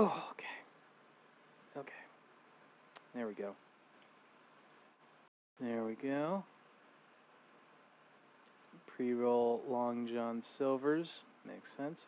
Oh, okay. Okay. There we go. There we go. Pre-roll Long John Silver's. Makes sense.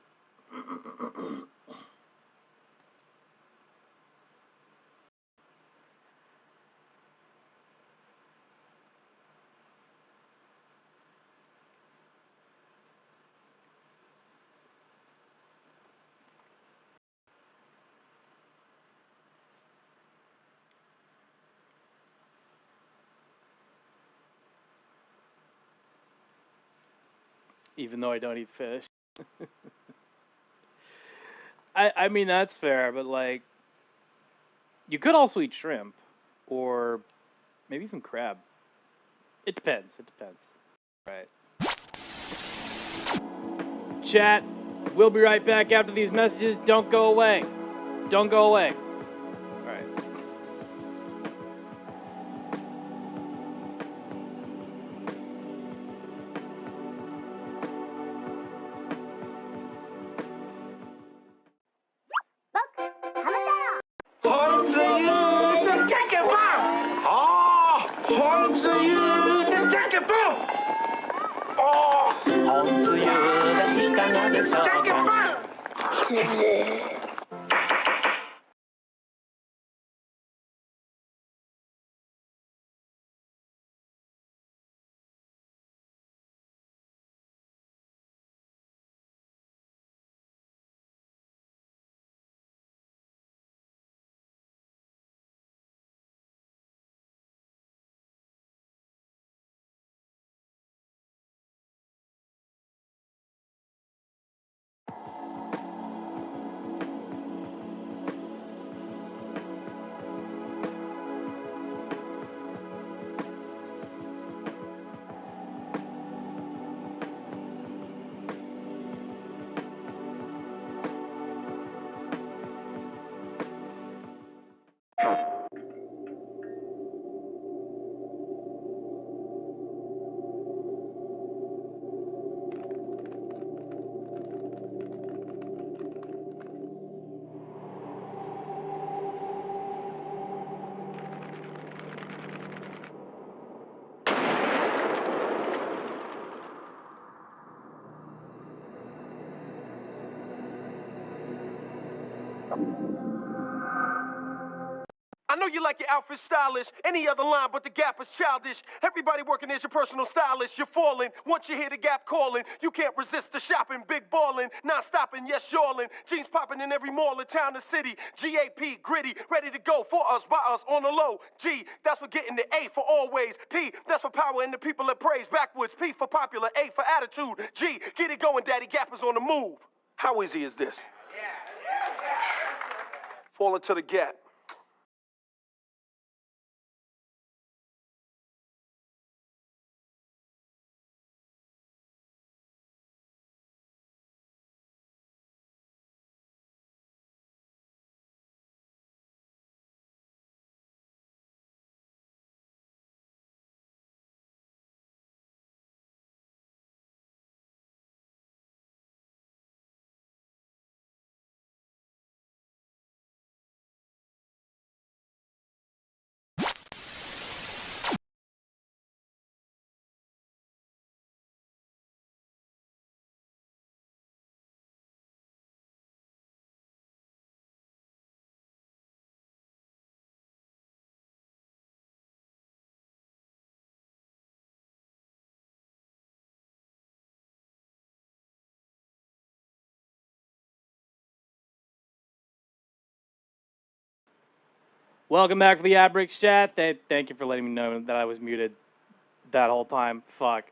Even though I don't eat fish. I mean, that's fair, but, like, you could also eat shrimp. Or maybe even crab. It depends. It depends. Right. Chat, we'll be right back after these messages. Don't go away. Don't go away. All right. I know you like your outfit stylish, any other line but the Gap is childish. Everybody working is your personal stylist, you're falling. Once you hear the Gap calling, you can't resist the shopping, big ballin', not stopping, yes, y'allin'. Jeans popping in every mall in town and city. GAP, gritty, ready to go for us, by us, on the low. G, that's for getting the A for always. P, that's for power and the people that praise. Backwards, P for popular, A for attitude. G, get it going, Daddy, Gap is on the move. How easy is this? Fall into the Gap. Welcome back to the Ad Breaks chat. Thank you for letting me know that I was muted that whole time. Fuck.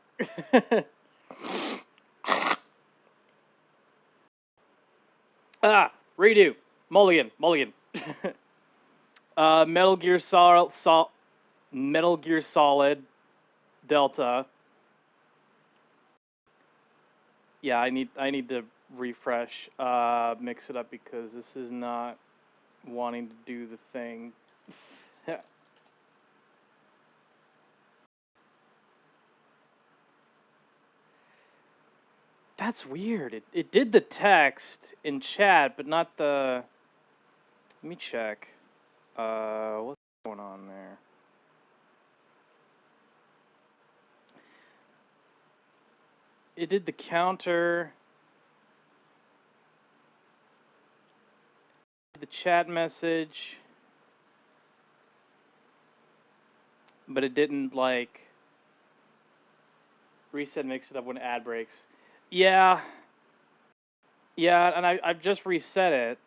Redo. Mulligan. Metal Gear Solid Delta. Yeah, I need to refresh, mix it up because this is not wanting to do the thing. That's weird. It did the text in chat, but not the Let me check. What's going on there? It did the counter, the chat message, but it didn't like reset mix it up when ad breaks. Yeah, and I've just reset it.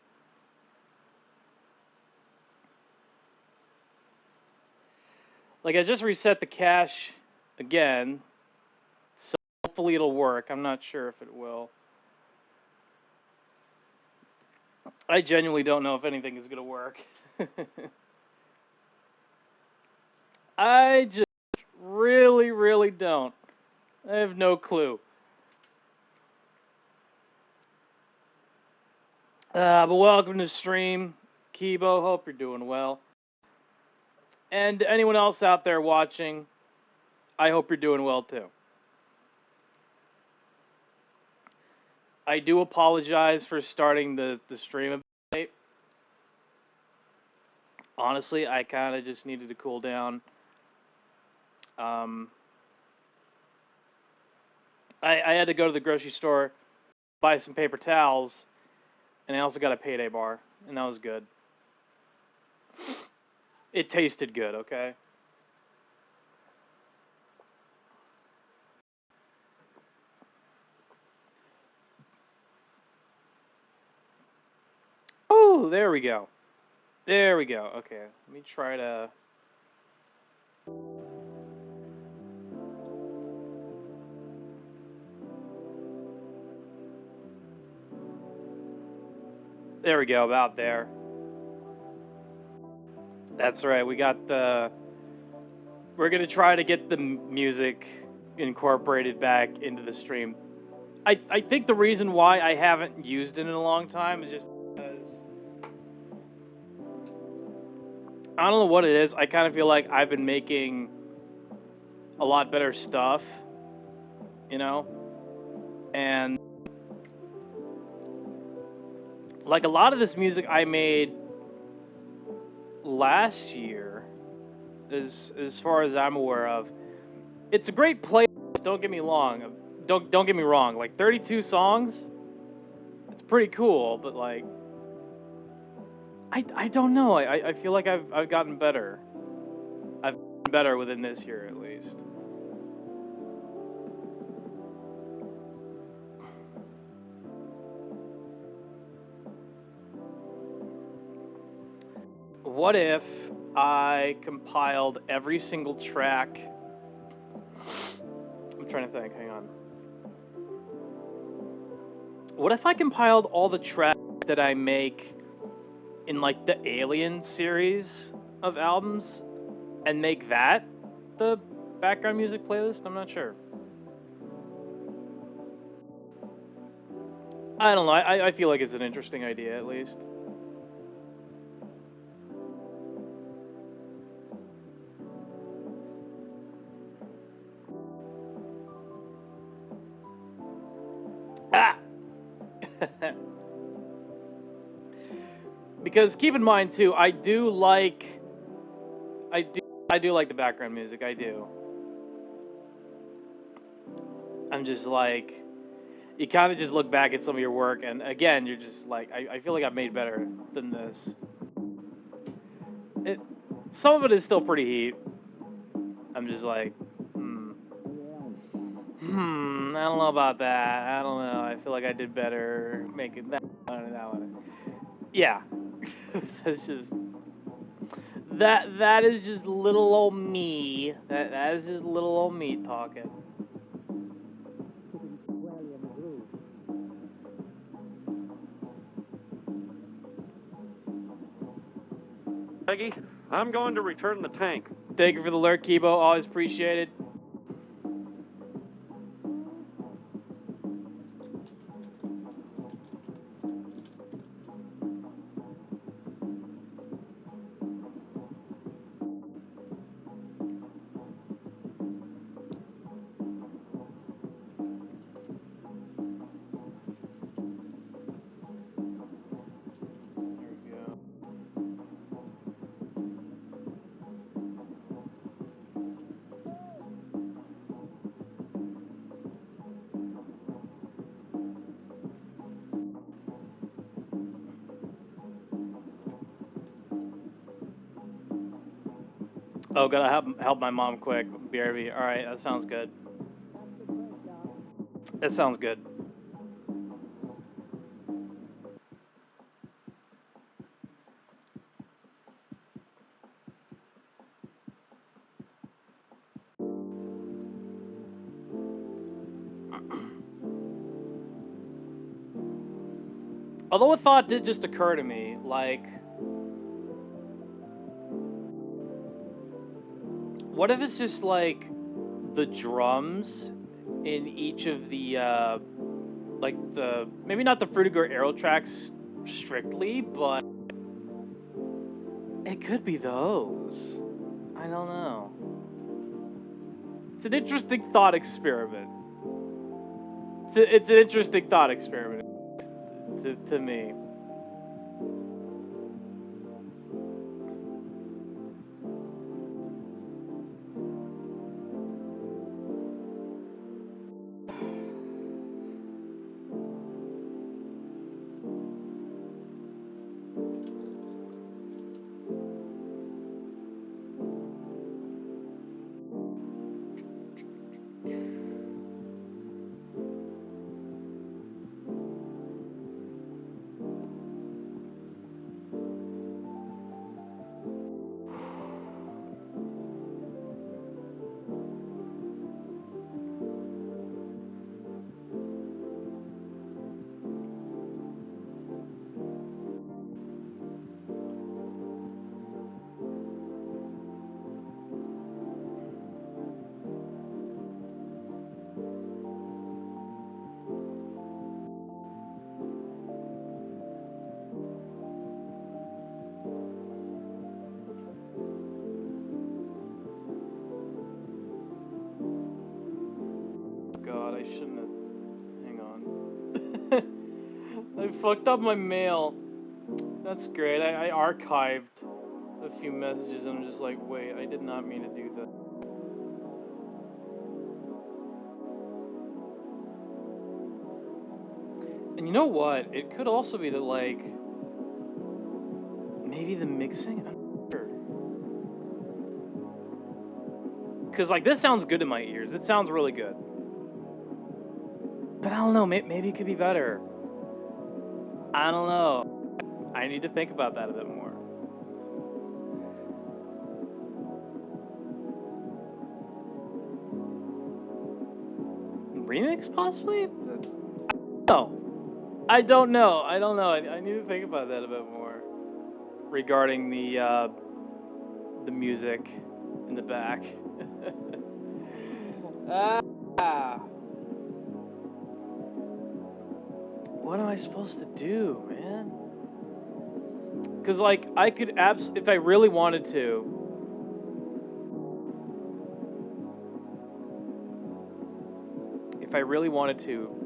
Like, I just reset the cache again, so hopefully it'll work. I'm not sure if it will. I genuinely don't know if anything is going to work. I just really don't. I have no clue. But welcome to the stream, Kibo. Hope you're doing well. And anyone else out there watching, I hope you're doing well too. I do apologize for starting the stream a bit late. Honestly, I kind of just needed to cool down. I had to go to the grocery store, buy some paper towels, and I also got a payday bar, and that was good. It tasted good, okay? Oh, there we go. There we go. Okay, let me try to... There we go, about there. That's right, we got the... We're gonna try to get the music incorporated back into the stream. I think the reason why I haven't used it in a long time is just because... I don't know what it is, I kind of feel like I've been making a lot better stuff, you know? And like, a lot of this music I made last year, as far as I'm aware of. It's a great playlist, don't get me wrong. Don't get me wrong, like 32 songs, it's pretty cool, but like, I don't know. I feel like I've gotten better. I've gotten better within this year at least. What if I compiled every single track? I'm trying to think, hang on. What if I compiled all the tracks that I make in like the Alien series of albums and make that the background music playlist? I'm not sure. I don't know. I feel like it's an interesting idea, at least. Ah! Because keep in mind too, I do like the background music. I do. I'm just like, you kind of just look back at some of your work, and again, you're just like, I feel like I've made better than this. Some of it is still pretty heat. I'm just like, I don't know about that. I don't know. I feel like I did better making that one. Yeah. That's just... That is just little old me. That is just little old me talking. Peggy, I'm going to return the tank. Thank you for the alert, Kibo. Always appreciated. There we go. Oh, gotta help my mom quick. BRB. All right, that sounds good. That sounds good. Although a thought did just occur to me, like, what if it's just like the drums in each of the like the maybe not the Frutiger arrow tracks strictly, but it could be those. I don't know. It's an interesting thought experiment. It's an interesting thought experiment to me. God, I shouldn't have. Hang on. I fucked up my mail. That's great. I archived a few messages and I'm just like, wait, I did not mean to do that. And you know what? It could also be that, like, maybe the mixing? I'm not sure. Because, like, this sounds good in my ears. It sounds really good. But I don't know. Maybe it could be better. I don't know. I need to think about that a bit more. Remix, possibly? No. I don't know. I need to think about that a bit more. Regarding the music in the back. What am I supposed to do, man? Because, like, I could if I really wanted to. If I really wanted to.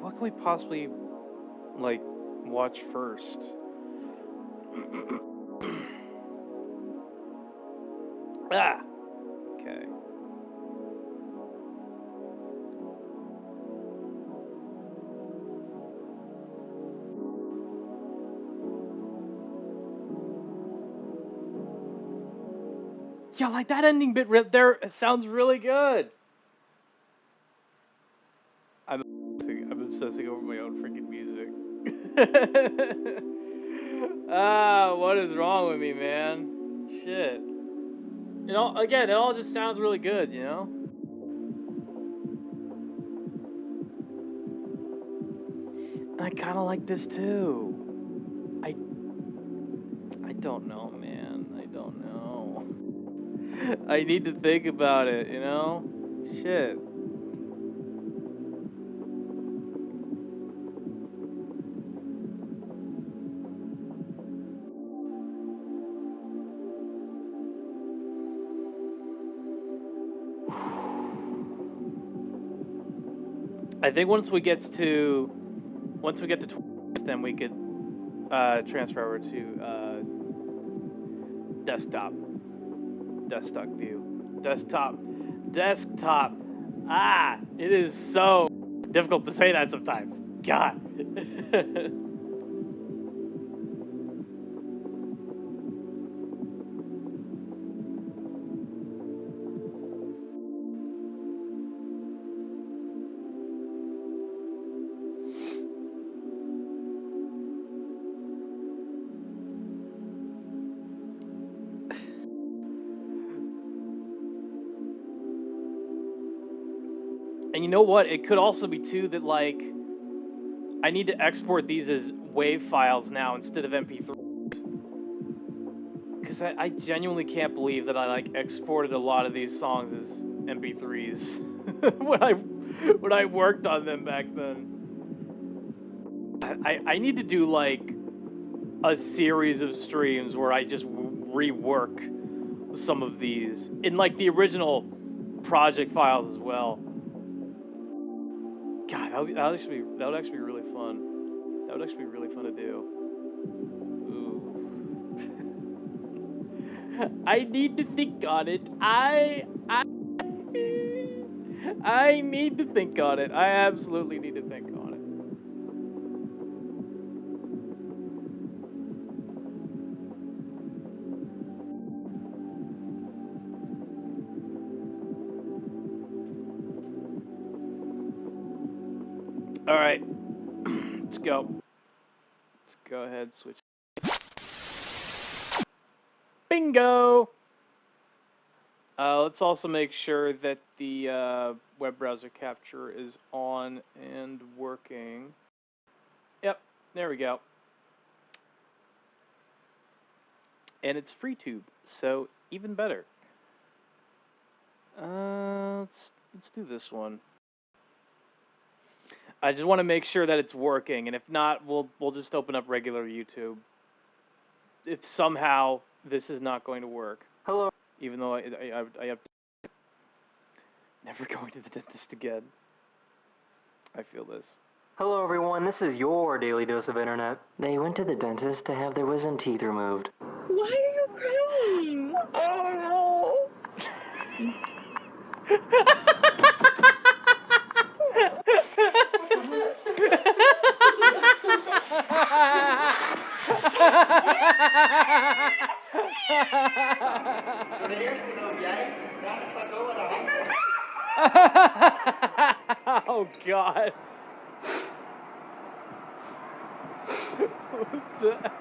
What can we possibly, like, watch first? Okay. Yeah, like that ending bit there sounds really good. obsessing over my own freaking music. What is wrong with me, man? Shit. You know, again, it all just sounds really good, you know? I kind of like this too. I don't know, man. I don't know. I need to think about it, you know? Shit. I think once we get to 20, then we could transfer over to desktop view. Desktop. It is so difficult to say that sometimes. God. And you know what? It could also be too that like I need to export these as WAV files now instead of MP3s. Because I genuinely can't believe that I like exported a lot of these songs as MP3s when I worked on them back then. I need to do like a series of streams where I just rework some of these in like the original project files as well. God, that would actually be really fun. That would actually be really fun to do. Ooh. I need to think on it. I need to think on it. I absolutely need to think on it. All right, let's go. Let's go ahead, switch. Bingo! Let's also make sure that the web browser capture is on and working. Yep, there we go. And it's FreeTube, so even better. Let's do this one. I just want to make sure that it's working, and if not, we'll just open up regular YouTube. If somehow this is not going to work. Hello. Even though I have never going to the dentist again. I feel this. Hello everyone, this is your daily dose of internet. They went to the dentist to have their wisdom teeth removed. Why are you crying? Oh no. Oh God. What was that?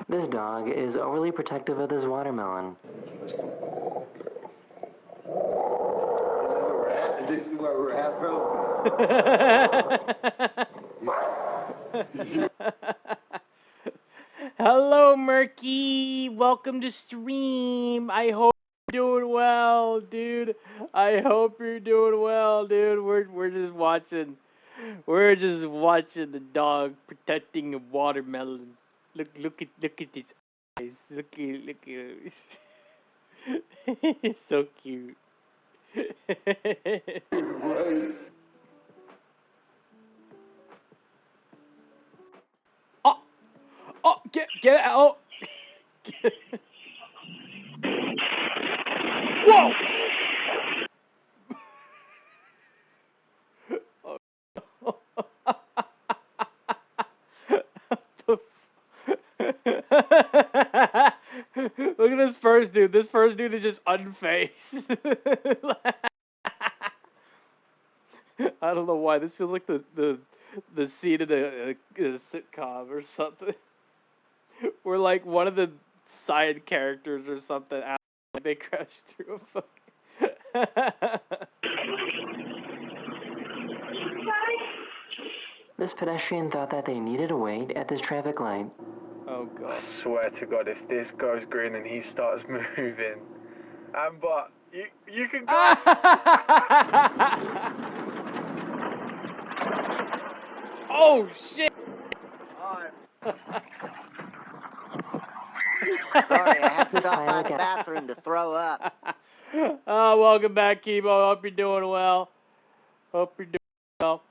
This dog is overly protective of this watermelon. This is where we're at, bro. Hello, Murky. Welcome to stream. I hope you're doing well, dude. I hope you're doing well, dude. We're just watching. We're just watching the dog protecting a watermelon. Look at his eyes. Look at He's so cute. Oh, get out. Whoa! Look at this first dude. This first dude is just unfazed. I don't know why this feels like the scene in a sitcom or something, where like one of the side characters or something, like they crash through a fucking. This pedestrian thought that they needed to wait at this traffic light. Oh I god. swear to God, if this goes green and he starts moving, Amber, you can go. Oh shit! Sorry, I had to This stop by pilot the got- bathroom to throw up. Welcome back, Kibo. Hope you're doing well. Hope you're doing well.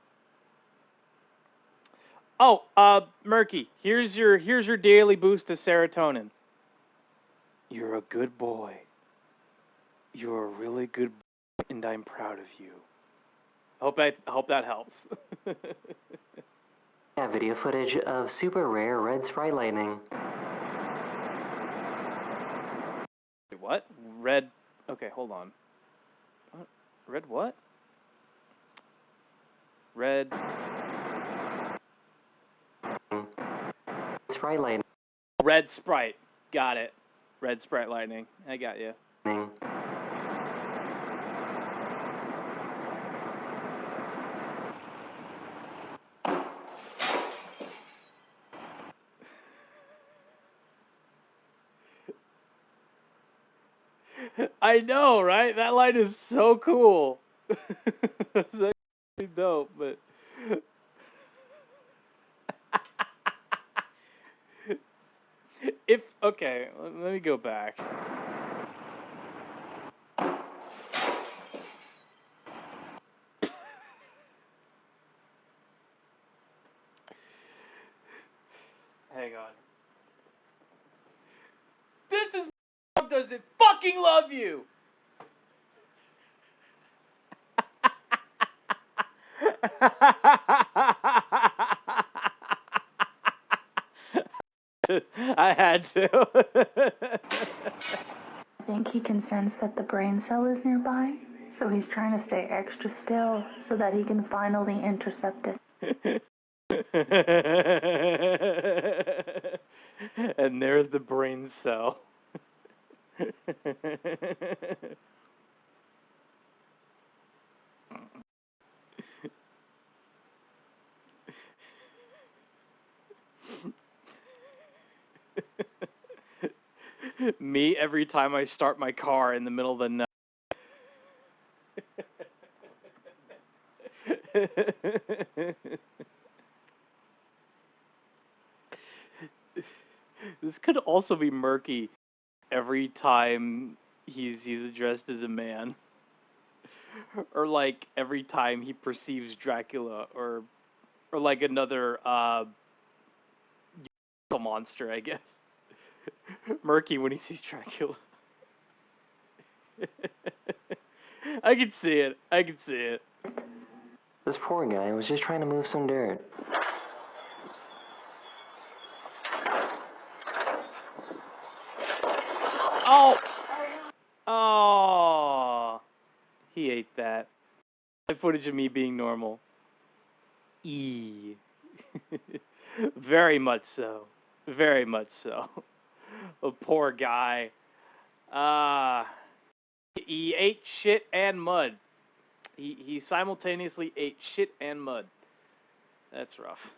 Oh, Murky, here's your daily boost of serotonin. You're a good boy. You're a really good boy, and I'm proud of you. Hope that helps. Got video footage of super rare red sprite lightning. What? Red. Okay, hold on. What? Red what? Red. Sprite lightning. Red Sprite. Got it. Red Sprite lightning. I got you. I know, right? That line is so cool. That's actually dope, but okay, let me go back. Hang on. This is doesn't fucking love you. I had to. I think he can sense that the brain cell is nearby, so he's trying to stay extra still so that he can finally intercept it. And there's the brain cell. Me every time I start my car in the middle of the night. This could also be Murky every time he's addressed as a man. Or like every time he perceives Dracula or like another monster, I guess. Murky when he sees Dracula. I can see it. I can see it. This poor guy was just trying to move some dirt. Oh! Oh! He ate that. Footage of me being normal. Very much so. Very much so. A poor guy. He ate shit and mud. He simultaneously ate shit and mud. That's rough.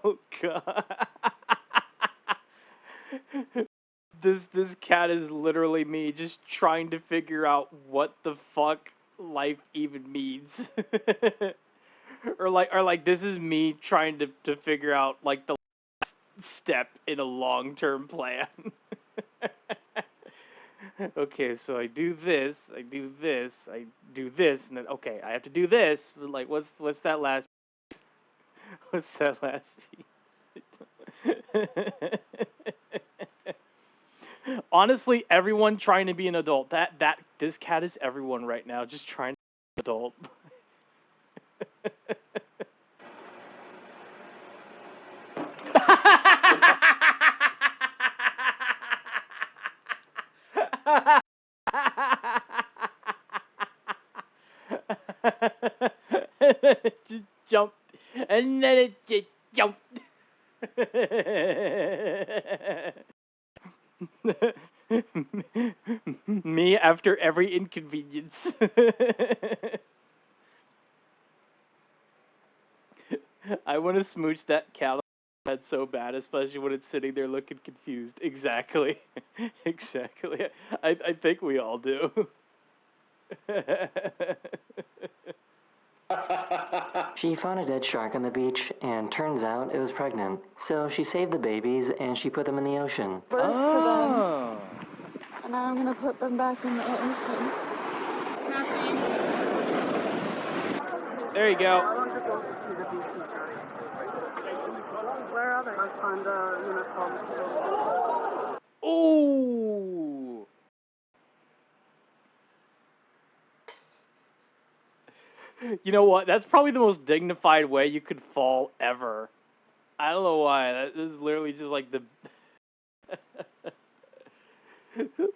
Oh god. This cat is literally me just trying to figure out what the fuck life even means. or like this is me trying to figure out like the last step in a long-term plan. Okay, so I do this, I do this, I do this, and then okay, I have to do this. Like what's that last piece? What's that last piece? Honestly, everyone trying to be an adult. This cat is everyone right now, just trying to be an adult. It just jumped, and then it just jumped. Me after every inconvenience. I want to smooch that cat head so bad, especially when it's sitting there looking confused. Exactly. Exactly. I think we all do. She found a dead shark on the beach, and turns out it was pregnant. So she saved the babies, and she put them in the ocean. Birth to them, and now I'm gonna put them back in the ocean. There you go. Where are they? I find uniforms. Ooh. You know what? That's probably the most dignified way you could fall ever. I don't know why. That is literally just like the...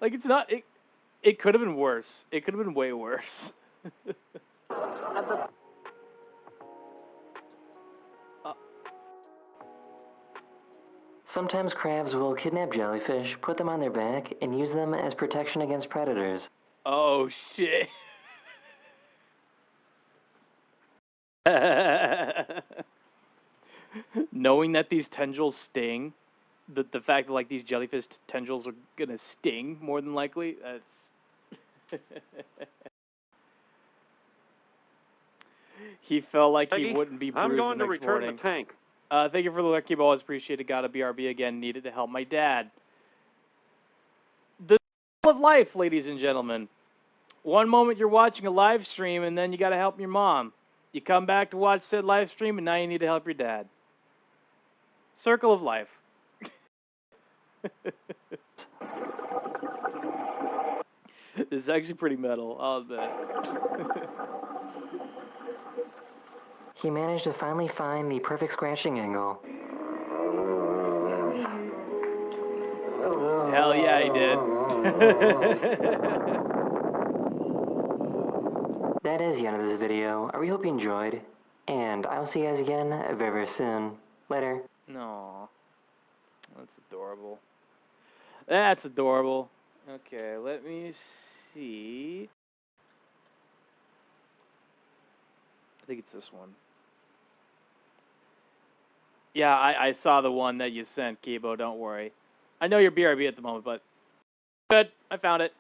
like, it's not... It could have been worse. It could have been way worse. Sometimes crabs will kidnap jellyfish, put them on their back, and use them as protection against predators. Oh, shit. Knowing that these tendrils sting, the fact that like these jellyfish tendrils are gonna sting more than likely, that's... He felt like he wouldn't be bruised I'm going the to next return morning. the tank. Thank you for the lucky balls. Appreciate it. Got a BRB again. Needed to help my dad. The of life, ladies and gentlemen. One moment you're watching a live stream, and then you got to help your mom. You come back to watch said live stream, and now you need to help your dad. Circle of life. This is actually pretty metal, I'll admit. He managed to finally find the perfect scratching angle. Hell yeah, he did. That is the end of this video. I really hope you enjoyed, and I'll see you guys again very, very soon. Later. No, that's adorable. That's adorable. Okay, let me see. I think it's this one. Yeah, I saw the one that you sent, Kibo, don't worry. I know you're BRB at the moment, but... Good, I found it.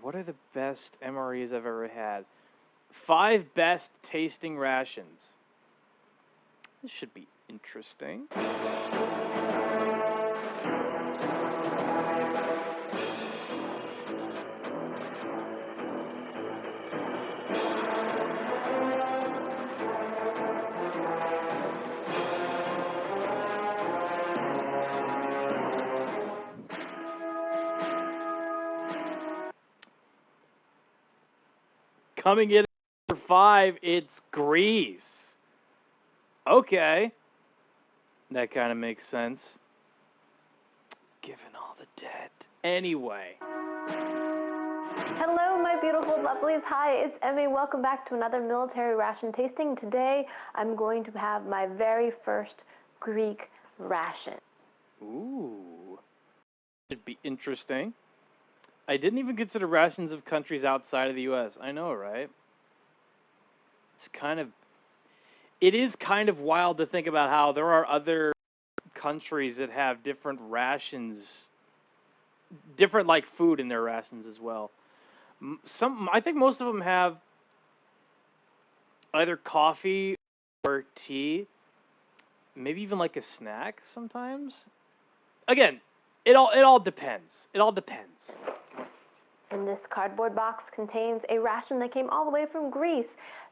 What are the best MREs I've ever had? 5 best tasting rations. This should be interesting. Coming in at 5, it's Greece. Okay. That kind of makes sense. Given all the debt. Anyway. Hello, my beautiful lovelies. Hi, it's Emmy. Welcome back to another military ration tasting. Today, I'm going to have my very first Greek ration. Ooh. Should be interesting. I didn't even consider rations of countries outside of the U.S. I know, right? It is kind of wild to think about how there are other countries that have different rations, different like food in their rations as well. I think most of them have either coffee or tea, maybe even like a snack sometimes. Again, it all depends. It all depends. And this cardboard box contains a ration that came all the way from Greece.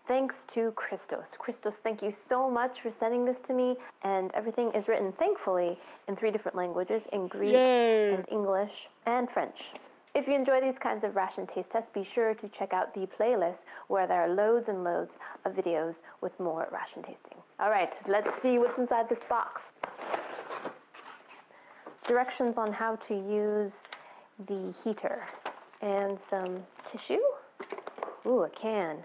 thanks to Christos. Christos, thank you so much for sending this to me. And everything is written, thankfully, in 3 different languages, in Greek and English and French. If you enjoy these kinds of ration taste tests, be sure to check out the playlist where there are loads and loads of videos with more ration tasting. All right, let's see what's inside this box. Directions on how to use the heater and some tissue. Ooh, a can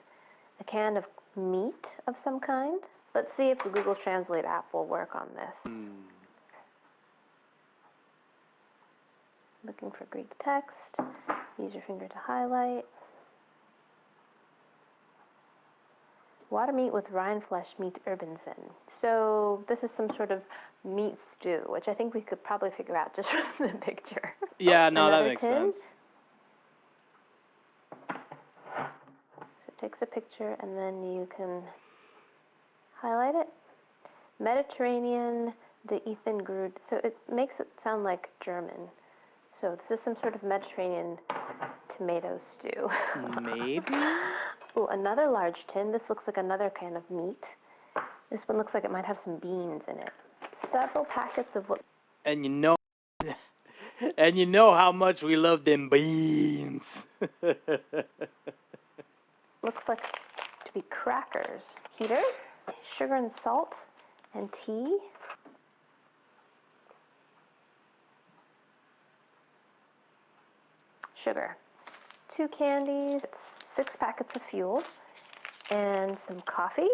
of meat of some kind. Let's see if the Google Translate app will work on this. Looking for Greek text. Use your finger to highlight. Water meat with rind flesh meat urbansen. So this is some sort of meat stew, which I think we could probably figure out just from the picture. Yeah, no, that makes sense. So it takes a picture and then you can highlight it. Mediterranean de Ethengrud. So it makes it sound like German. So this is some sort of Mediterranean tomato stew. Maybe? Ooh, another large tin. This looks like another kind of meat. This one looks like it might have some beans in it. Several packets of what... And you know how much we love them beans. Looks like to be crackers. Heater, sugar and salt, and tea. Sugar. 2 candies, 6 packets of fuel, and some coffee.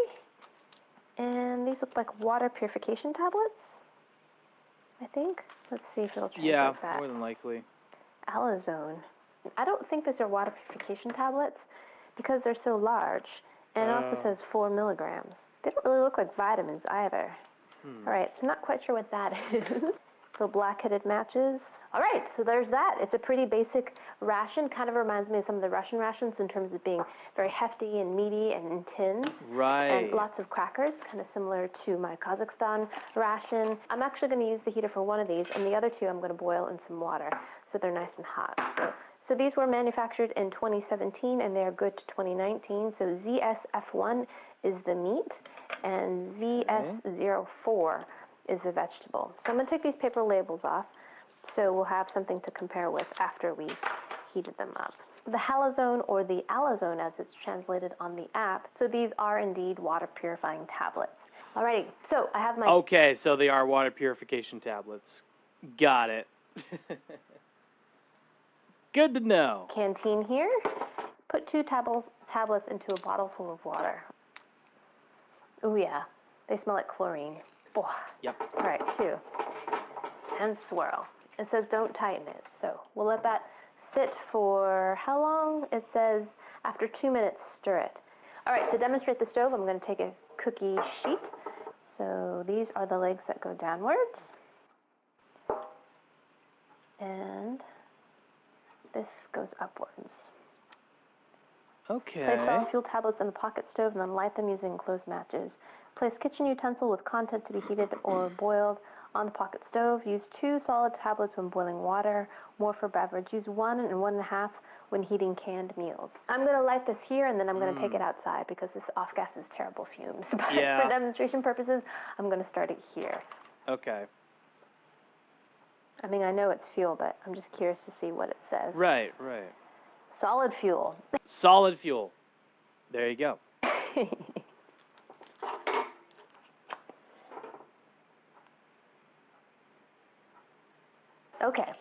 And these look like water purification tablets, I think. Let's see if it'll translate that. Yeah, more than likely. Alazone. I don't think these are water purification tablets because they're so large. And it also says 4 milligrams. They don't really look like vitamins either. All right, so I'm not quite sure what that is. Little black-headed matches. All right, so there's that. It's a pretty basic ration. Kind of reminds me of some of the Russian rations in terms of being very hefty and meaty and in tins. Right. And lots of crackers, kind of similar to my Kazakhstan ration. I'm actually going to use the heater for one of these, and the other 2 I'm going to boil in some water so they're nice and hot. So these were manufactured in 2017, and they're good to 2019. So ZSF1 is the meat, and ZS04 is the vegetable. So I'm going to take these paper labels off, so we'll have something to compare with after we've heated them up. The halazone, or the alazone as it's translated on the app, so these are indeed water purifying tablets. Alrighty, so I have my... Okay, so they are water purification tablets. Got it. Good to know. Canteen here. Put 2 tablets into a bottle full of water. Oh yeah, they smell like chlorine. Oh. Yep. All right, 2. And swirl. It says don't tighten it, so we'll let that sit for how long? It says after 2 minutes, stir it. All right, to demonstrate the stove, I'm going to take a cookie sheet. So these are the legs that go downwards. And this goes upwards. Okay. Place solid fuel tablets in the pocket stove and then light them using closed matches. Place kitchen utensil with content to be heated or boiled on the pocket stove. Use 2 solid tablets when boiling water. More for beverage. Use 1 and 1.5 when heating canned meals. I'm going to light this here and then I'm going to take it outside because this off-gases terrible fumes. But for demonstration purposes, I'm going to start it here. Okay. I mean, I know it's fuel, but I'm just curious to see what it says. Right, right. Solid fuel. Solid fuel. There you go. Okay.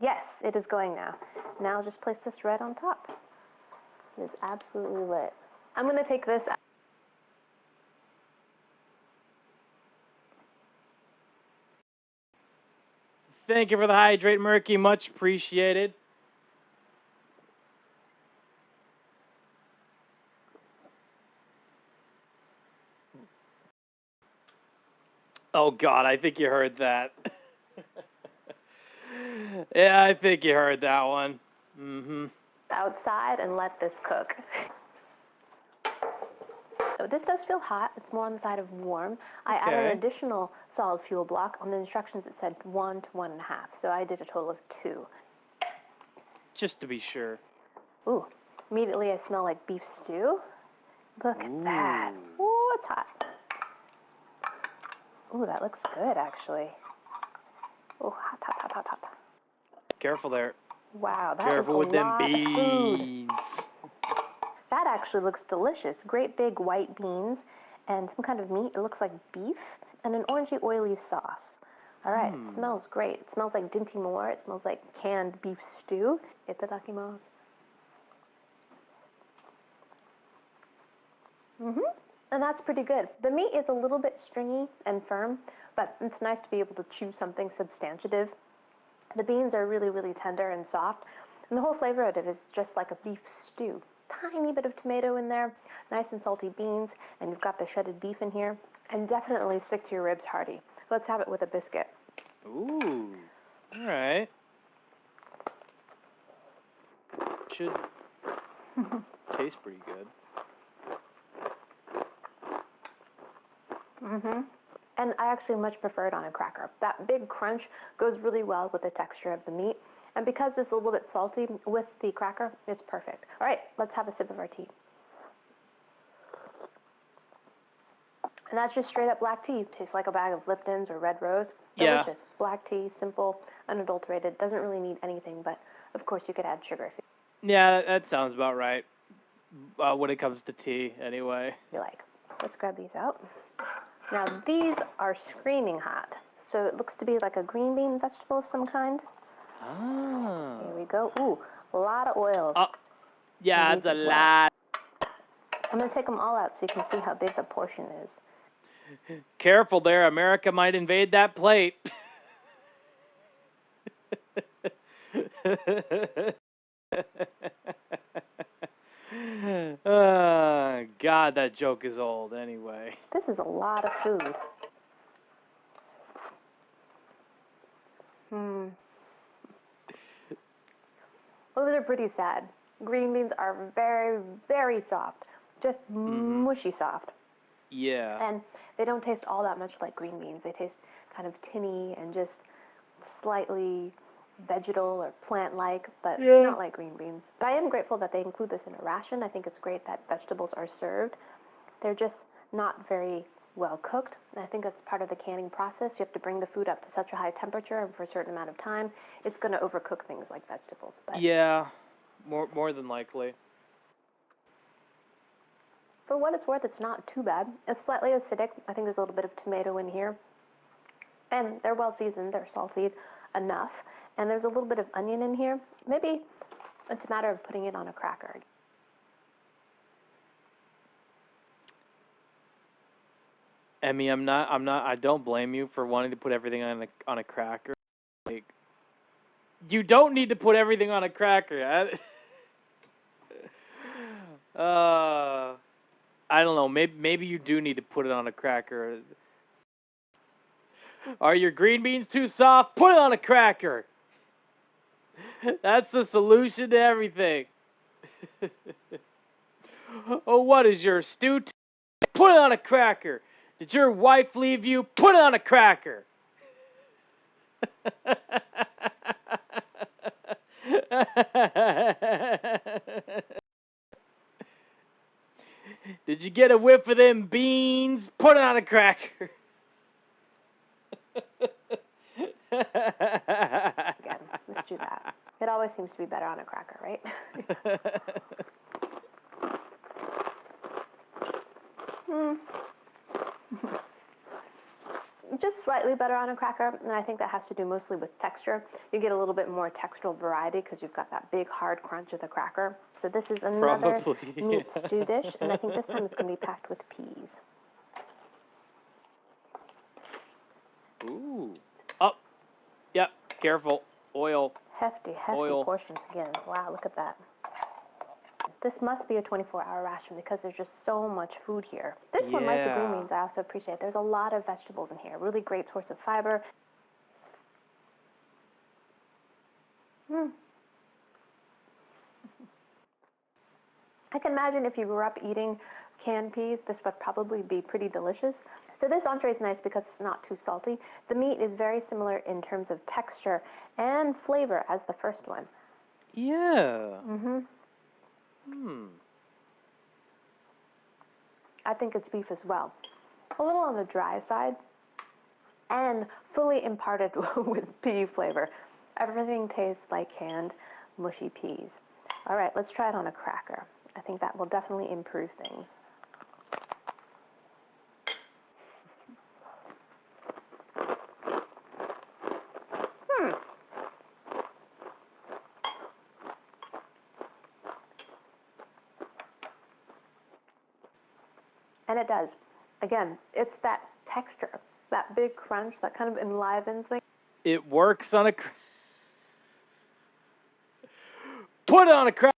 Yes, it is going now. Now I'll just place this right on top. It is absolutely lit. I'm going to take this out. Thank you for the hydrate, Murky. Much appreciated. Oh, God, I think you heard that. Yeah, I think you heard that one. Outside and let this cook. So this does feel hot. It's more on the side of warm. I added an additional solid fuel block. On the instructions it said 1 to 1.5, so I did a total of 2. Just to be sure. Ooh, immediately I smell like beef stew. Look at that. Ooh, it's hot. Ooh, that looks good, actually. Ooh, hot, hot, hot, hot, hot. Careful there. Wow, that Careful is with a them lot of food. beans. That actually looks delicious. Great big white beans and some kind of meat. It looks like beef and an orangey oily sauce. All right, it smells great. It smells like dinty moor. It smells like canned beef stew. Itadakimasu. And that's pretty good. The meat is a little bit stringy and firm, but it's nice to be able to chew something substantive. The beans are really, really tender and soft, and the whole flavor of it is just like a beef stew. Tiny bit of tomato in there, nice and salty beans, and you've got the shredded beef in here. And definitely stick to your ribs hearty. Let's have it with a biscuit. Ooh. All right. Should taste pretty good. And I actually much prefer it on a cracker. That big crunch goes really well with the texture of the meat. And because it's a little bit salty with the cracker, it's perfect. All right, let's have a sip of our tea. And that's just straight up black tea. Tastes like a bag of Lipton's or Red Rose. Yeah. Delicious. Black tea, simple, unadulterated. Doesn't really need anything, but of course you could add sugar if Yeah, that sounds about right. When it comes to tea, anyway. you like. Let's grab these out. Now these are screaming hot. So it looks to be like a green bean vegetable of some kind. Ah. Here we go. Ooh, a lot of oils. Oh, yeah, And it's a these as well. lot. I'm going to take them all out so you can see how big the portion is. Careful there, America might invade that plate. God, that joke is old anyway. This is a lot of food. Those are pretty sad. Green beans are very, very soft. Just mushy soft. Yeah. And they don't taste all that much like green beans. They taste kind of tinny and just slightly vegetal or plant-like, but not like green beans. But I am grateful that they include this in a ration. I think it's great that vegetables are served. They're just not very well cooked. And I think that's part of the canning process. You have to bring the food up to such a high temperature and for a certain amount of time. It's going to overcook things like vegetables. But Yeah, more than likely. for what it's worth, it's not too bad. It's slightly acidic. I think there's a little bit of tomato in here. And they're well seasoned. They're salty enough. And there's a little bit of onion in here. Maybe it's a matter of putting it on a cracker. Emmy, I don't blame you for wanting to put everything on a cracker. Like, you don't need to put everything on a cracker. I don't know. Maybe you do need to put it on a cracker. Are your green beans too soft? Put it on a cracker. That's the solution to everything. Oh, what is your stew? Put it on a cracker. Did your wife leave you? Put it on a cracker. Did you get a whiff of them beans? Put it on a cracker. Again, let's do that. It always seems to be better on a cracker, right? Just slightly better on a cracker, and I think that has to do mostly with texture. You get a little bit more textural variety because you've got that big hard crunch of the cracker. So this is another meat stew dish, and I think this time it's going to be packed with peas. Ooh. Oh. Yep. Careful. Oil. Hefty Oil. portions again. Wow, look at that. This must be a 24-hour ration because there's just so much food here. This one, like the green beans, I also appreciate. There's a lot of vegetables in here. Really great source of fiber. I can imagine if you grew up eating canned peas, this would probably be pretty delicious. So this entree is nice because it's not too salty. The meat is very similar in terms of texture and flavor as the first one. Yeah. I think it's beef as well. A little on the dry side, and fully imparted with pea flavor. Everything tastes like canned, mushy peas. All right, let's try it on a cracker. I think that will definitely improve things. And it does. Again, it's that texture, that big crunch that kind of enlivens things. It works on a put it on a crack.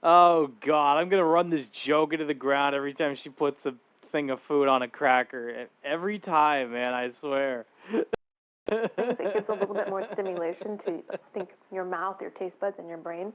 Oh God, I'm gonna run this joke into the ground every time she puts a thing of food on a cracker. Every time, man, I swear. It gives a little bit more stimulation to, I think, your mouth, your taste buds, and your brain.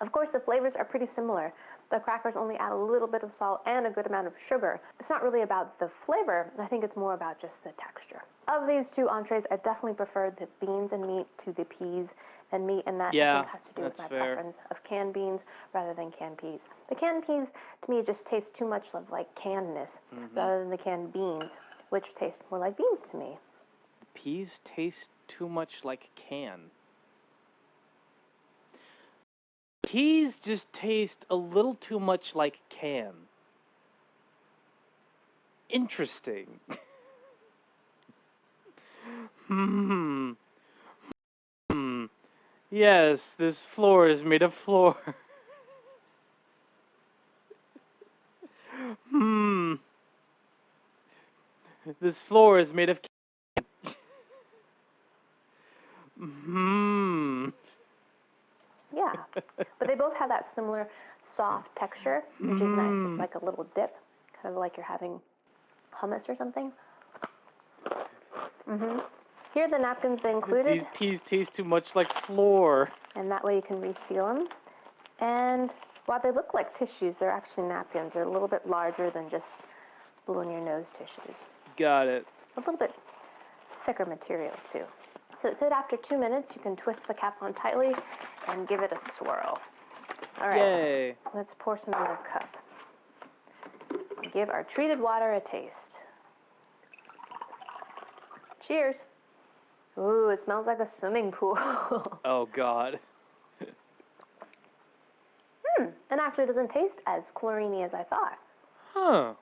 Of course, the flavors are pretty similar. The crackers only add a little bit of salt and a good amount of sugar. It's not really about the flavor. I think it's more about just the texture. Of these two entrees, I definitely prefer the beans and meat to the peas and meat, and that I think has to do with my preference of canned beans rather than canned peas. The canned peas, to me, just taste too much of like cannedness rather than the canned beans, which taste more like beans to me. Peas taste too much like can. Peas just taste a little too much like can. Interesting. Yes, this floor is made of floor. This floor is made of Yeah, but they both have that similar soft texture, which is nice. It's like a little dip, kind of like you're having hummus or something. Here are the napkins they included. These peas taste too much like floor. And that way you can reseal them. And while they look like tissues, they're actually napkins. They're a little bit larger than just blow-in-your-nose tissues. Got it. A little bit thicker material, too. So it said after 2 minutes, you can twist the cap on tightly and give it a swirl. All right. Yay. Let's pour some in a cup. Give our treated water a taste. Cheers. Ooh, it smells like a swimming pool. Oh, God. And actually doesn't taste as chlorine-y as I thought. Huh.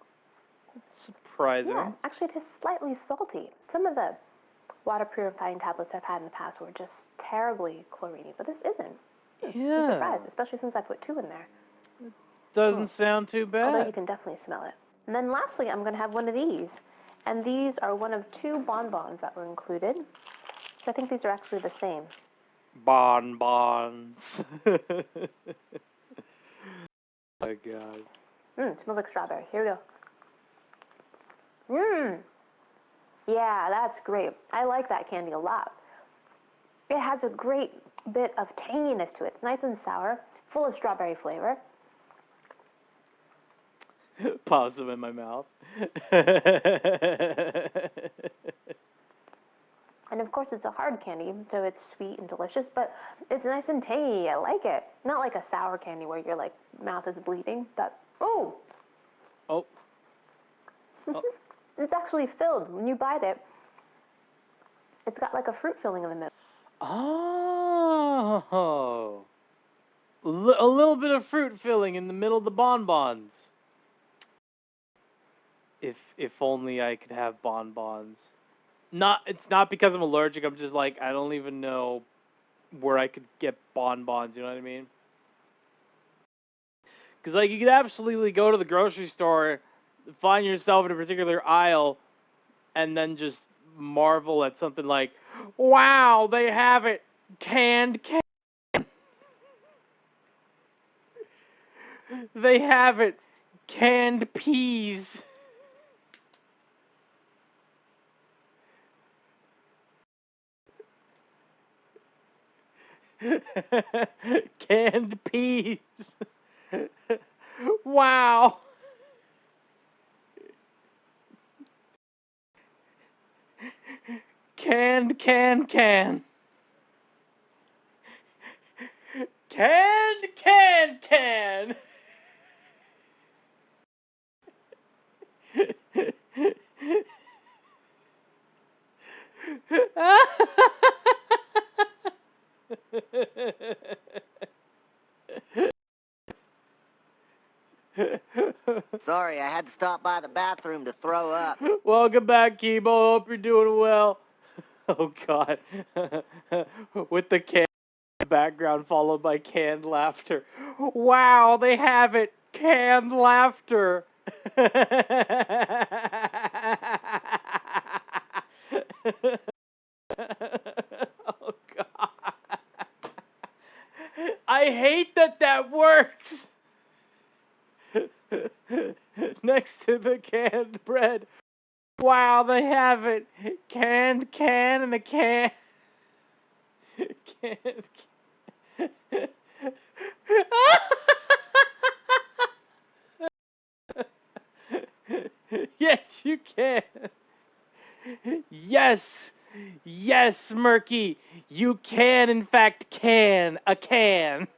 Surprising. Yeah, actually it tastes slightly salty. Some of the water purifying tablets I've had in the past were just terribly chlorine-y, but this isn't. Yeah. I'm surprised, especially since I put 2 in there. Doesn't sound too bad. Although you can definitely smell it. And then lastly, I'm going to have one of these. And these are one of 2 bonbons that were included. So I think these are actually the same. Bonbons. Oh my God. It smells like strawberry. Here we go. Yeah, that's great. I like that candy a lot. It has a great bit of tanginess to it. It's nice and sour, full of strawberry flavor. Pause them in my mouth. And of course, it's a hard candy, so it's sweet and delicious, but it's nice and tangy. I like it. Not like a sour candy where your like mouth is bleeding, but oh. It's actually filled. When you bite it, it's got like a fruit filling in the middle. Oh. A little bit of fruit filling in the middle of the bonbons. If only I could have bonbons. It's not because I'm allergic. I'm just like, I don't even know where I could get bonbons. You know what I mean? Because like you could absolutely go to the grocery store, find yourself in a particular aisle, and then just marvel at something like, wow, they have it canned. They have it canned peas. Canned peas. Wow. Canned. Canned can. Sorry, I had to stop by the bathroom to throw up. Welcome back, Kibo. Hope you're doing well. Oh, God. With the can background followed by canned laughter. Wow, they have it. Canned laughter. Oh, God. I hate that works. Next to the canned bread. Wow, they have it. Canned can and a can. Canned can. Yes, you can. Yes. Yes, Murky. You can, in fact, can. A can.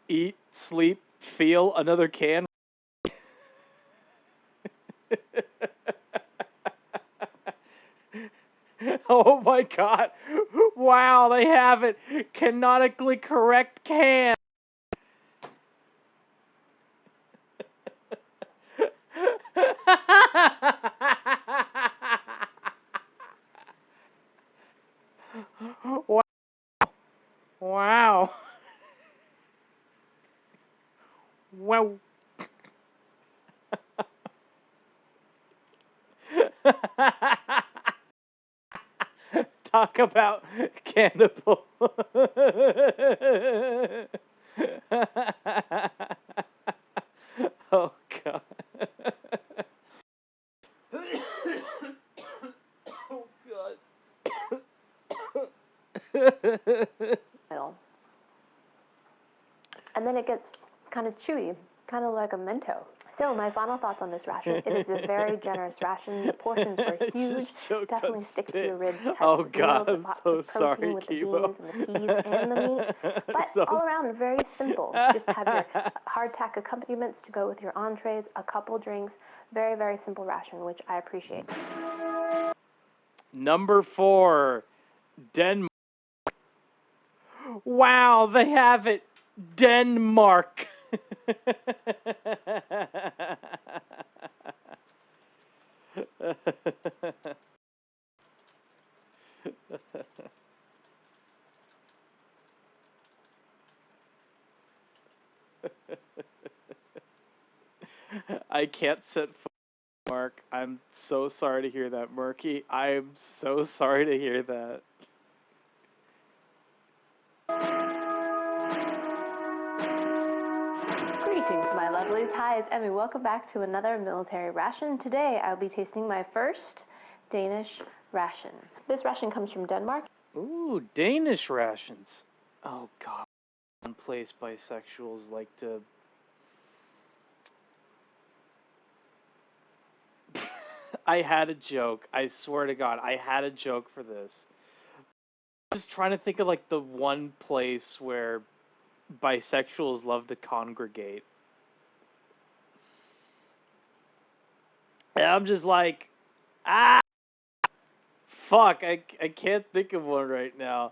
Eat, sleep, feel, another can. Oh my God. Wow, they have it. Canonically correct can. Wow. Wow. Wow. Talk about cannibal. Oh, God. Oh, God. And then it gets kind of chewy, kind of like a Mento. So my final thoughts on this ration, it is a very generous ration. The portions were huge. Definitely sticks to your ribs types Oh, of God, meals. I'm Lots so of protein sorry, with the Kibo. beans and the peas and the meat. But So- all around, very simple. Just have your hardtack accompaniments to go with your entrees, a couple drinks. Very, very simple ration, which I appreciate. Number 4, Denmark. Wow, they have it. Denmark. I can't set foot in Mark. I'm so sorry to hear that, Murky. I'm so sorry to hear that. Greetings, my lovelies. Hi, it's Emmy. Welcome back to another military ration. Today, I'll be tasting my first Danish ration. This ration comes from Denmark. Ooh, Danish rations. Oh, God. One place bisexuals like to... I had a joke. I swear to God, I had a joke for this. Just trying to think of, like, the one place where bisexuals love to congregate. And I'm just like, fuck, I can't think of one right now.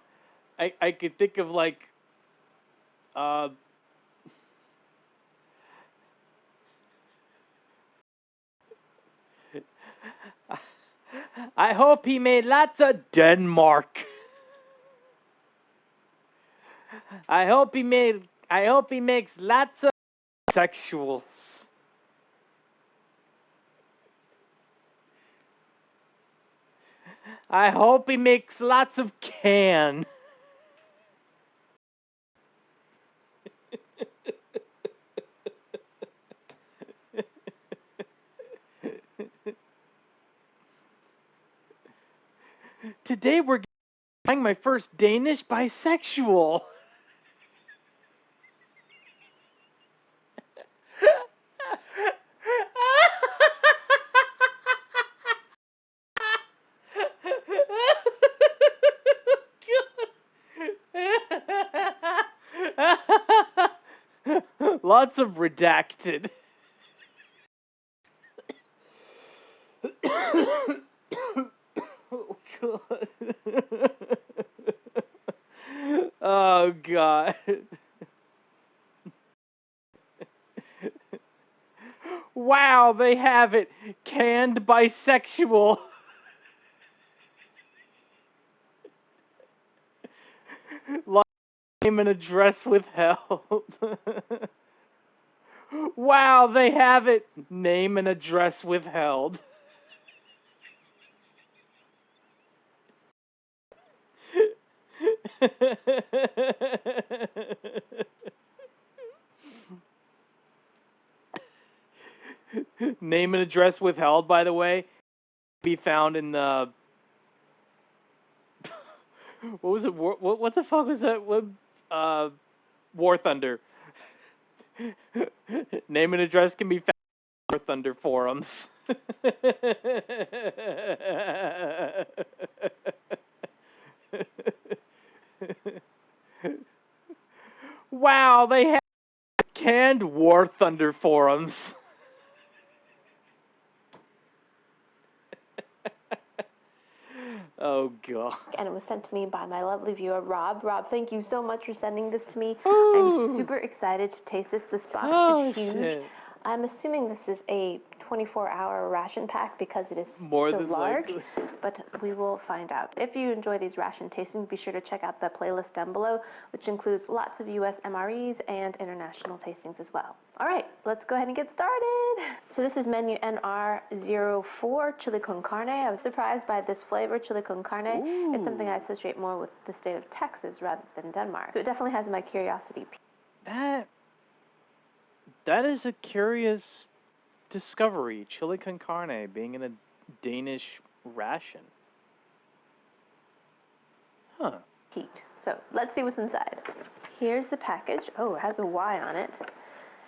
I could think of, like, I hope he made lots of Denmark. I hope he makes lots of sexuals. I hope he makes lots of can. Today we're getting my first Danish bisexual. Lots of redacted. Oh, Oh, God. Wow, they have it. Canned bisexual. Name and address withheld. Wow, they have it. Name and address withheld. Name and address withheld, by the way, be found in the... What was it? What the fuck was that? War Thunder. Name and address can be found in War Thunder forums. Wow, they have canned War Thunder forums. Oh, God. And it was sent to me by my lovely viewer, Rob. Rob, thank you so much for sending this to me. Ooh. I'm super excited to taste this. This box is huge. Shit. I'm assuming this is a 24-hour ration pack because it is More so than large, likely. but we will find out. If you enjoy these ration tastings, be sure to check out the playlist down below, which includes lots of US MREs and international tastings as well. All right, let's go ahead and get started. So this is menu NR04 chili con carne. I was surprised by this flavor, chili con carne. Ooh. It's something I associate more with the state of Texas rather than Denmark. So it definitely has my curiosity. That is a curious discovery. Chili con carne being in a Danish ration. Huh. Heat. So let's see what's inside. Here's the package. Oh, it has a Y on it.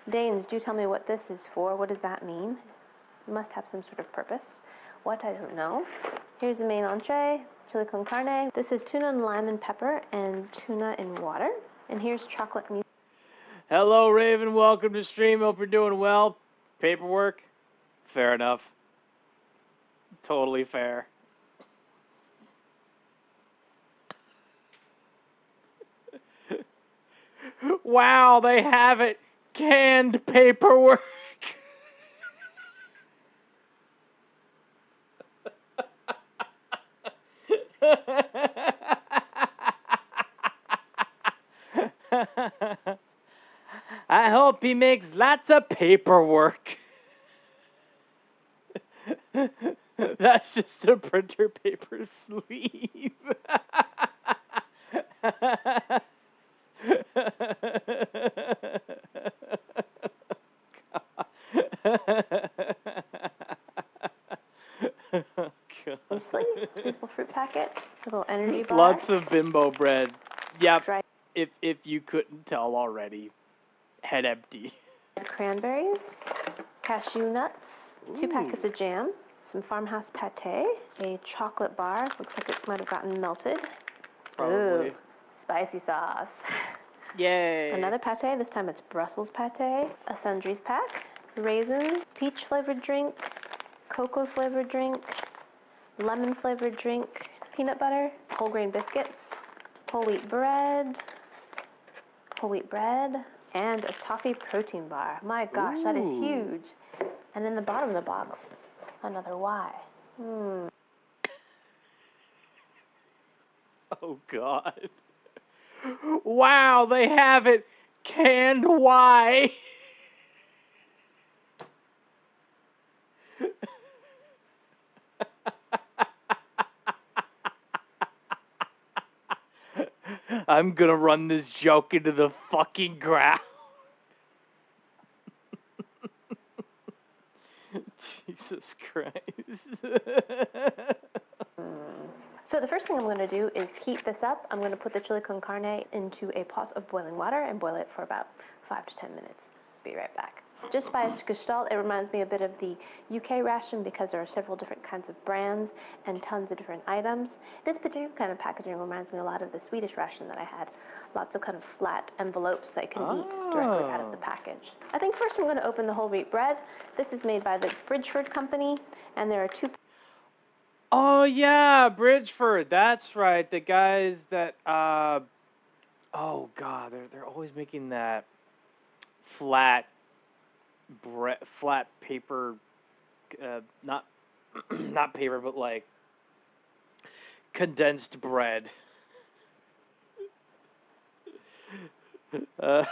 Danes, do tell me what this is for. What does that mean? It must have some sort of purpose. What? I don't know. Here's the main entree, chili con carne. This is tuna and lime and pepper and tuna in water. And here's chocolate music. Hello, Raven. Welcome to stream. Hope you're doing well. Paperwork? Fair enough. Totally fair. Wow, they have it. Canned paperwork. I hope he makes lots of paperwork. That's just a printer paper sleeve. Mostly usable fruit packet, a little energy bar. Lots of bimbo bread. Yep. Dry If you couldn't tell already, head empty. cranberries, cashew nuts, 2 packets of jam, some farmhouse pate, a chocolate bar. Looks like it might have gotten melted. Probably. Ooh, spicy sauce. Yay. Another pate, this time it's Brussels pate, a sundries pack, raisin, peach flavored drink, cocoa flavored drink, lemon flavored drink, peanut butter, whole grain biscuits, whole wheat bread, and a toffee protein bar. My gosh, that is Ooh. huge. And in the bottom of the box, another Y. Oh, God. Wow, they have it. Canned Y. I'm gonna run this joke into the fucking ground. Jesus Christ. So the first thing I'm going to do is heat this up. I'm going to put the chili con carne into a pot of boiling water and boil it for about 5 to 10 minutes. Be right back. Just by its gestalt, it reminds me a bit of the UK ration because there are several different kinds of brands and tons of different items. This particular kind of packaging reminds me a lot of the Swedish ration that I had. Lots of kind of flat envelopes that you can eat directly out of the package. I think first I'm going to open the whole wheat bread. This is made by the Bridgeford Company, and there are 2 Oh yeah, Bridgeford. That's right. The guys that oh god, they're always making that flat flat paper, not not paper, but like condensed bread. Uh,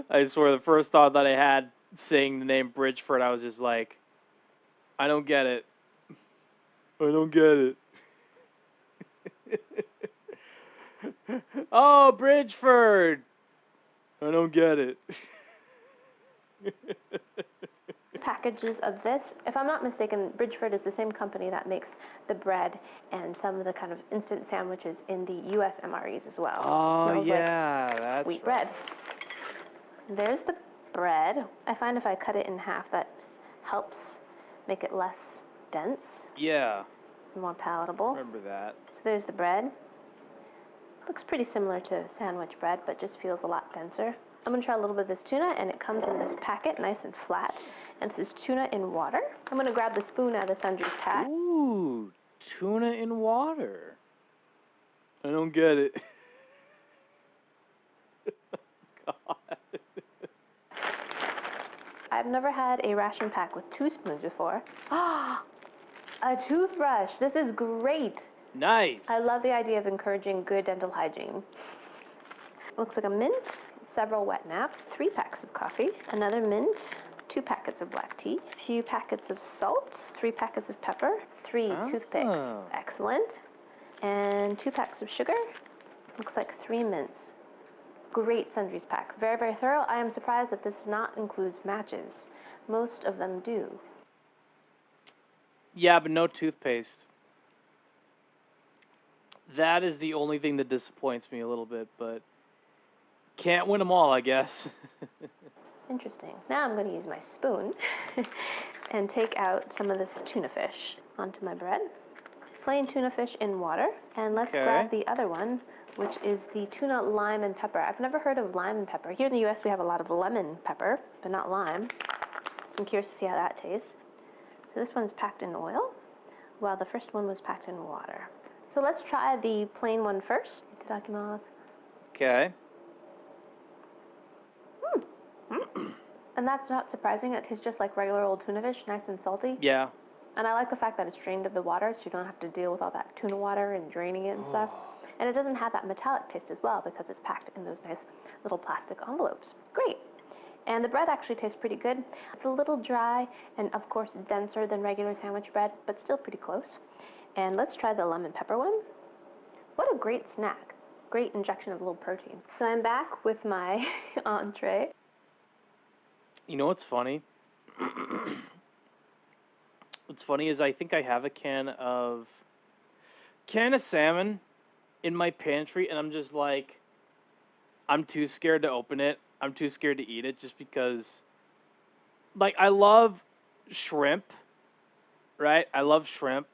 I swear, the first thought that I had saying the name Bridgeford, I was just like, I don't get it. I don't get it. Oh, Bridgeford. I don't get it. Packages of this. If I'm not mistaken, Bridgeford is the same company that makes the bread and some of the kind of instant sandwiches in the U.S. MREs as well. Oh Smells yeah, like that's wheat right. bread. There's the bread. I find if I cut it in half, that helps make it less dense Yeah, and more palatable. remember that. So there's the bread. Looks pretty similar to sandwich bread, but just feels a lot denser. I'm gonna try a little bit of this tuna, and it comes in this packet, nice and flat. And this is tuna in water. I'm gonna grab the spoon out of Sundry's pack. Ooh, tuna in water. I don't get it. God. I've never had a ration pack with 2 spoons before. Ah, a toothbrush. This is great. Nice. I love the idea of encouraging good dental hygiene. Looks like a mint, several wet naps, 3 packs of coffee, another mint, 2 packets of black tea, a few packets of salt, 3 packets of pepper, 3 toothpicks, excellent, and 2 packs of sugar. Looks like 3 mints. Great Sundries pack, very, very thorough. I am surprised that this does not includes matches. Most of them do. Yeah, but no toothpaste. That is the only thing that disappoints me a little bit, but can't win them all, I guess. Interesting. Now I'm going to use my spoon and take out some of this tuna fish onto my bread. Plain tuna fish in water. And let's grab the other one, which is the tuna lime and pepper. I've never heard of lime and pepper. Here in the US we have a lot of lemon pepper, but not lime. So I'm curious to see how that tastes. So this one's packed in oil, while the first one was packed in water. So let's try the plain one first. Itadakimasu. Okay. And that's not surprising. It tastes just like regular old tuna fish, nice and salty. Yeah. And I like the fact that it's drained of the water, so you don't have to deal with all that tuna water and draining it and stuff. And it doesn't have that metallic taste as well because it's packed in those nice little plastic envelopes. Great. And the bread actually tastes pretty good. It's a little dry and, of course, denser than regular sandwich bread, but still pretty close. And let's try the lemon pepper one. What a great snack. Great injection of a little protein. So I'm back with my entree. You know what's funny? What's funny is I think I have a can of salmon in my pantry, and I'm just like, I'm too scared to open it. I'm too scared to eat it just because, like, I love shrimp, right? I love shrimp,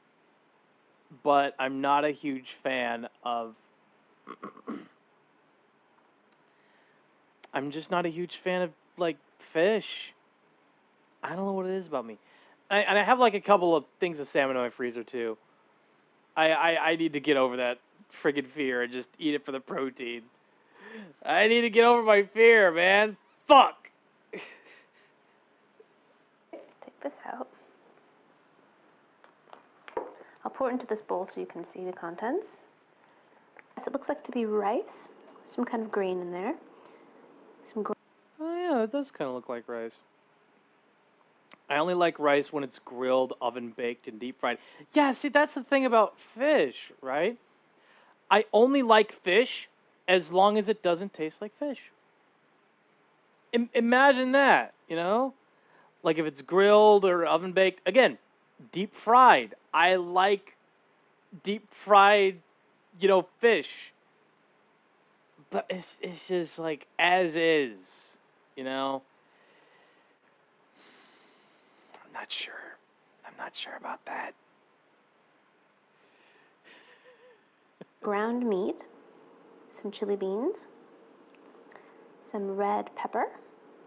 but I'm not a huge fan of. I'm just not a huge fan of, like, fish. I don't know what it is about me. And I have, like, a couple of things of salmon in my freezer, too. I need to get over that friggin' fear and just eat it for the protein. I need to get over my fear, man. Fuck! Take this out. I'll pour it into this bowl so you can see the contents. Yes, it looks like to be rice. Some kind of grain in there. Oh, yeah, it does kind of look like rice. I only like rice when it's grilled, oven baked, and deep fried. Yeah, see, that's the thing about fish, right? I only like fish as long as it doesn't taste like fish. Imagine that, you know? Like if it's grilled or oven baked. Again, deep fried. I like deep fried, fish. But it's just like as is, you know? I'm not sure. I'm not sure about that. Ground meat, some chili beans, some red pepper,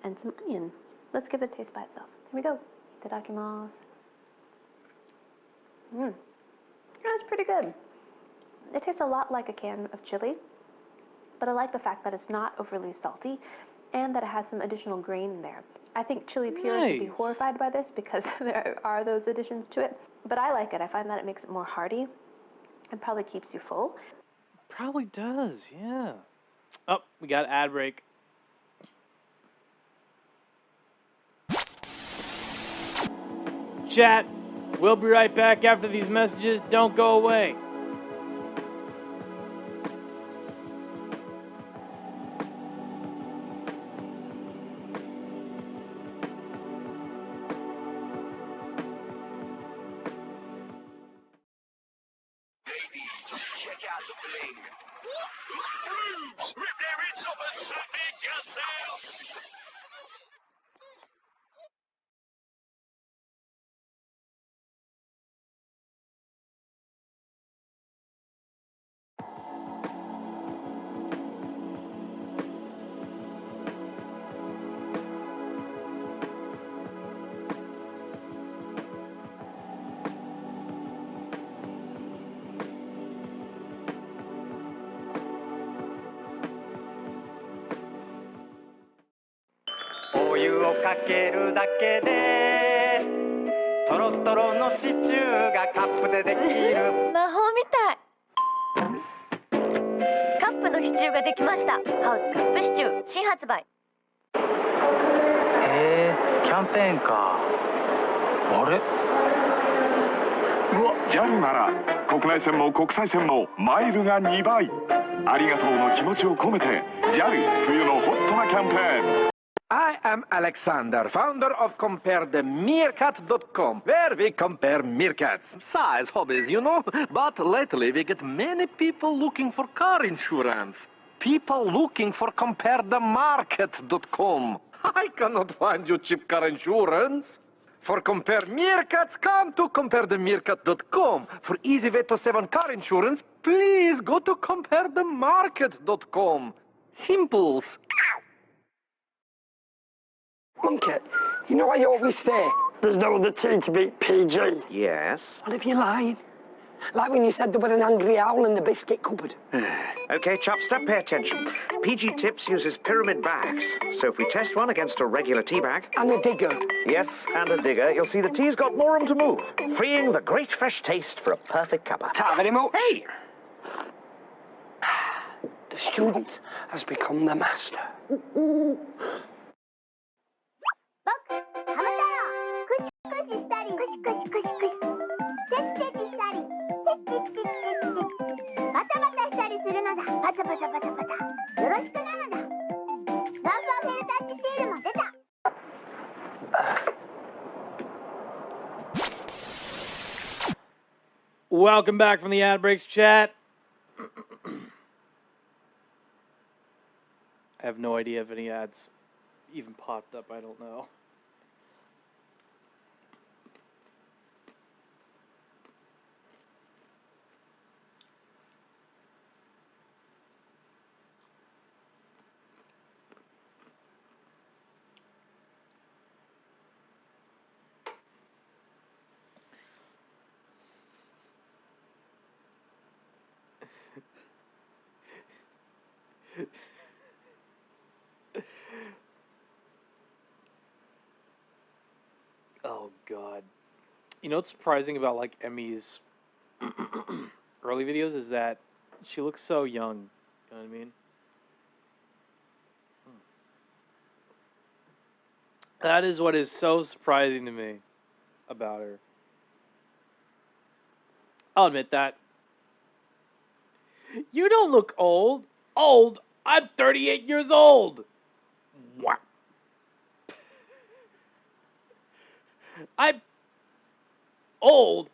and some onion. Let's give it a taste by itself. Here we go. Itadakimasu. That's pretty good. It tastes a lot like a can of chili, but I like the fact that it's not overly salty and that it has some additional grain in there. I think chili purists would be horrified by this because there are those additions to it, but I like it. I find that it makes it more hearty and probably keeps you full. Probably does, yeah. Oh, we got ad break. Chat, we'll be right back after these messages. Don't go away. Check out the bling. Rip their heads off and suck their guts out.お湯をかけるだけでトロトロのシチューがカップでできる魔法みたい。カップのシチューができました。ハウスカップシチュー新発売。へえ、キャンペーンか。あれ？JAL なら国内線も国際線もマイルが2倍。ありがとうの気持ちを込めて JAL 冬のホットなキャンペーン。I am Alexander, founder of CompareTheMeerkat.com, where we compare meerkats. Size, hobbies, you know. But lately we get many people looking for car insurance. People looking for CompareTheMarket.com. I cannot find you cheap car insurance. For Compare Meerkats, come to CompareTheMeerkat.com. For easy way to save on car insurance, please go to CompareTheMarket.com. Simples. Monkey, you know I always say there's no other T to beat PG. Yes? What if you're lying? Like when you said there was an angry owl in the biscuit cupboard. Okay, Chopster, pay attention. PG Tips uses pyramid bags. So if we test one against a regular tea bag... And a digger. Yes, and a digger, you'll see the tea's got more room to move, freeing the great fresh taste for a perfect cuppa. Ta very much. Hey! The student has become the master. Welcome back from the ad breaks, chat. I have no idea if any ads even popped up. I don't know. Oh God. You know what's surprising about like Emmy's early videos is that she looks so young. You know what I mean? That is what is so surprising to me about her. I'll admit that. You don't look old. Old? I'm 38 years old. What? I'm old.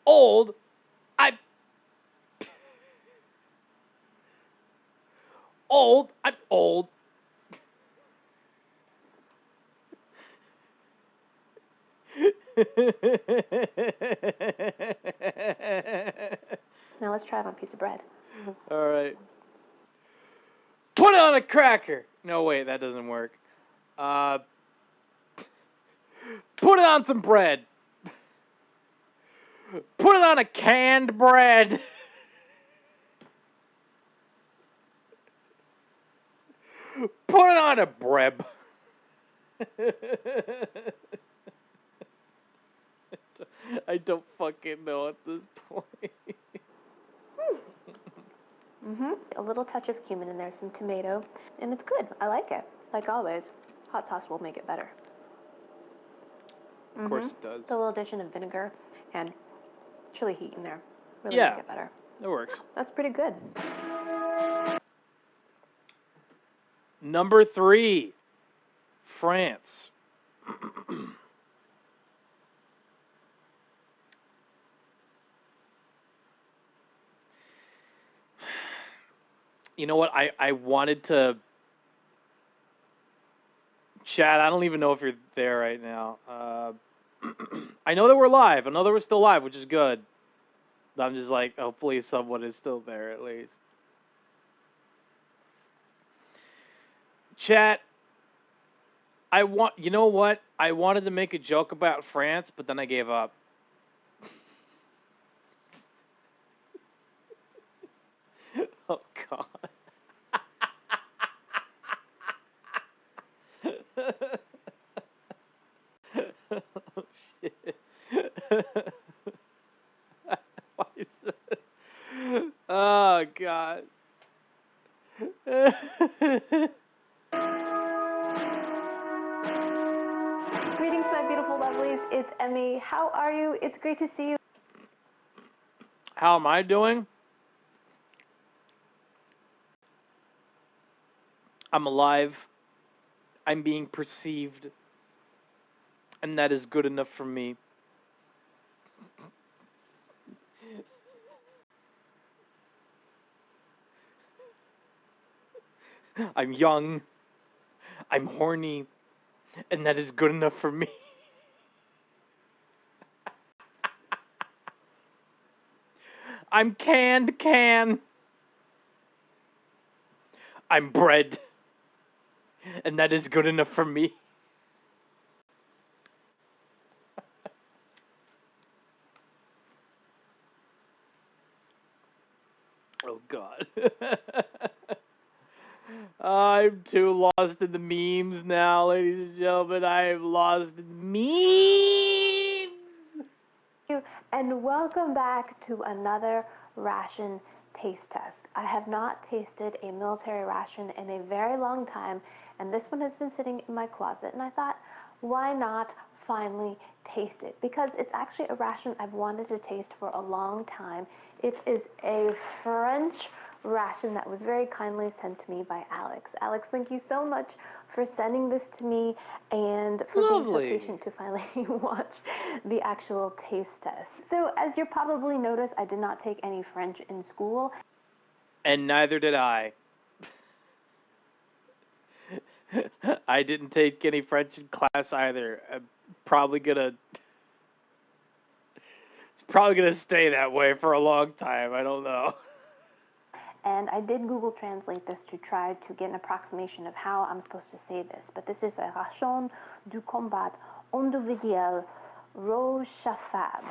Old. I'm old. I'm old. Now let's try it on a piece of bread. All right. Put it on a cracker. No, wait, that doesn't work. Put it on some bread. Put it on a canned bread. Put it on a bread. I don't fucking know at this point. A little touch of cumin in there, some tomato, and it's good. I like it. Like always, hot sauce will make it better. Of course it does. The little addition of vinegar and chili heat in there really Yeah, make it better. It works. That's pretty good. Number 3, France. You know what? I wanted to... Chad, I don't even know if you're there right now. I know that we're live. I know that we're still live, which is good. But I'm just like, hopefully someone is still there at least. Chat, you know what? I wanted to make a joke about France, but then I gave up. Oh, God. Oh, shit. Why is that? Oh, God. Greetings, my beautiful lovelies. It's Emmy. How are you? It's great to see you. How am I doing? I'm alive. I'm being perceived. And that is good enough for me. I'm young. I'm horny. And that is good enough for me. I'm canned can. I'm bread. And that is good enough for me. Oh, God. I'm too lost in the memes now, ladies and gentlemen. I am lost in memes. And welcome back to another ration taste test. I have not tasted a military ration in a very long time, and this one has been sitting in my closet, and I thought, why not finally taste it? Because it's actually a ration I've wanted to taste for a long time. It is a French ration that was very kindly sent to me by Alex. Alex, thank you so much for sending this to me and for being so patient to finally watch the actual taste test. So as you probably noticed, I did not take any French in school. And neither did I. I didn't take any French in class either. I'm probably gonna... It's probably gonna stay that way for a long time. I don't know. And I did Google Translate this to try to get an approximation of how I'm supposed to say this. But this is a ration du combat individuel rochefab.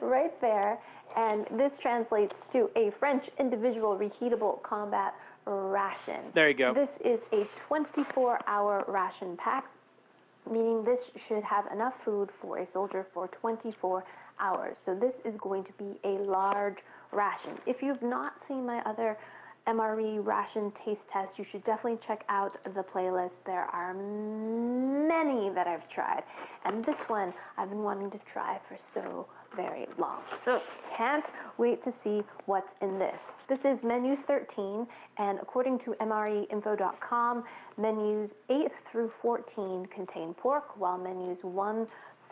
Right there. And this translates to a French individual reheatable combat ration. There you go. This is a 24-hour ration pack, meaning this should have enough food for a soldier for 24 hours. So this is going to be a large ration. If you've not seen my other MRE ration taste test, you should definitely check out the playlist. There are many that I've tried, and this one I've been wanting to try for so very long. So can't wait to see what's in this. This is menu 13, and according to mreinfo.com, menus 8 through 14 contain pork, while menus 1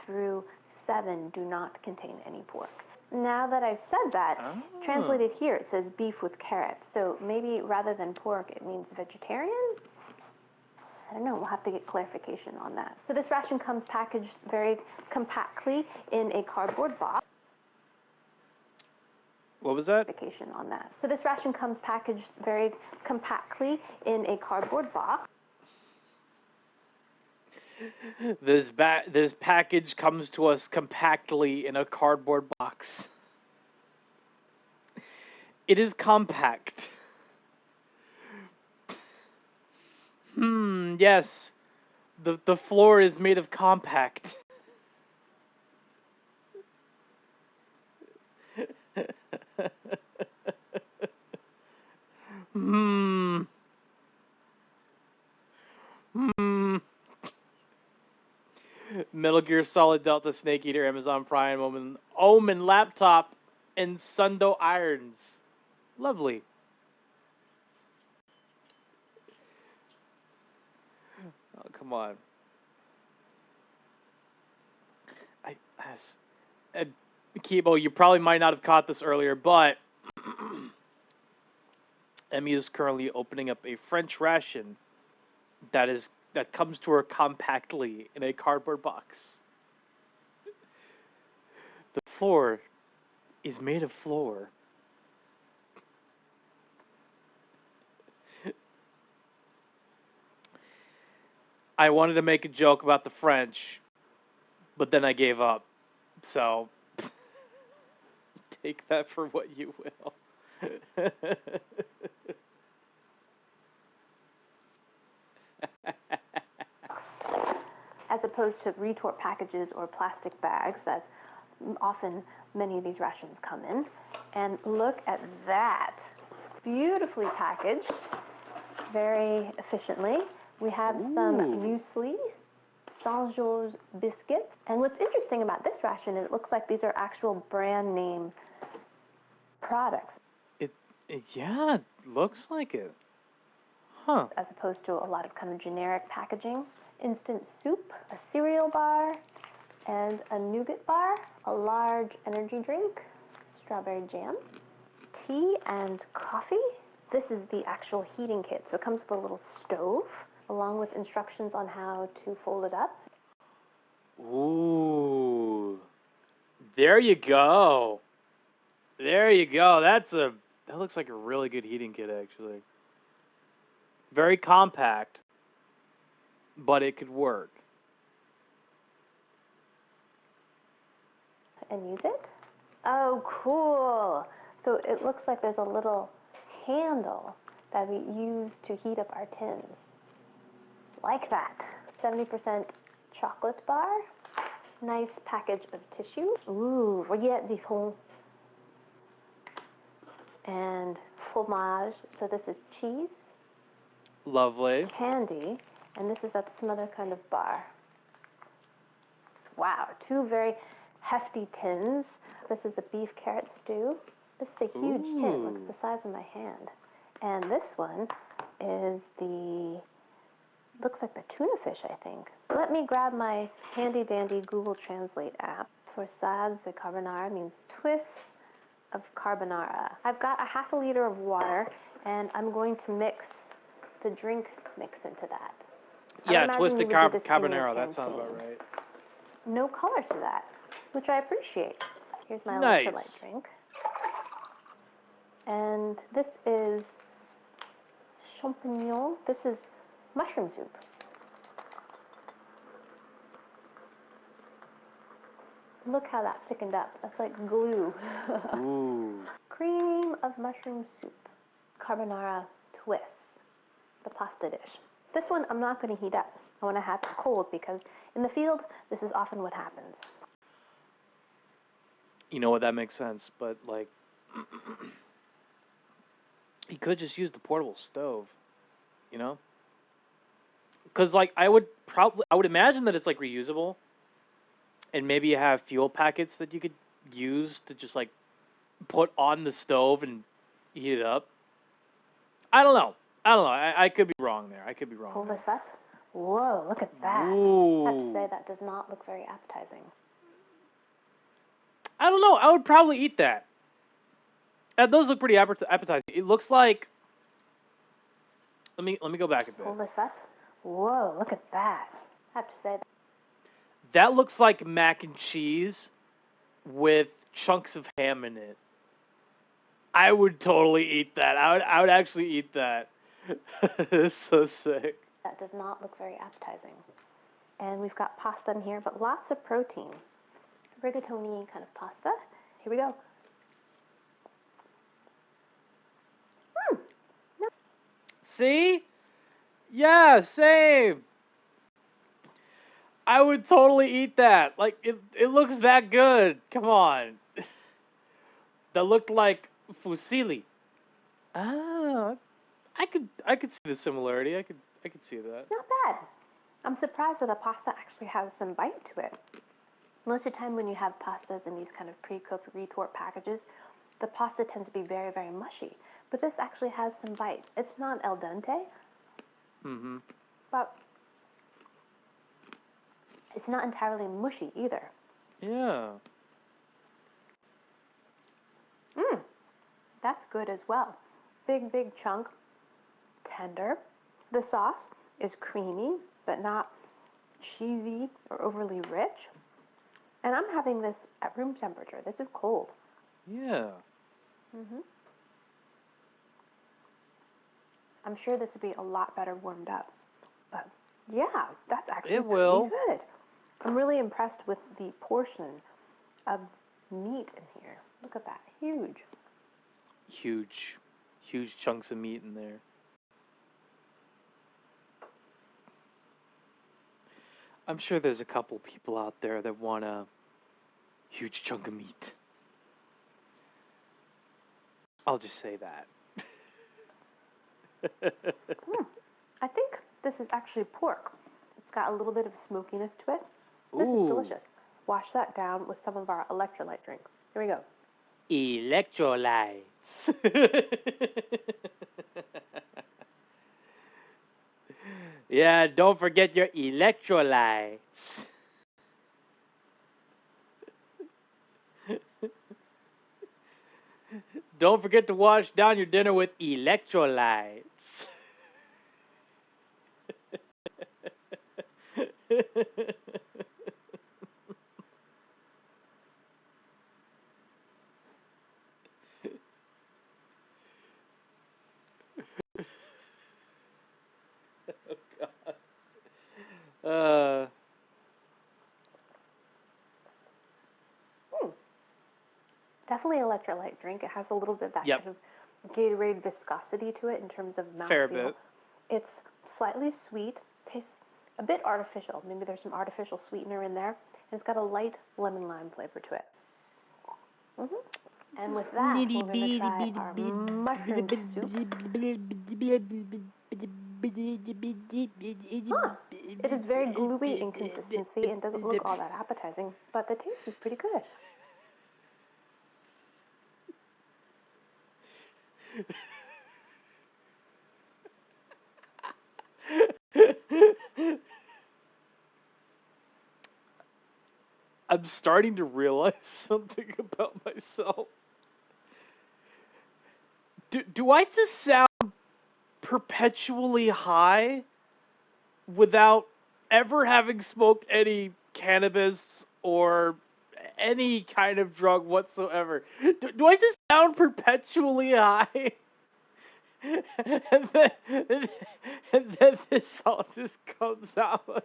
through 7 do not contain any pork. Now that I've said that, translated here it says beef with carrots. So maybe rather than pork, it means vegetarian? I don't know, we'll have to get clarification on that. So this ration comes packaged very compactly in a cardboard box. What was that? Clarification on that. So this ration comes packaged very compactly in a cardboard box. This package comes to us compactly in a cardboard box. It is compact. Yes. The floor is made of compact. Hmm. Metal Gear Solid Delta Snake Eater Amazon Prime Omen laptop and Sundo irons. Lovely. Oh, come on. Kibo, you probably might not have caught this earlier, but Emmy is currently opening up a French ration that comes to her compactly in a cardboard box. The floor is made of floor. I wanted to make a joke about the French, but then I gave up. So take that for what you will. As opposed to retort packages or plastic bags that often many of these rations come in. And look at that. Beautifully packaged, very efficiently. We have some muesli, Saint-Georges biscuits. And what's interesting about this ration is it looks like these are actual brand name products. Yeah, it looks like it. Huh. As opposed to a lot of kind of generic packaging. Instant soup, a cereal bar, and a nougat bar, a large energy drink, strawberry jam, tea and coffee. This is the actual heating kit. So it comes with a little stove, along with instructions on how to fold it up. Ooh. There you go. There you go. That looks like a really good heating kit, actually. Very compact, but it could work. And use it. Oh, cool. So it looks like there's a little handle that we use to heat up our tins. Like that. 70% chocolate bar. Nice package of tissue. Ooh, rillettes de fond. And fromage. So this is cheese. Lovely. Candy. And this is some other kind of bar. Wow, two very hefty tins. This is a beef carrot stew. This is a huge tin. Look at the size of my hand. And this one is looks like the tuna fish, I think. Let me grab my handy dandy Google Translate app. Torsades de carbonara means twists of carbonara. I've got a half a liter of water, and I'm going to mix the drink mix into that. Yeah, twisted carbonara. That sounds about right. No color to that, which I appreciate. Here's my electrolyte drink. And this is champignon. This is mushroom soup. Look how that thickened up. That's like glue. Ooh. Cream of mushroom soup. Carbonara twist. The pasta dish. This one I'm not going to heat up. I want to have it cold because in the field, this is often what happens. You know what, that makes sense, but like, you could just use the portable stove, you know? Because like, I would imagine that it's like reusable, and maybe you have fuel packets that you could use to just like put on the stove and heat it up. I don't know. I could be wrong there. Pull this up. Whoa, look at that. Ooh. I have to say, that does not look very appetizing. I don't know. I would probably eat that. That does look pretty appetizing. It looks like. Let me go back a bit. Pull this up. Whoa, look at that. I have to say. That looks like mac and cheese with chunks of ham in it. I would totally eat that. I would actually eat that. It's so sick. That does not look very appetizing. And we've got pasta in here, but lots of protein. Rigatoni kind of pasta. Here we go. See? Yeah, same. I would totally eat that. Like, it looks that good. Come on. That looked like fusilli. Ah, I could see the similarity. I could see that. Not bad. I'm surprised that the pasta actually has some bite to it. Most of the time when you have pastas in these kind of pre-cooked retort packages, the pasta tends to be very, very mushy. But this actually has some bite. It's not al dente, but it's not entirely mushy either. Yeah. That's good as well. Big, big chunk, tender. The sauce is creamy, but not cheesy or overly rich. And I'm having this at room temperature. This is cold. Yeah. I'm sure this would be a lot better warmed up. But yeah, that's actually It will. pretty good. I'm really impressed with the portion of meat in here. Look at that. Huge. Huge chunks of meat in there. I'm sure there's a couple people out there that want a huge chunk of meat. I'll just say that. I think this is actually pork. It's got a little bit of smokiness to it. This Ooh. is delicious. Wash that down with some of our electrolyte drink. Here we go. Electrolytes. Yeah, don't forget your electrolytes. Don't forget to wash down your dinner with electrolytes. Oh, God. Definitely electrolyte drink. It has a little bit of that Yep. kind of Gatorade viscosity to it in terms of mouthfeel. Fair bit. It's slightly sweet. Tastes a bit artificial. Maybe there's some artificial sweetener in there. And it's got a light lemon lime flavor to it. And with that, we're going to try our mushroom soup. It is very gluey in consistency and doesn't look all that appetizing, but the taste is pretty good. I'm starting to realize something about myself. Do I just sound perpetually high without ever having smoked any cannabis or any kind of drug whatsoever? Do I just sound perpetually high? and then this all just comes out.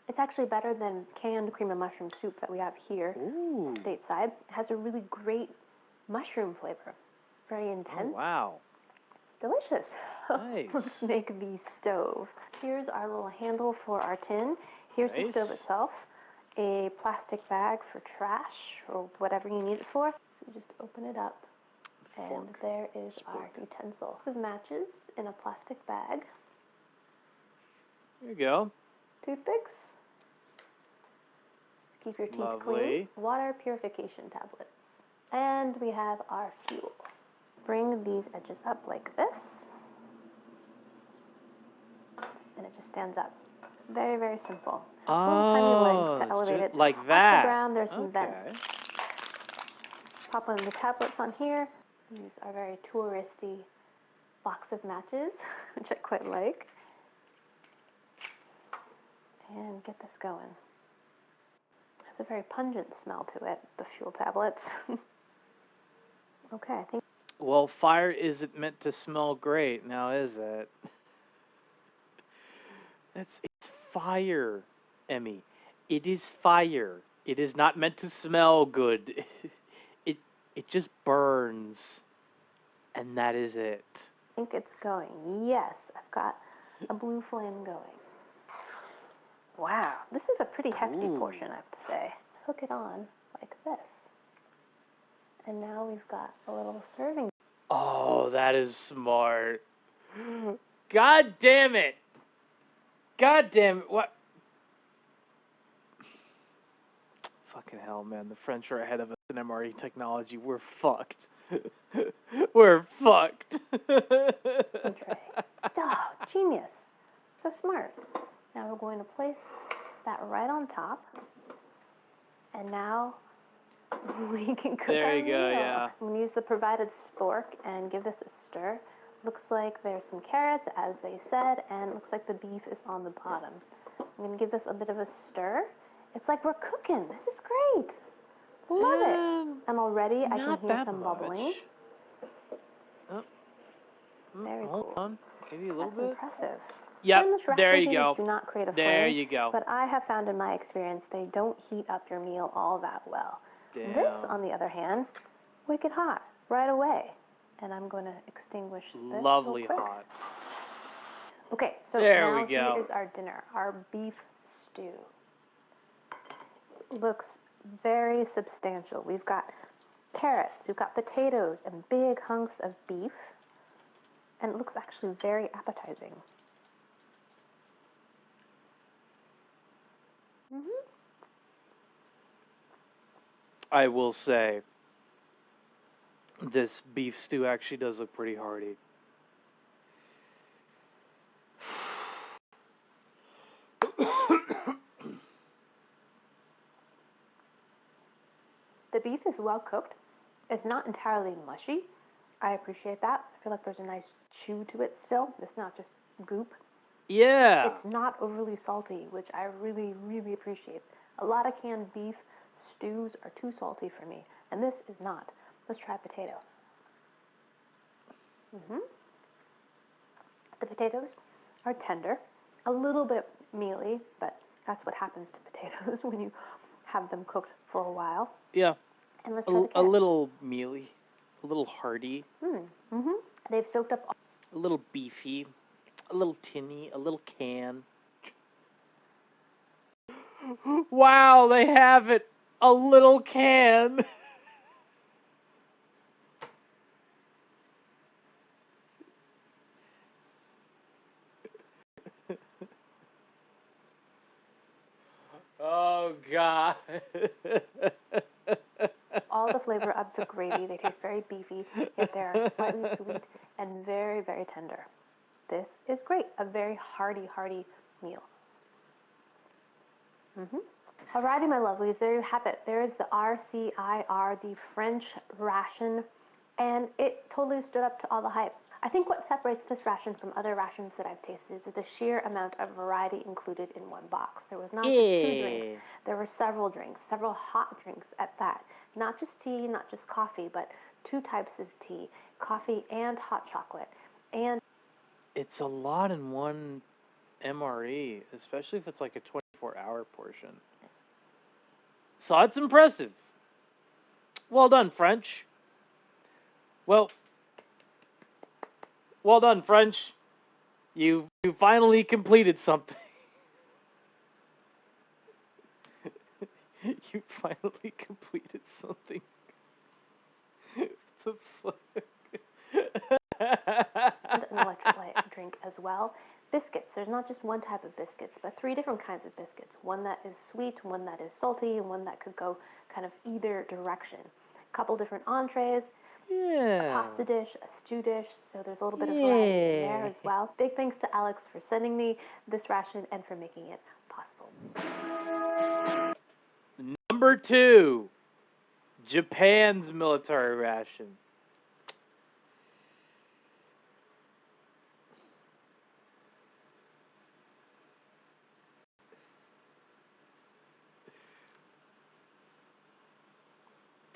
It's actually better than canned cream of mushroom soup that we have here stateside. It has a really great mushroom flavor. Very intense. Oh, wow. Delicious. Nice. Let's make the stove. Here's our little handle for our tin. Here's the stove itself. A plastic bag for trash or whatever you need it for. So you just open it up. And there is our utensil. Some matches in a plastic bag. There you go. Toothpicks. Keep your teeth clean. Water purification tablets. And we have our fuel. Bring these edges up like this. And it just stands up. Very, very simple. Little tiny legs to elevate it like off that. the ground. There's some vents. Pop one of the tablets on here. These are very touristy box of matches, which I quite like. And get this going. As It's a very pungent smell to it, the fuel tablets. Okay, I think. Well, fire isn't meant to smell great, now is it? It's fire, Emmy. It is fire. It is not meant to smell good. It just burns, and that is it. I think it's going. Yes, I've got a blue flame going. Wow, this is a pretty hefty portion, I have to say. Hook it on like this. And now we've got a little serving. Oh, that is smart. God damn it. God damn it. What? Fucking hell, man. The French are ahead of us in MRE technology. We're fucked. We're fucked. Tray. Oh, genius. So smart. Now we're going to place that right on top. And now we can cook There our you go, meal. yeah. I'm going to use the provided spork and give this a stir. Looks like there's some carrots, as they said, and it looks like the beef is on the bottom. I'm going to give this a bit of a stir. It's like we're cooking. This is great. Love it. And already I can hear some bubbling. Oh. Very Hold cool. on. Maybe a little bit. Impressive. Yep, Flameless there ration you heaters go. do not create a There flame, you go. but I have found in my experience they don't heat up your meal all that well. Damn. This, on the other hand, wicked hot right away. And I'm going to extinguish this Lovely real quick. hot. Okay, so There now we go. here is our dinner, our beef stew. Looks very substantial. We've got carrots, we've got potatoes, and big hunks of beef. And it looks actually very appetizing. I will say, this beef stew actually does look pretty hearty. The beef is well cooked. It's not entirely mushy. I appreciate that. I feel like there's a nice chew to it still. It's not just goop. Yeah. It's not overly salty, which I really, really appreciate. A lot of canned beef stews are too salty for me, and this is not. Let's try potato. The potatoes are tender, a little bit mealy, but that's what happens to potatoes when you have them cooked for a while. Yeah. And let's try the A carrots. little mealy, a little hearty, They've soaked up. a little beefy, a little tinny, a little can. Wow, they have it. A little can. Oh, God. All the flavor of the gravy. They taste very beefy, yet they're slightly sweet and very, very tender. This is great. A very hearty meal. Alrighty, my lovelies, there you have it. There's the RCIR, the French ration, and it totally stood up to all the hype. I think what separates this ration from other rations that I've tasted is the sheer amount of variety included in one box. There was not just 2 drinks, there were several drinks, several hot drinks at that. Not just tea, not just coffee, but 2 types of tea, coffee and hot chocolate. And It's a lot in one MRE, especially if it's like a 24-hour portion. So that's impressive. Well done, French. Well done, French. You finally completed something. You finally completed something. What the fuck? an electrolyte drink as well. Biscuits. There's not just one type of biscuits, but 3 different kinds of biscuits. One that is sweet, one that is salty, and one that could go kind of either direction. A couple different entrees. A pasta dish, a stew dish, so there's a little bit of variety in there as well. Big thanks to Alex for sending me this ration and for making it possible. Number 2, Japan's military ration.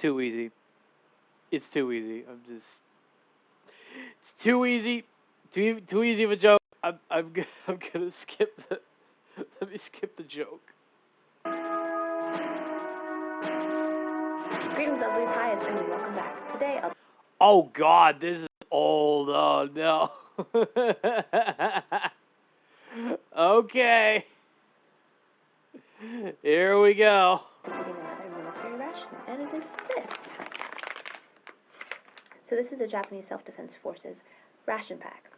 too easy. It's too easy. It's too easy. Too easy of a joke. I'm gonna skip the. Let me skip the joke. Greetings, lovelies. Hi, it's Emily. Welcome back. Today, Oh God, this is old. Oh no. Okay. Here we go. I'll be getting another military ration, and it is this. So this is a Japanese Self-Defense Forces ration pack.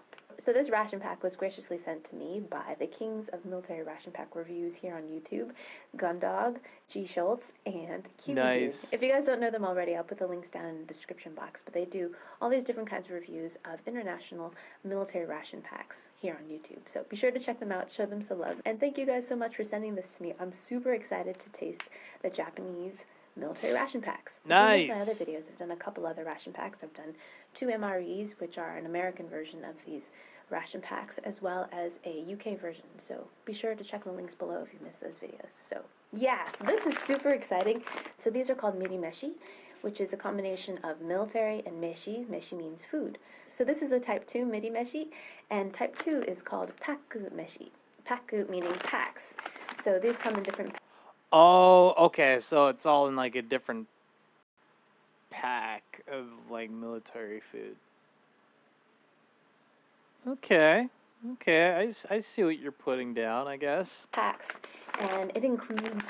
So this ration pack was graciously sent to me by the kings of military ration pack reviews here on YouTube, Gundog, G. Schultz, and QB. Nice. If you guys don't know them already, I'll put the links down in the description box, but they do all these different kinds of reviews of international military ration packs here on YouTube. So be sure to check them out, show them some love, and thank you guys so much for sending this to me. I'm super excited to taste the Japanese military ration packs. Nice. My other videos, I've done a couple other ration packs. I've done 2 MREs, which are an American version of these ration packs, as well as a UK version. So be sure to check the links below if you missed those videos. So yeah, so this is super exciting. So these are called miri meshi, which is a combination of military and meshi. Meshi means food. So this is a type 2 miri meshi, and type 2 is called paku meshi. Paku meaning packs. So these come in different. Oh, okay. So it's all in like a different pack of like military food. Okay. I see what you're putting down, I guess. Packs, and it includes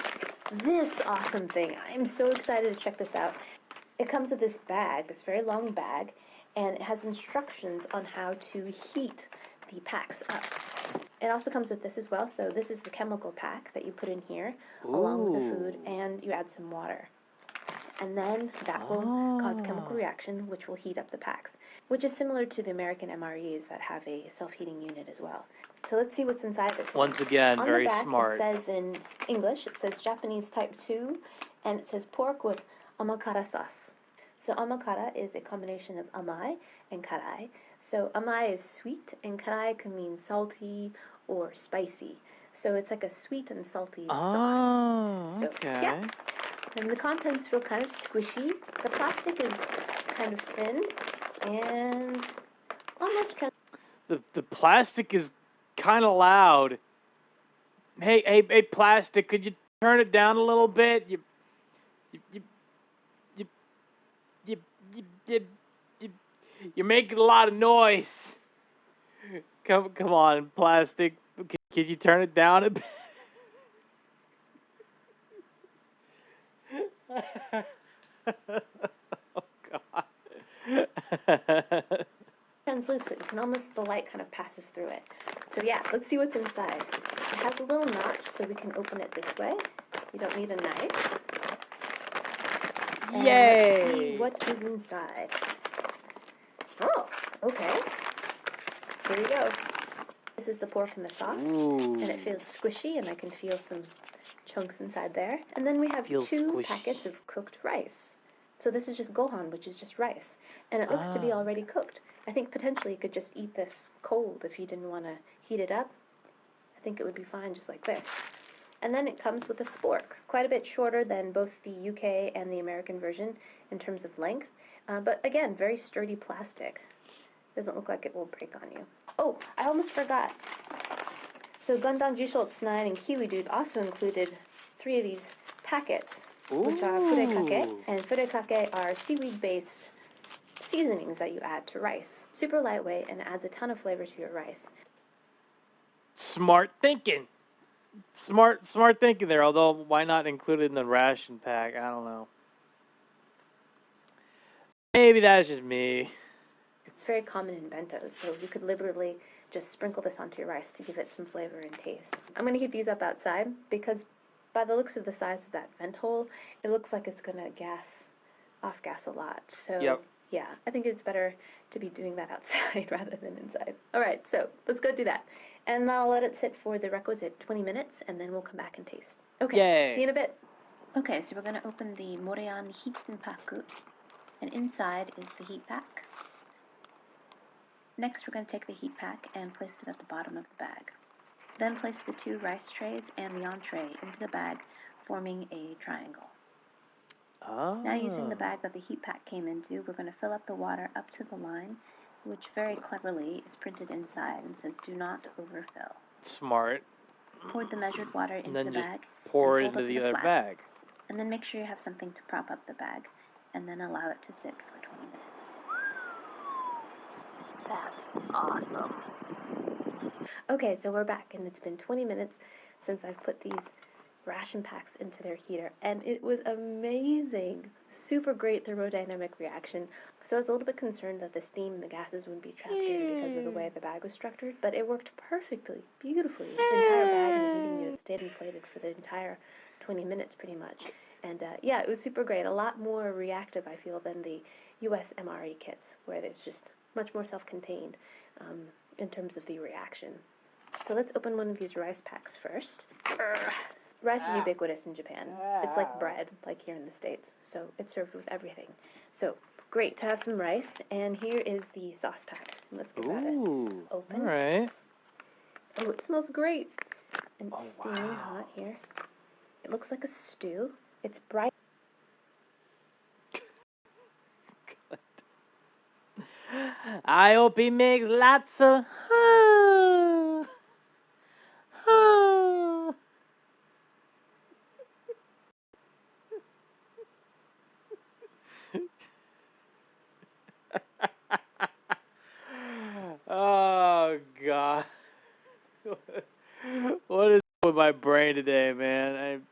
this awesome thing. I'm so excited to check this out. It comes with this bag, this very long bag, and it has instructions on how to heat the packs up. It also comes with this as well. So this is the chemical pack that you put in here, along with the food, and you add some water. And then that will cause a chemical reaction, which will heat up the packs, which is similar to the American MREs that have a self-heating unit as well. So let's see what's inside this. Once again, on very the back, smart. It says in English, it says Japanese type 2, and it says pork with amakara sauce. So amakara is a combination of amai and karai. So amai is sweet, and karai can mean salty or spicy. So it's like a sweet and salty sauce. So, okay. Yeah. And the contents feel kind of squishy. The plastic is kind of thin and almost The plastic is kind of loud. Hey, plastic, could you turn it down a little bit? You're making a lot of noise. Come on, plastic. Can you turn it down a bit? Oh God. translucent. You can almost, the light kind of passes through it. So yeah, let's see what's inside. It has a little notch so we can open it this way. You don't need a knife. And Yay! let's see what is inside. Oh, okay. Here you go. This is the pork and the sauce. Ooh. And it feels squishy, and I can feel some chunks inside there. And then we have 2 packets of cooked rice. So this is just gohan, which is just rice. And it looks to be already cooked. I think potentially you could just eat this cold if you didn't want to heat it up. I think it would be fine just like this. And then it comes with a spork, quite a bit shorter than both the UK and the American version in terms of length. But again, very sturdy plastic. Doesn't look like it will break on you. Oh, I almost forgot. So Gundam Jushult's 9 and Kiwi Dude also included 3 of these packets, which are furekake. And furekake are seaweed-based seasonings that you add to rice. Super lightweight and adds a ton of flavor to your rice. Smart thinking. Smart thinking there, although why not include it in the ration pack? I don't know. Maybe that's just me. It's very common in bentos, so you could literally just sprinkle this onto your rice to give it some flavor and taste. I'm going to heat these up outside because by the looks of the size of that vent hole, it looks like it's going to off-gas a lot. So yeah, I think it's better to be doing that outside rather than inside. All right, so let's go do that. And I'll let it sit for the requisite 20 minutes, and then we'll come back and taste. Okay, Yay. See you in a bit. Okay, so we're going to open the Morean Heaten Paku, and inside is the heat pack. Next, we're going to take the heat pack and place it at the bottom of the bag. Then place the 2 rice trays and the entree into the bag, forming a triangle. Now using the bag that the heat pack came into, we're going to fill up the water up to the line, which very cleverly is printed inside and says do not overfill. Smart. Pour the measured water into the bag. Pour it into the other bag. And then make sure you have something to prop up the bag, and then allow it to sit for 20 minutes. That's awesome. Okay, so we're back, and it's been 20 minutes since I've put these ration packs into their heater, and it was amazing. Super great thermodynamic reaction. So I was a little bit concerned that the steam and the gases would be trapped in because of the way the bag was structured, but it worked perfectly, beautifully. The entire bag and the heating unit stayed inflated for the entire 20 minutes pretty much. And yeah, it was super great. A lot more reactive, I feel, than the US MRE kits, where it's just much more self-contained in terms of the reaction. So let's open one of these rice packs first. Rice is ubiquitous in Japan. It's like bread, like here in the States. So it's served with everything. So great to have some rice. And here is the sauce pack. Let's give that an open. All right. Oh, it smells great. And it's steaming hot here. It looks like a stew. It's bright. I hope he makes lots of. Oh God. What is with my brain today, man?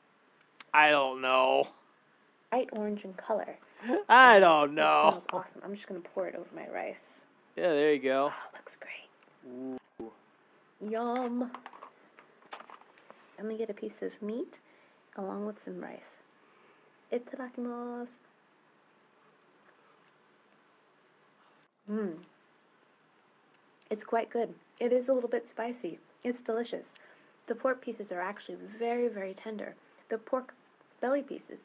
I don't know. Bright orange in color. I don't know. It smells awesome. I'm just going to pour it over my rice. Yeah, there you go. Wow, looks great. Ooh. Yum. I'm going to get a piece of meat along with some rice. Itadakimasu. It's quite good. It is a little bit spicy. It's delicious. The pork pieces are actually very, very tender. The pork belly pieces.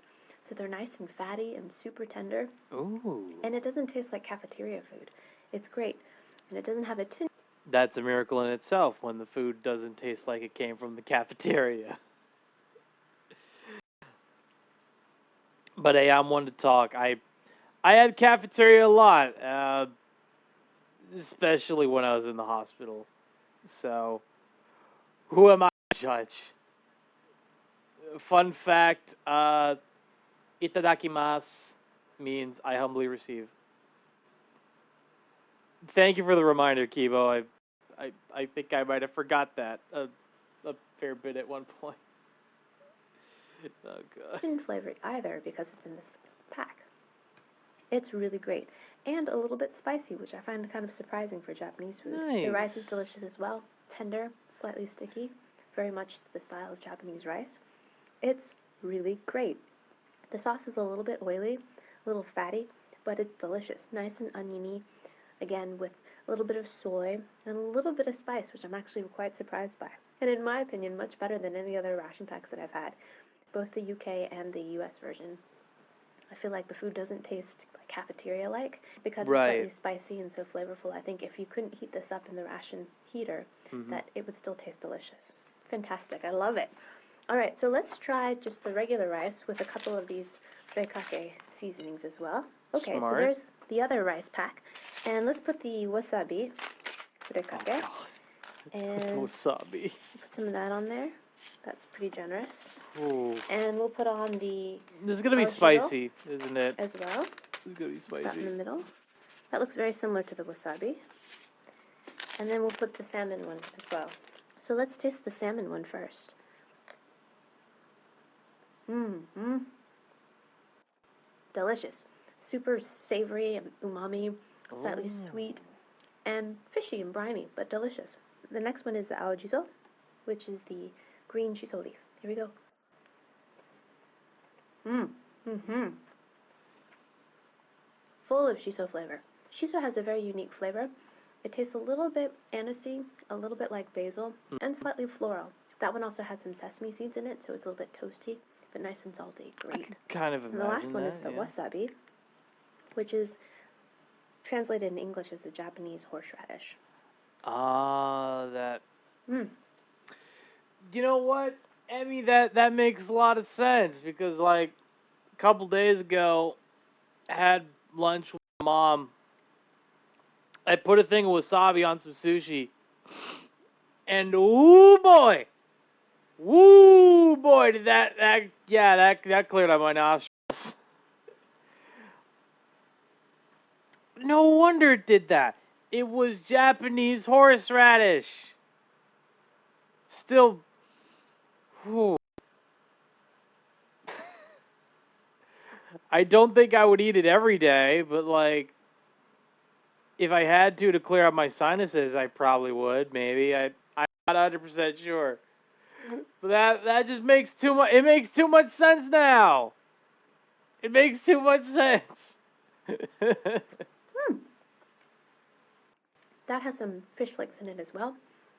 So they're nice and fatty and super tender. Ooh. And it doesn't taste like cafeteria food. It's great. And it doesn't have a tin. That's a miracle in itself when the food doesn't taste like it came from the cafeteria. But hey, I'm one to talk. I had cafeteria a lot, especially when I was in the hospital. So, who am I to judge? Fun fact, itadakimasu means I humbly receive. Thank you for the reminder, Kibo. I think I might have forgot that a fair bit at one point. Oh God. Didn't flavor it either because it's in this pack. It's really great. And a little bit spicy, which I find kind of surprising for Japanese food. Nice. The rice is delicious as well. Tender, slightly sticky, very much the style of Japanese rice. It's really great. The sauce is a little bit oily, a little fatty, but it's delicious. Nice and oniony, again with a little bit of soy and a little bit of spice, which I'm actually quite surprised by. And in my opinion, much better than any other ration packs that I've had, both the UK and the US version. I feel like the food doesn't taste like cafeteria-like because it's slightly spicy and so flavorful. I think if you couldn't heat this up in the ration heater, that it would still taste delicious. Fantastic. I love it. All right, so let's try just the regular rice with a couple of these furikake seasonings as well. Okay, so there's the other rice pack. And let's put the wasabi furikake. And wasabi. Put some of that on there. That's pretty generous. Ooh. And we'll put on the... This is going to be spicy, isn't it? As well. This is going to be spicy. That in the middle. That looks very similar to the wasabi. And then we'll put the salmon one as well. So let's taste the salmon one first. Delicious. Super savory and umami, slightly sweet, and fishy and briny, but delicious. The next one is the aojiso, which is the green shiso leaf. Here we go. Full of shiso flavor. Shiso has a very unique flavor. It tastes a little bit anisey, a little bit like basil, and slightly floral. That one also has some sesame seeds in it, so it's a little bit toasty, but nice and salty. Great. I can kind of imagine and the last one that, is the wasabi, which is translated in English as a Japanese horseradish. That. You know what, Emmy? That makes a lot of sense because, like, couple days ago, had lunch with my mom. I put a thing of wasabi on some sushi. And woo boy, did that cleared out my nostrils. No wonder it did that. It was Japanese horseradish. Still, whew. I don't think I would eat it every day, but like, if I had to clear out my sinuses, I probably would. Maybe I'm not 100% sure. But that just makes too much. It makes too much sense now. It makes too much sense. That has some fish flakes in it as well,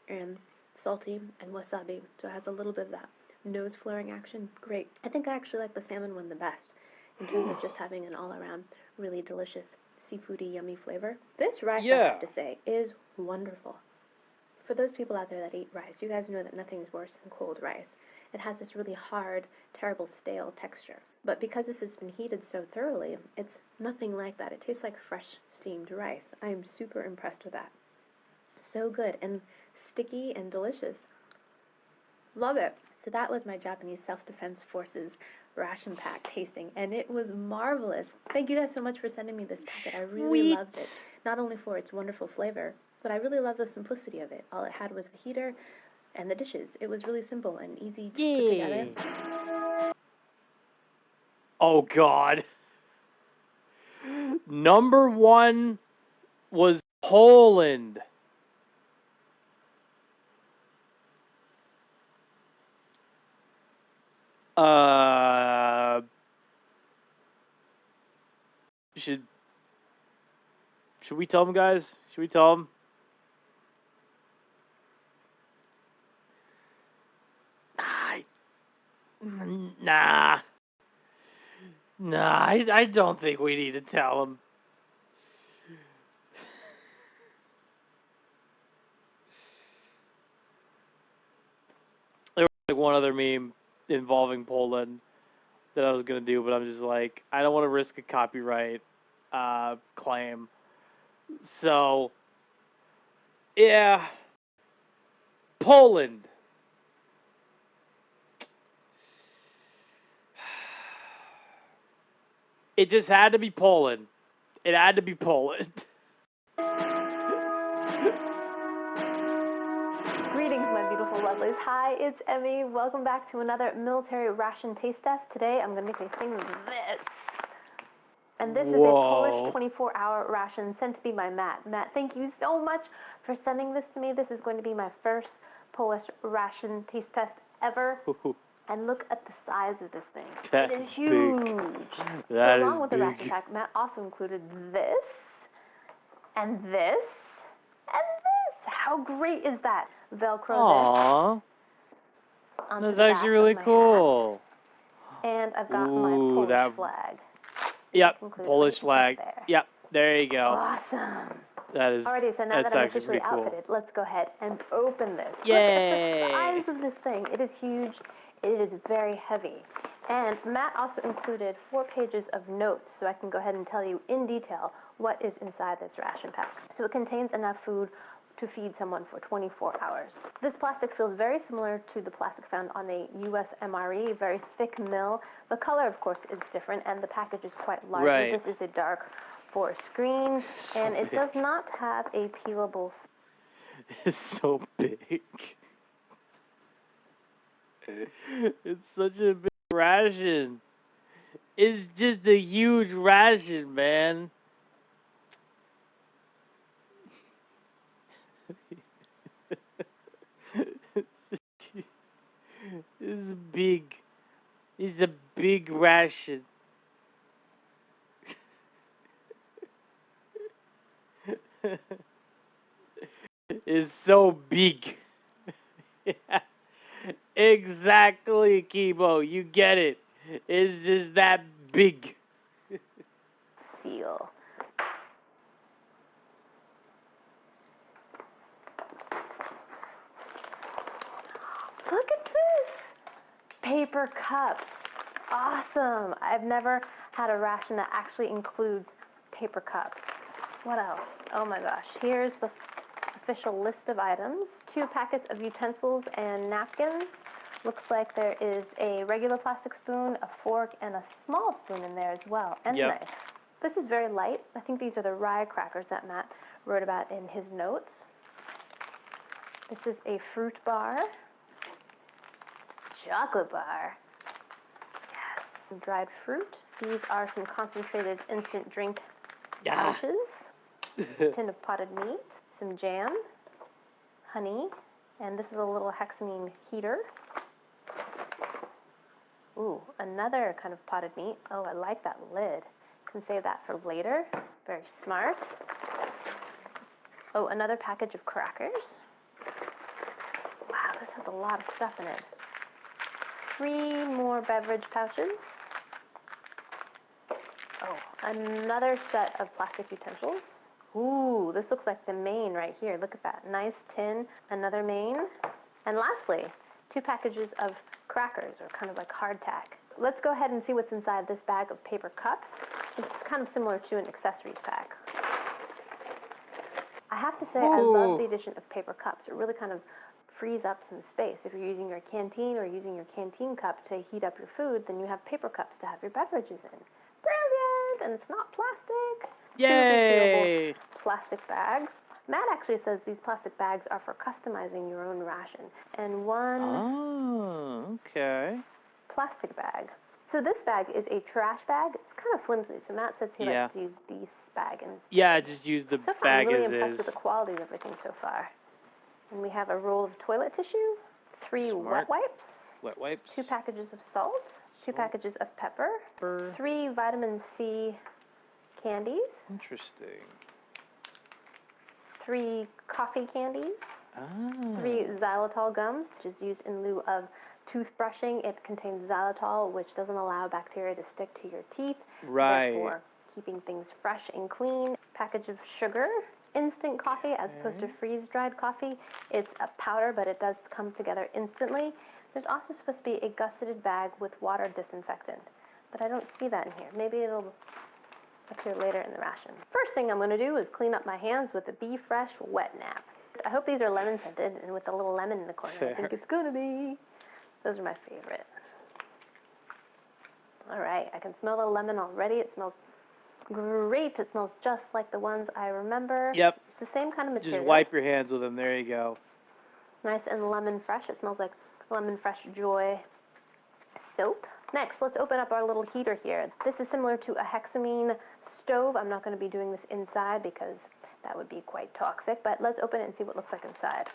and salty and wasabi, so it has a little bit of that nose flaring action. Great. I think I actually like the salmon one the best in terms of just having an all-around really delicious seafoody yummy flavor. This rice, I have to say, is wonderful. For those people out there that eat rice, you guys know that nothing's worse than cold rice. It has this really hard, terrible, stale texture. But because this has been heated so thoroughly, it's nothing like that. It tastes like fresh steamed rice. I am super impressed with that. So good and sticky and delicious. Love it. So that was my Japanese Self-Defense Forces ration pack tasting, and it was marvelous. Thank you guys so much for sending me this packet. I really loved it. Not only for its wonderful flavor, but I really love the simplicity of it. All it had was the heater and the dishes. It was really simple and easy to put together. Oh God. Number 1 was Poland. Should we tell them, guys? Should we tell them? Nah. I don't think we need to tell them. There was like one other meme involving Poland that I was gonna do, but I'm just like, I don't want to risk a copyright claim. So, yeah, Poland. It just had to be Poland. It had to be Poland. Greetings, my beautiful lovelies. Hi, it's Emmy. Welcome back to another military ration taste test. Today, I'm going to be tasting this. And this is a Polish 24-hour ration sent to me by Matt. Matt, thank you so much for sending this to me. This is going to be my first Polish ration taste test ever. And look at the size of this thing. That it is huge. That so is along with the big. ration pack, Matt also included this, and this, and this. How great is that? Velcro Aww. this. That's actually really cool. Hat. And I've got my Polish flag. Yep, Polish flag. Yep, there you go. Awesome. That is. Alrighty, so now that I'm officially cool. outfitted, let's go ahead and open this. Yay! Look at the size of this thing. It is huge. It is very heavy. And Matt also included 4 pages of notes, so I can go ahead and tell you in detail what is inside this ration pack. So it contains enough food to feed someone for 24 hours. This plastic feels very similar to the plastic found on a US MRE, very thick mill. The color, of course, is different, and the package is quite large. Right. This is a dark forest green, and it does not have a peelable. It's so big. It's such a big ration. It's just a huge ration, man. It's big. It's a big ration. It's so big. Yeah. Exactly, Kibo. You get it. It's just that big. Seal. Look at this! Paper cups. Awesome. I've never had a ration that actually includes paper cups. What else? Oh my gosh. Here's the official list of items. 2 packets of utensils and napkins. Looks like there is a regular plastic spoon, a fork, and a small spoon in there as well, and a knife. This is very light. I think these are the rye crackers that Matt wrote about in his notes. This is a fruit bar. Chocolate bar. Yes. Some dried fruit. These are some concentrated instant drink pouches. A tin of potted meat. Some jam. Honey. And this is a little hexamine heater. Ooh, another kind of potted meat. Oh, I like that lid. Can save that for later. Very smart. Oh, another package of crackers. Wow, this has a lot of stuff in it. 3 more beverage pouches. Oh, another set of plastic utensils. Ooh, this looks like the main right here. Look at that. Nice tin, another main. And lastly, 2 packages of crackers, or kind of like hardtack. Let's go ahead and see what's inside this bag of paper cups. It's kind of similar to an accessories pack. I have to say, I love the addition of paper cups. It really kind of frees up some space. If you're using your canteen or using your canteen cup to heat up your food, then you have paper cups to have your beverages in. Brilliant! And it's not plastic. Yay! 2 resealable plastic bags. Matt actually says these plastic bags are for customizing your own ration. And 1 okay. plastic bag. So this bag is a trash bag. It's kind of flimsy. So Matt says he likes to use this bag. And yeah, just use the so far, bag I'm really as impressed is. with the quality of everything so far. And we have a roll of toilet tissue, 3 wet wipes, Wet wipes. 2 packages of salt, 2 packages of pepper, 3 vitamin C candies, Interesting. 3 coffee candies, 3 xylitol gums, which is used in lieu of toothbrushing. It contains xylitol, which doesn't allow bacteria to stick to your teeth, therefore keeping things fresh and clean. Package of sugar, instant coffee as opposed to freeze-dried coffee. It's a powder, but it does come together instantly. There's also supposed to be a gusseted bag with water disinfectant, but I don't see that in here. Maybe it'll appear later in the ration. First thing I'm going to do is clean up my hands with the Be Fresh Wet Nap. I hope these are lemon scented and with a little lemon in the corner. I think it's going to be. Those are my favorite. All right, I can smell the lemon already. It smells great. It smells just like the ones I remember. Yep. It's the same kind of material. Just wipe your hands with them. There you go. Nice and lemon fresh. It smells like Lemon Fresh Joy soap. Next, let's open up our little heater here. This is similar to a hexamine stove. I'm not going to be doing this inside because that would be quite toxic, but let's open it and see what it looks like inside.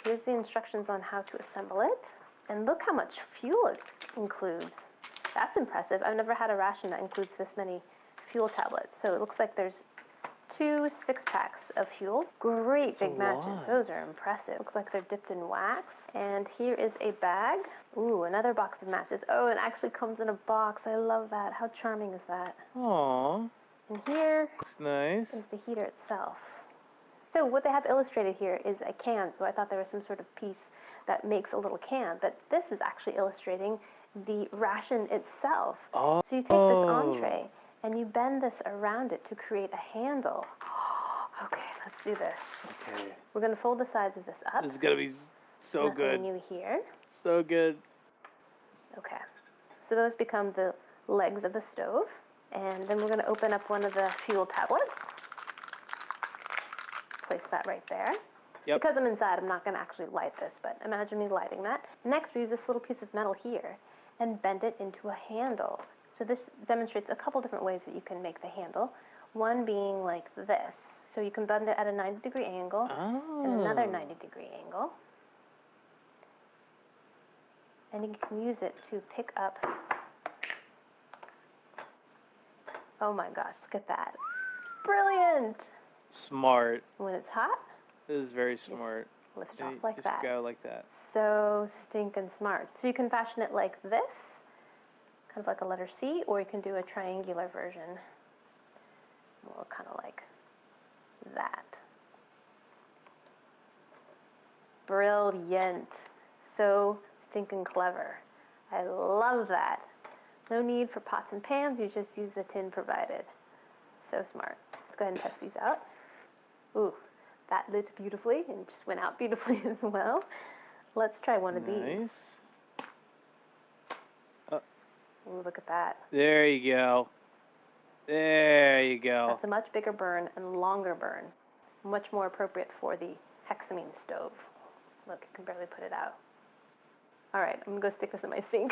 Here's the instructions on how to assemble it. And look how much fuel it includes. That's impressive. I've never had a ration that includes this many fuel tablets. So it looks like there's 2 6-packs of fuel. Great big matches. Those are impressive. Looks like they're dipped in wax. And here is a bag. Ooh, another box of matches. Oh, it actually comes in a box. I love that. How charming is that? Aww. And here nice. is the heater itself. So what they have illustrated here is a can. So I thought there was some sort of piece that makes a little can. But this is actually illustrating the ration itself. Oh. So you take this entree and you bend this around it to create a handle. Okay, let's do this. Okay. We're going to fold the sides of this up. This is going to be so good. Nothing new here. So good. Okay. So those become the legs of the stove. And then we're going to open up one of the fuel tablets. Place that right there. Yep. Because I'm inside, I'm not going to actually light this, but imagine me lighting that. Next, we use this little piece of metal here and bend it into a handle. So this demonstrates a couple different ways that you can make the handle. One being like this. So you can bend it at a 90-degree angle and another 90-degree angle. And you can use it to pick up. Oh my gosh, look at that. Brilliant! Smart. When it's hot, this is very smart. Lift it off like just that. Go like that. So stinking smart. So you can fashion it like this, kind of like a letter C, or you can do a triangular version. Well, kind of like that. Brilliant. So stinking clever. I love that. No need for pots and pans, you just use the tin provided. So smart. Let's go ahead and test these out. Ooh, that lit beautifully and just went out beautifully as well. Let's try one of these. Nice. Ooh, look at that. There you go. There you go. That's a much bigger burn and longer burn. Much more appropriate for the hexamine stove. Look, you can barely put it out. All right, I'm gonna go stick this in my sink.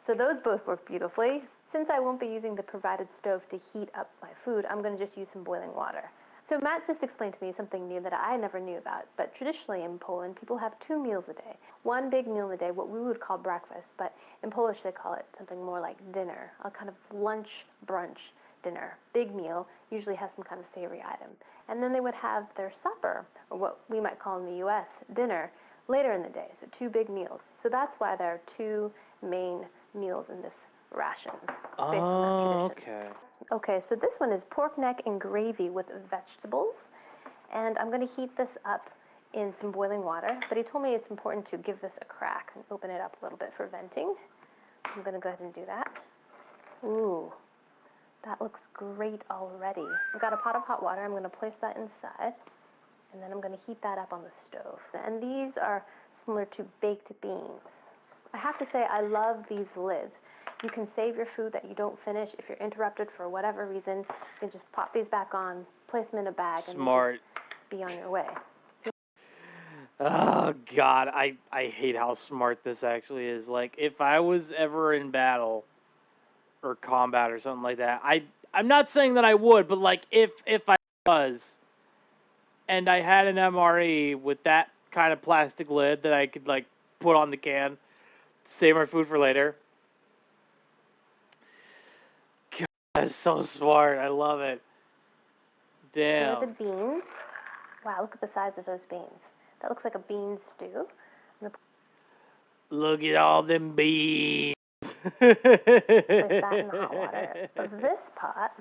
So those both work beautifully. Since I won't be using the provided stove to heat up my food, I'm going to just use some boiling water. So Matt just explained to me something new that I never knew about, but traditionally in Poland, people have 2 meals a day. One big meal a day, what we would call breakfast, but in Polish they call it something more like dinner, a kind of lunch, brunch dinner. Big meal, usually has some kind of savory item. And then they would have their supper, or what we might call in the US, dinner, later in the day, so 2 big meals. So that's why there are 2 main meals in this ration, based on that tradition. Okay. Okay, so this one is pork neck and gravy with vegetables, and I'm going to heat this up in some boiling water, but he told me it's important to give this a crack and open it up a little bit for venting. I'm going to go ahead and do that. Ooh, that looks great already. I've got a pot of hot water. I'm going to place that inside, and then I'm going to heat that up on the stove. And these are similar to baked beans. I have to say, I love these lids. You can save your food that you don't finish. If you're interrupted for whatever reason, you can just pop these back on, place them in a bag, Smart. and be on your way. Oh, God. I hate how smart this actually is. Like, if I was ever in battle or combat or something like that, I'm not saying that I would, but, like, if I was and I had an MRE with that kind of plastic lid that I could, like, put on the can, save my food for later. God, that's so smart. I love it. Damn. Here are the beans. Wow, look at the size of those beans. That looks like a bean stew. Look at all them beans. Place that in the hot water of this pot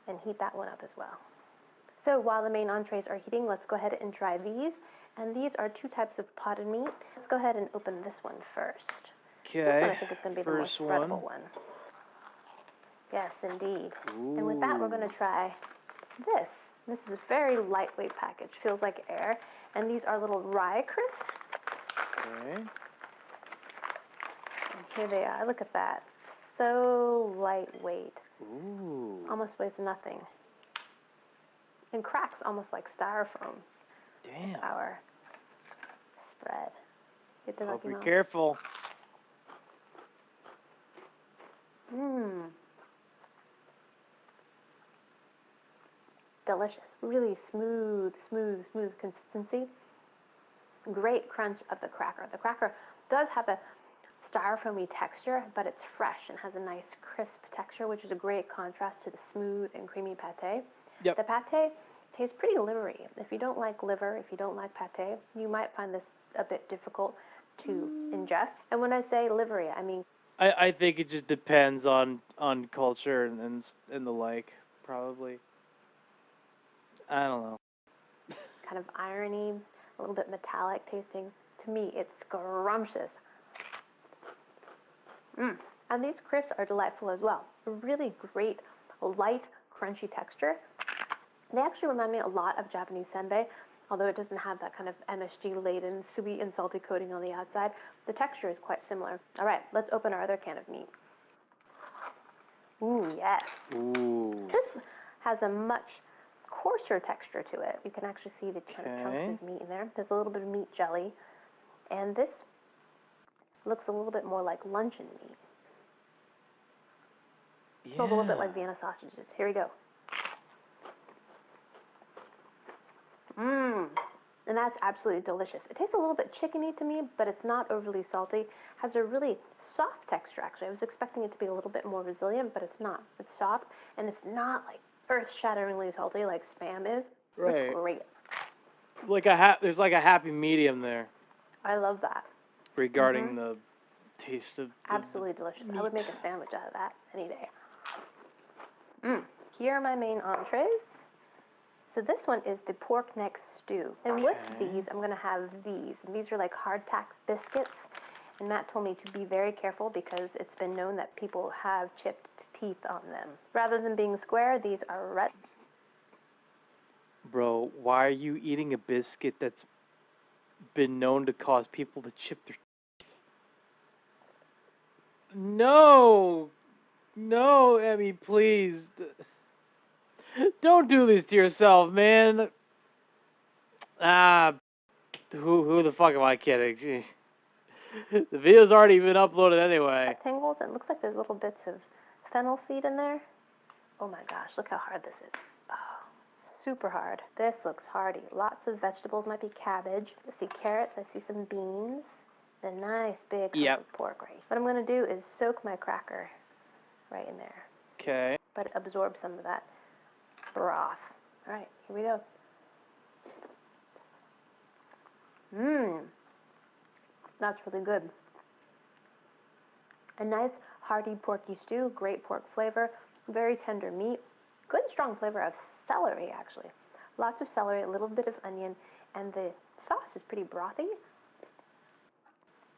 and heat that one up as well. So while the main entrees are heating, let's go ahead and try these. And these are 2 types of potted meat. Let's go ahead and open this one first. Okay. This one I think is going to be the more spreadable one. Yes, indeed. Ooh. And with that, we're going to try this. This is a very lightweight package. Feels like air. And these are little rye crisps. Okay. And here they are. Look at that. So lightweight. Ooh. Almost weighs nothing. And cracks almost like styrofoam. Damn. Our spread. Hope you're careful. Mmm. Delicious. Really smooth consistency. Great crunch of the cracker. The cracker does have a styrofoamy texture, but it's fresh and has a nice crisp texture, which is a great contrast to the smooth and creamy pate. Yep. The pate tastes pretty livery. If you don't like liver, if you don't like pate, you might find this a bit difficult to ingest. And when I say livery, I mean... I think it just depends on culture and the like, probably. I don't know. Kind of irony, a little bit metallic tasting. To me, it's scrumptious. And these crisps are delightful as well. A really great, light, crunchy texture. They actually remind me a lot of Japanese senbei, although it doesn't have that kind of MSG-laden, sweet and salty coating on the outside. The texture is quite similar. All right, let's open our other can of meat. Ooh, yes. Ooh. This has a much coarser texture to it. You can actually see the kind of chunks of meat in there. There's a little bit of meat jelly. And this looks a little bit more like luncheon meat. Yeah. Smells a little bit like Vienna sausages. Here we go. And that's absolutely delicious. It tastes a little bit chickeny to me, but it's not overly salty. Has a really soft texture, actually. I was expecting it to be a little bit more resilient, but it's not. It's soft, and it's not like earth-shatteringly salty like Spam is. Right. It's great. Like there's like a happy medium there. I love that. Regarding the taste of absolutely delicious. meat. I would make a sandwich out of that any day. Here are my main entrees. So this one is the pork neck stew. And with these, I'm going to have these. And these are like hardtack biscuits. And Matt told me to be very careful because it's been known that people have chipped teeth on them. Rather than being square, these are red. Bro, why are you eating a biscuit that's been known to cause people to chip their teeth? No! No, Emmy, please. Don't do this to yourself, man. Ah, who the fuck am I kidding? Jeez. The video's already been uploaded anyway. Tingles, and it looks like there's little bits of fennel seed in there. Oh my gosh, look how hard this is. Oh, super hard. This looks hardy. Lots of vegetables, might be cabbage. I see carrots, I see some beans. A nice big hunk of pork right. What I'm gonna do is soak my cracker right in there. Okay. But absorb some of that broth. All right, here we go. Mmm. That's really good. A nice hearty porky stew, great pork flavor, very tender meat, good strong flavor of celery actually. Lots of celery, a little bit of onion, and the sauce is pretty brothy.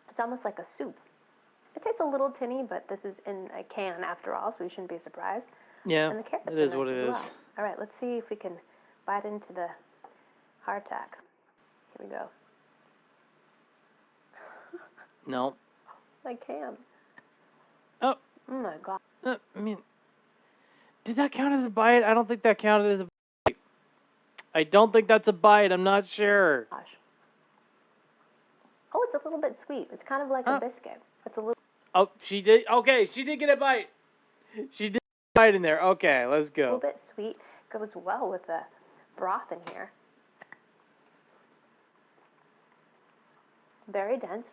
It's almost like a soup. It tastes a little tinny, but this is in a can after all, so you shouldn't be surprised. Yeah, and the carrots it is are what nice it as is. well. All right, let's see if we can bite into the hardtack. Here we go. No. I can. Oh. Oh my god. I mean, did that count as a bite? I don't think that counted as a bite. I don't think that's a bite. I'm not sure. Gosh. Oh, it's a little bit sweet. It's kind of like a biscuit. It's a little. Oh, she did. Okay, she did get a bite. She did get a bite in there. Okay, let's go. A little bit sweet. Goes well with the broth in here. Very dense.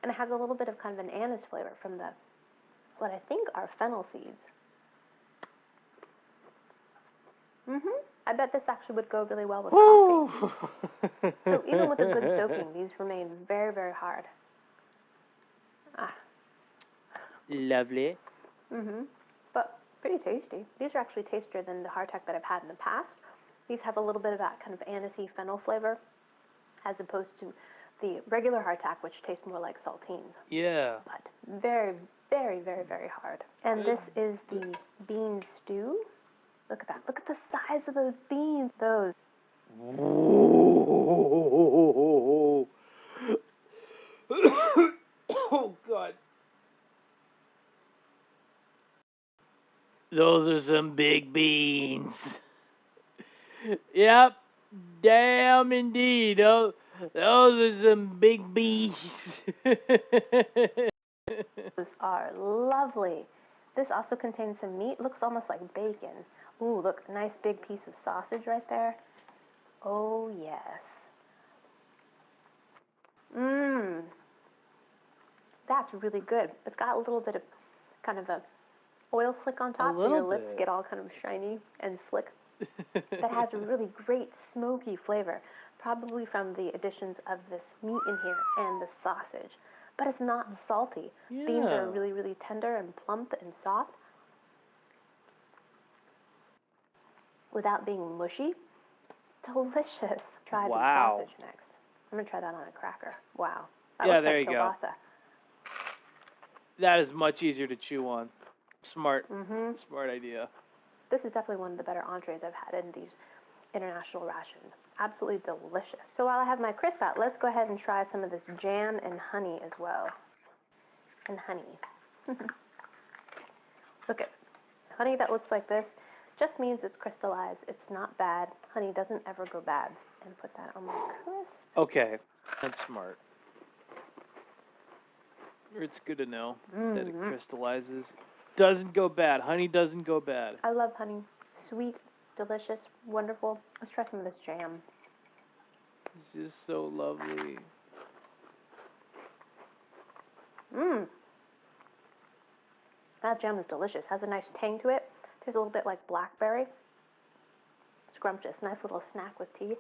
And it has a little bit of kind of an anise flavor from the, what I think are fennel seeds. I bet this actually would go really well with coffee. So even with a good soaking, these remain very, very hard. Ah. Lovely. But pretty tasty. These are actually tastier than the hardtack that I've had in the past. These have a little bit of that kind of anisey fennel flavor, as opposed to the regular hardtack, which tastes more like saltines. Yeah. But very, very, very, very hard. And this is the bean stew. Look at that. Look at the size of those beans. Those. Oh, God. Those are some big beans. Yep. Damn indeed. Those are some big beans. Those are lovely. This also contains some meat. Looks almost like bacon. Ooh, look, nice big piece of sausage right there. Oh, yes. Mmm. That's really good. It's got a little bit of kind of a oil slick on top, so your lips get all kind of shiny and slick. That has a really great smoky flavor, probably from the additions of this meat in here and the sausage. But it's not salty. Yeah. Beans are really, really tender and plump and soft without being mushy. Delicious. Try the sausage next. I'm going to try that on a cracker. Wow. That looks there like you kielbasa. go. That is much easier to chew on. Smart. Smart idea. This is definitely one of the better entrees I've had in these international rations. Absolutely delicious. So while I have my crisp out, let's go ahead and try some of this jam and honey as well. And honey. Look at honey that looks like this. Just means it's crystallized. It's not bad. Honey doesn't ever go bad. And put that on my crisp. Okay, that's smart. It's good to know that it crystallizes. Doesn't go bad. Honey doesn't go bad. I love honey. Sweet, delicious, wonderful. Let's try some of this jam. It's just so lovely. That jam is delicious. Has a nice tang to it. Tastes a little bit like blackberry. Scrumptious. Nice little snack with tea.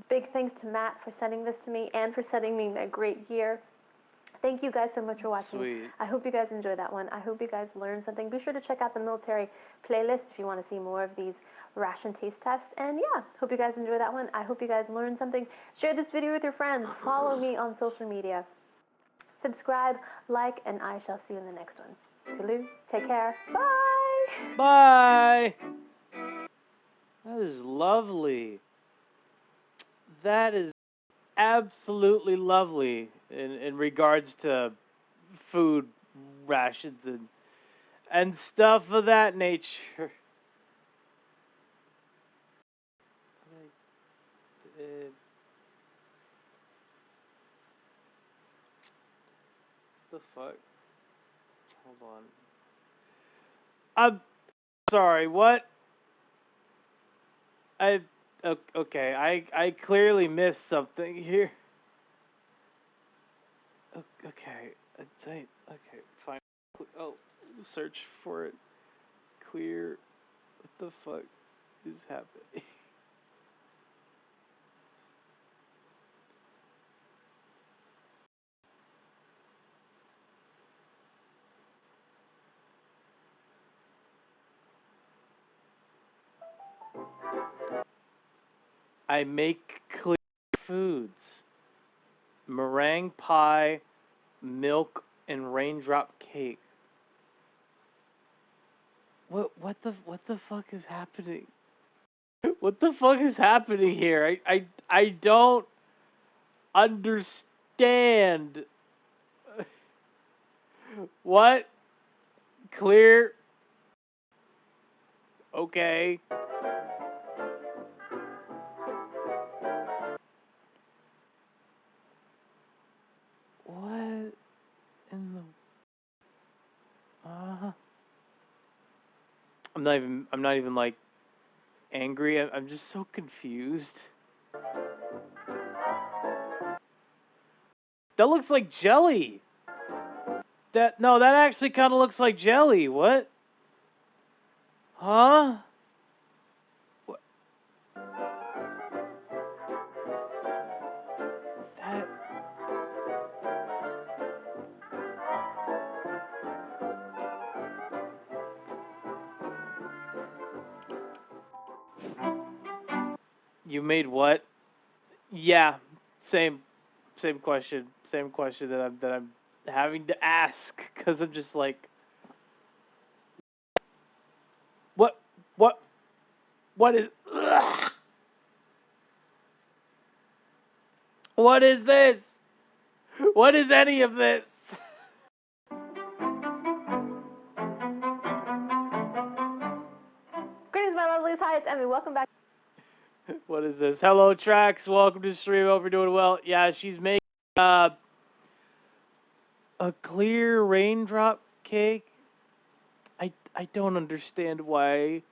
Big thanks to Matt for sending this to me and for sending me a great gear. Thank you guys so much for watching. Sweet. I hope you guys enjoyed that one. I hope you guys learned something. Be sure to check out the military playlist if you want to see more of these ration taste test. And yeah, hope you guys enjoy that one. I hope you guys learned something. Share this video with your friends. Follow me on social media. Subscribe, like, and I shall see you in the next one. Toodaloo. Take care. Bye. Bye. That is lovely. That is absolutely lovely in regards to food rations and stuff of that nature. The fuck? Hold on. I'm sorry, what? Okay, I clearly missed something here. Okay, okay, fine. Oh, search for it. Clear. What the fuck is happening? I make clear foods. Meringue pie, milk, and raindrop cake. What the fuck is happening? What the fuck is happening here? I don't understand. What? Clear. Okay. What in the I'm not even like angry. I'm just so confused. That looks like jelly. No, that actually kind of looks like jelly. What? Huh? What? That. You made what? Yeah, same question. Same question that I'm having to ask because I'm just like, what is? Ugh. What is this? What is any of this? Greetings, my lovelies. Hi, it's Emmy. Welcome back. What is this? Hello, Trax. Welcome to the stream. Hope you're doing well. Yeah, she's making a clear raindrop cake. I don't understand why.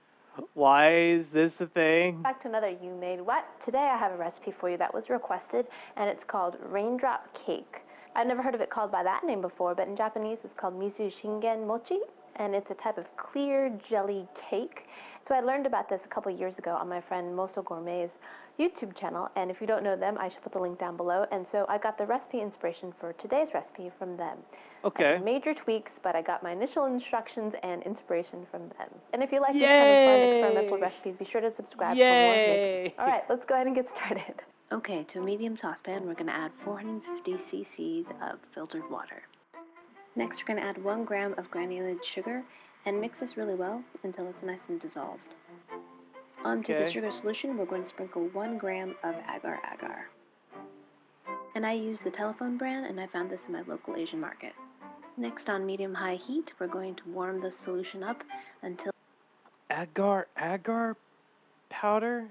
Why is this a thing? Back to another You Made What? Today I have a recipe for you that was requested, and it's called raindrop cake. I've never heard of it called by that name before, but in Japanese it's called mizu shingen mochi, and it's a type of clear jelly cake. So I learned about this a couple years ago on my friend Moso Gourmet's YouTube channel, and if you don't know them, I should put the link down below. And so I got the recipe inspiration for today's recipe from them. Okay. Some major tweaks, but I got my initial instructions and inspiration from them. And if you like these kind of fun experimental recipes, be sure to subscribe for more. All right, let's go ahead and get started. Okay, to a medium saucepan, we're going to add 450 cc's of filtered water. Next, we're going to add 1 gram of granulated sugar and mix this really well until it's nice and dissolved. Onto the sugar solution, we're going to sprinkle 1 gram of agar-agar. And I use the Telephone brand, and I found this in my local Asian market. Next, on medium-high heat, we're going to warm the solution up until... Agar powder?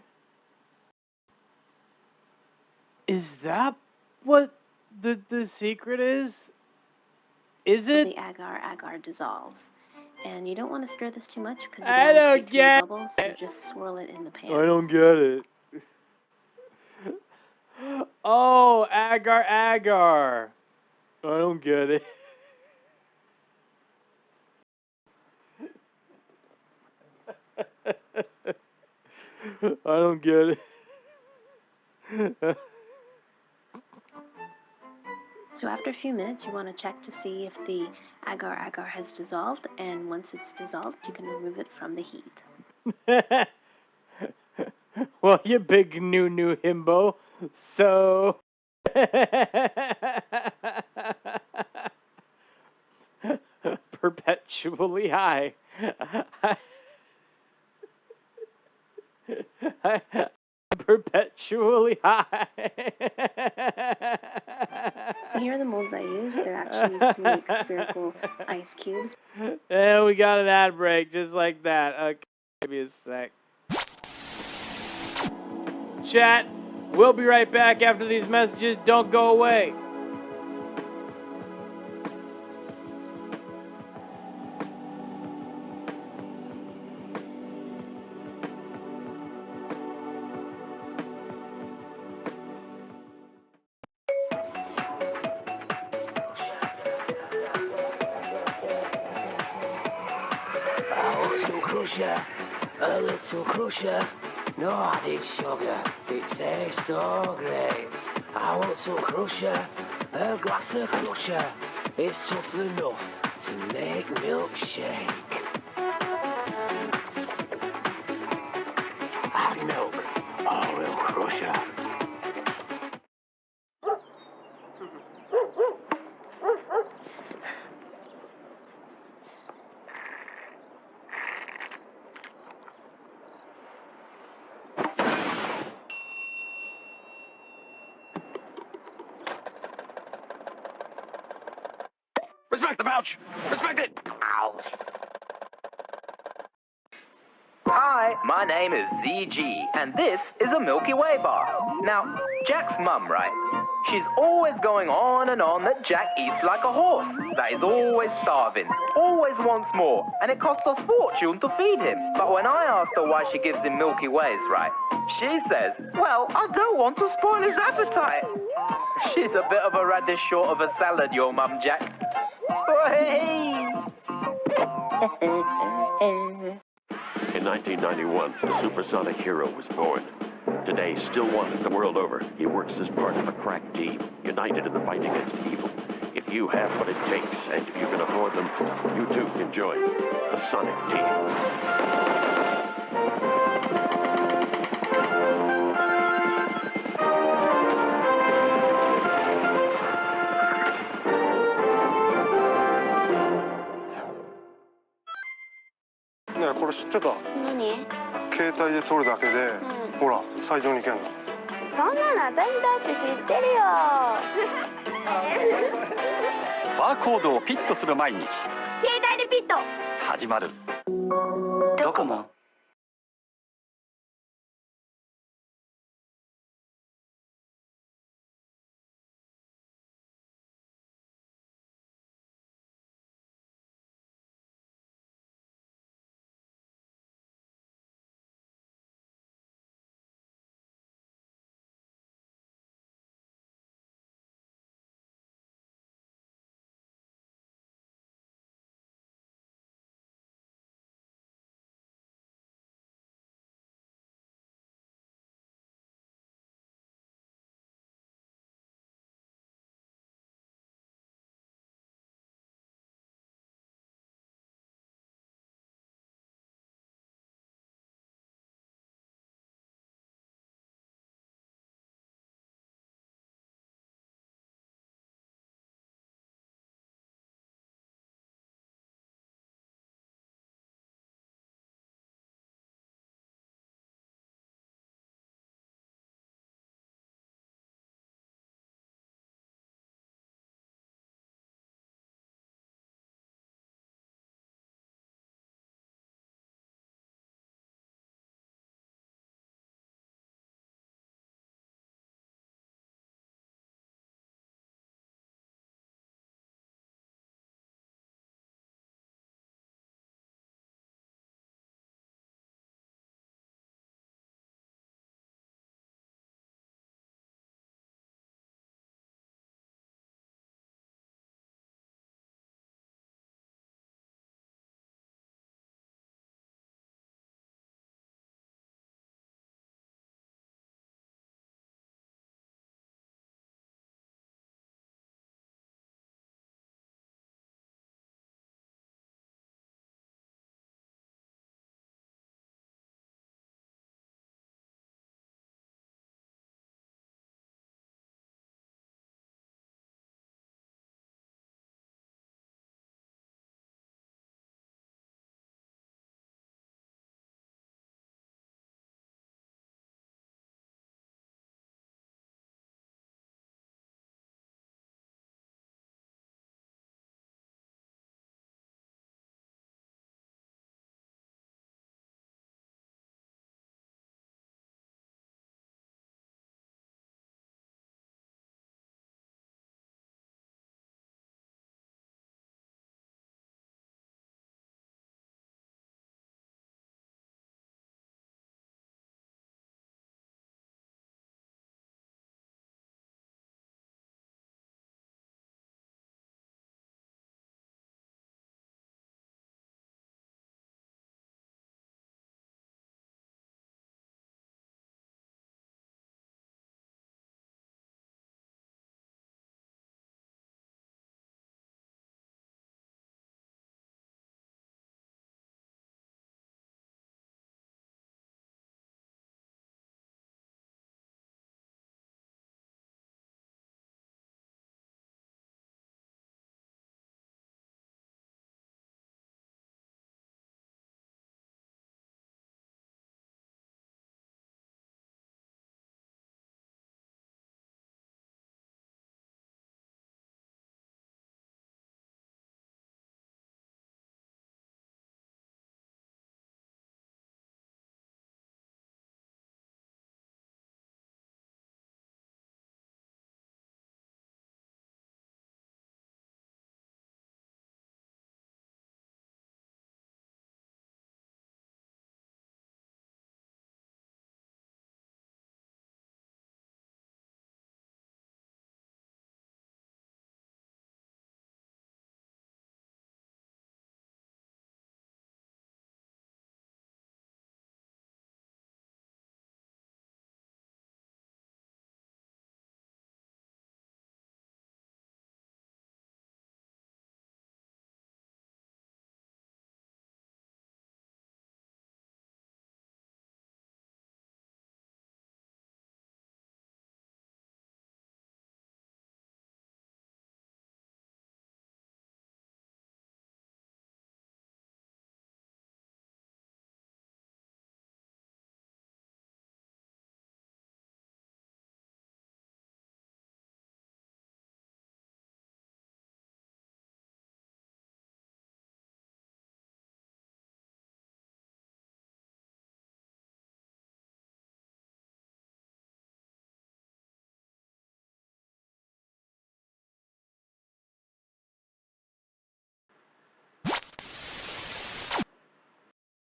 Is that what the secret is? Is it? The agar-agar dissolves. And you don't want to stir this too much because you I don't don't get bubbles, so just swirl it in the pan. I don't get it. Oh, agar. I don't get it. I don't get it. So after a few minutes, you want to check to see if the agar-agar has dissolved, and once it's dissolved, you can remove it from the heat. Well, you big new himbo. So. Perpetually high. Perpetually high. So here are the molds I use. They're actually used to make spherical ice cubes. And we got an ad break just like that. Okay, give me a sec. Chat, we'll be right back after these messages. Don't go away. I want some crusher, a little crusher, no added sugar, it tastes so great. I want some crusher, a glass of crusher, it's tough enough to make milkshake. Add milk, or we'll crusher. Respect the pouch! Respect it! Ouch. Hi, my name is ZG, and this is a Milky Way bar. Now, Jack's mum, right? She's always going on and on that Jack eats like a horse, that he's always starving, always wants more, and it costs a fortune to feed him. But when I asked her why she gives him Milky Ways, right, she says, well, I don't want to spoil his appetite. She's a bit of a radish short of a salad, your mum, Jack. In 1991, a supersonic hero was born. Today, still wanted the world over, he works as part of a crack team, united in the fight against evil. If you have what it takes, and if you can afford them, you too can join the Sonic Team.ねえこれ知ってた？何？携帯で撮るだけで、ほら最上に行けんの。そんなの私だって知ってるよ。バーコードをピッとする毎日。携帯でピッと。始まる。ドコモ。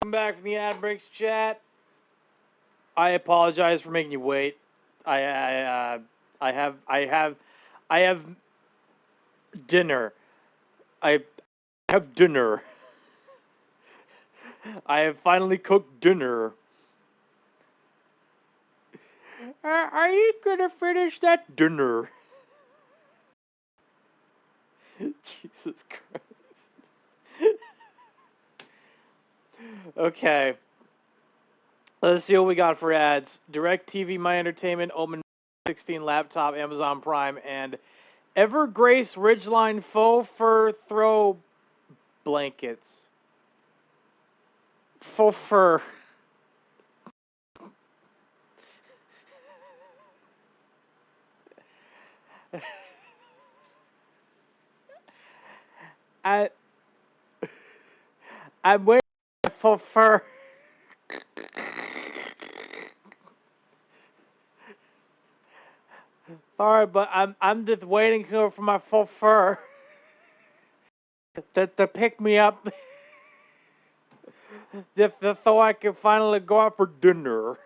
Welcome back from the ad breaks chat. I apologize for making you wait. I have dinner. I have dinner. I have finally cooked dinner. Are you gonna finish that dinner? Jesus Christ. Okay. Let's see what we got for ads. DirecTV, My Entertainment, Omen 16 laptop, Amazon Prime, and Evergrace Ridgeline faux fur throw blankets. Faux fur. I'm waiting for fur. Sorry, but I'm just waiting here for my full fur to pick me up, just so I can finally go out for dinner.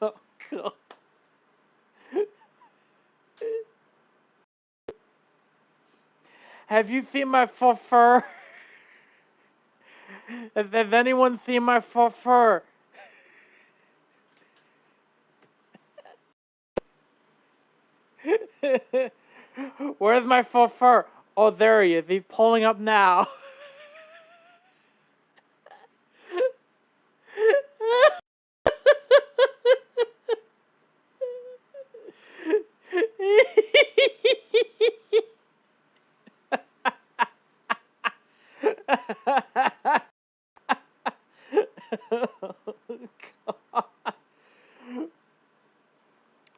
Oh God. Have you seen my full fur? Has anyone seen my full fur? Where's my full fur? Oh, there he is. He's pulling up now.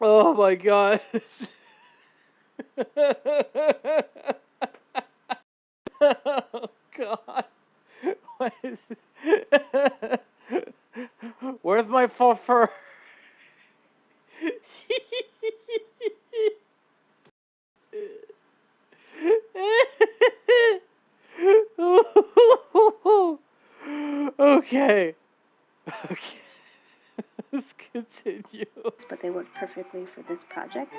Oh my God. Oh God. What is Where's my full fur? Okay. Okay. Let's continue. But they work perfectly for this project.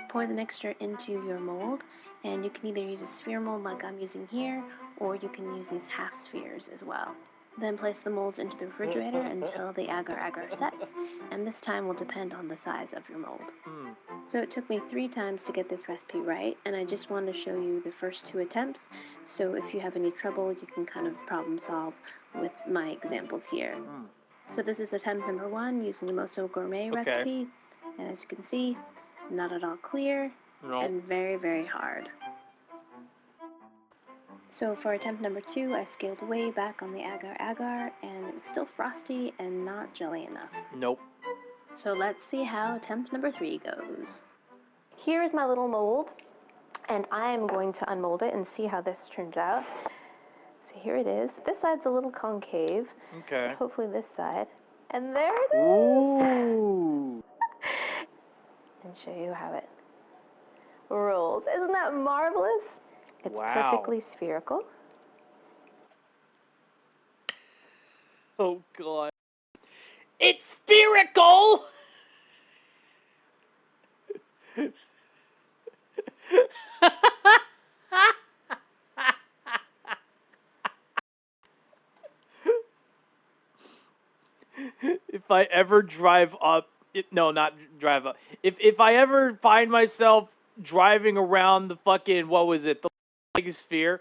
Pour the mixture into your mold, and you can either use a sphere mold like I'm using here, or you can use these half spheres as well. Then place the molds into the refrigerator until the agar-agar sets, and this time will depend on the size of your mold. So it took me 3 times to get this recipe right, and I just wanted to show you the first 2 attempts, so if you have any trouble, you can kind of problem solve with my examples here. So this is attempt number 1 using the Moso Gourmet recipe, and as you can see, not at all clear, and very, very hard. So for attempt number 2, I scaled way back on the agar-agar, and it was still frosty and not jelly enough. Nope. So let's see how attempt number 3 goes. Here is my little mold, and I am going to unmold it and see how this turns out. So here it is. This side's a little concave. Okay. Hopefully this side. And there it is! Ooh. And show you how it rolls. Isn't that marvelous? It's perfectly spherical. Oh God. It's spherical! If I ever drive up, no, not drive up. If I ever find myself driving around the fucking, what was it, the sphere?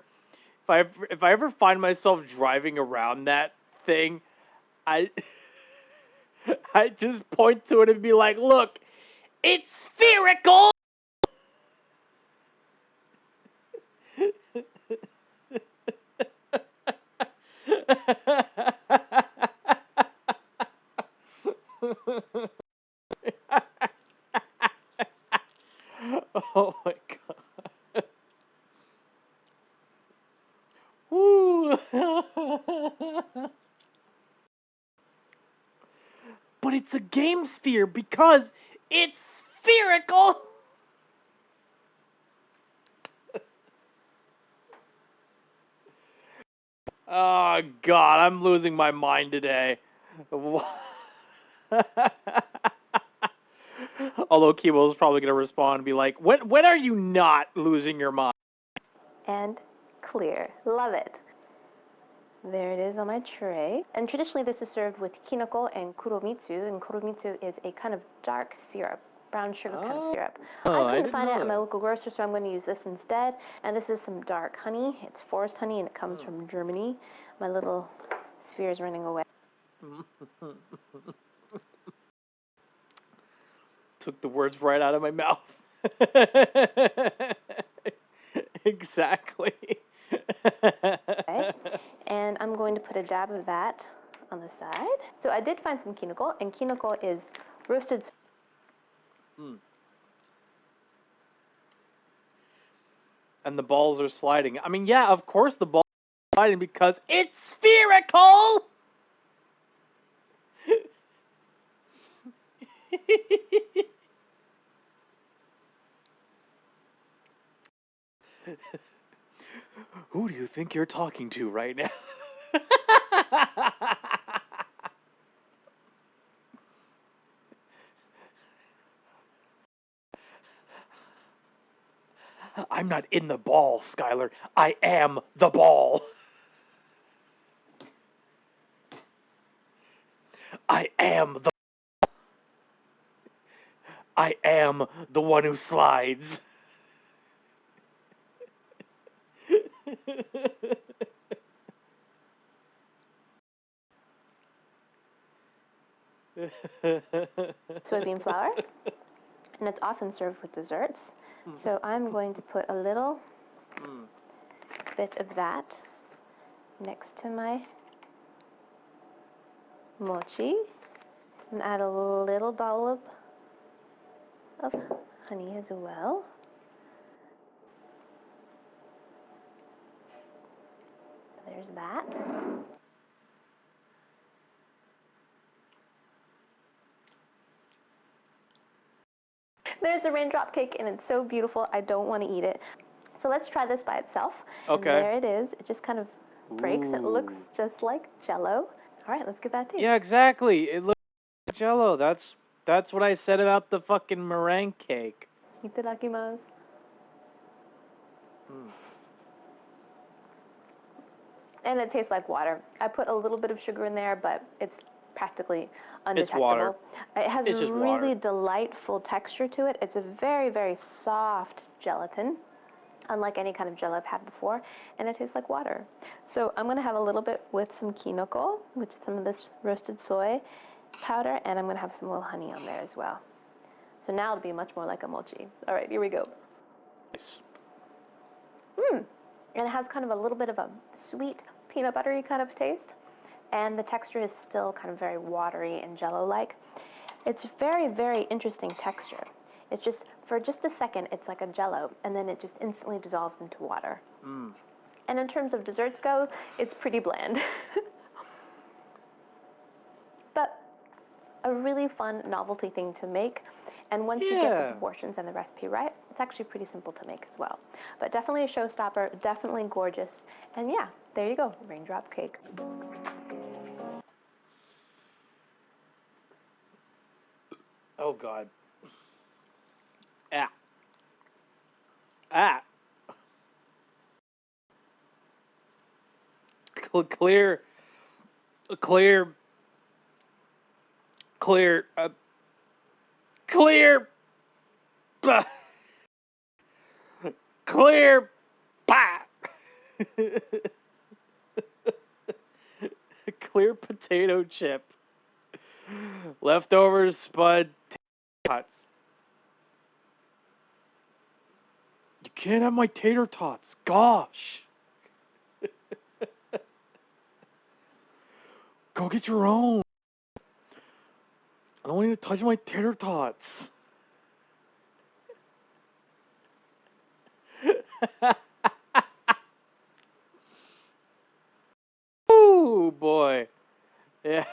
If I ever find myself driving around that thing, I just point to it and be like, look, it's spherical. Oh my God. Woo. But it's a game sphere because it's spherical. Oh, God, I'm losing my mind today. Although Kibo's probably going to respond and be like, when are you not losing your mind? And clear. Love it. There it is on my tray. And traditionally this is served with kinoko and kuromitsu. And kuromitsu is a kind of dark syrup, brown sugar kind of syrup. I couldn't find it at my local grocer, so I'm going to use this instead. And this is some dark honey. It's forest honey, and it comes from Germany. My little sphere is running away. Took the words right out of my mouth. Exactly. Okay. And I'm going to put a dab of that on the side. So I did find some kinoko, and kinoko is roasted. And the balls are sliding. I mean, yeah, of course the balls are sliding because it's spherical! Who do you think you're talking to right now? I'm not in the ball, Skylar. I am the ball. I am the one who slides. Soybean flour, and it's often served with desserts. So I'm going to put a little bit of that next to my mochi and add a little dollop of honey as well. There's that. There's a raindrop cake, and it's so beautiful, I don't want to eat it. So let's try this by itself. Okay. And there it is. It just kind of breaks. It looks just like Jell-O. All right, let's give that a taste. Yeah, exactly. It looks like Jell-O. That's what I said about the fucking meringue cake. Itadakimasu. And it tastes like water. I put a little bit of sugar in there, but it's practically undetectable. It's water. It has It's a just really water. delightful texture to it. It's a very, very soft gelatin, unlike any kind of gel I've had before, and it tastes like water. So I'm gonna have a little bit with some kinoko, which is some of this roasted soy powder, and I'm gonna have some little honey on there as well. So now it'll be much more like a mochi. All right, here we go. Nice. And it has kind of a little bit of a sweet, peanut buttery kind of taste, and the texture is still kind of very watery and Jell-O-like. It's very, very interesting texture. It's just, for just a second, it's like a Jell-O, and then it just instantly dissolves into water. And in terms of desserts go, it's pretty bland. But a really fun novelty thing to make. And once you get the proportions and the recipe right, it's actually pretty simple to make as well. But definitely a showstopper, definitely gorgeous. And yeah, there you go, raindrop cake. Oh, God. Ah. Clear. Clear. Clear. Bah. Clear potato chip. Leftovers, spud, tots. You can't have my tater tots. Gosh. Go get your own. I don't want you to touch my tater tots. Ooh, boy. Yeah.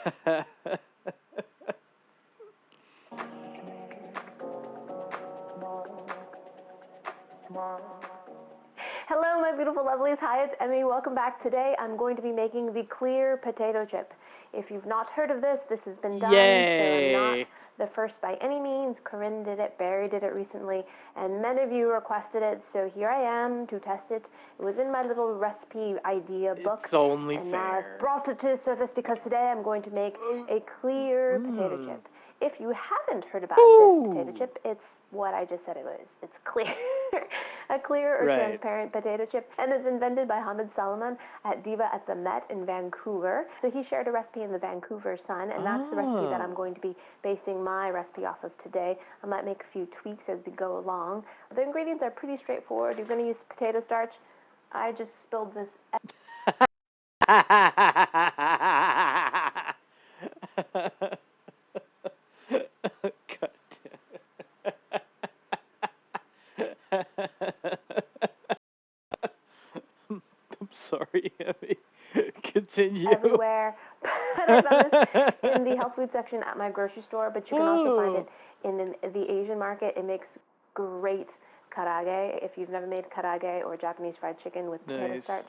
beautiful lovelies. Hi, it's Emmy. Welcome back. Today I'm going to be making the clear potato chip. If you've not heard of this, this has been done, so I'm not the first by any means. Corinne did it, Barry did it recently, and many of you requested it, so here I am to test it. It was in my little recipe idea book. It's only and fair. now I've brought it to the surface because today I'm going to make a clear potato chip. If you haven't heard about this potato chip, it's what I just said it was. It's clear. A clear or transparent potato chip. And it's invented by Hamid Salman at Diva at the Met in Vancouver. So he shared a recipe in the Vancouver Sun, and that's the recipe that I'm going to be basing my recipe off of today. I might make a few tweaks as we go along. The ingredients are pretty straightforward. You're going to use potato starch. I just spilled this. I'm sorry, Abby. Continue. Everywhere. I found this in the health food section at my grocery store, but you can also find it in the Asian market. It makes great karaage. If you've never made karaage or Japanese fried chicken with potato starch,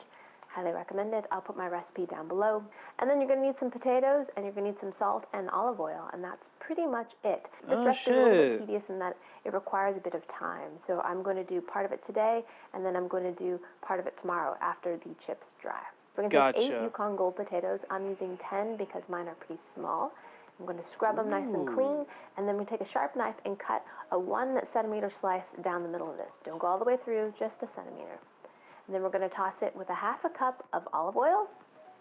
highly recommend it. I'll put my recipe down below. And then you're going to need some potatoes, and you're going to need some salt and olive oil, and that's pretty much it. This recipe is a little bit tedious in that it requires a bit of time. So I'm going to do part of it today, and then I'm going to do part of it tomorrow after the chips dry. We're going to take 8 Yukon Gold potatoes. I'm using 10 because mine are pretty small. I'm going to scrub them nice and clean, and then we take a sharp knife and cut a 1 centimeter slice down the middle of this. Don't go all the way through, just a centimeter. And then we're going to toss it with a half a cup of olive oil.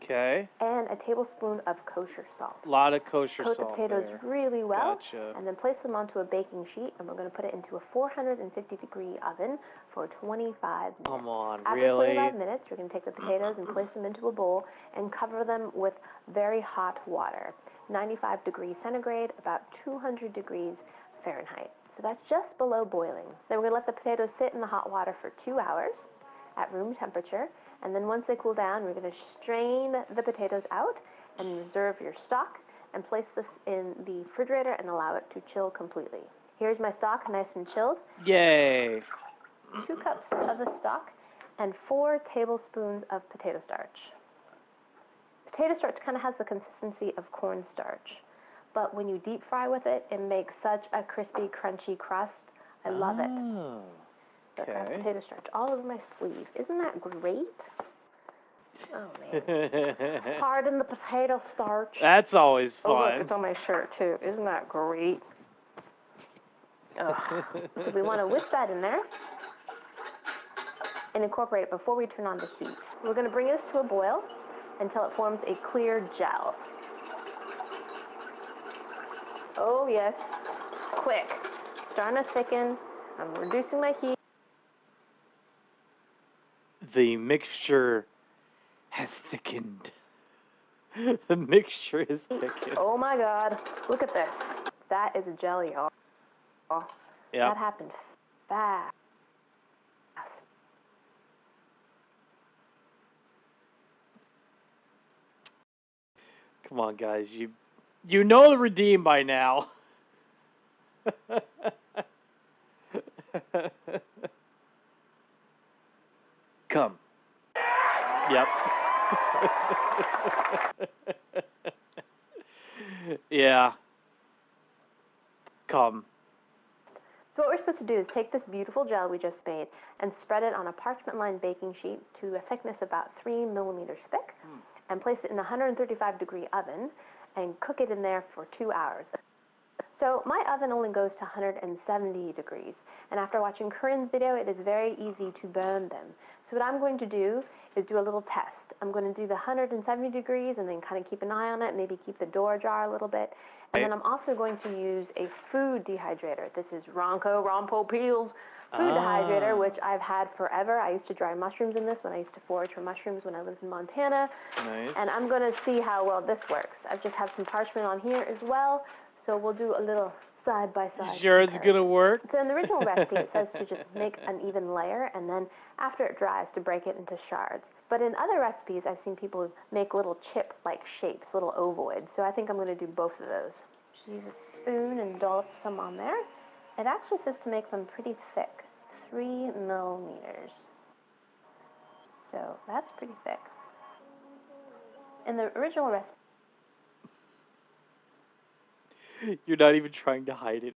Okay. And a tablespoon of kosher salt. A lot of kosher salt. Coat the potatoes really well. Gotcha. And then place them onto a baking sheet, and we're going to put it into a 450-degree oven for 25 minutes. Come on, After really? 25 minutes, we're going to take the potatoes and place them into a bowl and cover them with very hot water. 95 degrees centigrade, about 200 degrees Fahrenheit. So that's just below boiling. Then we're going to let the potatoes sit in the hot water for 2 hours at room temperature. And then once they cool down, we're going to strain the potatoes out and reserve your stock and place this in the refrigerator and allow it to chill completely. Here's my stock, nice and chilled. Yay. 2 cups of the stock and 4 tablespoons of potato starch. Potato starch kind of has the consistency of cornstarch, but when you deep fry with it, it makes such a crispy, crunchy crust. I love it. Okay. I have potato starch all over my sleeve. Isn't that great? Oh, man. Pardon the potato starch. That's always fun. Oh, look, it's on my shirt, too. Isn't that great? So we want to whisk that in there and incorporate it before we turn on the heat. We're going to bring this to a boil until it forms a clear gel. Oh, yes. Quick. Starting to thicken. I'm reducing my heat. The mixture has thickened. The mixture is thickened. Oh my God. Look at this. That is a jelly, y'all. Yep. That happened fast. Come on, guys. You know the redeem by now. Come. Yep. Yeah. Come. So what we're supposed to do is take this beautiful gel we just made and spread it on a parchment-lined baking sheet to a thickness about 3 millimeters thick and place it in a 135-degree oven and cook it in there for 2 hours. So my oven only goes to 170 degrees, and after watching Corinne's video, it is very easy to burn them. So what I'm going to do is do a little test. I'm going to do the 170 degrees and then kind of keep an eye on it, maybe keep the door ajar a little bit. And then I'm also going to use a food dehydrator. This is Rompo Peel's food dehydrator, which I've had forever. I used to dry mushrooms in this when I used to forage for mushrooms when I lived in Montana. Nice. And I'm going to see how well this works. I just have some parchment on here as well, so we'll do a little side-by-side. Sure it's going to work? So in the original recipe, it says to just make an even layer, and then after it dries, to break it into shards. But in other recipes, I've seen people make little chip-like shapes, little ovoids. So I think I'm going to do both of those. Just use a spoon and dollop some on there. It actually says to make them pretty thick, 3 millimeters. So that's pretty thick. In the original recipe, You're not even trying to hide it.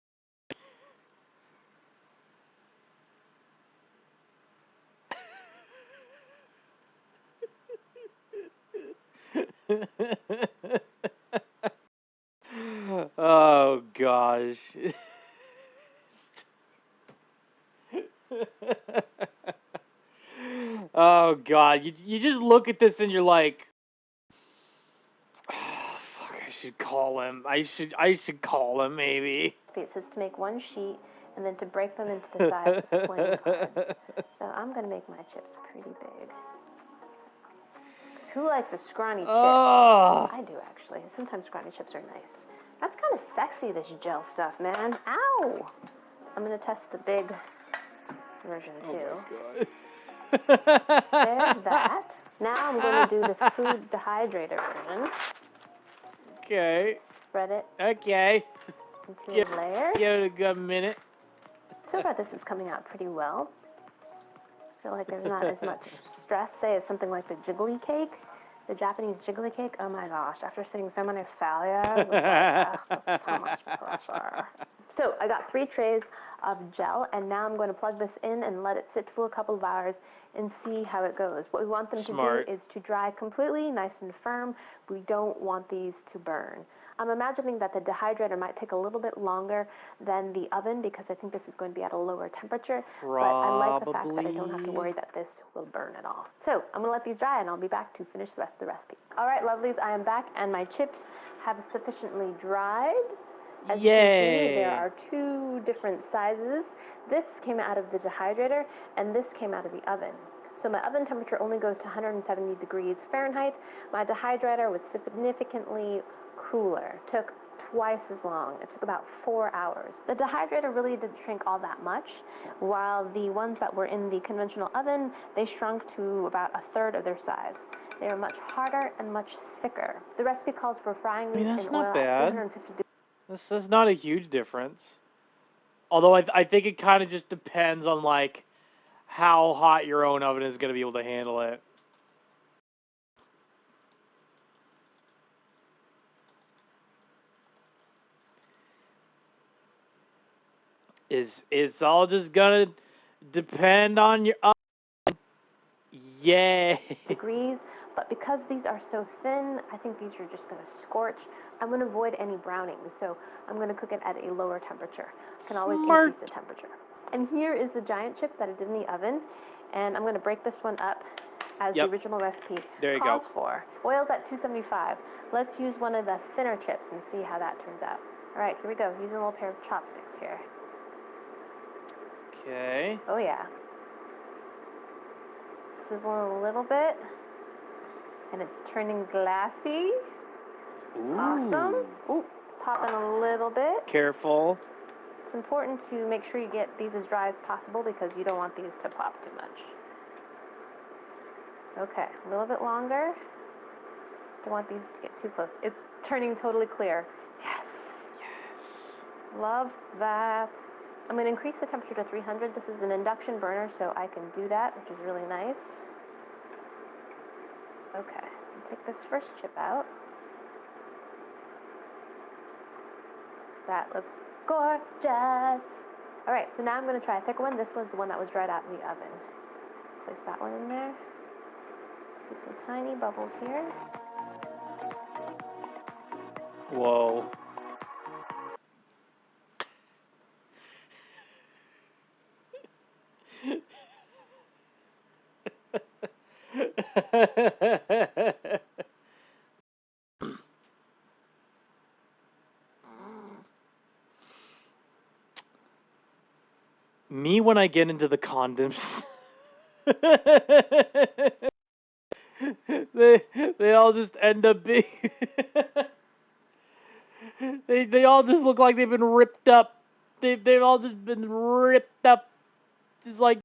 Oh gosh. Oh god, you just look at this and you're like, oh, fuck, I should call him. I should call him maybe. it says to make one sheet and then to break them into the size of playing cards. So I'm gonna make my chips pretty big. 'Cause who likes a scrawny chip? Oh. I do actually. Sometimes scrawny chips are nice. That's kind of sexy, this gel stuff, man. Ow! I'm gonna test the big version too. There's that. Now I'm going to do the food dehydrator version. Okay. Spread it. Okay. Into a layer. Give it a good minute. So far this is coming out pretty well. I feel like there's not as much stress, say, as something like the jiggly cake. The Japanese jiggly cake, oh my gosh, after seeing so many failures, it's like, that's so much pressure. So I got 3 trays of gel, and now I'm going to plug this in and let it sit for a couple of hours and see how it goes. What we want them to do is to dry completely, nice and firm. We don't want these to burn. I'm imagining that the dehydrator might take a little bit longer than the oven because I think this is going to be at a lower temperature. But I like the fact that I don't have to worry that this will burn at all. So I'm going to let these dry and I'll be back to finish the rest of the recipe. All right, lovelies, I am back and my chips have sufficiently dried. As you can see, there are 2 different sizes. This came out of the dehydrator and this came out of the oven. So my oven temperature only goes to 170 degrees Fahrenheit. My dehydrator was significantly cooler. Took twice as long. It took about 4 hours. The dehydrator really didn't shrink all that much, while the ones that were in the conventional oven, they shrunk to about 1/3 of their size. They are much harder and much thicker. The recipe calls for frying these in oil at 350 degrees. This is not a huge difference. Although I think it kind of just depends on like how hot your own oven is going to be able to handle it. It's all just gonna depend on your oven. Yay. Degrees, but because these are so thin, I think these are just going to scorch. I'm going to avoid any browning, so I'm going to cook it at a lower temperature. I can always increase the temperature. And here is the giant chip that I did in the oven, and I'm going to break this one up as the original recipe calls for. Oil's at 275. Let's use one of the thinner chips and see how that turns out. All right, here we go. Using a little pair of chopsticks here. Okay. Oh yeah. Sizzling a little bit, and it's turning glassy. Ooh. Awesome. Ooh, popping a little bit. Careful. It's important to make sure you get these as dry as possible because you don't want these to pop too much. Okay, a little bit longer. Don't want these to get too close. It's turning totally clear. Yes. Yes. Love that. I'm going to increase the temperature to 300. This is an induction burner, so I can do that, which is really nice. Okay, I'll take this first chip out. That looks gorgeous. All right, so now I'm going to try a thicker one. This was the one that was dried out in the oven. Place that one in there. See some tiny bubbles here. Whoa. Me when I get into the condoms. they all just end up being they all just look like they've been ripped up. They've all just been ripped up, just like.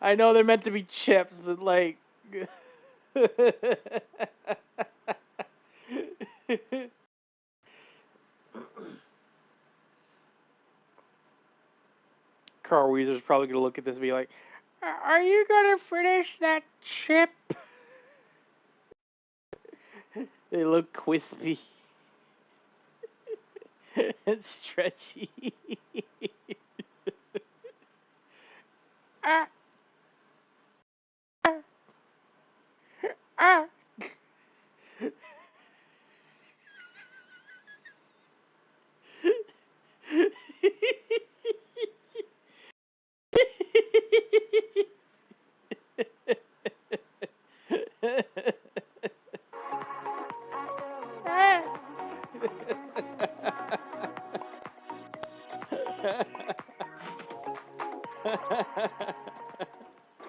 I know they're meant to be chips, but like. Carl, Weezer's probably gonna look at this and be like, "Are you gonna finish that chip?" They look crispy and stretchy. Ah. Ah. Ah.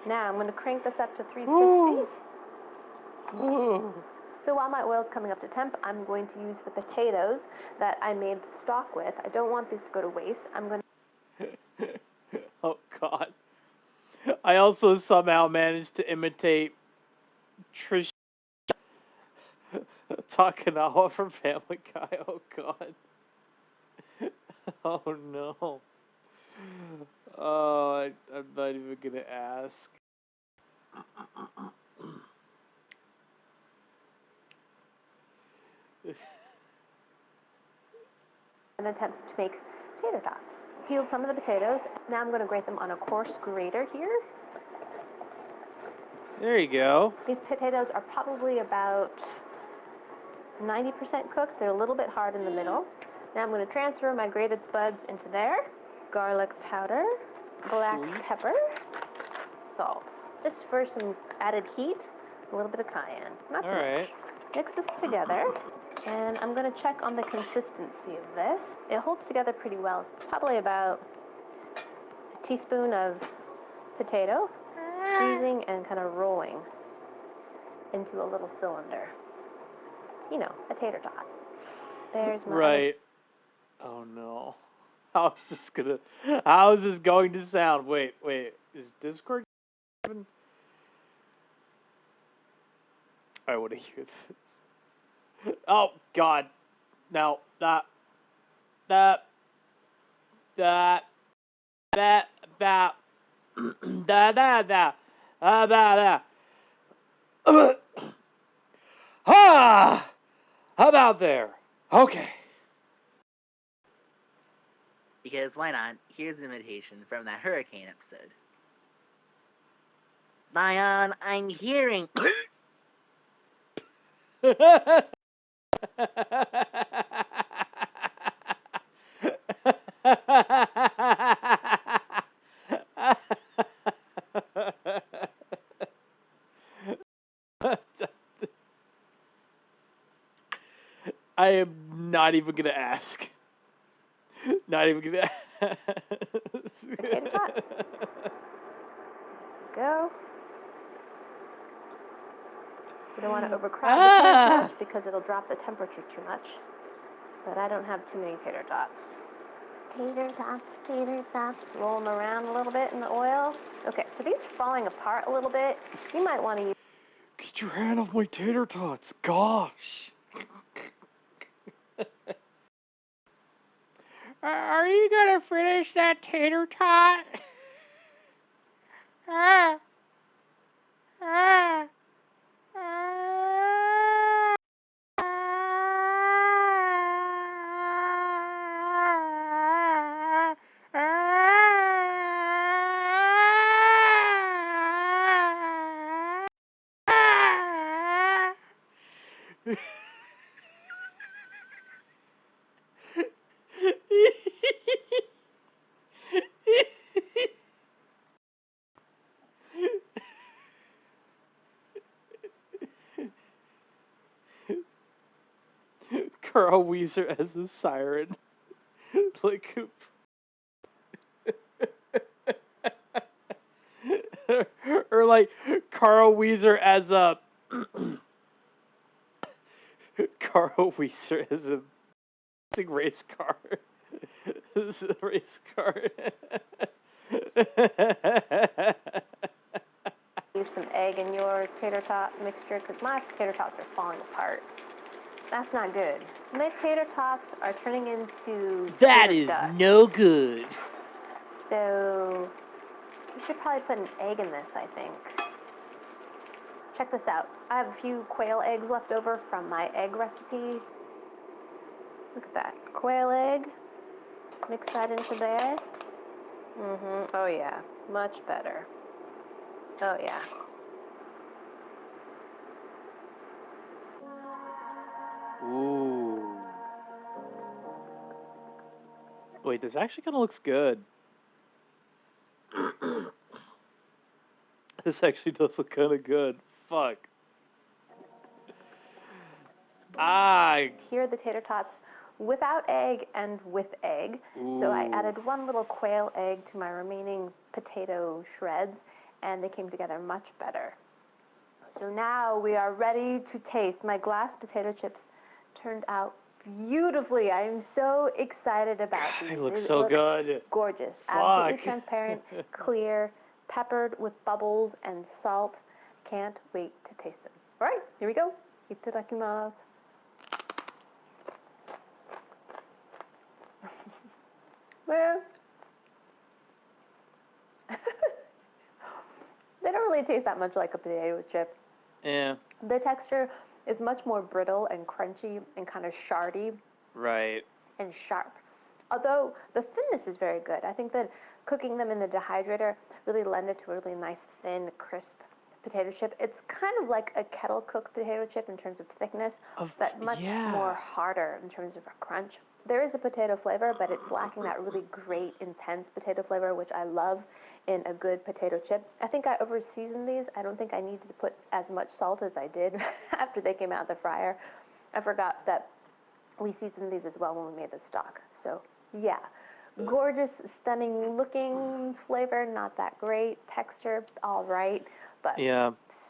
Now I'm going to crank this up to 350. Ooh. Ooh. So while my oil's coming up to temp, I'm going to use the potatoes that I made the stock with. I don't want these to go to waste. I'm going to... Oh, God. I also somehow managed to imitate Trish Takanawa from Family Guy. Oh, God. Oh, no. Oh, I'm not even going to ask. An attempt to make tater tots. Peeled some of the potatoes. Now I'm going to grate them on a coarse grater here. There you go. These potatoes are probably about 90% cooked. They're a little bit hard in the middle. Now I'm going to transfer my grated spuds into there. Garlic powder, black pepper, salt. Just for some added heat, a little bit of cayenne. Not too much. Mix this together. And I'm going to check on the consistency of this. It holds together pretty well. It's probably about a teaspoon of potato, squeezing and kind of rolling into a little cylinder. You know, a tater tot. There's my... Right. Oh, no. How is this going to sound? Wait. Is Discord even... I want to hear this. Oh, God. No, that. Ah! How about there? Okay. Because why not? Here's an imitation from that hurricane episode. Dion, I'm hearing... I am not even gonna ask. Not even gonna ask. Potato tot. Go. You don't want to overcrowd the smash match because it'll drop the temperature too much. But I don't have too many tater tots. Tater tots. Roll them around a little bit in the oil. Okay, so these are falling apart a little bit. You might want to use... Get your hand off my tater tots. Gosh. Are you gonna finish that tater tot? Carl Weezer as a siren. Like... or like Carl Weezer as a... Carl Weezer as a race car. This is a race car. Use some egg in your tater tot mixture because my tater tots are falling apart. That's not good. My tater tots are turning into That is dust. no good. So we should probably put an egg in this, I think. Check this out. I have a few quail eggs left over from my egg recipe. Look at that. Quail egg. Mix that into there. Oh yeah. Much better. Oh yeah. Ooh. Wait, this actually kind of looks good. This actually does look kind of good. Fuck. Here are the tater tots without egg and with egg. So I added one little quail egg to my remaining potato shreds, and they came together much better. So now we are ready to taste. My glass potato chips turned out beautifully. I'm so excited about these. They look so good. Gorgeous. Fuck. Absolutely transparent, clear, peppered with bubbles and salt. Can't wait to taste them. All right, here we go. Itadakimasu. Well, they don't really taste that much like a potato chip. Yeah. The texture is much more brittle and crunchy and kind of shardy Right. and sharp. Although the thinness is very good. I think that cooking them in the dehydrator really lend it to a really nice, thin, crisp potato chip. It's kind of like a kettle cooked potato chip in terms of thickness, but much more harder in terms of a crunch. There is a potato flavor, but it's lacking that really great, intense potato flavor, which I love in a good potato chip. I think I over-seasoned these. I don't think I needed to put as much salt as I did after they came out of the fryer. I forgot that we seasoned these as well when we made the stock. So, yeah. Gorgeous, stunning looking flavor, not that great. Texture, all right, but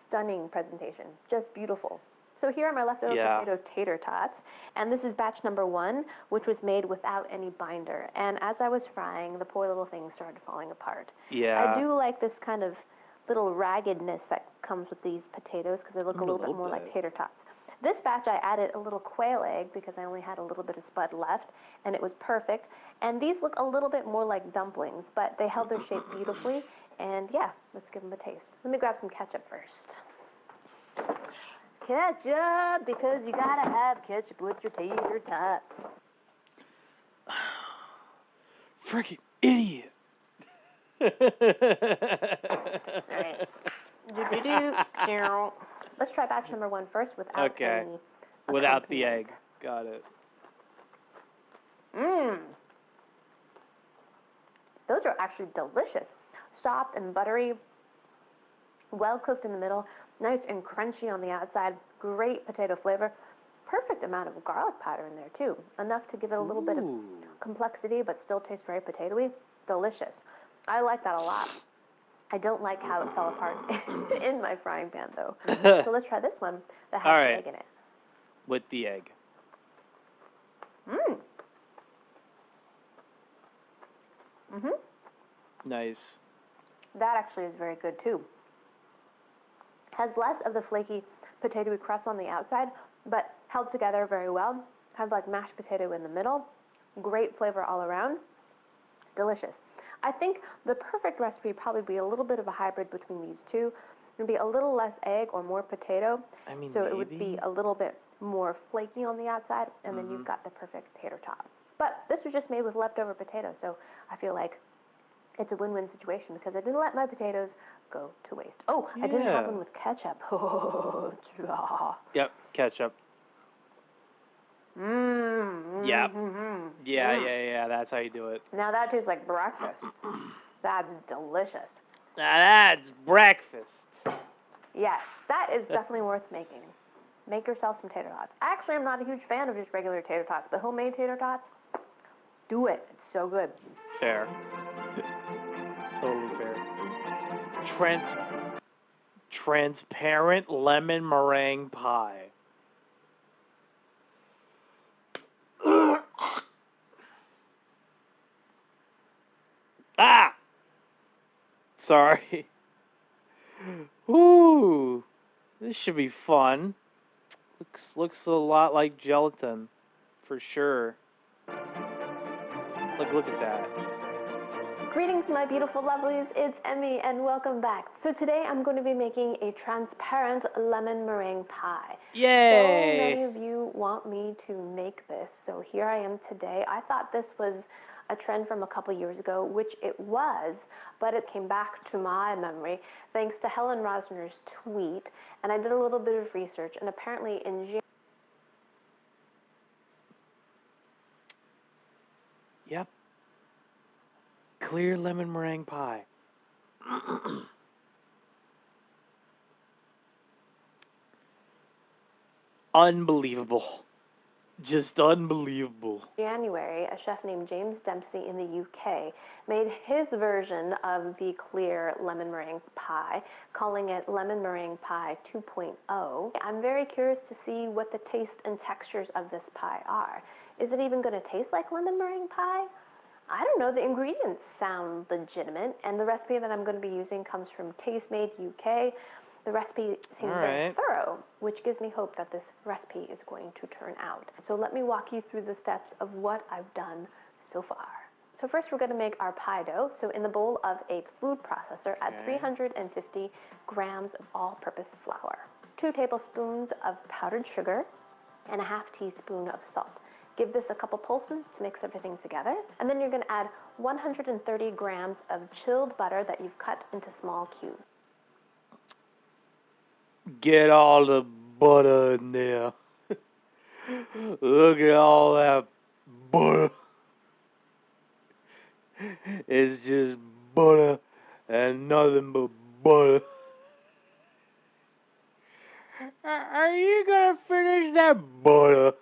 stunning presentation. Just beautiful. So here are my leftover potato tater tots, and this is batch number 1, which was made without any binder. And as I was frying, the poor little thing started falling apart. Yeah. I do like this kind of little raggedness that comes with these potatoes because they look a little bit more like tater tots. This batch I added a little quail egg because I only had a little bit of spud left, and it was perfect. And these look a little bit more like dumplings, but they held their shape beautifully. And yeah, let's give them a taste. Let me grab some ketchup first. Ketchup, because you gotta have ketchup with your tater tots. Freaking idiot. Alright. Let's try batch number 1 first without any without the egg. Got it. Those are actually delicious. Soft and buttery, well cooked in the middle, nice and crunchy on the outside, great potato flavor, perfect amount of garlic powder in there too, enough to give it a little bit of complexity but still taste very potatoey. Delicious. I like that a lot. I don't like how it fell apart in my frying pan though. So let's try this one that has the egg in it. With the egg. Nice. That actually is very good too. Has less of the flaky potatoey crust on the outside, but held together very well. Kind of like mashed potato in the middle. Great flavor all around. Delicious. I think the perfect recipe would probably be a little bit of a hybrid between these two. It would be a little less egg or more potato. So it would be a little bit more flaky on the outside, and then you've got the perfect tater tot. But this was just made with leftover potatoes, so I feel like it's a win-win situation because I didn't let my potatoes go to waste. Oh, I didn't have one with ketchup. Yep, ketchup. Yep. Yeah, that's how you do it. Now that tastes like breakfast. That's delicious. Now that's breakfast. Yes, that is definitely worth making. Make yourself some tater tots. Actually, I'm not a huge fan of just regular tater tots, but homemade tater tots, do it. It's so good. Fair. Totally fair. Transparent lemon meringue pie. Ah! Sorry. Ooh. This should be fun. Looks a lot like gelatin. For sure. Look at that. Greetings, my beautiful lovelies. It's Emmy, and welcome back. So today I'm going to be making a transparent lemon meringue pie. Yay! So many of you want me to make this, so here I am today. I thought this was a trend from a couple years ago, which it was, but it came back to my memory thanks to Helen Rosner's tweet, and I did a little bit of research, and apparently in Yep. Clear lemon meringue pie. Unbelievable. Just unbelievable. January, a chef named James Dempsey in the UK made his version of the clear lemon meringue pie, calling it Lemon Meringue Pie 2.0. I'm very curious to see what the taste and textures of this pie are. Is it even going to taste like lemon meringue pie? I don't know, the ingredients sound legitimate, and the recipe that I'm going to be using comes from Tastemade UK. The recipe seems very thorough, which gives me hope that this recipe is going to turn out. So let me walk you through the steps of what I've done so far. So first we're going to make our pie dough. So in the bowl of a food processor, add 350 grams of all-purpose flour, 2 tablespoons of powdered sugar, and a half teaspoon of salt. Give this a couple pulses to mix everything together. And then you're going to add 130 grams of chilled butter that you've cut into small cubes. Get all the butter in there. Look at all that butter. It's just butter and nothing but butter. Are you gonna finish that butter?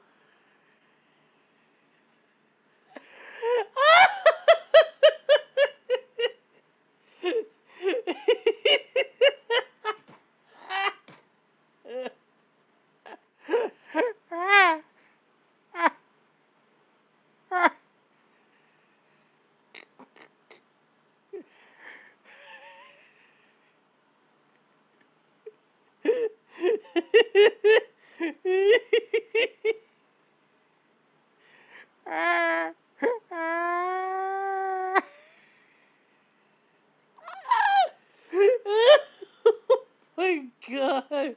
Oh my God.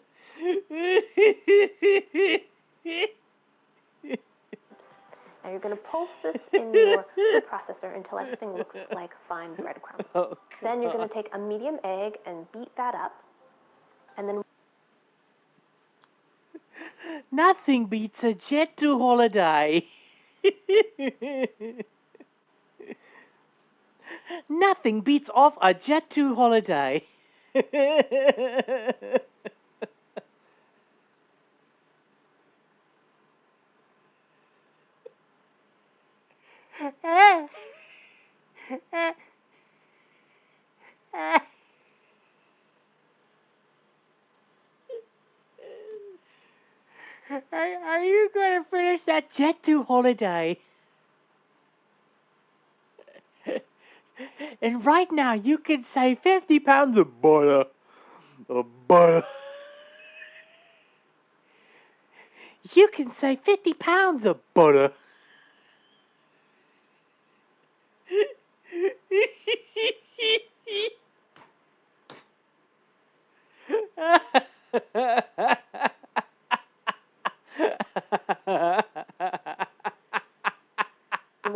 Now you're going to pulse this in your food processor until everything looks like fine breadcrumbs. Oh, then you're going to take a medium egg and beat that up. And then nothing beats a jet to holiday. Nothing beats off a jet to holiday. Are you going to finish that jet to holiday? And right now you can save 50 pounds of butter. Of butter. You can save 50 pounds of butter.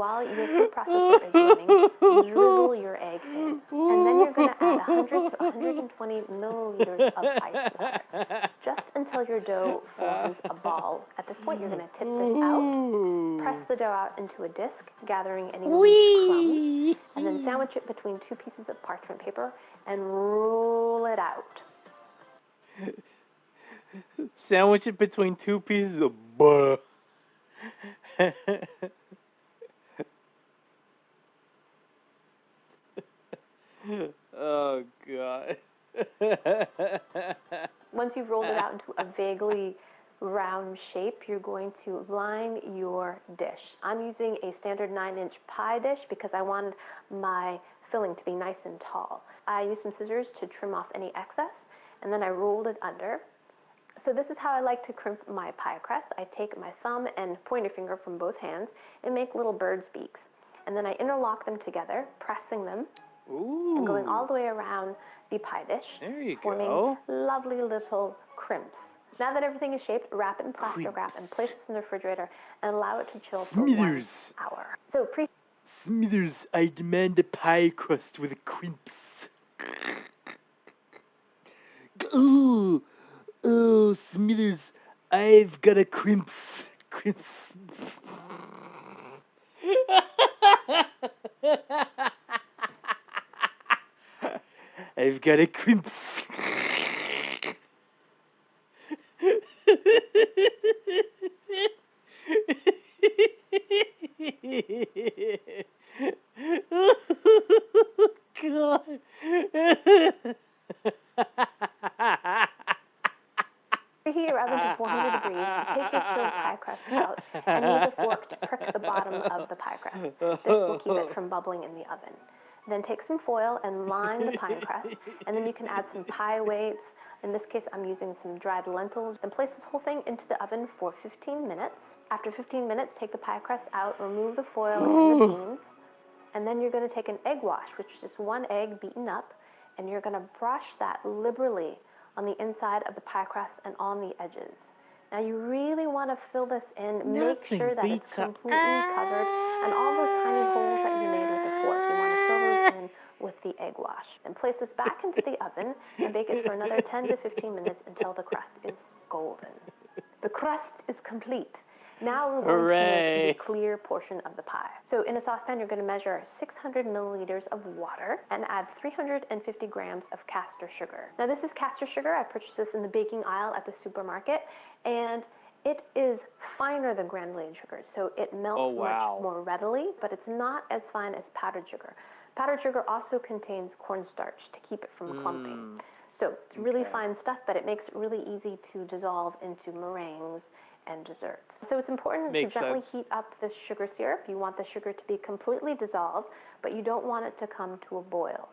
while your food processor is running, drizzle your egg in. And then you're going to add 100 to 120 milliliters of ice water, just until your dough forms a ball. At this point, you're going to tip this out, press the dough out into a disc, gathering any loose crumbs, and then sandwich it between 2 pieces of parchment paper and roll it out. Sandwich it between 2 pieces of butter. Oh, God. Once you've rolled it out into a vaguely round shape, you're going to line your dish. I'm using a standard 9-inch pie dish because I wanted my filling to be nice and tall. I used some scissors to trim off any excess, and then I rolled it under. So this is how I like to crimp my pie crust. I take my thumb and pointer finger from both hands and make little bird's beaks. And then I interlock them together, pressing them, and going all the way around the pie dish, forming lovely little crimps. Now that everything is shaped, wrap it in plastic wrap and place this in the refrigerator and allow it to chill for 1 hour. So Smithers, I demand a pie crust with crimps. Oh, Smithers, I've got a crimps. Crimps. I've got a crimps. God. Preheat your oven to 400 degrees. Take your chilled pie crust out and use a fork to prick the bottom of the pie crust. This will keep it from bubbling in the oven. Then take some foil and line the pie crust, and then you can add some pie weights. In this case, I'm using some dried lentils. Then place this whole thing into the oven for 15 minutes. After 15 minutes, take the pie crust out, remove the foil and the beans, and then you're going to take an egg wash, which is just 1 egg beaten up, and you're going to brush that liberally on the inside of the pie crust and on the edges. Now you really want to fill this in, make sure that it's completely covered, and all those tiny holes that you made with the fork, you want to fill those in with the egg wash. And place this back into the oven and bake it for another 10 to 15 minutes until the crust is golden. The crust is complete. Now we're going to make the clear portion of the pie. So in a saucepan, you're going to measure 600 milliliters of water and add 350 grams of castor sugar. Now this is castor sugar. I purchased this in the baking aisle at the supermarket, and it is finer than granulated sugar, so it melts much more readily, but it's not as fine as powdered sugar. Powdered sugar also contains cornstarch to keep it from clumping. So it's really fine stuff, but it makes it really easy to dissolve into meringues and desserts. So it's important to gently heat up this sugar syrup. You want the sugar to be completely dissolved, but you don't want it to come to a boil.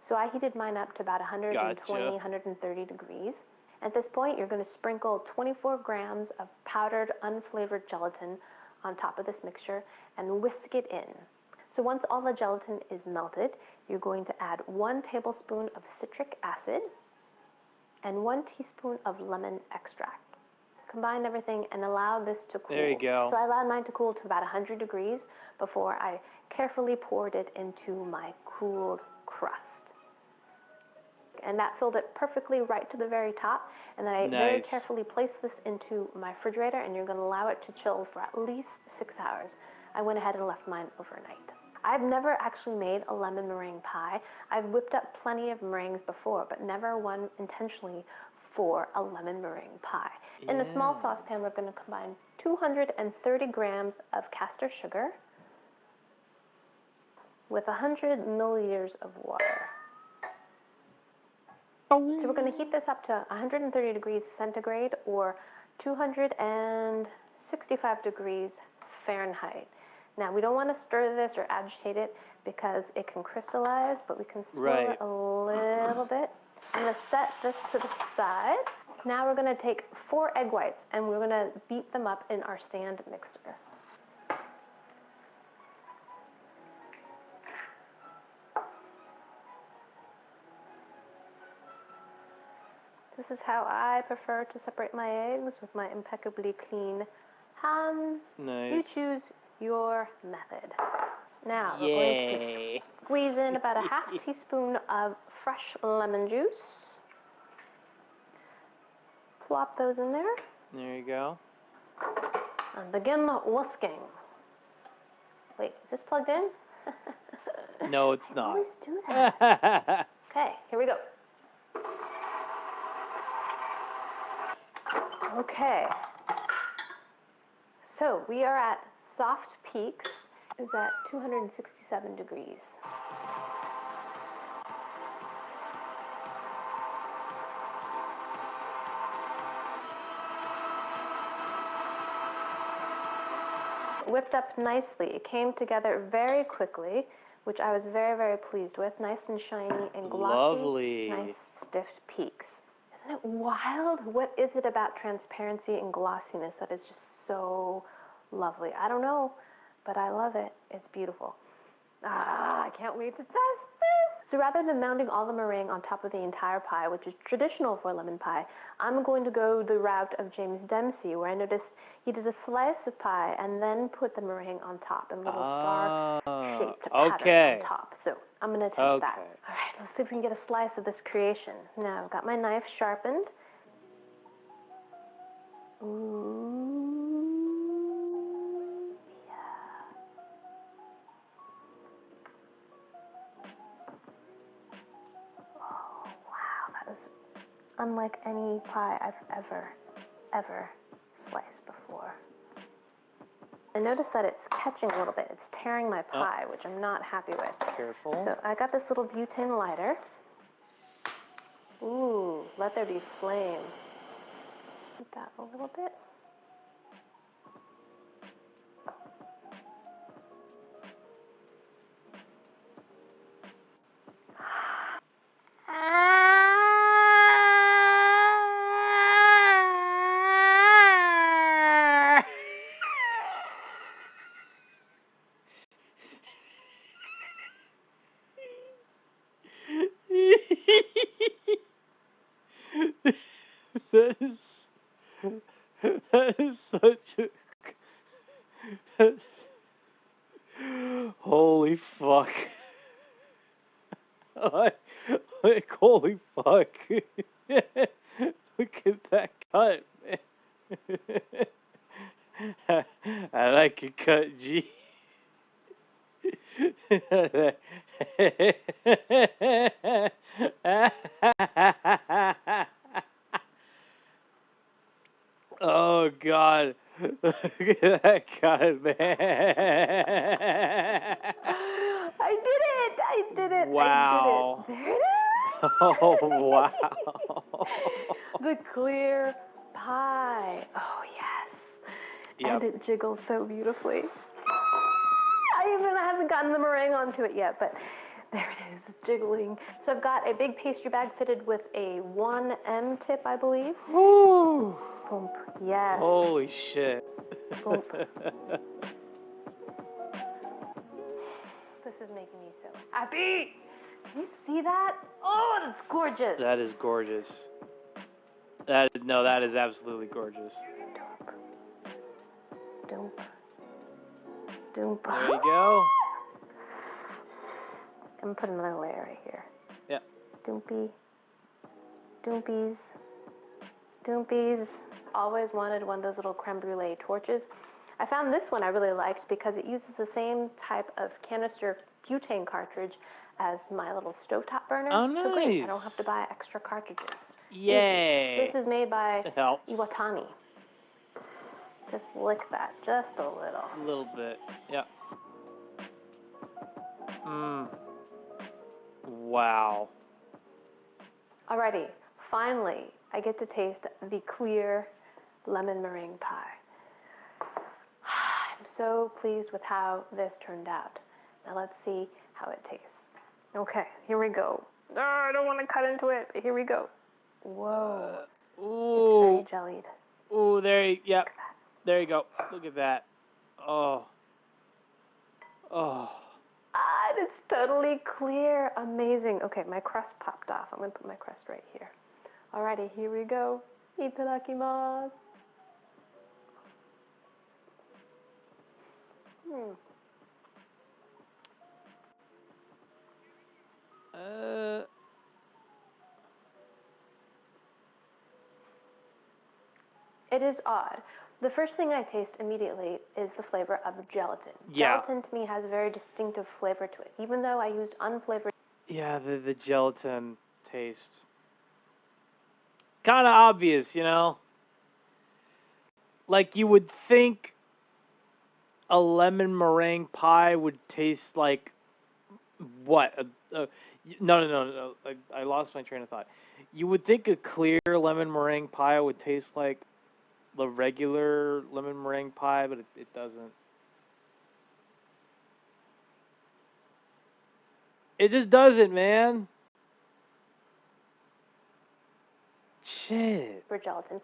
So I heated mine up to about 120, 130 degrees. At this point, you're going to sprinkle 24 grams of powdered unflavored gelatin on top of this mixture and whisk it in. So once all the gelatin is melted, you're going to add 1 tablespoon of citric acid and 1 teaspoon of lemon extract. Combine everything and allow this to cool. There you go. So I allowed mine to cool to about 100 degrees before I carefully poured it into my cooled crust. And that filled it perfectly right to the very top. And then I very carefully placed this into my refrigerator, and you're going to allow it to chill for at least 6 hours. I went ahead and left mine overnight. I've never actually made a lemon meringue pie. I've whipped up plenty of meringues before, but never one intentionally for a lemon meringue pie. In a small saucepan, we're going to combine 230 grams of castor sugar with 100 milliliters of water. So we're going to heat this up to 130 degrees centigrade or 265 degrees Fahrenheit. Now, we don't want to stir this or agitate it because it can crystallize, but we can swirl it a little bit. I'm going to set this to the side. Now we're going to take 4 egg whites and we're going to beat them up in our stand mixer. This is how I prefer to separate my eggs, with my impeccably clean hands. You choose your method. Now we're going to squeeze in about a half teaspoon of fresh lemon juice. Plop those in there. There you go. And begin whisking. Wait, is this plugged in? No, it's not. I always do that. Okay, here we go. Okay. So we are at soft peaks. Is at 267 degrees. Whipped up nicely. It came together very quickly, which I was very, very pleased with. Nice and shiny and glossy. Lovely. Nice stiff peaks. Isn't it wild? What is it about transparency and glossiness that is just so lovely? I don't know, but I love it. It's beautiful. I can't wait to test this. So rather than mounting all the meringue on top of the entire pie, which is traditional for lemon pie, I'm going to go the route of James Dempsey, where I noticed he did a slice of pie and then put the meringue on top in a little star-shaped pattern on top. So I'm going to attempt that. All right, let's see if we can get a slice of this creation. Now, I've got my knife sharpened. Ooh, yeah. Oh, wow, that is unlike any pie I've ever sliced before. I noticed that it's catching a little bit. It's tearing my pie, which I'm not happy with. Careful. So I got this little butane lighter. Ooh, let there be flame. Heat that a little bit. That is such a... Holy fuck. Like, holy fuck. Look at that cut, man. I like a cut, G. Oh God. Look at that cut, man. I did it! I did it! Wow. I did it! There it is! Oh, wow. The clear pie. Oh, yes. Yep. And it jiggles so beautifully. I haven't gotten the meringue onto it yet, but there it is, jiggling. So I've got a big pastry bag fitted with a 1M tip, I believe. Woo. Boom. Yes. Holy shit. Boom. This is making me so happy. Can you see that? Oh, that's gorgeous. That is gorgeous. That is absolutely gorgeous. Doop. Doop. There you go. I'm gonna put another layer right here. Yep. Doompy. Doompies. Doompies. Always wanted one of those little creme brulee torches. I found this one I really liked because it uses the same type of canister butane cartridge as my little stovetop burner. Oh, nice. So great, I don't have to buy extra cartridges. Yay. This is made by helps. Iwatani. Just lick that, just a little. A little bit, yep. Wow. Alrighty, finally, I get to taste the clear lemon meringue pie. I'm so pleased with how this turned out. Now let's see how it tastes. Okay, here we go. Oh, I don't want to cut into it, but here we go. Whoa. Ooh. It's very jellied. Ooh, yep. There you go. Look at that. Oh. Oh. It's totally clear. Amazing. Okay, my crust popped off. I'm going to put my crust right here. Alrighty, here we go. Itadakimasu. It is odd. The first thing I taste immediately is the flavor of gelatin. Yeah. Gelatin to me has a very distinctive flavor to it, even though I used unflavored. Yeah, the gelatin taste. Kind of obvious, you know? Like, you would think a lemon meringue pie would taste like what? No. I lost my train of thought. You would think a clear lemon meringue pie would taste like the regular lemon meringue pie, but it doesn't. It just doesn't, man. Shit. For gelatin.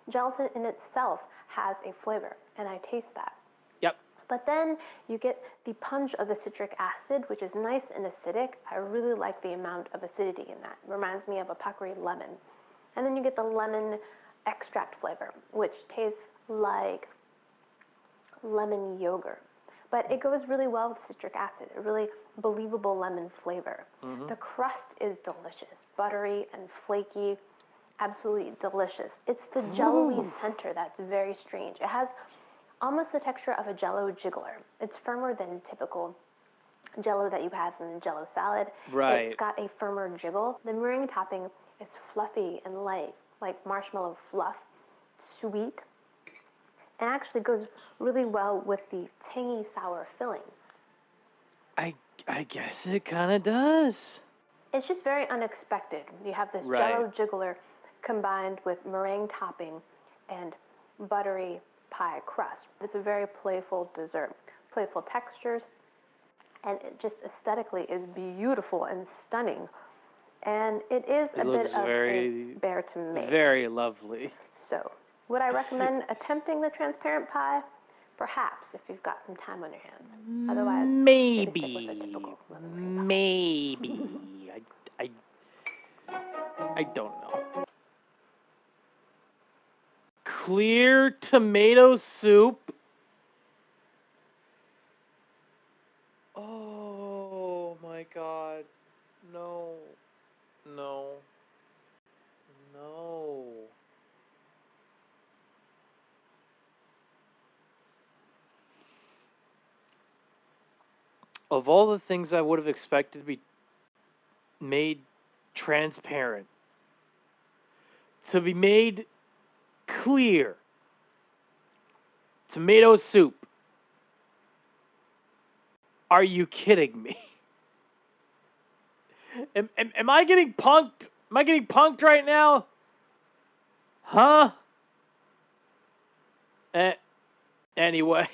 Gelatin in itself has a flavor, and I taste that. Yep. But then you get the punch of the citric acid, which is nice and acidic. I really like the amount of acidity in that. It reminds me of a puckery lemon. And then you get the lemon extract flavor, which tastes like lemon yogurt. But it goes really well with citric acid, a really believable lemon flavor. The crust is delicious, buttery and flaky, absolutely delicious. It's the jello-y center that's very strange. It has almost the texture of a jello jiggler. It's firmer than typical jello that you have in the jello salad. Right. It's got a firmer jiggle. The meringue topping is fluffy and light, like marshmallow fluff, sweet, and actually goes really well with the tangy sour filling. I guess it kind of does. It's just very unexpected. You have this Right. jello jiggler combined with meringue topping and buttery pie crust. It's a very playful dessert, playful textures, and it just aesthetically is beautiful and stunning. And it is It a looks bit of very, a bear to make. very lovely. So, would I recommend attempting the transparent pie? Perhaps, if you've got some time on your hands. Otherwise, maybe stick with the typical lemon meringue pie. Maybe. I don't know. Clear tomato soup. Oh my god. No. No. No. Of all the things I would have expected to be made transparent, to be made clear, tomato soup. Are you kidding me? Am I getting punked? Am I getting punked right now? Huh? Anyway.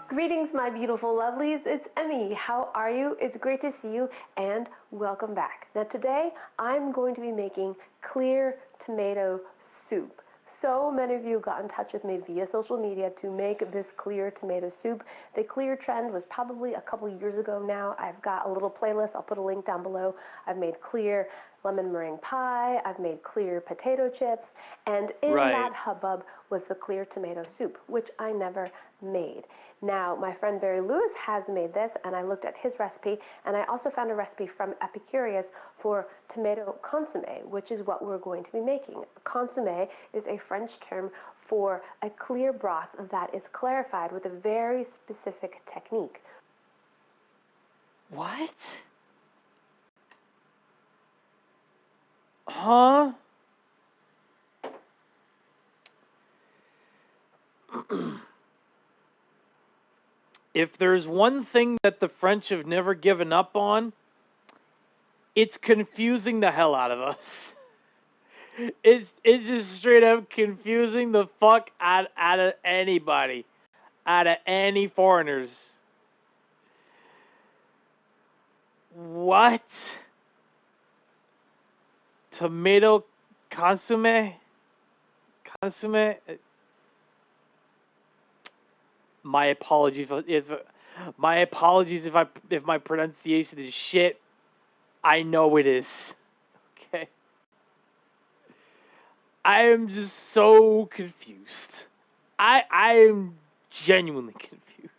Greetings, my beautiful lovelies. It's Emmy. How are you? It's great to see you and welcome back. Now today I'm going to be making clear tomato soup. So many of you got in touch with me via social media to make this clear tomato soup. The clear trend was probably a couple years ago now. I've got a little playlist. I'll put a link down below. I've made clear lemon meringue pie. I've made clear potato chips. And in that hubbub was the clear tomato soup, which I never made. Now, my friend Barry Lewis has made this, and I looked at his recipe, and I also found a recipe from Epicurious for tomato consommé, which is what we're going to be making. Consommé is a French term for a clear broth that is clarified with a very specific technique. What? Huh? If there's one thing that the French have never given up on, it's confusing the hell out of us. It's just straight up confusing the fuck out of anybody. Out of any foreigners. What? Tomato consommé? Consommé? My apologies if my pronunciation is shit. I know it is. Okay. I am just so confused. I am genuinely confused.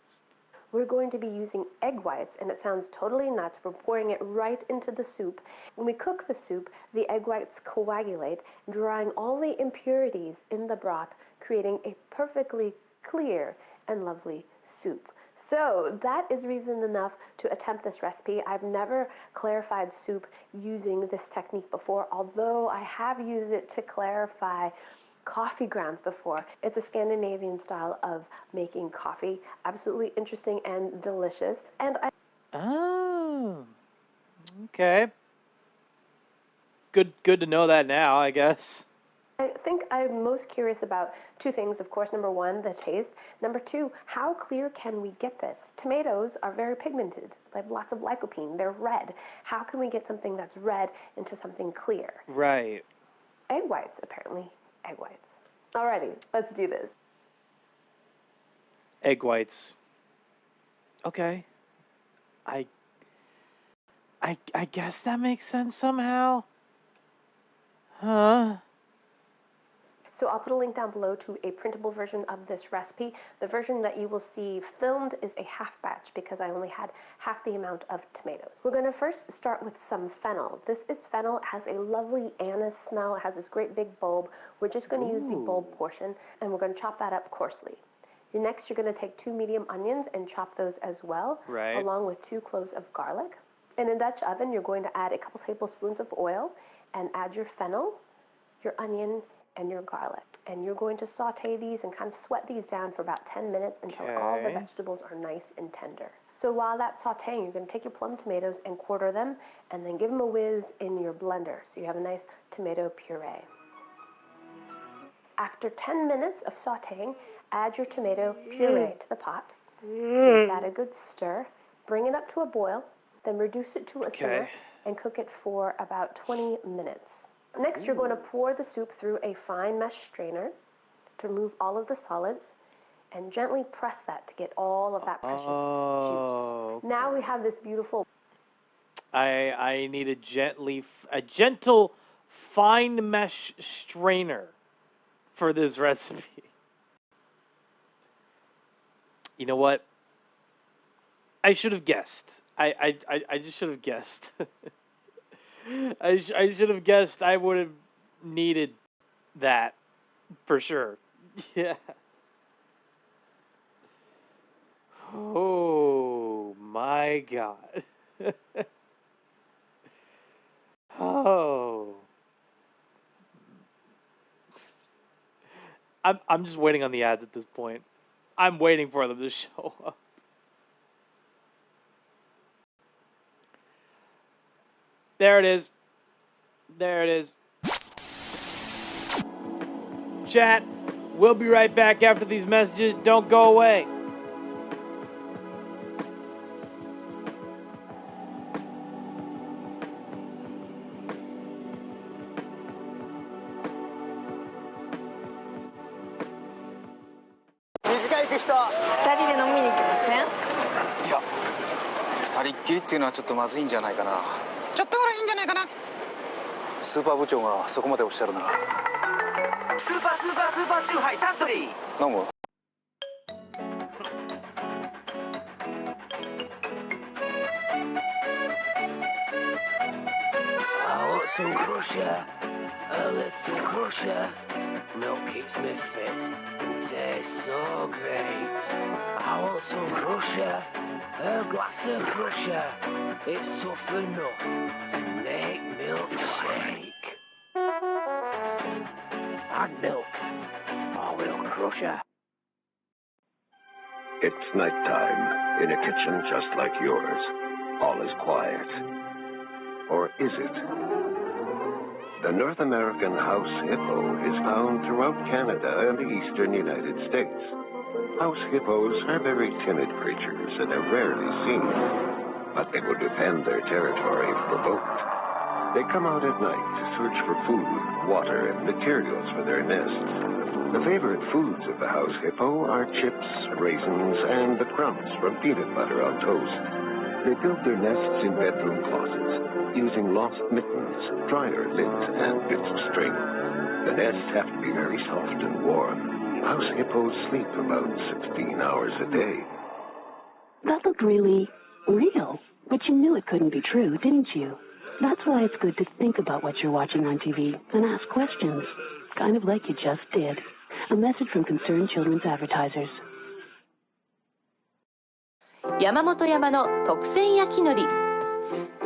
We're going to be using egg whites, and it sounds totally nuts. We're pouring it right into the soup. When we cook the soup, the egg whites coagulate, drying all the impurities in the broth, creating a perfectly clear and lovely soup. So that is reason enough to attempt this recipe. I've never clarified soup using this technique before, although I have used it to clarify coffee grounds before. It's a Scandinavian style of making coffee. Absolutely interesting and delicious. And Oh. Okay. Good to know that now, I guess. I think I'm most curious about two things, of course. Number one, the taste. Number two, how clear can we get this? Tomatoes are very pigmented. They have lots of lycopene. They're red. How can we get something that's red into something clear? Right. Egg whites, apparently. Egg whites. Alrighty, let's do this. Egg whites. Okay. I guess that makes sense somehow. Huh? So I'll put a link down below to a printable version of this recipe. The version that you will see filmed is a half batch because I only had half the amount of tomatoes. We're going to first start with some fennel. This is fennel. It has a lovely anise smell. It has this great big bulb. We're just going to use the bulb portion, and we're going to chop that up coarsely. Next, you're going to take 2 medium onions and chop those as well, along with 2 cloves of garlic. In a Dutch oven, you're going to add a couple tablespoons of oil and add your fennel, your onion, and your garlic. And you're going to saute these and kind of sweat these down for about 10 minutes until all the vegetables are nice and tender. So while that's sauteing, you're going to take your plum tomatoes and quarter them and then give them a whiz in your blender so you have a nice tomato puree. After 10 minutes of sauteing, add your tomato puree to the pot. Give that a good stir. Bring it up to a boil, then reduce it to a simmer and cook it for about 20 minutes. Next, you're going to pour the soup through a fine mesh strainer to remove all of the solids and gently press that to get all of that precious juice. Now we have this beautiful... I need a gentle, fine mesh strainer for this recipe. You know what? I should have guessed. I just should have guessed. I should have guessed I would have needed that for sure. Yeah. Oh my God. Oh. I'm just waiting on the ads at this point. I'm waiting for them to show up. There it is. There it is. Chat, we'll be right back after these messages. Don't go away. Bsky 2人で飲みに行きません？いや、2人っきりっていうのはちょっとまずいんじゃないかな。ちょっとぐらいいいんじゃないかな。スーパー部長がそこまでおっしゃるなら。スーパーチューハイサントリー。飲む？Some crusher, a little crusher. Milk keeps me fit and tastes so great. I want some crusher, a glass of crusher. It's tough enough to make milk shake. Add milk, or will crusher. It's nighttime in a kitchen just like yours. All is quiet. Or is it? The North American house hippo is found throughout Canada and the eastern United States. House hippos are very timid creatures and are rarely seen, but they will defend their territory if provoked. They come out at night to search for food, water, and materials for their nests. The favorite foods of the house hippo are chips, raisins, and the crumbs from peanut butter on toast. They build their nests in bedroom closets, using lost mittens, dryer lids, and bits of string. The nests have to be very soft and warm. House hippos sleep about 16 hours a day. That looked really real, but you knew it couldn't be true, didn't you? That's why it's good to think about what you're watching on TV and ask questions, kind of like you just did. A message from Concerned Children's Advertisers. 山本山の特選焼き海苔、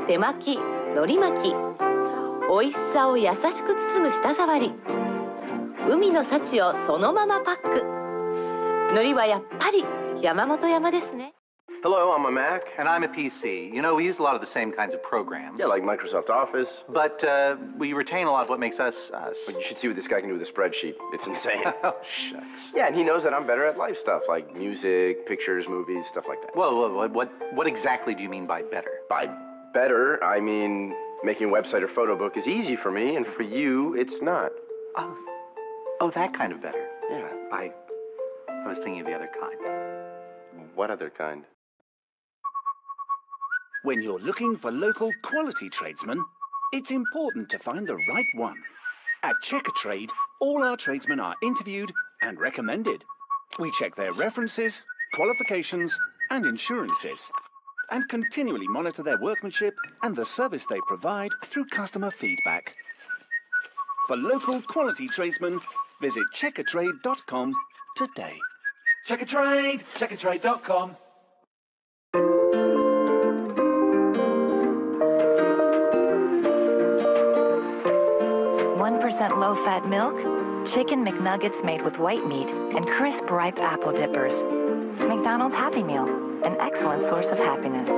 手巻き、海苔巻き、美味しさを優しく包む舌触り、海の幸をそのままパック。海苔はやっぱり山本山ですね。Hello, I'm a Mac. And I'm a PC. You know, we use a lot of the same kinds of programs. Yeah, like Microsoft Office. But we retain a lot of what makes us us. But you should see what this guy can do with a spreadsheet. It's insane. Oh, shucks. Yeah, and he knows that I'm better at life stuff, like music, pictures, movies, stuff like that. Whoa, what exactly do you mean by better? By better, I mean making a website or photo book is easy for me, and for you, it's not. Oh, that kind of better. Yeah. I was thinking of the other kind. What other kind? When you're looking for local quality tradesmen, it's important to find the right one. At Checker Trade, all our tradesmen are interviewed and recommended. We check their references, qualifications, and insurances, and continually monitor their workmanship and the service they provide through customer feedback. For local quality tradesmen, visit checkertrade.com today. Checkertrade, checkertrade.com. 1% low-fat milk, chicken McNuggets made with white meat, and crisp ripe apple dippers. McDonald's Happy Meal, an excellent source of happiness.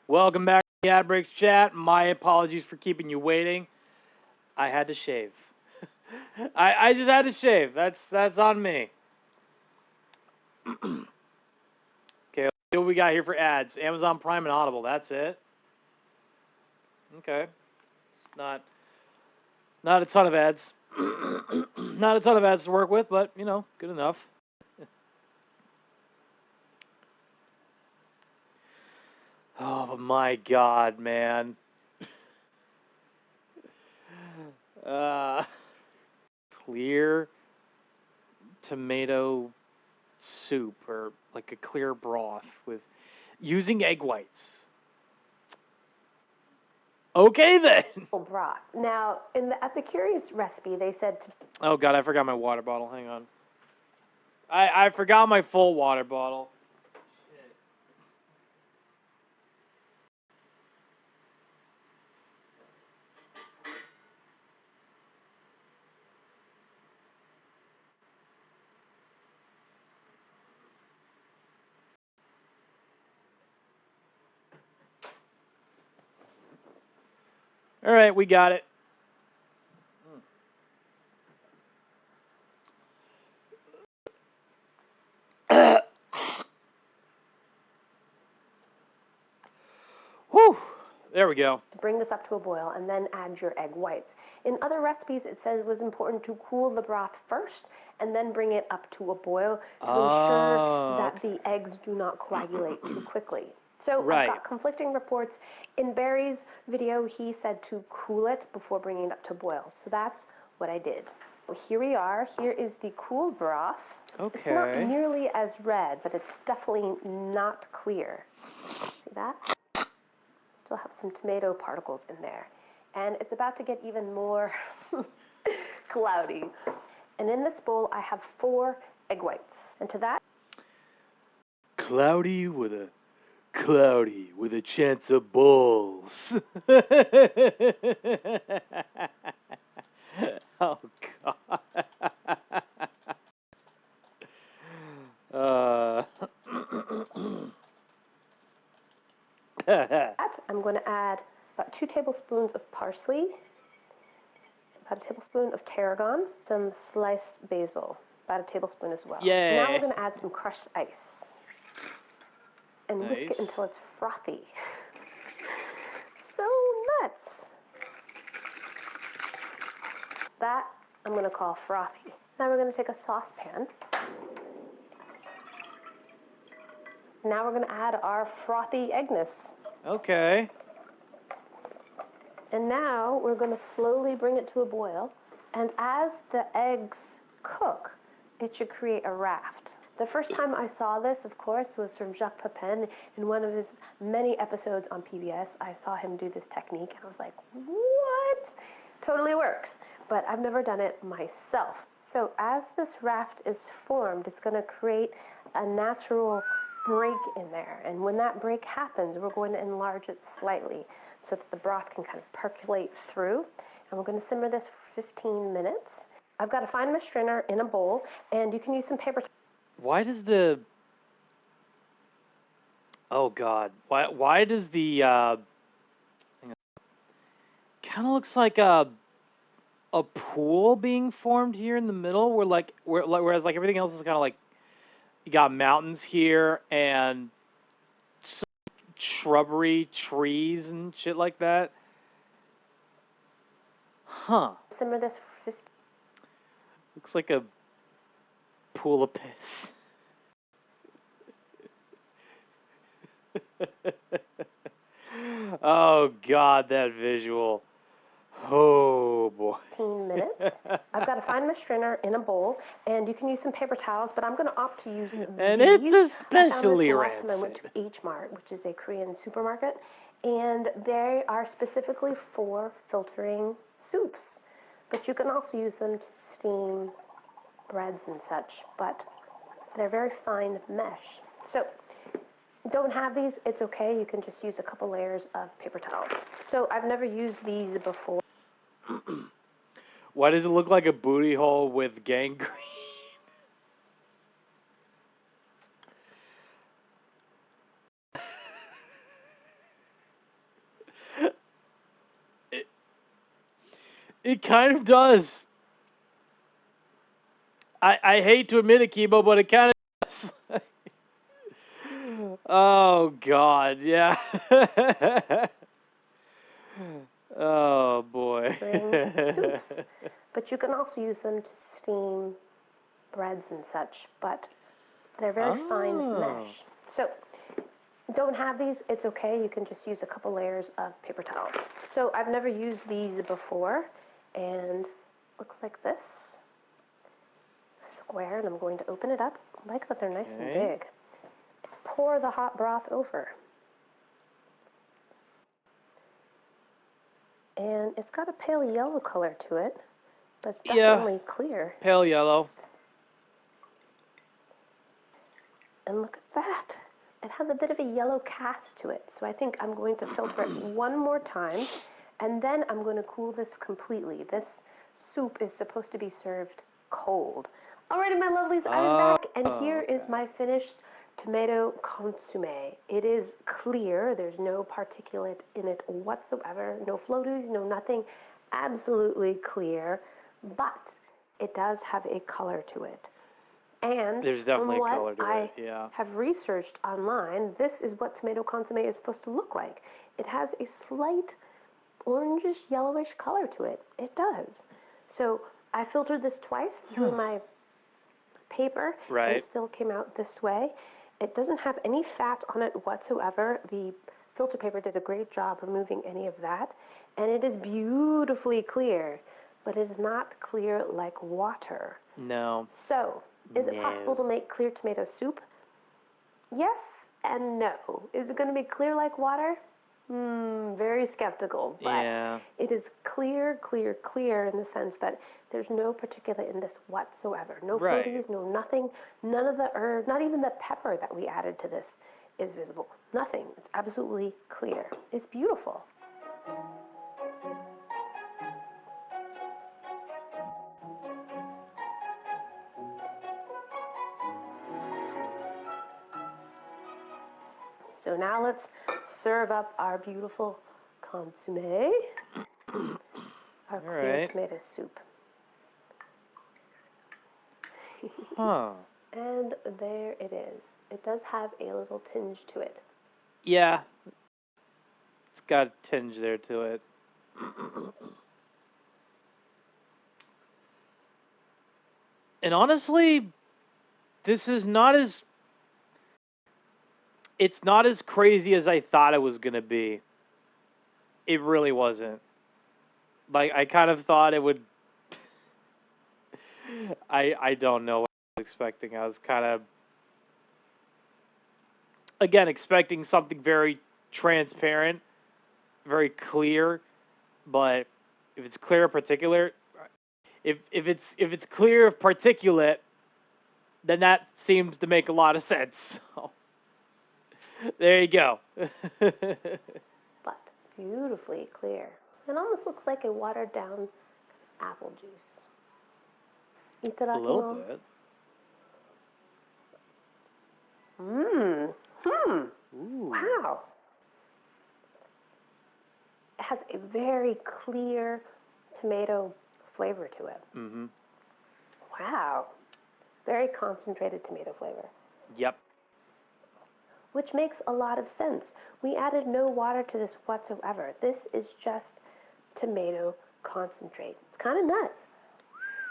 Welcome back to the Ad Breaks chat. My apologies for keeping you waiting. I had to shave. I just had to shave. That's on me. Okay, let's see what we got here for ads. Amazon Prime and Audible. That's it. Okay. It's not a ton of ads. Not a ton of ads to work with, but, you know, good enough. Oh, my God, man. Clear tomato soup, or like a clear broth with using egg whites. Okay, then. Broth. Now, in the Epicurious recipe, they said to Oh, God, I forgot my water bottle. Hang on. I forgot my full water bottle. All right, we got it. Whew. There we go. bring this up to a boil and then add your egg whites. In other recipes, it says it was important to cool the broth first and then bring it up to a boil to ensure that the eggs do not coagulate too quickly. So I've got conflicting reports. In Barry's video, he said to cool it before bringing it up to boil. So that's what I did. Well, here we are. Here is the cool broth. Okay. It's not nearly as red, but it's definitely not clear. See that? Still have some tomato particles in there. And it's about to get even more cloudy. And in this bowl, I have 4 egg whites. And to that, Cloudy with a chance of balls. Oh, God. I'm going to add about 2 tablespoons of parsley, about a tablespoon of tarragon, some sliced basil, about a tablespoon as well. Yay. Now we're going to add some crushed ice. And whisk it until it's frothy. So nuts. That I'm going to call frothy. Now we're going to take a saucepan. Now we're going to add our frothy eggness. Okay. And now we're going to slowly bring it to a boil. And as the eggs cook, it should create a raft. The first time I saw this, of course, was from Jacques Pepin. In one of his many episodes on PBS, I saw him do this technique, and I was like, what? Totally works. But I've never done it myself. So as this raft is formed, it's going to create a natural break in there. And when that break happens, we're going to enlarge it slightly so that the broth can kind of percolate through. And we're going to simmer this for 15 minutes. I've got a fine mesh strainer in a bowl, and you can use some paper. Why does the... Oh, God. Why does the... Kind of looks like a pool being formed here in the middle, whereas like everything else is kind of like... You got mountains here and some shrubbery, trees and shit like that. Huh. Simmer this for 15. Looks like a pool of piss. Oh, God, that visual. Oh, boy. 15 minutes. I've got a fine mesh strainer in a bowl, and you can use some paper towels, but I'm going to opt to use And these. it's especially I found this last time I rancid. went to H Mart, which is a Korean supermarket, and they are specifically for filtering soups. But you can also use them to steam breads and such, but they're very fine mesh. So don't have these, it's okay. You can just use a couple layers of paper towels. So I've never used these before. Why does it look like a booty hole with gangrene? It kind of does. I hate to admit it, Kibo, but it kind of does. Oh, God, yeah. Oh, boy. Soups. But you can also use them to steam breads and such, but they're very fine mesh. So don't have these, it's okay. You can just use a couple layers of paper towels. So I've never used these before, and looks like this. Square, and I'm going to open it up. I like that they're nice and big. Pour the hot broth over. And it's got a pale yellow color to it, but it's definitely clear. Pale yellow. And look at that. It has a bit of a yellow cast to it. So I think I'm going to filter it one more time, and then I'm going to cool this completely. This soup is supposed to be served cold. Alrighty, my lovelies, I'm back, and here is my finished tomato consommé. It is clear. There's no particulate in it whatsoever. No floaties, no nothing. Absolutely clear. But it does have a color to it. And there's definitely from a color what to I it, yeah. have researched online, this is what tomato consommé is supposed to look like. It has a slight orangish, yellowish color to it. It does. So I filtered this twice through my paper, and it still came out this way. It doesn't have any fat on it whatsoever. The filter paper did a great job removing any of that, and it is beautifully clear, but it is not clear like water. No. So, is it possible to make clear tomato soup? Yes and no. Is it going to be clear like water? Very skeptical, but it is clear, clear, clear in the sense that there's no particulate in this whatsoever. No floaties, no nothing. None of the herb, not even the pepper that we added to this is visible. Nothing. It's absolutely clear. It's beautiful. So now let's serve up our beautiful consommé, our clear tomato soup. And there it is. It does have a little tinge to it. Yeah. It's got a tinge there to it. And honestly, this is not as... It's not as crazy as I thought it was going to be. It really wasn't. Like, I kind of thought it would... I don't know what I was expecting. I was kind of... Again, expecting something very transparent, very clear, but if it's clear of particulate... If it's clear of particulate, then that seems to make a lot of sense. So, there you go. But beautifully clear. It almost looks like a watered down apple juice. A little bit. Wow. It has a very clear tomato flavor to it. Wow. Very concentrated tomato flavor. Yep. Which makes a lot of sense. We added no water to this whatsoever. This is just tomato concentrate. It's kind of nuts.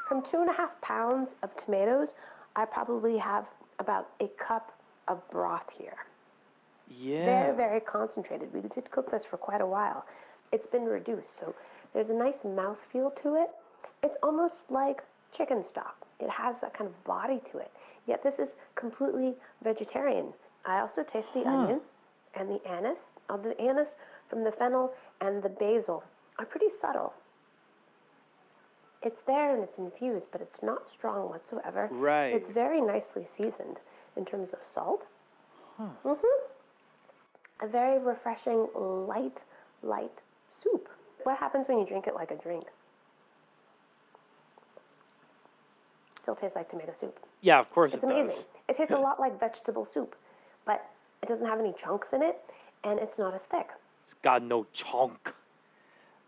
From 2.5 pounds of tomatoes, I probably have about a cup of broth here. Yeah. Very, very concentrated. We did cook this for quite a while. It's been reduced, so there's a nice mouthfeel to it. It's almost like chicken stock. It has that kind of body to it. Yet this is completely vegetarian. I also taste the onion and the anise. The anise from the fennel and the basil are pretty subtle. It's there and it's infused, but it's not strong whatsoever. Right. It's very nicely seasoned in terms of salt. A very refreshing, light soup. What happens when you drink it like a drink? Still tastes like tomato soup. Yeah, of course It's it amazing. does. It tastes a lot like vegetable soup, but it doesn't have any chunks in it, and it's not as thick. It's got no chunk.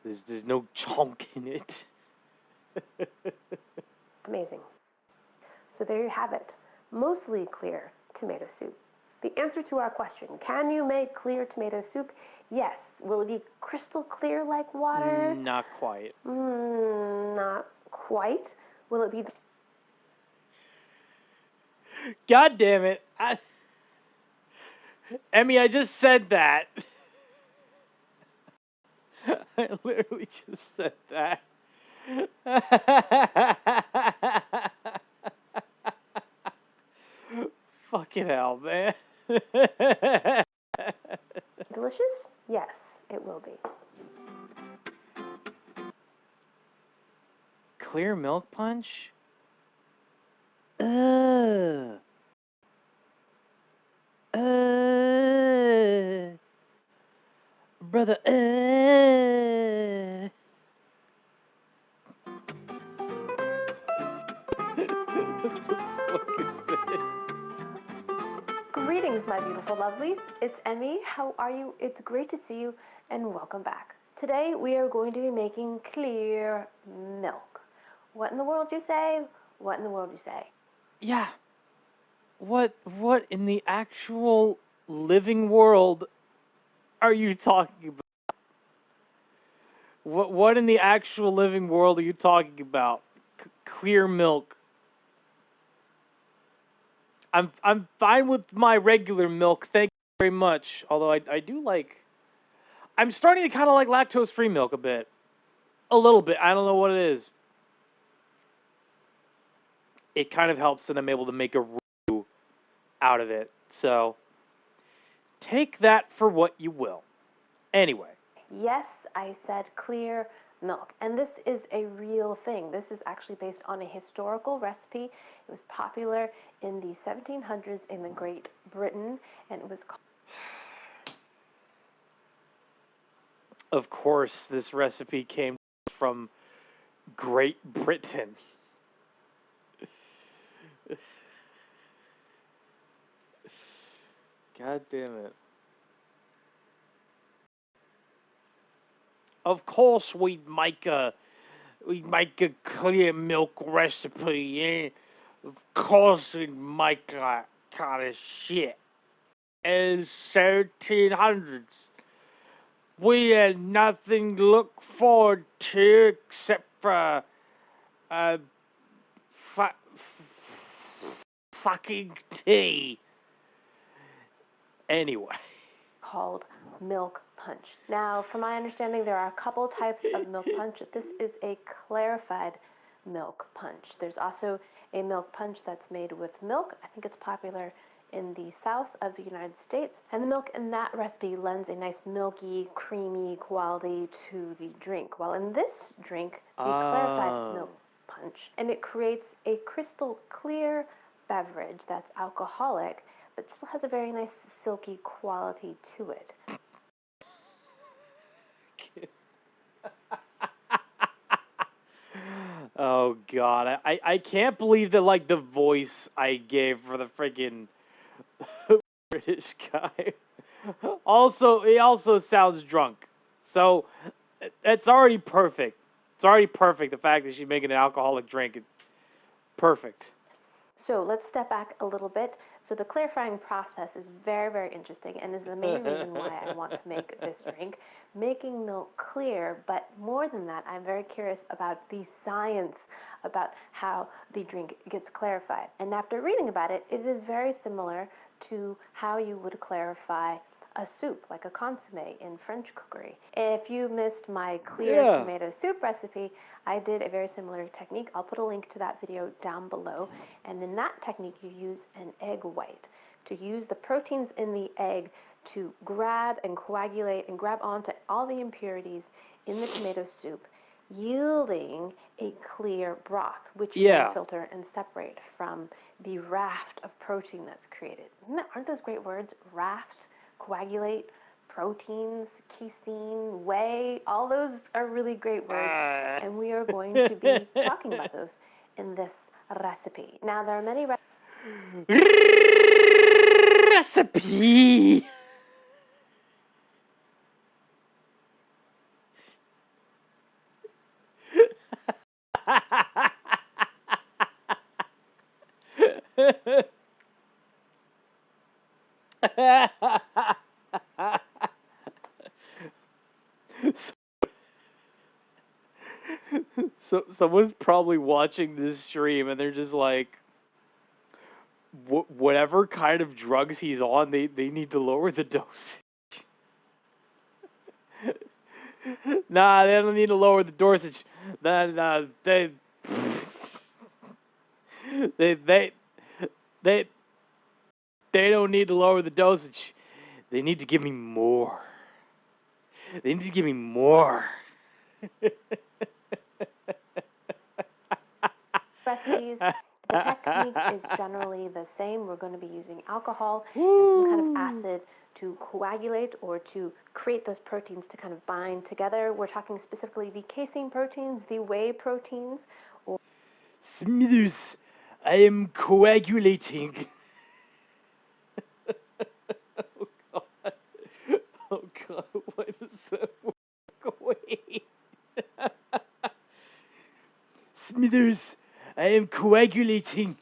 There's no chunk in it. Amazing. So there you have it. Mostly clear tomato soup. The answer to our question, can you make clear tomato soup? Yes. Will it be crystal clear like water? Not quite. Not quite. Will it be... God damn it. Emmy, I just said that. I literally just said that. Fucking hell, man. Delicious? Yes, it will be. Clear milk punch? Brother, Greetings, my beautiful lovelies. It's Emmy. How are you? It's great to see you, and welcome back. Today, we are going to be making clear milk. What in the world, you say? What in the world, you say? Yeah. What in the actual living world are you talking about? What in the actual living world are you talking about? Clear milk. I'm fine with my regular milk, thank you very much. Although I do like... I'm starting to kind of like lactose-free milk a bit. A little bit. I don't know what it is. It kind of helps that I'm able to make a roux out of it. So, take that for what you will. Anyway. Yes, I said clear milk. And this is a real thing. This is actually based on a historical recipe. It was popular in the 1700s in the Great Britain, and it was called... Of course, this recipe came from Great Britain. God damn it. Of course we'd make a clear milk recipe, yeah. Of course we'd make that kind of shit. In 1700s, we had nothing to look forward to except for fucking tea. Anyway. Called milk punch. Now, from my understanding, there are a couple types of milk punch. This is a clarified milk punch. There's also a milk punch that's made with milk. I think it's popular in the south of the United States. And the milk in that recipe lends a nice milky, creamy quality to the drink. While in this drink, the clarified milk punch, and it creates a crystal clear beverage that's alcoholic, but still has a very nice silky quality to it. Oh god, I can't believe that like the voice I gave for the freaking British guy. Also, he also sounds drunk. So it's already perfect. It's already perfect, the fact that she's making an alcoholic drink. Perfect. So let's step back a little bit. So the clarifying process is very, very interesting and is the main reason why I want to make this drink. Making milk clear, but more than that, I'm very curious about the science about how the drink gets clarified. And after reading about it, it is very similar to how you would clarify a soup, like a consommé in French cookery. If you missed my clear tomato soup recipe, I did a very similar technique. I'll put a link to that video down below. And in that technique, you use an egg white to use the proteins in the egg to grab and coagulate and grab onto all the impurities in the tomato soup, yielding a clear broth, which you can filter and separate from the raft of protein that's created. Aren't those great words? Raft, coagulate, proteins, casein, whey, all those are really great words, and we are going to be talking about those in this recipe. Now, there are many recipe. So someone's probably watching this stream and they're just like, whatever kind of drugs he's on, they need to lower the dose. Nah, they don't need to lower the dosage. Nah, they don't need to lower the dosage. They need to give me more. They need to give me more. Recipes. The technique is generally the same. We're going to be using alcohol and some kind of acid to coagulate or to create those proteins to kind of bind together. We're talking specifically the casein proteins, the whey proteins. Smithers, I am coagulating. Oh God. Oh God, what is that word? Smithers, I am coagulating.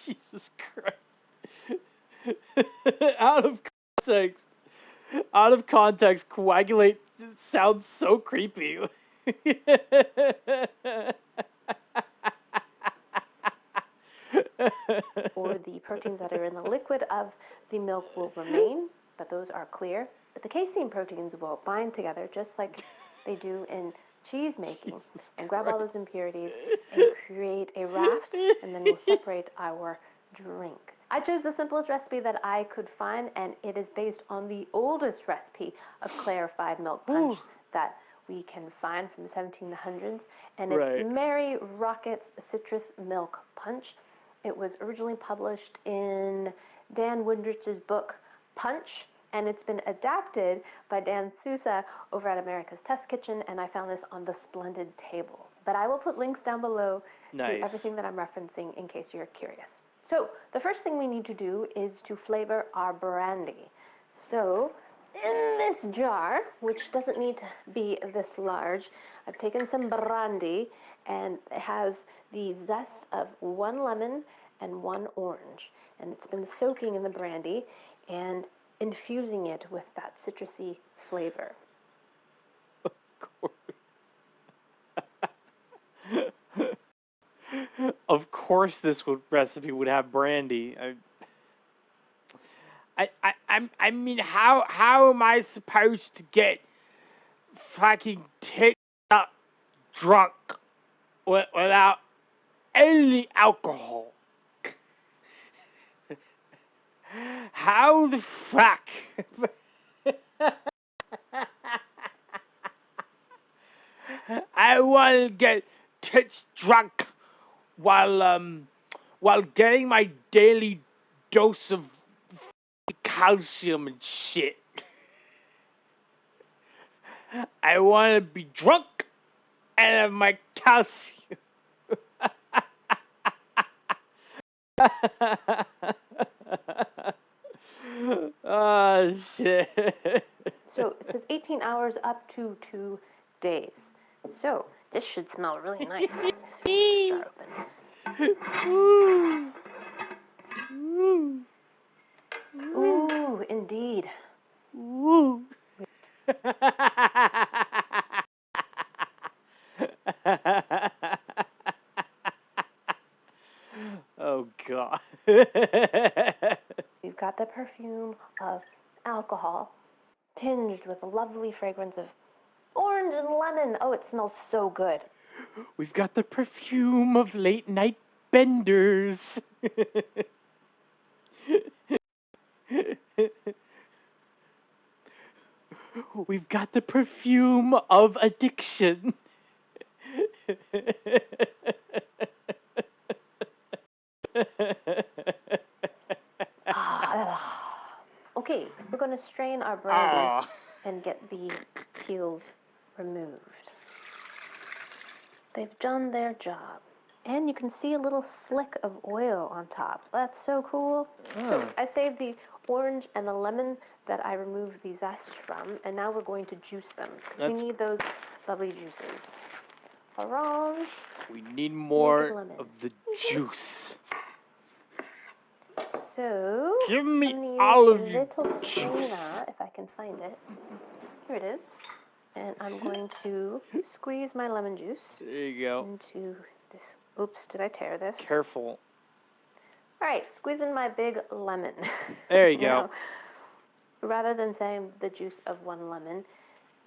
Jesus Christ. Out of context, coagulate sounds so creepy. Or the proteins that are in the liquid of the milk will remain, but those are clear. But the casein proteins will bind together just like they do in cheese making and grab all those impurities and create a raft, and then we'll separate our drink. I chose the simplest recipe that I could find, and it is based on the oldest recipe of clarified milk punch that we can find from the 1700s, and it's Mary Rocket's Citrus Milk Punch. It was originally published in Dan Woodrich's book Punch, and it's been adapted by Dan Sousa over at America's Test Kitchen, and I found this on the Splendid Table. But I will put links down below to everything that I'm referencing in case you're curious. So the first thing we need to do is to flavor our brandy. So in this jar, which doesn't need to be this large, I've taken some brandy, and it has the zest of 1 lemon and 1 orange. And it's been soaking in the brandy and infusing it with that citrusy flavor. Of course this recipe would have brandy. I mean, how am I supposed to get fucking ticked up drunk without any alcohol? How the fuck? I want to get tits drunk while getting my daily dose of calcium and shit. I want to be drunk and have my calcium. Oh, shit. So it says 18 hours up to 2 days. So this should smell really nice. Start open. Ooh, indeed. Ooh. Oh, God. We've got the perfume of alcohol tinged with a lovely fragrance of orange and lemon. Oh, it smells so good. We've got the perfume of late night benders. We've got the perfume of addiction. Okay, we're going to strain our brandy and get the peels removed. They've done their job. And you can see a little slick of oil on top. That's so cool. So I saved the orange and the lemon that I removed the zest from, and now we're going to juice them, because we need those lovely juices. Orange. We need more of the juice. So Give me I'm gonna all use of a your little juice. strainer, if I can find it. Here it is. And I'm going to squeeze my lemon juice There you go. into this. Oops, did I tear this? Careful. All right, squeezing my big lemon. There you go. Now, rather than saying the juice of one lemon,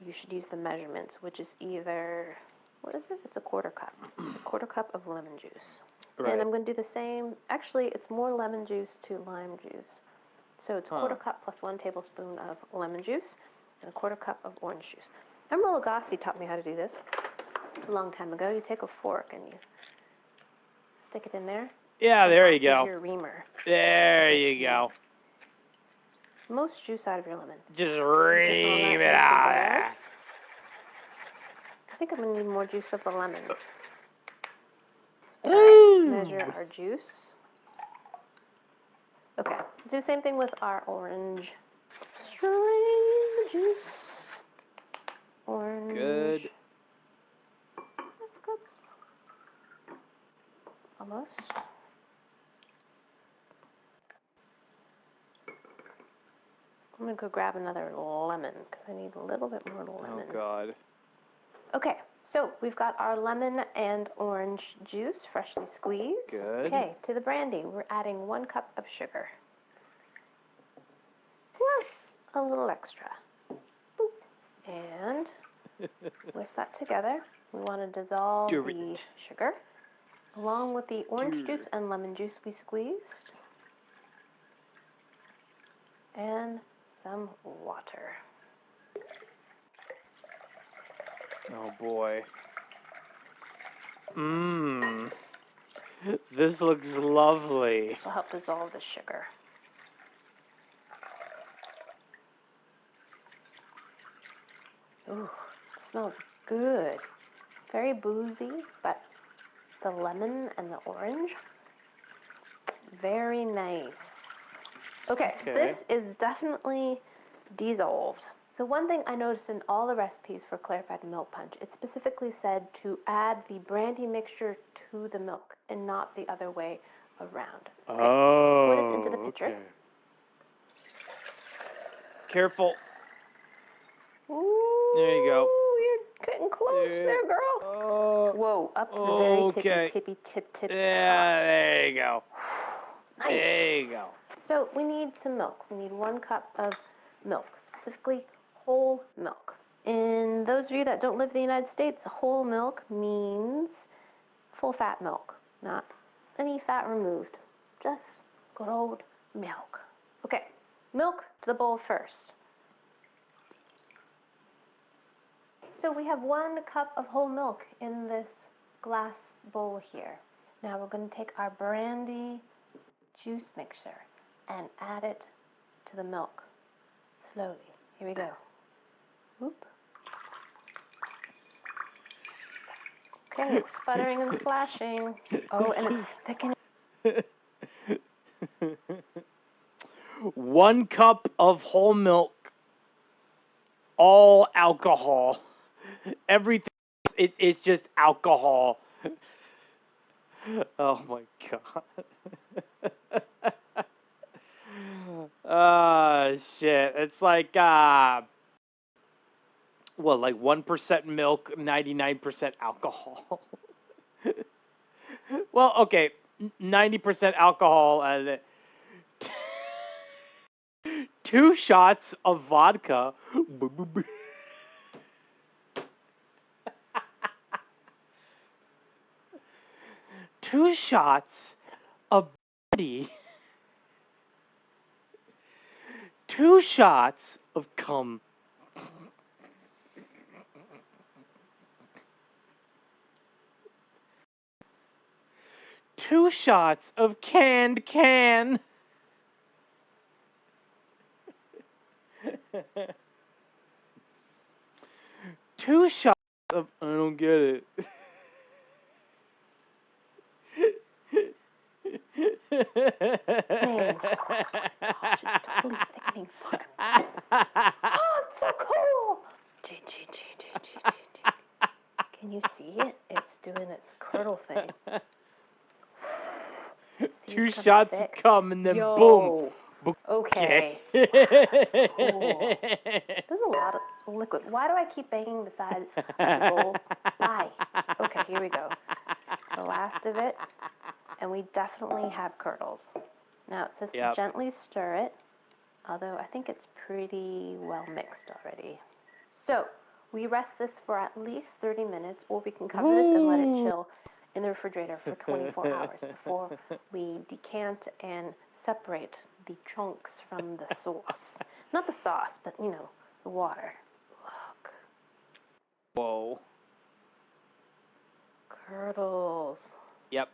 you should use the measurements, which is either, what is it? It's a quarter cup. It's a quarter cup of lemon juice. Right. And I'm going to do the same. Actually, it's more lemon juice to lime juice. So it's a quarter cup plus 1 tablespoon of lemon juice and a quarter cup of orange juice. Remember Lagasse taught me how to do this a long time ago. You take a fork and you stick it in there. Yeah, there you Here's go. your reamer. There you go. Most juice out of your lemon. Just ream it out. I think I'm going to need more juice of the lemon. Ooh. Measure our juice. Okay, do the same thing with our orange. Strain the juice. Orange. Good. Almost. I'm going to go grab another lemon because I need a little bit more lemon. Oh, God. Okay, so we've got our lemon and orange juice freshly squeezed. Good. Okay, to the brandy, we're adding 1 cup of sugar. Plus a little extra. Boop. And whisk that together. We want to dissolve the sugar along with the orange juice and lemon juice we squeezed. And some water. Oh, boy. Mmm. This looks lovely. This will help dissolve the sugar. Ooh, it smells good. Very boozy, but the lemon and the orange, very nice. Okay, this is definitely dissolved. So one thing I noticed in all the recipes for clarified milk punch, it specifically said to add the brandy mixture to the milk and not the other way around. Okay, pour this into the pitcher. Okay. Careful. Ooh, there you go. You're getting close there, girl. Whoa, up to the very tippy tip. Yeah, there you go. Nice. There you go. So we need some milk. We need 1 cup of milk, specifically whole milk. And those of you that don't live in the United States, whole milk means full fat milk, not any fat removed, just good old milk. Okay, milk to the bowl first. So we have 1 cup of whole milk in this glass bowl here. Now we're going to take our brandy juice mixer and add it to the milk slowly. Here we go. Whoop. Okay, it's sputtering and splashing. Oh, and it's thickening. 1 cup of whole milk, all alcohol. Everything, it's just alcohol. Oh my God. Oh, shit. It's like, what, like 1% milk, 99% alcohol? Well, okay, 90% alcohol and 2 shots of vodka. 2 shots of brandy. 2 shots of cum. 2 shots of canned can. 2 shots of, I don't get it. Man. Gosh, it's totally thickening. Look. Oh, it's so cool. Can you see it? It's doing its curdle thing. See, 2 shots of cum and then boom. Okay. Cool. There's a lot of liquid. Why do I keep banging the side of the bowl? Why? Okay, here we go. The last of it. And we definitely have curdles. Now it says to gently stir it, although I think it's pretty well mixed already. So we rest this for at least 30 minutes, or we can cover this and let it chill in the refrigerator for 24 hours before we decant and separate the chunks from the sauce. Not the sauce, but you know, the water. Look. Whoa. Curdles. Yep.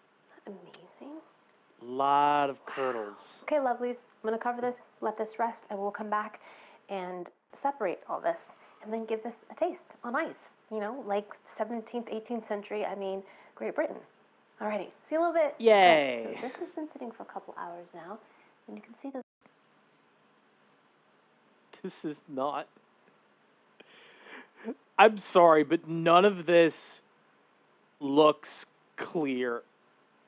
Amazing. Lot of curdles. Okay, lovelies, I'm gonna cover this, let this rest, and we'll come back and separate all this, and then give this a taste on ice. You know, like 17th, 18th century, I mean, Great Britain. Alrighty, see you in a little bit. Yay. Okay, so this has been sitting for a couple hours now, and you can see the... This is not... I'm sorry, but none of this looks clear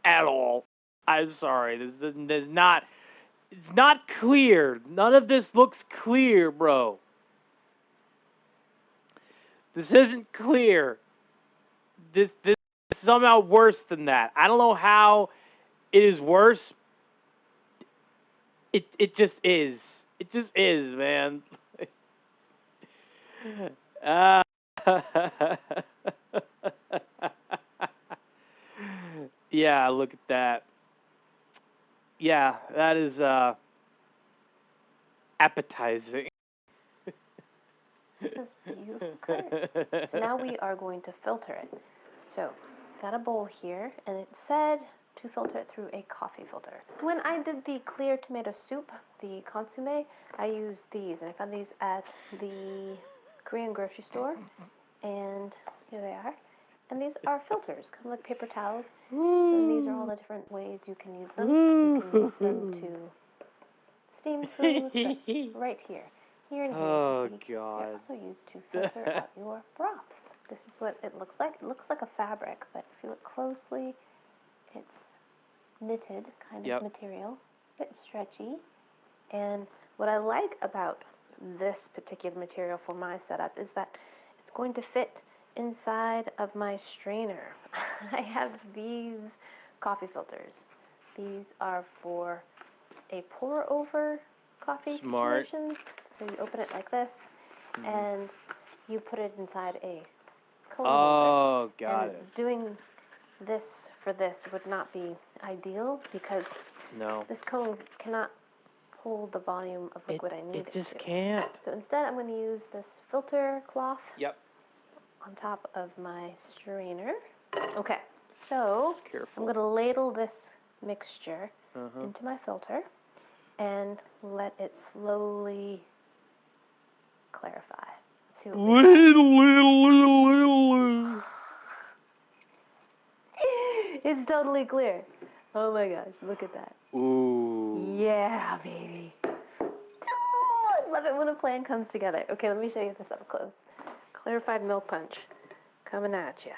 at all. I'm sorry, this is not... It's not clear. None of this looks clear, bro. This isn't clear. This is somehow worse than that. I don't know how it is worse. It just is. It just is, man. Yeah, look at that. Yeah, that is appetizing. This beautiful curds. So now we are going to filter it. So, got a bowl here, and it said to filter it through a coffee filter. When I did the clear tomato soup, the consomme, I used these, and I found these at the Korean grocery store, and here they are. And these are filters, kind of like paper towels. And these are all the different ways you can use them. You can use them to steam food, right here. Here and here. Oh, They're God. also used to filter out your broths. This is what it looks like. It looks like a fabric, but if you look closely, it's knitted kind of material, a bit stretchy. And what I like about this particular material for my setup is that it's going to fit inside of my strainer. I have these coffee filters. These are for a pour over coffee situation. So you open it like this, and you put it inside a cone holder. Got and it. Doing this for this would not be ideal because this cone cannot hold the volume of liquid I need it just can't. So instead, I'm going to use this filter cloth on top of my strainer. Okay, so I'm going to ladle this mixture into my filter and let it slowly clarify. Let's see what It's totally clear. Oh my gosh, look at that. Ooh. Yeah, baby. I love it when a plan comes together. Okay, let me show you this up close. Clarified milk punch coming at ya.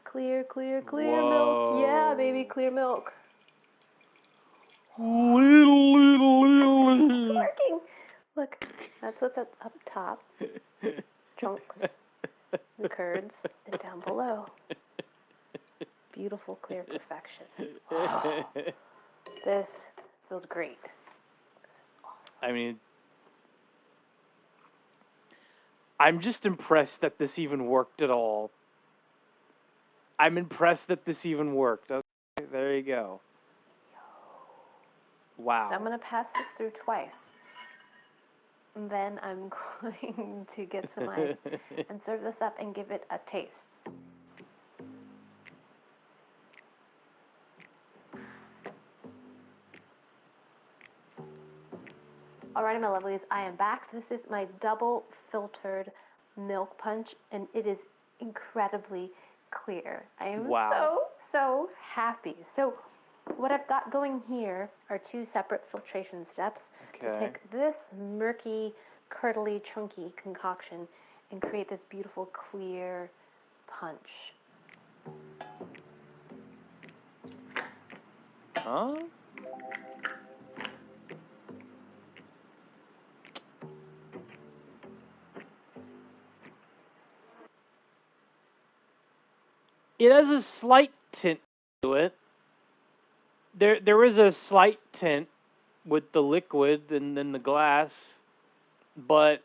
Clear, clear, clear milk. Yeah, baby, clear milk. It's working. Look, that's what's up top. Chunks, the curds, and down below. Beautiful, clear perfection. Oh, this feels great. This is awesome. I mean, I'm just impressed that this even worked at all. I'm impressed that this even worked. Okay, there you go. Wow. So I'm going to pass this through twice. And then I'm going to get some ice and serve this up and give it a taste. Alrighty, my lovelies, I am back. This is my double filtered milk punch, and it is incredibly clear. I am so happy. So what I've got going here are two separate filtration steps to take this murky, curdly, chunky concoction and create this beautiful, clear punch. It has a slight tint to it. There is a slight tint with the liquid and then the glass, but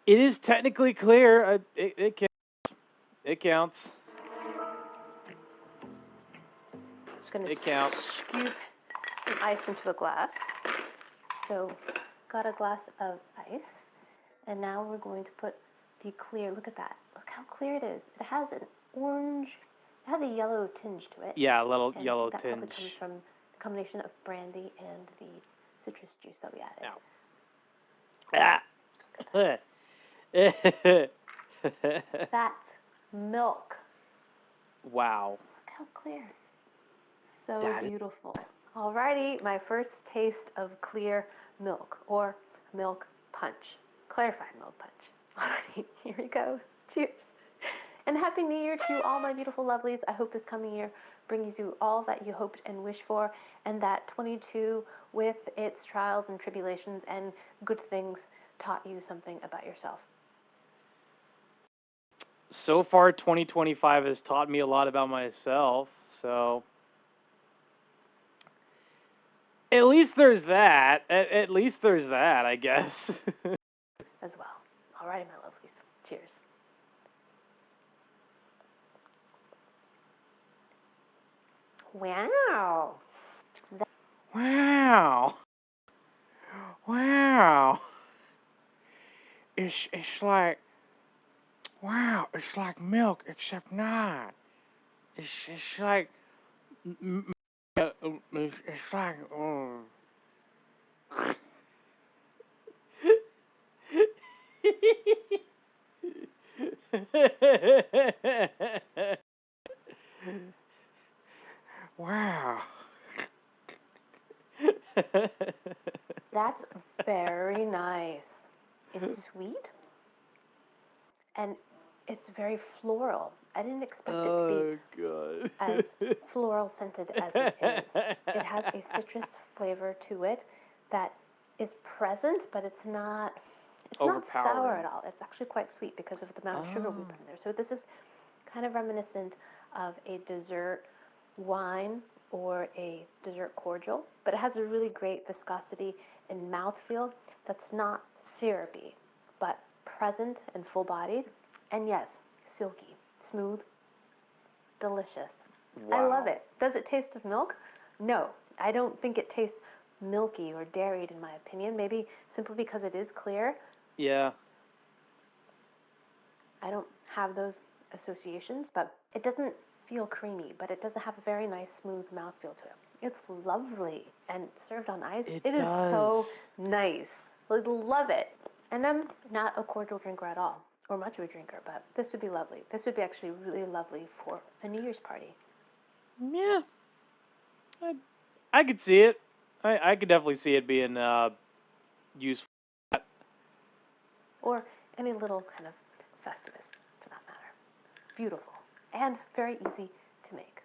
it is technically clear. It counts. It counts. Just gonna It counts. scoop some ice into a glass. So, got a glass of ice, and now we're going to put the clear. Look at that. Look how clear it is. It has an orange. It has a yellow tinge to it. Yeah, a little and yellow that tinge. probably comes from the combination of brandy and the citrus juice that we added. That's milk. Wow. Look how clear. So That is- beautiful. Alrighty, my first taste of clear milk, or milk punch. Clarified milk punch. Alrighty, here we go. Cheers. And Happy New Year to all my beautiful lovelies. I hope this coming year brings you all that you hoped and wished for, and that 22, with its trials and tribulations and good things, taught you something about yourself. So far, 2025 has taught me a lot about myself, so at least there's that. At least there's that, I guess. As well. Alrighty, my lovelies. Cheers. Wow. Wow. Wow. It's like, wow, it's like milk except not. It's like it's like wow. That's very nice. It's sweet, and it's very floral. I didn't expect it to be as floral scented as it is. It has a citrus flavor to it that is present, but it's not sour at all. It's actually quite sweet because of the amount of sugar we put in there. So this is kind of reminiscent of a dessert wine or a dessert cordial, but it has a really great viscosity and mouthfeel that's not syrupy, but present and full-bodied. And yes, silky, smooth, delicious. I love it. Does it taste of milk? No, I don't think it tastes milky or dairied in my opinion. Maybe simply because it is clear. Yeah. I don't have those associations, but it doesn't feel creamy, but it does have a very nice smooth mouthfeel to it. It's lovely, and served on ice, it is so nice. I love it. And I'm not a cordial drinker at all, or much of a drinker, but this would be lovely. This would be actually really lovely for a New Year's party. Yeah. I could see it. I could definitely see it being useful. Or any little kind of Festivus, for that matter. Beautiful, and very easy to make.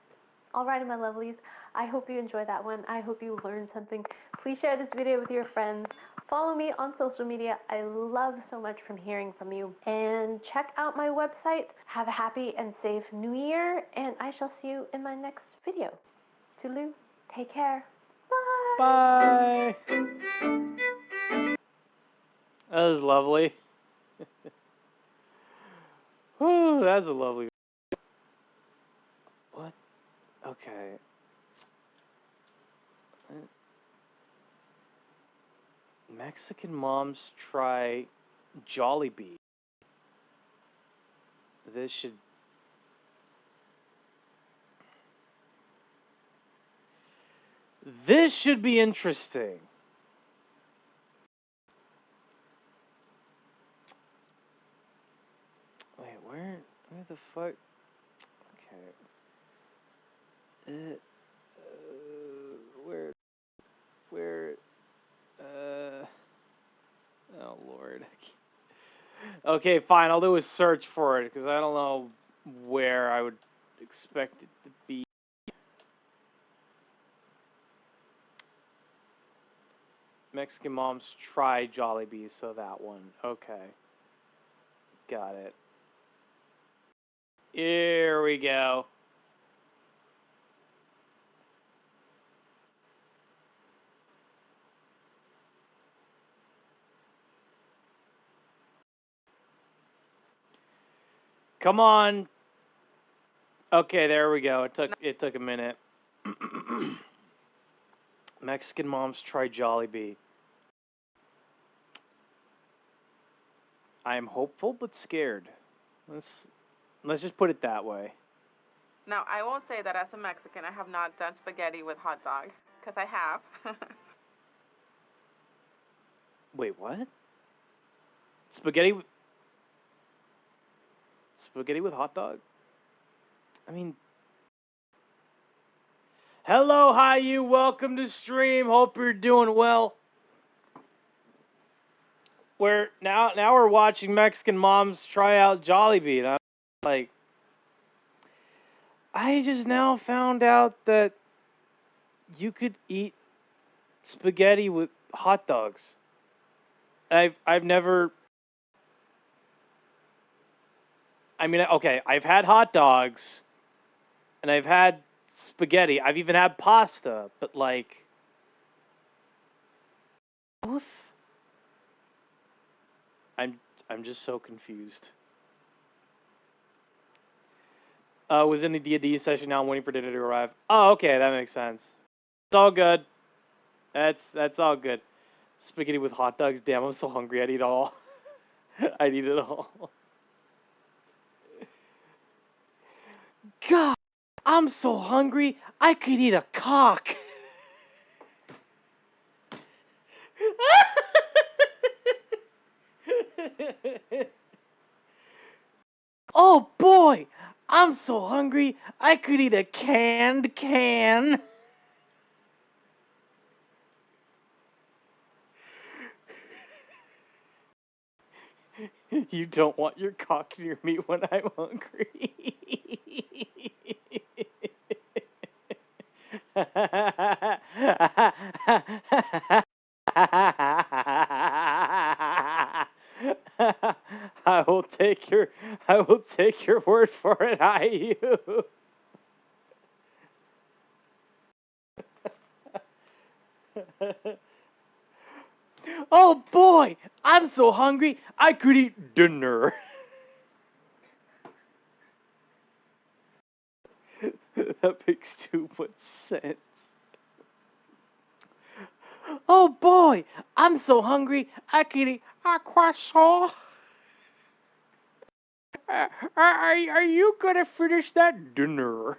Alrighty, my lovelies, I hope you enjoyed that one. I hope you learned something. Please share this video with your friends. Follow me on social media. I love so much from hearing from you. And check out my website. Have a happy and safe New Year, and I shall see you in my next video. Toodaloo. Take care. Bye. Bye. That was lovely. Whew, that's a lovely. What? Okay. Mexican moms try Jollibee. This should be interesting. Wait, where the fuck? Okay. Where? Oh Lord. Okay, fine. I'll do a search for it because I don't know where I would expect it to be. Mexican moms try Jollibee, so that one. Okay. Got it. Here we go. Come on. Okay, there we go. It took a minute. Mexican moms try Jollibee. I am hopeful but scared. Let's just put it that way. Now, I will say that as a Mexican, I have not done spaghetti with hot dog, because I have. Wait, what? Spaghetti with hot dog? I mean, hello, hi you, welcome to stream. Hope you're doing well. Now we're watching Mexican moms try out Jollibee, and I'm like, I just now found out that you could eat spaghetti with hot dogs. I've never. I mean, okay, I've had hot dogs, and I've had spaghetti. I've even had pasta, but like both. I'm just so confused. Was in the D&D session. Now I'm waiting for dinner to arrive. Oh, okay, that makes sense. It's all good. That's all good. Spaghetti with hot dogs. Damn, I'm so hungry. I'd eat it all. I'd eat it all. God, I'm so hungry. I could eat a cock. Oh boy, I'm so hungry. I could eat a canned can. You don't want your cock near me when I'm hungry. I will take your word for it, IU. Oh boy, I'm so hungry, I could eat dinner. That makes too much sense. Oh boy, I'm so hungry, I could eat a croissant. Are you gonna finish that dinner?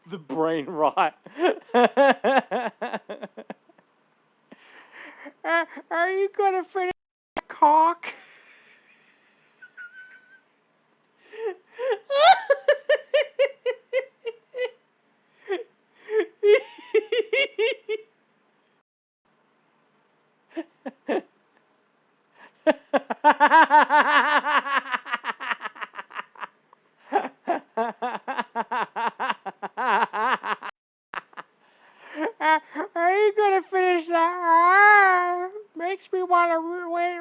The brain rot. Are you gonna finish that cock? Are you gonna finish that? Makes me want to wait.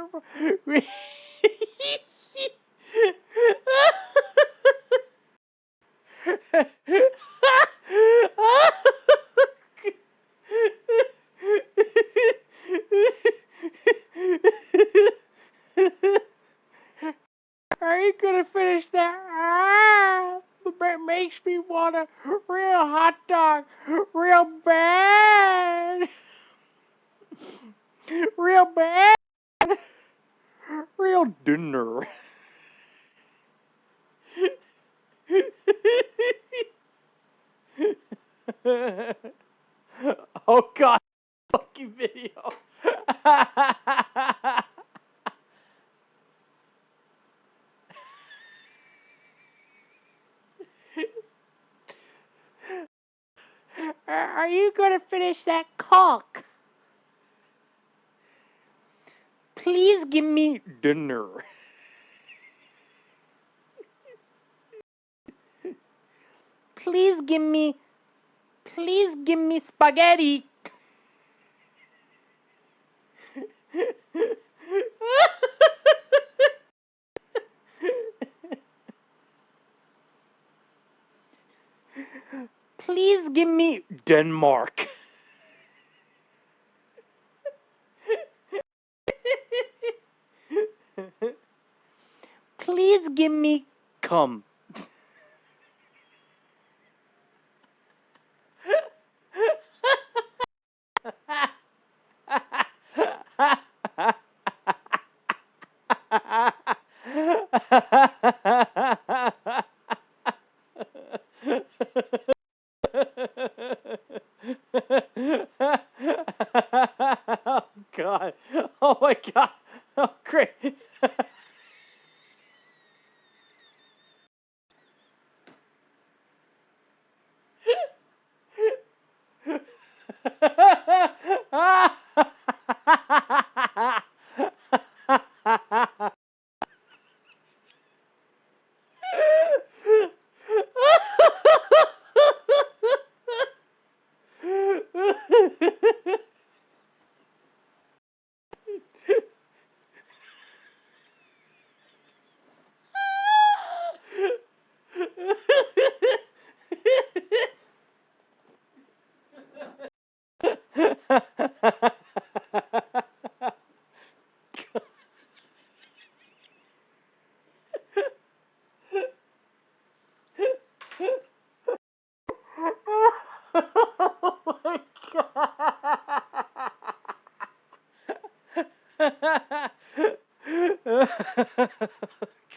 Are you gonna finish that? It makes me want a real hot dog, real bad, real bad, real dinner. Oh God, fucking video. Are you gonna finish that talk. Please give me dinner. Please give me spaghetti. Please give me Denmark. Please give me cum. Oh God. Oh my God. Oh great. Oh my God.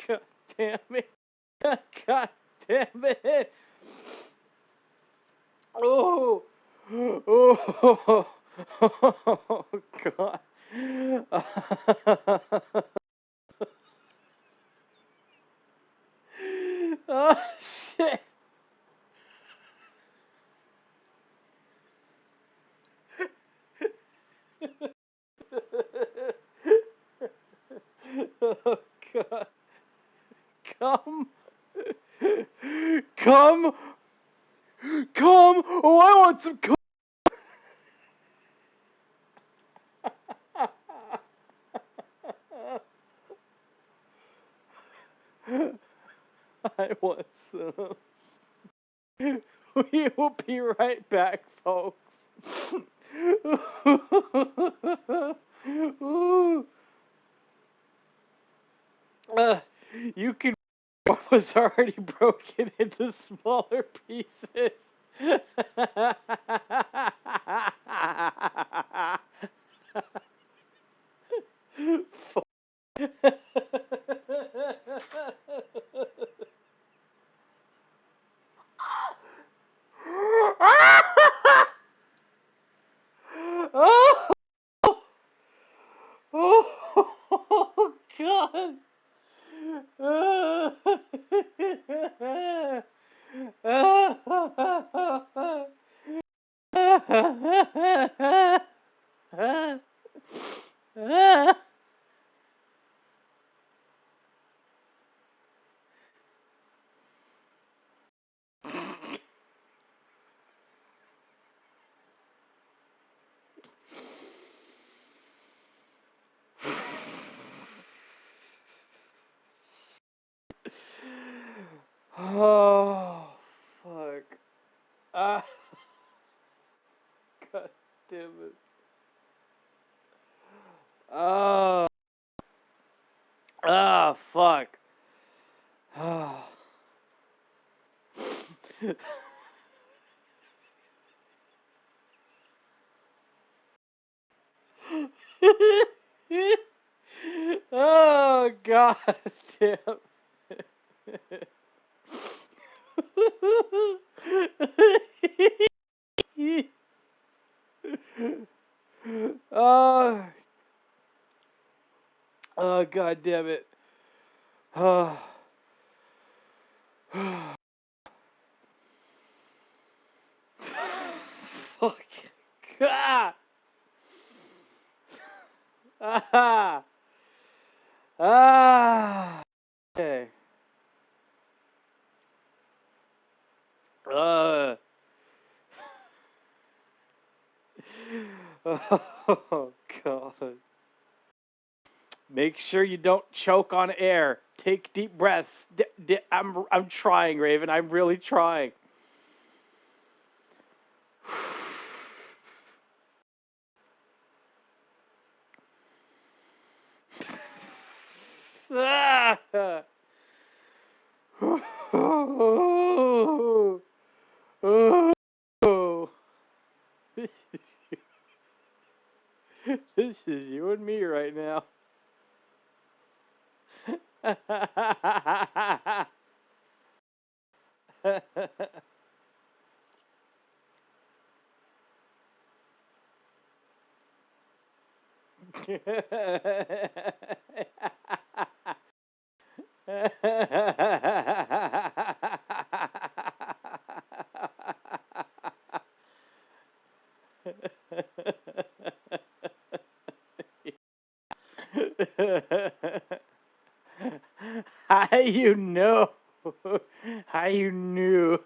God damn it. God damn it. Oh. Oh. Oh God. Oh shit. Oh God. Come. Come. Come. Oh, I want some cum. I want some. We will be right back, folks. You can. Was already broken into smaller pieces. Oh, oh God. Oh, fuck. Ah. God damn it. Oh. Ah, fuck. Ah. Oh, God damn. Oh. Oh, God damn it. Oh. Fuck. Ah. Oh, God. Make sure you don't choke on air. Take deep breaths. I'm trying, Raven. I'm really trying. Ah! Oh. This is you and me right now. How you know? How you knew?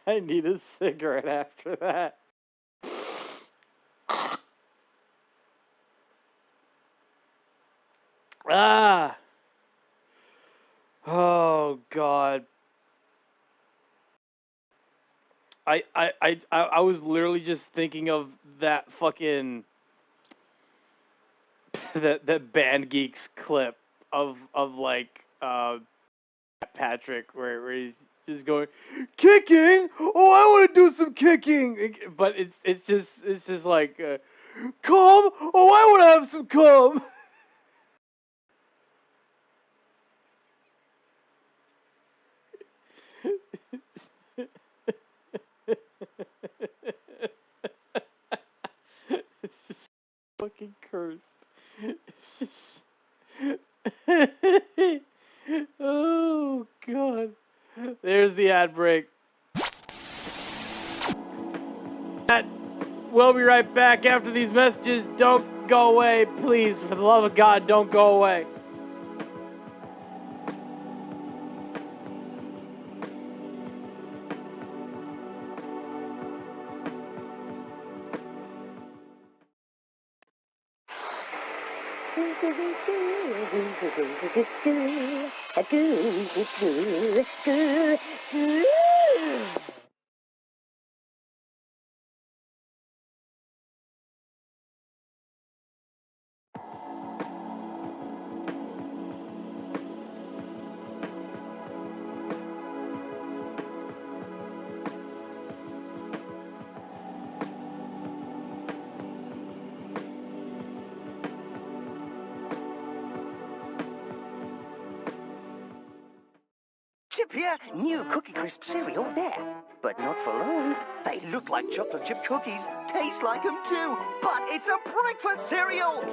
I need a cigarette after that. Ah. Oh, God. I was literally just thinking of that fucking that Band Geeks clip of like Patrick where he's just going kicking. Oh, I want to do some kicking, but it's just like cum. Oh, I want to have some cum. It's just fucking cursed. It's just... Oh, God. There's the ad break. We'll be right back after these messages. Don't go away, please. For the love of God, don't go away. Chip here, new Cookie Crisp cereal there. But not for long. They look like chocolate chip cookies, taste like them too, but it's a breakfast cereal!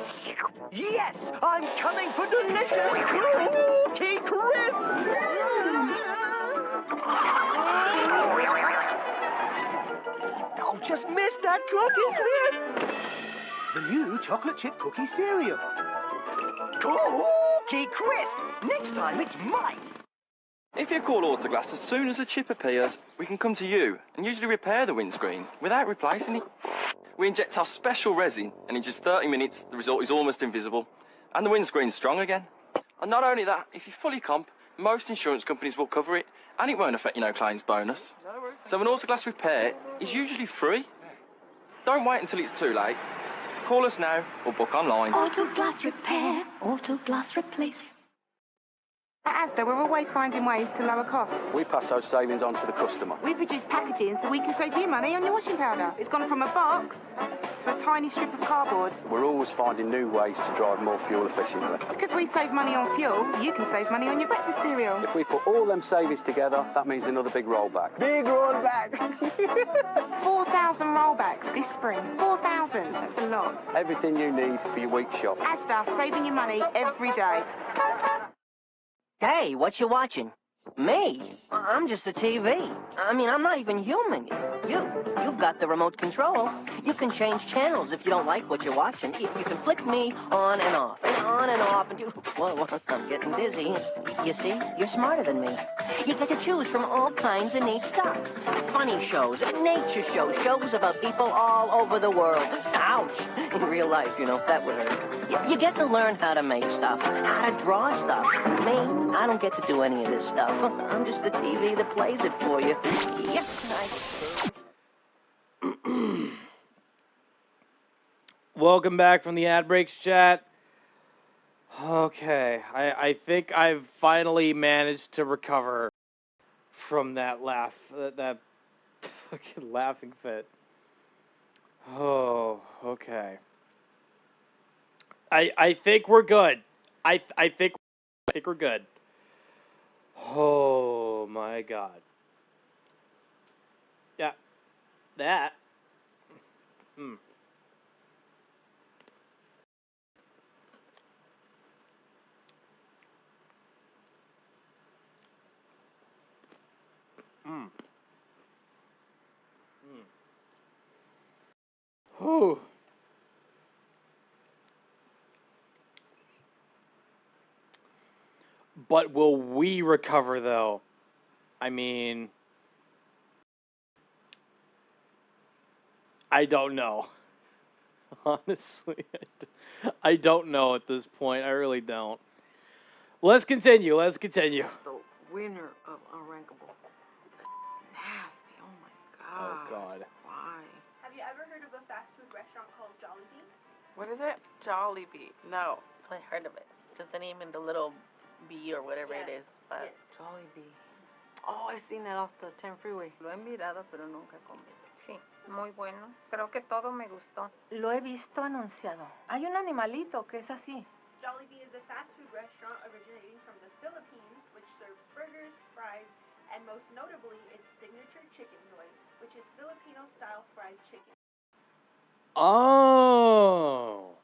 Yes, I'm coming for delicious Cookie Crisp! Oh, just missed that Cookie Crisp! The new chocolate chip cookie cereal. Cookie Crisp! Next time it's mine! If you call Autoglass as soon as a chip appears, we can come to you and usually repair the windscreen without replacing it. We inject our special resin, and in just 30 minutes, the result is almost invisible, and the windscreen's strong again. And not only that, if you fully comp, most insurance companies will cover it, and it won't affect your no-claims bonus. So an Autoglass repair is usually free. Don't wait until it's too late. Call us now or book online. Autoglass repair, Autoglass replace. At Asda, we're always finding ways to lower costs. We pass those savings on to the customer. We produce packaging so we can save you money on your washing powder. It's gone from a box to a tiny strip of cardboard. We're always finding new ways to drive more fuel efficiently. Because we save money on fuel, you can save money on your breakfast cereal. If we put all them savings together, that means another big rollback. Big rollback! 4,000 rollbacks this spring. 4,000. That's a lot. Everything you need for your week shop. Asda, saving you money every day. Hey, what you watching? Me? I'm just a TV. I mean, I'm not even human. You've got the remote control. You can change channels if you don't like what you're watching. You can flick me on and off, and you... Whoa, I'm getting dizzy. You see, you're smarter than me. You get to choose from all kinds of neat stuff. Funny shows, nature shows, shows about people all over the world. Ouch! In real life, that would hurt. You get to learn how to make stuff, how to draw stuff. Me, I don't get to do any of this stuff. I'm just the TV that plays it for you. Welcome back from the ad breaks, chat. Okay, I think I've finally managed to recover from that that fucking laughing fit. Oh, okay. I think we're good. I think we're good. Oh my god. Yeah. That. Mm. Mm. Whew. But will we recover, though? I mean, I don't know. Honestly, I don't know at this point. I really don't. Let's continue. Let's continue. The winner of Unrankable. Nasty. Oh my god. Oh god. Why? Have you ever heard of a fast food restaurant called Jollibee? What is it? Jollibee. No. I heard of it. Just the name and the little B or whatever it is. But Jollibee. Oh, I've seen that off the 10 freeway. Lo he mirado, pero nunca comí. Sí, muy bueno. Creo que todo me gustó. Lo he visto anunciado. Hay un animalito que es así. Jollibee is a fast food restaurant originating from the Philippines, which serves burgers, fries, and most notably its signature chicken noy, which is Filipino-style fried chicken. Oh.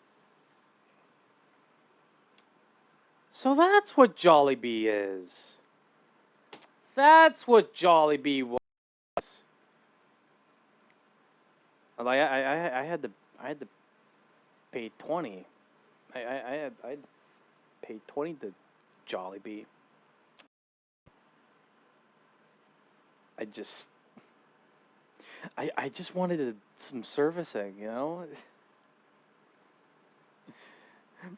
So that's what Jollibee is. That's what Jollibee was. Like I had to pay 20. I paid 20 to Jollibee. I just wanted some servicing, you know.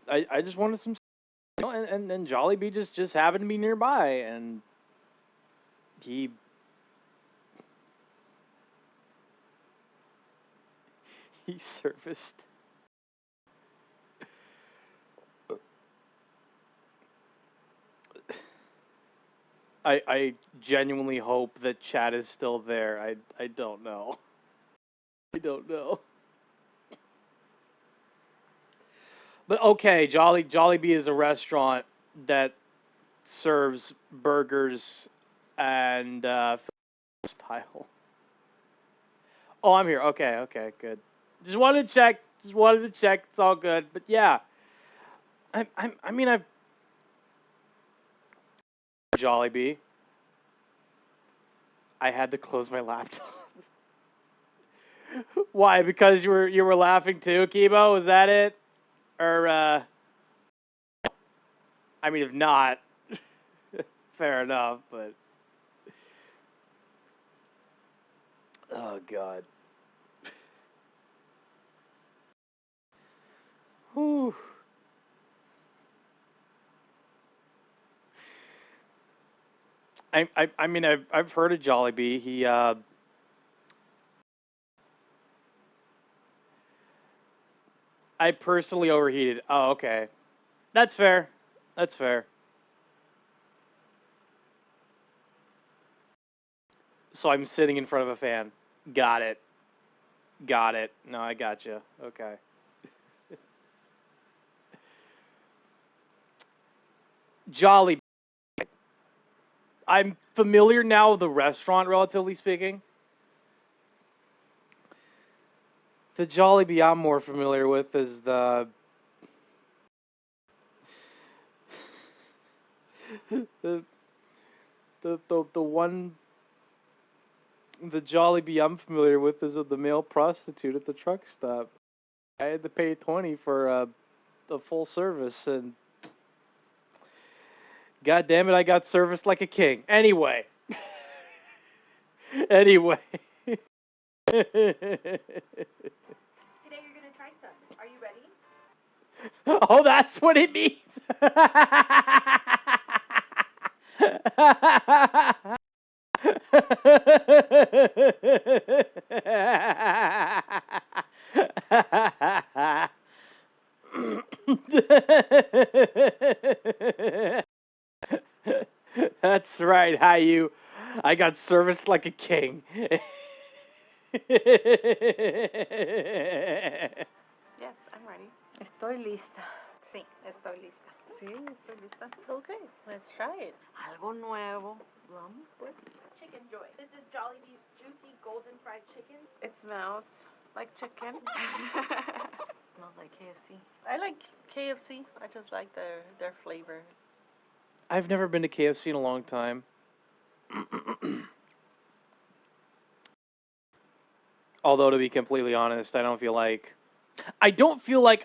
I just wanted some, you know, and then Jollibee just happened to be nearby, and he serviced. I genuinely hope that chat is still there. I don't know. I don't know. But okay, Jollibee is a restaurant that serves burgers and style. Oh, I'm here. Okay, good. Just wanted to check. It's all good. But yeah, I mean, I've Jollibee. I had to close my laptop. Why? Because you were laughing too, Kibo? Was that it? Or I mean, if not, fair enough. But oh god. Whew. I mean, I've heard of Jollibee. He I personally overheated. Oh, okay. That's fair. That's fair. So I'm sitting in front of a fan. Got it. No, I got you. Okay. Jollibee. I'm familiar now with the restaurant, relatively speaking. The Jollibee I'm more familiar with is the one, the Jollibee I'm familiar with is of the male prostitute at the truck stop. I had to pay 20 for a full service, and God damn it, I got serviced like a king. Anyway. Anyway. Today you're gonna try some. Are you ready? Oh, that's what it means. That's right, Hayu. I got serviced like a king. Yes, I'm ready. Estoy lista. Sí, estoy lista. Sí, estoy lista. Okay, let's try it. Algo nuevo. Vamos, pues. Chicken Joy. This is Jollibee's juicy golden fried chicken. It smells like chicken. Smells like KFC. I like KFC. I just like their flavor. I've never been to KFC in a long time. Although, to be completely honest, I don't feel like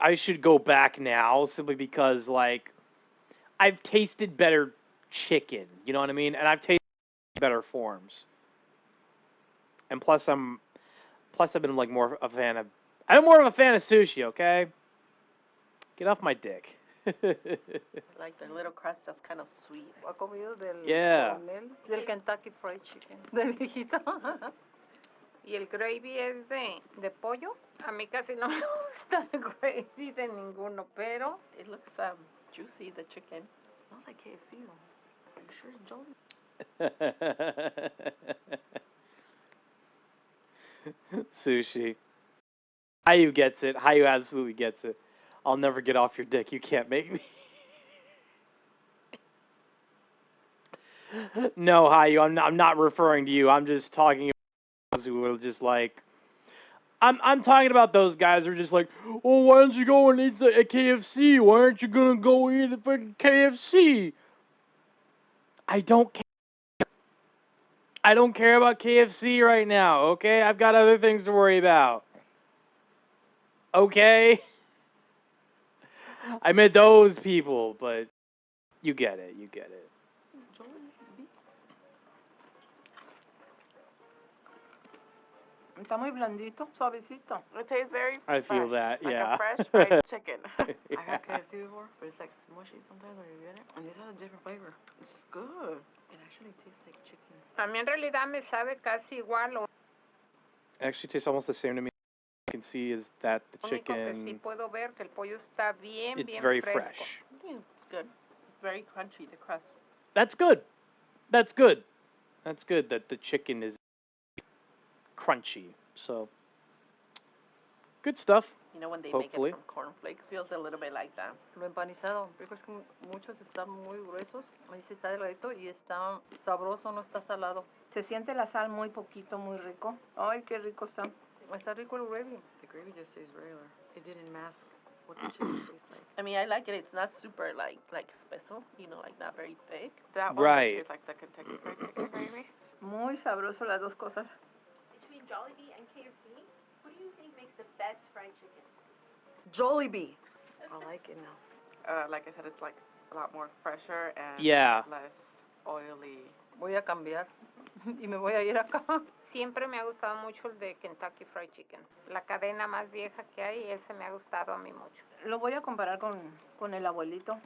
I should go back now, simply because, like, I've tasted better chicken, you know what I mean? And I've tasted better forms. And plus I've been, like, I'm more of a fan of sushi, okay? Get off my dick. Like the little crust that's kind of sweet. ¿Ha comido del Yeah. del Kentucky Fried Chicken? Del viejito. Y el gravy es de pollo. A mí casi no me gusta el gravy de ninguno, pero it looks juicy, the chicken. It smells like KFC though. Are you sure it's Jolly? Sushi. Hayu gets it. Hayu absolutely gets it. I'll never get off your dick. You can't make me. No, Hayu, I'm not referring to you. I'm just talking about those who are just like, I'm talking about those guys who are just like, well, why don't you go and eat at KFC? Why aren't you gonna go eat at freaking KFC? I don't care. I don't care about KFC right now, okay? I've got other things to worry about. Okay? I meant those people, but you get it, you get it. Está muy blandito, suavecito. It tastes very I fresh. feel that, like yeah. a fresh fried chicken. I had KFC before, but it's like smushy sometimes when you get it. And this has a different flavor. It's good. It actually tastes like chicken. a mí en realidad me sabe casi igual. Actually tastes almost the same to me. You can see is that the Lo único que sí chicken, puedo ver que el pollo está bien, it's bien very fresco. fresh. It's good. It's very crunchy, the crust. That's good. That's good. That's good that the chicken is crunchy. So, good stuff. You know when they Hopefully. make it from cornflakes, feels a little bit like that. Lo empanizado, porque es que muchos están muy gruesos, ahí sí está delgadito y está sabroso, no está salado. Se siente la sal muy poquito, muy rico. Ay, qué rico está. Está rico el gravy. The gravy just tastes regular. It didn't mask what the chicken tastes like. I mean, I like it. It's not super like special, you know, like not very thick. That one Right. tastes like the Kentucky Fried Chicken gravy. Muy sabroso las dos cosas. Between Jollibee and KFC, who do you think makes the best fried chicken? Jollibee. I like it now. Like I said, it's like a lot more fresher and Yeah. less oily. Voy a cambiar y me voy a ir acá. Siempre me ha gustado mucho el de Kentucky Fried Chicken. La cadena más vieja que hay, ese me ha gustado a mí mucho. Lo voy a comparar con el abuelito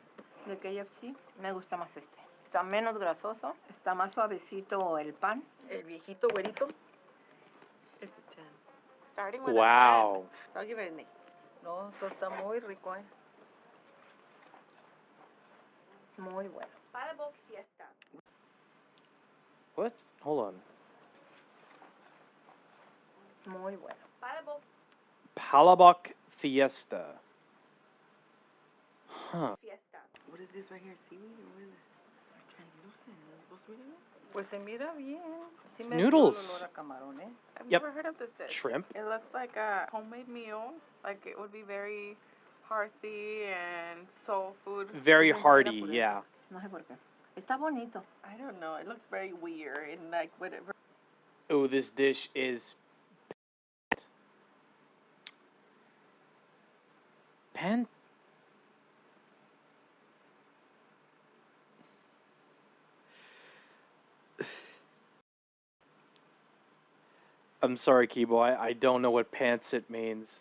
de KFC. Me gusta más este. Está menos grasoso, está más suavecito el pan. El viejito güerito. It's a 10. Starting with Wow. So I'll give it an 8. No, esto está muy rico, Muy bueno. Fireball Fiesta. What? Hold on. Muy bueno. Fireball. Palabok Fiesta. Huh. Fiesta. What is this right here? Seaweed or what is it? They're translucent. Are they supposed to be there? Pues se mira bien. Sí It's me dio noodles. olor a camarón, I've Yep. never heard of this dish. Shrimp. It looks like a homemade meal. Like it would be very hearty and soul food. Very hearty, yeah. No sé por qué. Está bonito. I don't know. It looks very weird and like whatever. Oh, this dish is pan. I'm sorry, Kibo. I don't know what pantsit means.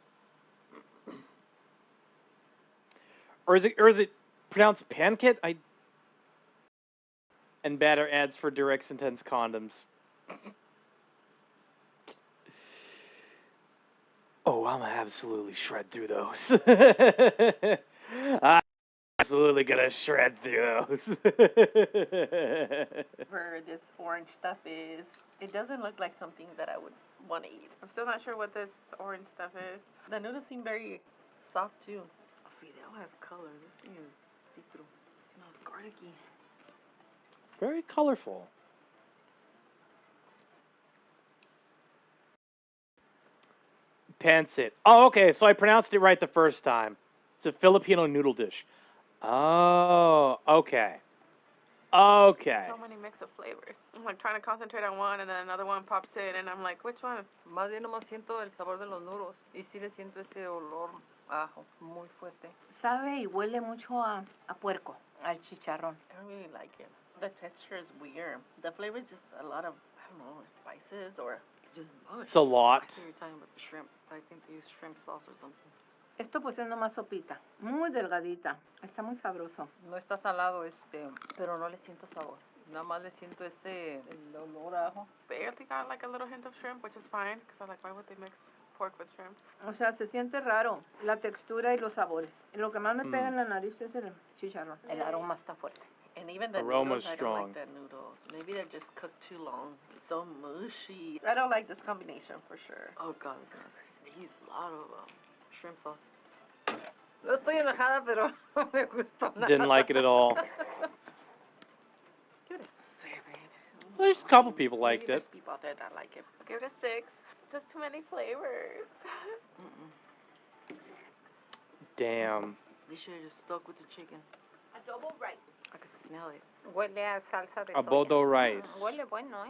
Or is it pronounced pankit? And batter ads for Durex Intense condoms. Oh, I'm gonna absolutely shred through those. I'm absolutely gonna shred through those. Whatever this orange stuff is, it doesn't look like something that I would want to eat. I'm still not sure what this orange stuff is. The noodles seem very soft too. Fideo has color. This thing is see-through. It smells garlicky. Very colorful. Pancit. Oh, okay. So I pronounced it right the first time. It's a Filipino noodle dish. Oh, okay. Okay. So many mix of flavors. I'm like trying to concentrate on one and then another one pops in and I'm like, which one? Más bien nomás siento el sabor de los noodles. Y sí le siento ese olor a ajo muy fuerte. Sabe y huele mucho a puerco, al chicharrón. I don't really like it. The texture is weird. The flavor is just a lot of, I don't know, spices or just mush. It's a lot. I think you're talking about the shrimp. I think they use shrimp sauce or something. Esto pues es nomás sopita, muy delgadita. Está muy sabroso. No está salado pero no le siento sabor. Nada más le siento el olor a ajo. Barely got like a little hint of shrimp, which is fine, because I'm like, why would they mix pork with shrimp? O sea, se siente raro la textura y los sabores. Lo que más me pega en la nariz es el chicharrón. El aroma está fuerte. And even the Aroma's noodles, I don't strong. like the noodles. Maybe they're just cooked too long. So mushy. I don't like this combination for sure. Oh god, it's nasty. They use a lot of shrimp sauce. No estoy enojada, pero no me gustó nada. Didn't like it at all. Give it a 7. Well, there's a couple people Maybe liked there's it. people out there that like it. I'll give it a 6. Just too many flavors. Damn. They should have just stuck with the chicken. Adobo rice. I could smell it. Huele a salsa de soya. Abodo rice. Huele bueno,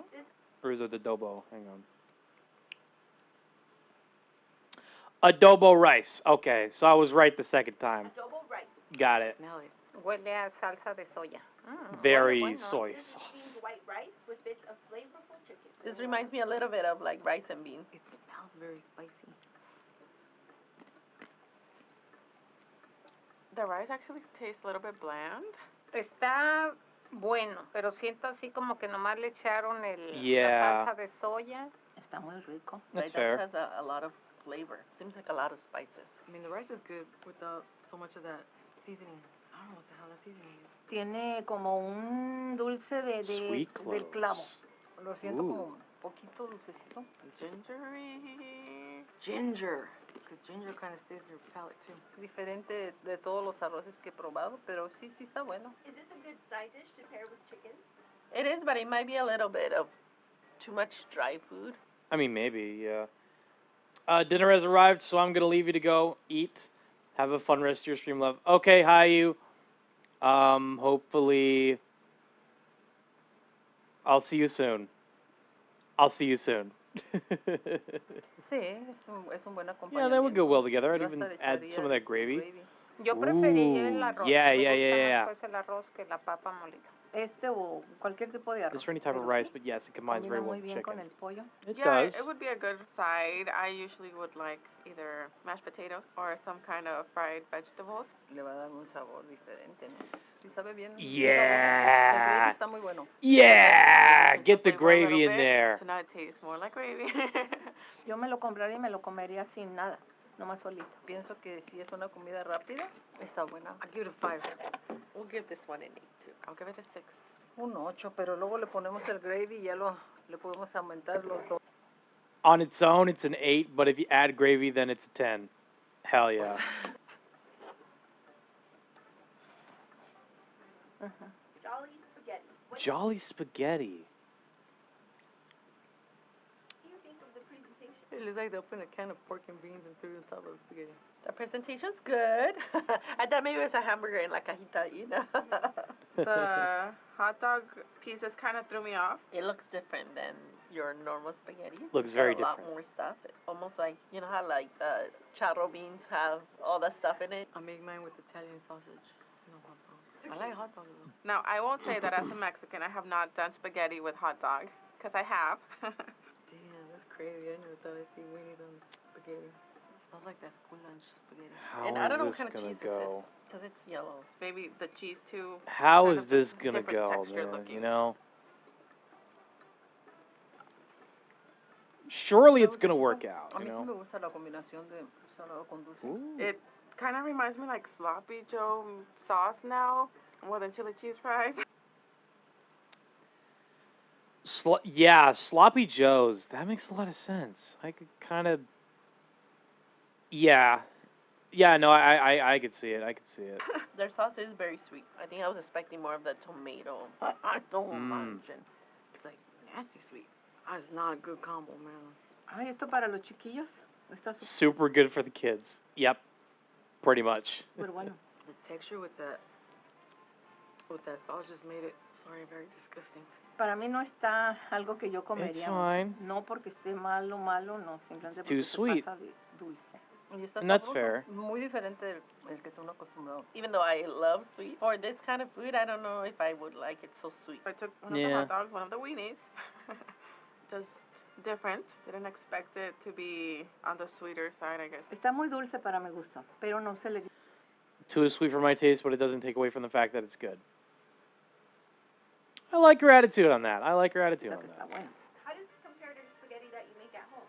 Or is it adobo? Hang on. Adobo rice. Okay, so I was right the second time. Adobo rice. Got it. Smell it. Huele a salsa de soya. Very soy This is sauce. steamed white rice with bits of flavorful chicken. This reminds me a little bit of like rice and beans. It smells very spicy. The rice actually tastes a little bit bland. Está bueno, pero siento así como que nomás le echaron Yeah. la salsa de soya. Está muy rico. That's It fair. has a lot of flavor. Seems like a lot of spices. I mean, the rice is good without so much of that seasoning. I don't know what the hell that seasoning is. Tiene como un dulce Sweet del clavo. cloves. Lo siento Ooh. como un poquito dulcecito. Gingery. Ginger. Because ginger kind of stays in your palate too. Diferente de todos los arroces que he probado, pero sí está bueno. Is this a good side dish to pair with chicken? It is, but it might be a little bit of too much dry food. I mean, maybe, yeah. Dinner has arrived, so I'm gonna leave you to go eat. Have a fun rest of your stream, love. Okay, hi you. Hopefully, I'll see you soon. I'll see you soon. Sí, es un buen acompañamiento. Yeah, that would go well together. I'd Yo even hasta le add echaría some of that gravy. Yo preferiría el Ooh, arroz. yeah, Me yeah, gusta yeah. más pues el arroz que la papa molida. O cualquier tipo de arroz. Just for any type of pero rice, sí, but yes, it combines combina very well muy with bien chicken. con el pollo. It Yeah, does. it would be a good side. I usually would like either mashed potatoes or some kind of fried vegetables. Le va a dar un sabor diferente, ¿no? Sí sabe bien. Yeah. El gravy está muy bueno. Yeah, get the Flavor a gravy little in bit, there. So now it tastes more like gravy. Yo me lo compraría y me lo comería sin nada, nomás solito. Pienso que si es una comida rápida, está buena. I'll give it a 5. We'll give this one an 8 too. I'll give it a 6. Un 8, pero luego le ponemos el gravy y ya le podemos aumentar los dos. On its own, it's an 8, but if you add gravy, then it's a 10. Hell yeah. Jolly spaghetti. What Jolly spaghetti. do you think of the presentation? It looks like they opened a can of pork and beans and threw it on top of the spaghetti. The presentation's good. I thought maybe it was a hamburger in la cajita, you know. The hot dog pieces kind of threw me off. It looks different than your normal spaghetti. Looks It's very got a lot different. more stuff. Almost like, you know how like charro beans have all that stuff in it? I make mine with Italian sausage. No hot dog. I like hot dogs though. Now, I won't say that as a Mexican, I have not done spaghetti with hot dog, because I have. Damn, that's crazy. I never thought I'd see weenies on spaghetti. It smells like that school lunch spaghetti. How And I don't know is what this kind of gonna cheese go? this is, because it's yellow. Maybe the cheese too. How kind is of this gonna different go, texture man? looking. You know? Surely it's gonna work out, A you mí sí know? me gusta la combinación de salado con dulce. It kind of reminds me like sloppy Joe sauce now, more than chili cheese fries. Yeah, sloppy joes. That makes a lot of sense. I could kind of. Yeah, no, I could see it. I could see it. Their sauce is very sweet. I think I was expecting more of the tomato. It's like nasty sweet. That's not a good combo, man. Ay, esto para los chiquillos. Está Super good for the kids. Yep, pretty much. súper bueno. The texture with that sauce just made it, sorry, very disgusting. Para mí no está algo que yo comería. It's fine. No porque esté malo, no. Simplemente It's too porque sweet. se pasa de dulce. Y está And that's sabroso. fair. Muy diferente del que tú no acostumbrado. Even though I love sweet, for this kind of food, I don't know if I would like it so sweet. I took one of the hot dogs, one of the weenies. Just different. Didn't expect it to be on the sweeter side, I guess. Está muy dulce para mi gusto, pero no se le... Too sweet for my taste, but it doesn't take away from the fact that it's good. I like your attitude on that. I like your attitude on that. How does this compare to the spaghetti that you make at home?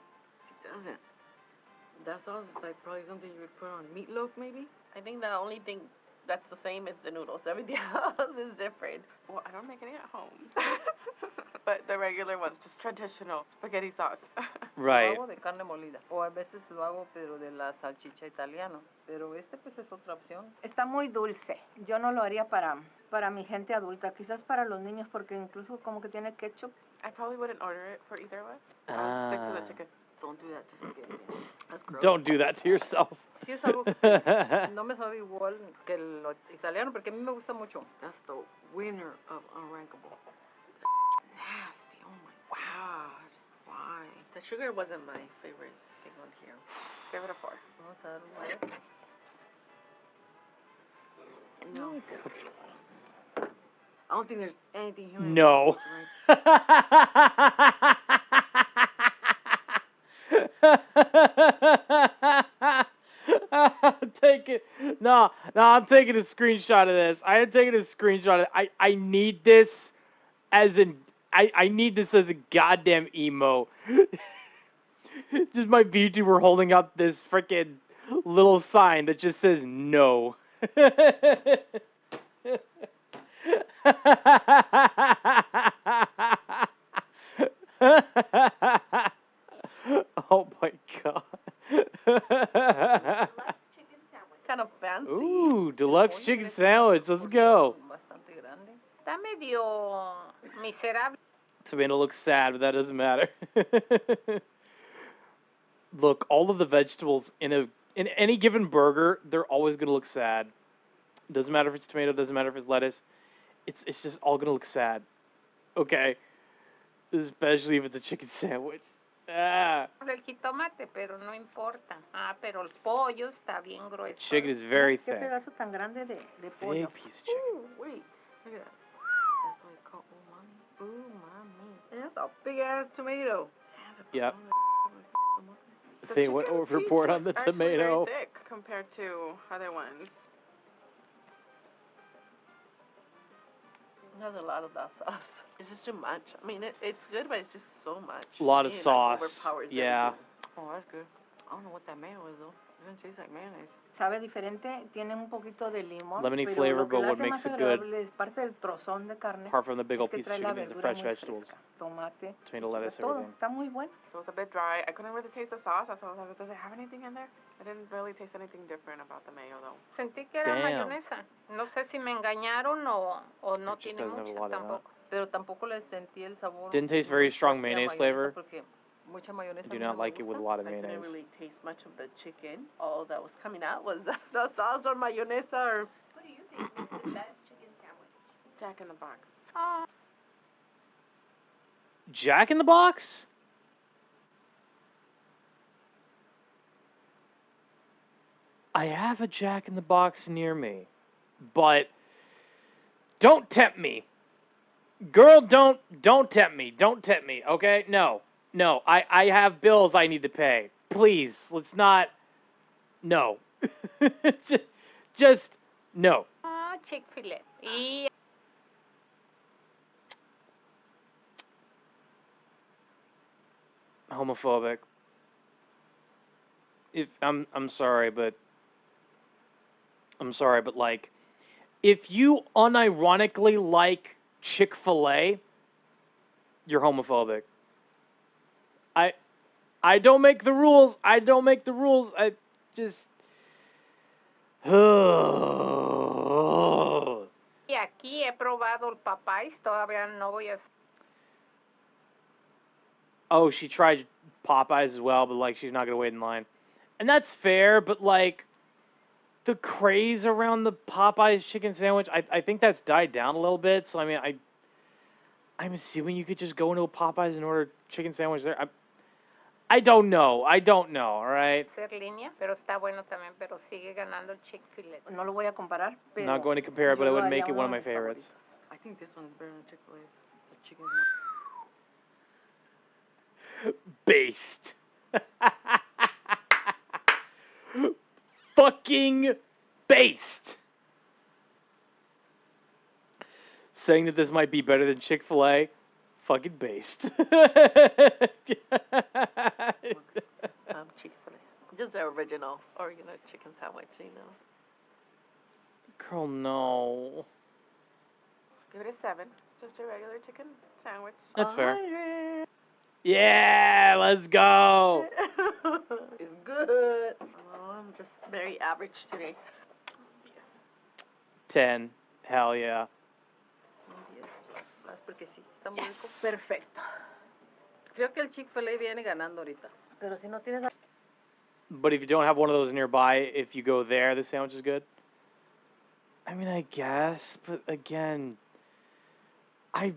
It doesn't. That sauce is like probably something you would put on meatloaf, maybe? I think the only thing that's the same is the noodles. Everything else is different. Well, I don't make any at home. But the regular ones, just traditional spaghetti sauce. Right. Lo hago de carne molida. O a veces lo hago, pero de la salchicha italiana. Pero este, pues, es otra opción. Está muy dulce. Yo no lo haría para mi gente adulta. Quizás para los niños, porque incluso como que tiene ketchup. I probably wouldn't order it for either of us. I'll stick to the chicken. Don't do that to spaghetti. That's gross. Don't do that to yourself. Sí, es algo que no me sabe igual que lo italiano, porque a mí me gusta mucho. That's the winner of Unrankable. Nasty. Oh my God. Why? The sugar wasn't my favorite thing on here. Give it a 4. Vamos a dar un No. I don't think there's anything here. No. Take it. No, I'm taking a screenshot of this. I am taking a screenshot of it. I need this as in I need this as a goddamn emo. Just my VTuber holding up this freaking little sign that just says no. Oh my god. Kind of fancy. Ooh, deluxe chicken sandwich. Let's go. Bastante grande. Está medio miserable. Tomato looks sad, but that doesn't matter. Look, all of the vegetables in any given burger, they're always gonna look sad. Doesn't matter if it's tomato, doesn't matter if it's lettuce. It's just all gonna look sad. Okay? Especially if it's a chicken sandwich. Ah. El jitomate, pero no importa. Ah, pero el pollo está bien grueso. Chicken is very Qué thick. pedazo tan grande de pollo. Big piece of chicken. Ooh, wait. Look at that. That's why it's called umami. Umami. That's a big ass tomato. Yep. The They went chicken overboard piece on the was actually tomato. very thick compared to other ones. There's a lot of that sauce. It's just too much. I mean, it's good, but it's just so much. A lot of It, like, sauce. overpowers Yeah. everything. Oh, that's good. I don't know what that mayo is, though. It doesn't taste like mayonnaise. Sabe diferente, tiene un poquito de limón. Lemony pero flavor, lo que but le what hace makes más it good, agradable es parte del trozón de carne. apart from the big es old que piece of trae la chicken, is the verdura fresh muy vegetables. fresca. Tomate, Tomato, lettuce, todo. everything. Está muy bueno. So it's a bit dry. I couldn't really taste the sauce. So I was like, does it have anything in there? I didn't really taste anything different about the mayo, though. Sentí que era Damn. mayonesa. No sé si me engañaron o no It just tiene doesn't have a mucha lot of tampoco. Pero tampoco le sentí el sabor. Didn't taste very strong fuerte a mayonnaise mayonesa flavor. Porque mucha mayonesa I do a mí not no me like it with a gusta. lot of I couldn't mayonnaise. really taste much of the chicken. All that was coming out was the sauce or mayonesa or What do you think is the best chicken sandwich? Jack in the Box. Jack in the Box? I have a Jack in the Box near me, but don't tempt me. Girl, don't tempt me. Don't tempt me, okay? No. I have bills I need to pay. Please, let's not. No. Just no. Chick-fil-A. Y Homophobic. If I'm sorry, but like, if you unironically like Chick-fil-A, you're homophobic. I don't make the rules. I just. Y aquí he probado el Popeyes, todavía no voy a... Oh, she tried Popeyes as well, but like she's not gonna wait in line, and that's fair. But like, the craze around the Popeyes chicken sandwich, I think that's died down a little bit. So I mean, I'm assuming you could just go into a Popeyes and order chicken sandwich there. I don't know. All right. Ser línea, pero está bueno también, pero sigue ganando el Chick-fil-A. No lo voy a comparar, I'm not going to compare it, but I yo would lo make haría it one of uno my de mis favorites. I think this one's better than Chick-fil-A's. The chicken's Based. Fucking based. Saying that this might be better than Chick-fil-A, fucking based. Chick-fil-A. Just the original chicken sandwich, you know. Girl, no. Give it a 7. It's just a regular chicken sandwich. That's fair. Yeah, let's go. It's good. Oh, I'm just very average today. 10. Hell yeah. 10 plus, porque sí, está muy rico. Perfecto. Creo que el Chick-fil-A viene ganando ahorita. Pero si no tienes... But if you don't have one of those nearby, if you go there, the sandwich is good? I mean, I guess, but again, I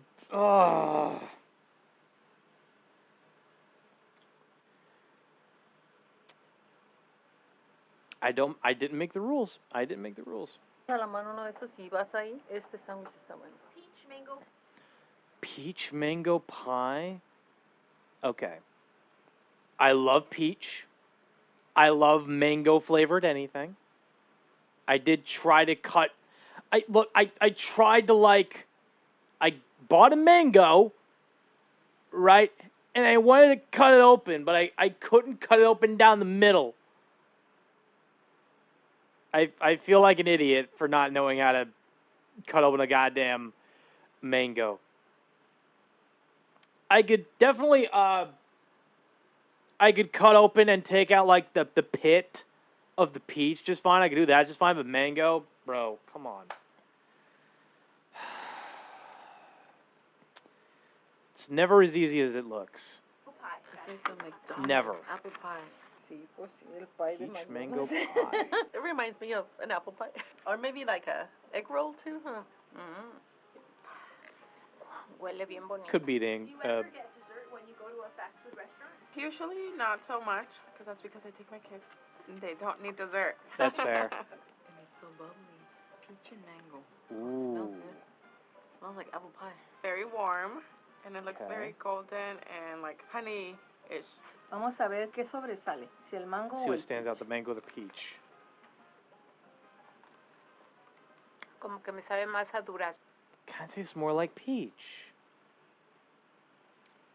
didn't make the rules. I didn't make the rules. A la mano uno de estos, si vas ahí, este sándwich está bueno. Peach mango. Peach mango pie? Okay. I love peach. I love mango flavored anything. I did try to cut. I tried to like. I bought a mango, right? And I wanted to cut it open, but I couldn't cut it open down the middle. I feel like an idiot for not knowing how to cut open a goddamn mango. I could definitely I could cut open and take out like the pit of the peach just fine. I could do that just fine, but mango, bro, come on. It's never as easy as it looks. Apple pie. Never. Apple pie. Sí, pues sí, el pie de Peach McDonald's. mango pie. It reminds me of an apple pie. Or maybe like a egg roll too, huh? Huele bien bonito. Could be dang. Do you ever get dessert when you go to a fast food restaurant? Usually not so much, because that's because I take my kids. And they don't need dessert. That's fair. And it's so bubbly. Peach and mango. Ooh. Smells good. Smells like apple pie. Very warm, and it looks very golden and like honey-ish. Vamos a ver qué sobresale, si el mango See o what el stands out, the mango or the peach. Como que me sabe más a durazno. Kind of tastes more like peach.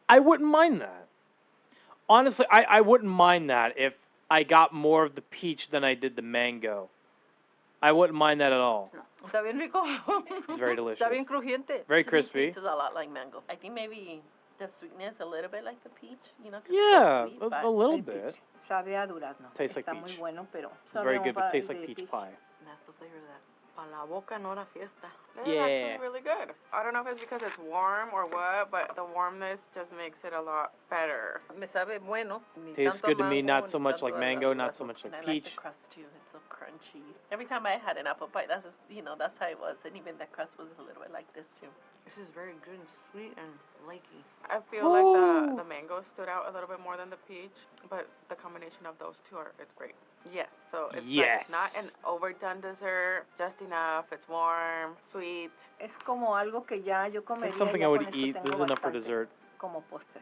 I wouldn't mind that. Honestly, I wouldn't mind that if I got more of the peach than I did the mango. I wouldn't mind that at all. Está bien rico. It's very delicious. Está bien crujiente. Very crispy. It tastes a lot like mango. I think maybe the sweetness a little bit like the peach, you know? 'Cause Yeah, it's so sweet, a but little El bit. peach. Sabe a durazno. Tastes like Está peach. muy bueno, pero It's very good, but it tastes like peach pie. That's the flavor of that. Pa' la boca, no la fiesta. This is actually really good. I don't know if it's because it's warm or what, but the warmness just makes it a lot better. Me sabe bueno. Ni Tastes tanto good to me, mango, not so ni much tanto like mango, not so azúcar. much And like I like the peach. crust too. It's so crunchy. Every time I had an apple pie, that's just, that's how it was. And even the crust was a little bit like this too. This is very good and sweet and flaky. I feel like the mango stood out a little bit more than the peach, but the combination of those two it's great. Yes, so it's like not an overdone dessert, just enough. It's warm, sweet. Es como algo que ya yo comería. It's something ya I would con esto eat. tengo This is enough for bastante, dessert. Como postre.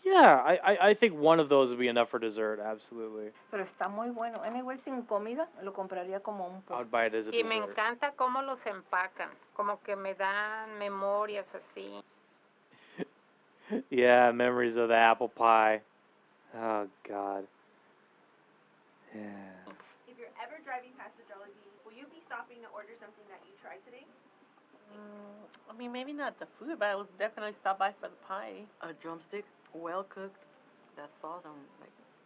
Yeah, I think one of those would be enough for dessert, absolutely. Pero está muy bueno. Anyway, sin comida, lo compraría como un I postre. would buy it as a Y me dessert. encanta cómo los empacan, como que me dan memorias así. Yeah, memories of the apple pie. Oh, God. Yeah. If you're ever driving past the Jollibee, will you be stopping to order something that you tried today? I mean, maybe not the food, but I was definitely stop by for the pie. A drumstick, well cooked. That sauce on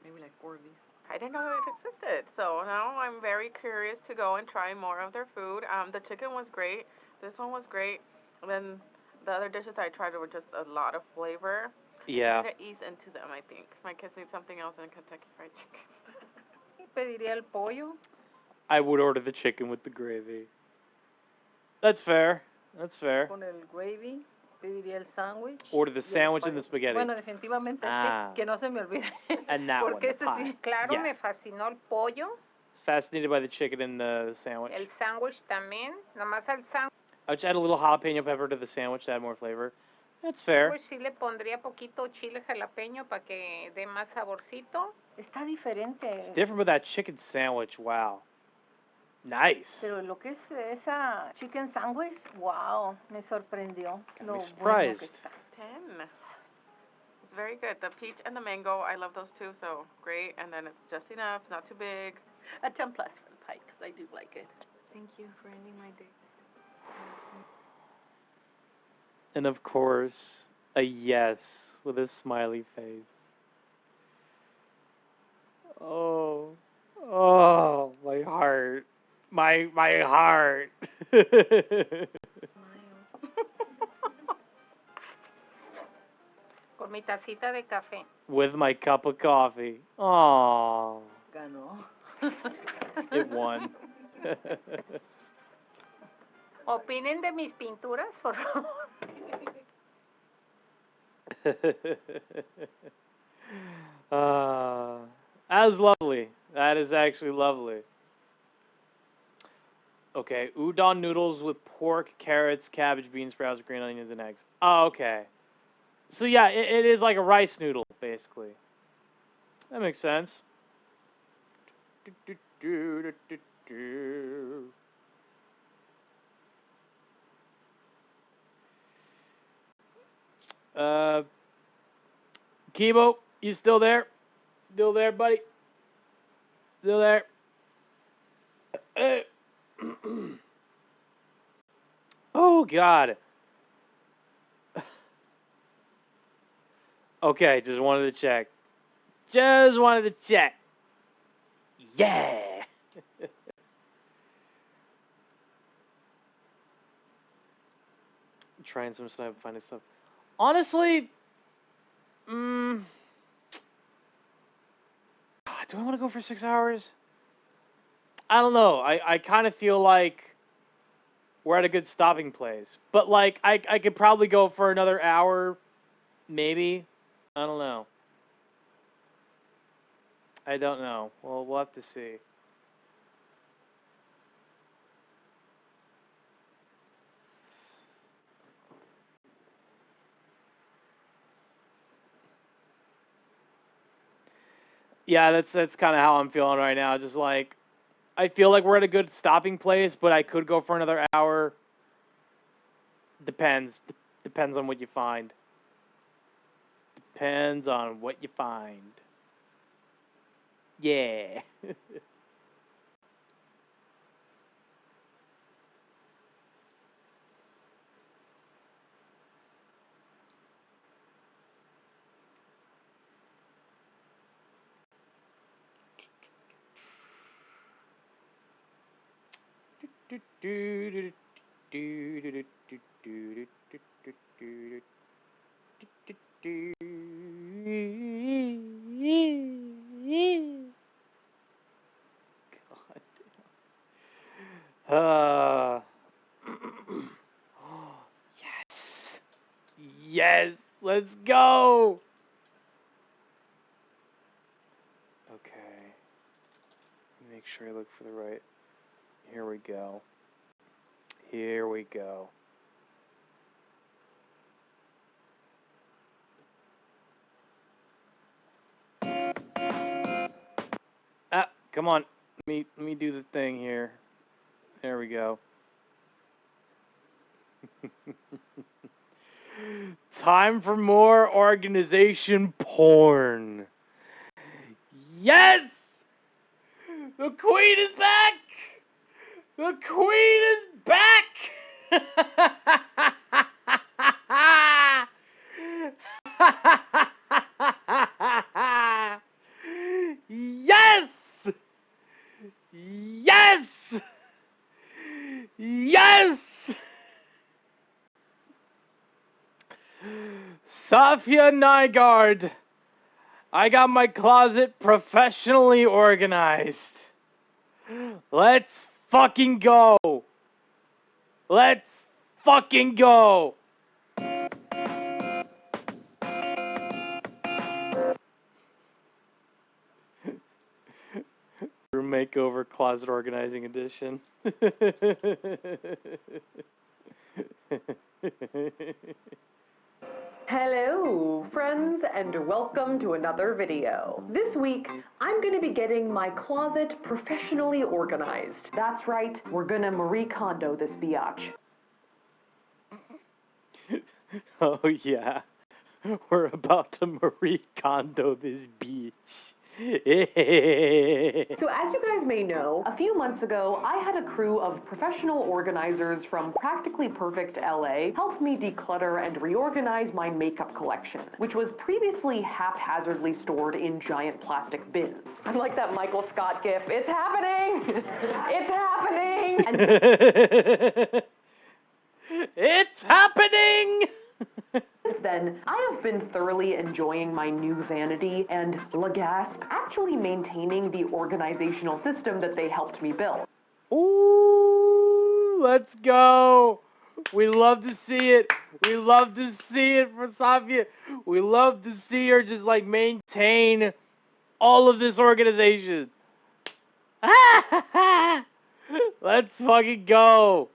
maybe 4 of these. I didn't know it existed, so now I'm very curious to go and try more of their food. The chicken was great. This one was great. And then the other dishes I tried were just a lot of flavor. Yeah. I need to ease into them, I think. My kids need something else than Kentucky Fried Chicken. Pediría el pollo. I would order the chicken with the gravy. That's fair. That's fair. Con el gravy. Pediría el sándwich. Order the sandwich and the spaghetti. Bueno, definitivamente que no se me olvide. And that Porque one, the pie. sí, claro, Yeah. me fascinó el pollo, Fascinated by the chicken and the sandwich. el sándwich también, nomás al sándwich I would just add a little jalapeno pepper to the sandwich to add more flavor. That's fair. sí le pondría poquito chile jalapeño para que dé más saborcito. Está diferente. It's different with that chicken sandwich. Wow. Nice. Pero lo que es esa chicken sandwich, wow, me sorprendió. Got Lo me bueno que surprised. está. 10. It's very good. The peach and the mango, I love those too, so great. And then it's just enough, not too big. A 10 plus for the pie, because I do like it. Thank you for ending my day. And of course, a yes with a smiley face. Oh, my heart. My heart. Con mi tacita de café. With my cup of coffee. Oh, Ganó. it won. Opinen de mis pinturas, por favor. That is lovely. That is actually lovely. Okay, udon noodles with pork, carrots, cabbage, beans, sprouts, green onions, and eggs. Oh, okay. So yeah, it is like a rice noodle, basically. That makes sense. Kibo, you still there? Still there, buddy? Still there? Oh, God. Okay, just wanted to check. Just wanted to check. Yeah. Trying some stuff, finding stuff. Honestly, do I want to go for 6 hours? I don't know. I kind of feel like we're at a good stopping place. But, like, I could probably go for another hour, maybe. I don't know. I don't know. Well, we'll have to see. Yeah, that's kind of how I'm feeling right now. Just like, I feel like we're at a good stopping place, but I could go for another hour. Depends. Depends on what you find. Depends on what you find. Yeah. Yes. Yes. Let's go. Okay. Make sure I look for the right. Here we go. Here we go. Ah, come on. Let me do the thing here. There we go. Time for more organization porn. Yes! The queen is back! The queen is back! Yes! Yes! Yes! Safia Nygaard, I got my closet professionally organized. Let's fucking go. Let's fucking go. Room makeover closet organizing edition. Hello, friends, and welcome to another video. This week, I'm gonna be getting my closet professionally organized. That's right, we're gonna Marie Kondo this biatch. Oh yeah, we're about to Marie Kondo this beach. So as you guys may know, a few months ago, I had a crew of professional organizers from Practically Perfect LA help me declutter and reorganize my makeup collection, which was previously haphazardly stored in giant plastic bins. I'm like that Michael Scott gif, it's happening! It's happening! It's happening! Since then, I have been thoroughly enjoying my new vanity and, la gasp, actually maintaining the organizational system that they helped me build. Ooh, let's go. We love to see it. We love to see it for Safia. We love to see her just like maintain all of this organization. Let's fucking go.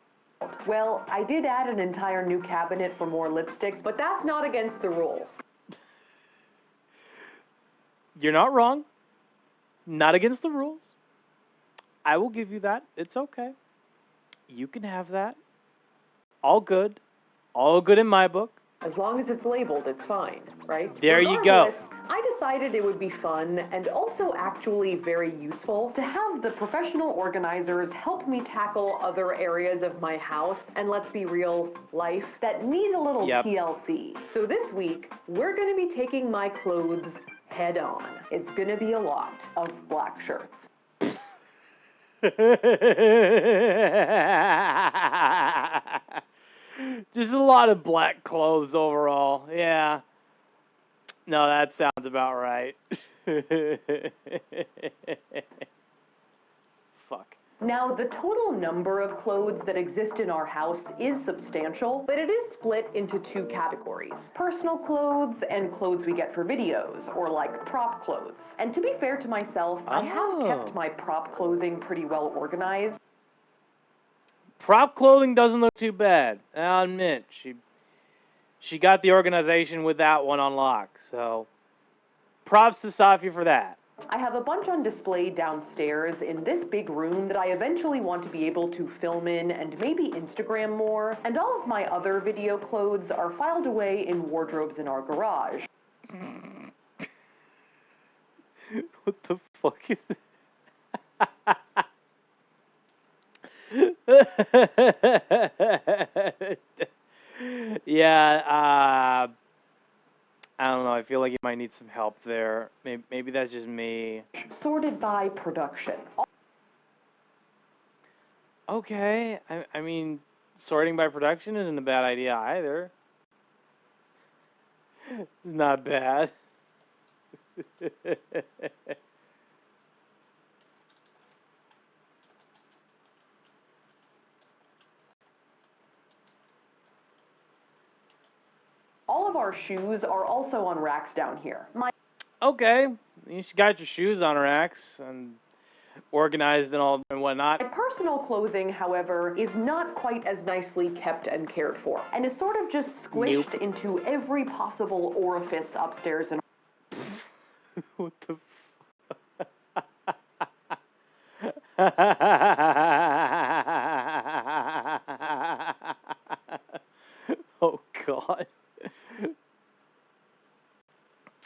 Well, I did add an entire new cabinet for more lipsticks, but that's not against the rules. You're not wrong. Not against the rules. I will give you that. It's okay. You can have that. All good. All good in my book. As long as it's labeled, it's fine, right? There you go. I decided it would be fun and also actually very useful to have the professional organizers help me tackle other areas of my house and, let's be real, life that need a little TLC. So this week, we're going to be taking my clothes head on. It's going to be a lot of black shirts. Just a lot of black clothes overall. Yeah. No, that sounds about right. Fuck. Now, the total number of clothes that exist in our house is substantial, but it is split into two categories. Personal clothes and clothes we get for videos, or like prop clothes. And to be fair to myself, I have kept my prop clothing pretty well organized. Prop clothing doesn't look too bad. I'll admit, she got the organization with that one on lock, so props to Safia for that. I have a bunch on display downstairs in this big room that I eventually want to be able to film in and maybe Instagram more, and all of my other video clothes are filed away in wardrobes in our garage. What the fuck is this? Yeah, I don't know. I feel like you might need some help there. Maybe that's just me. Sorted by production. Okay. I mean, sorting by production isn't a bad idea either. It's not bad. All of our shoes are also on racks down here. Okay, you got your shoes on racks and organized and all and whatnot. My personal clothing, however, is not quite as nicely kept and cared for, and is sort of just squished into every possible orifice upstairs and. What the Oh God.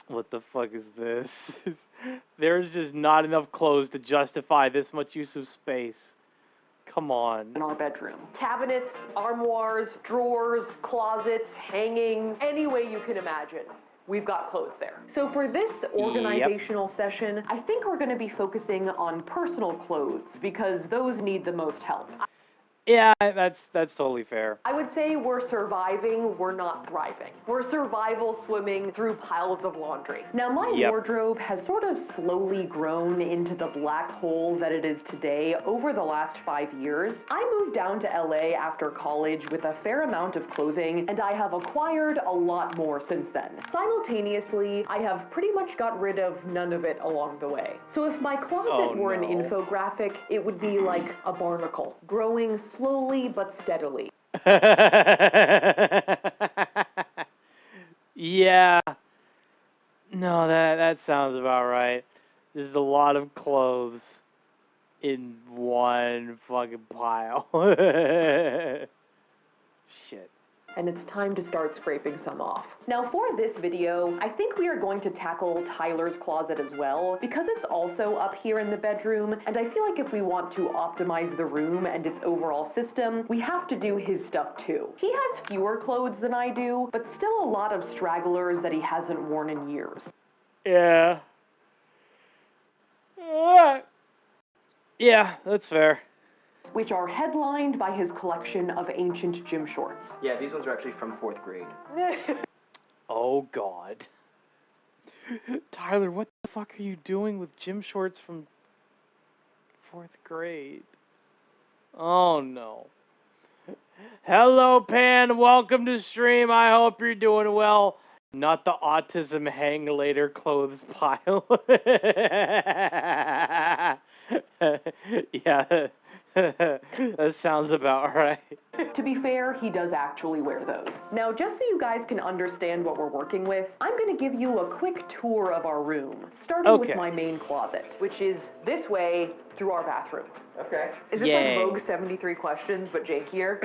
What the fuck is this? There's just not enough clothes to justify this much use of space. Come on. In our bedroom. Cabinets, armoires, drawers, closets, hanging, any way you can imagine. We've got clothes there. So for this organizational session, I think we're going to be focusing on personal clothes because those need the most help. Yeah, that's totally fair. I would say we're surviving, we're not thriving. We're survival swimming through piles of laundry. Now my wardrobe has sort of slowly grown into the black hole that it is today over the last 5 years. I moved down to LA after college with a fair amount of clothing, and I have acquired a lot more since then. Simultaneously, I have pretty much got rid of none of it along the way. So if my closet were an infographic, it would be like a barnacle, growing slowly but steadily. Yeah. No, that sounds about right. There's a lot of clothes in one fucking pile. Shit. And it's time to start scraping some off. Now for this video, I think we are going to tackle Tyler's closet as well, because it's also up here in the bedroom, and I feel like if we want to optimize the room and its overall system, we have to do his stuff too. He has fewer clothes than I do, but still a lot of stragglers that he hasn't worn in years. Yeah. Yeah, that's fair. Which are headlined by his collection of ancient gym shorts. Yeah, these ones are actually from 4th grade. Oh God. Tyler, what the fuck are you doing with gym shorts from 4th grade? Oh no. Hello, Pan. Welcome to stream. I hope you're doing well. Not the autism hang later clothes pile. Yeah. That sounds about right. To be fair, he does actually wear those. Now, just so you guys can understand what we're working with, I'm going to give you a quick tour of our room, starting with my main closet, which is this way through our bathroom. Okay. Is this like Vogue 73 questions, but jankier?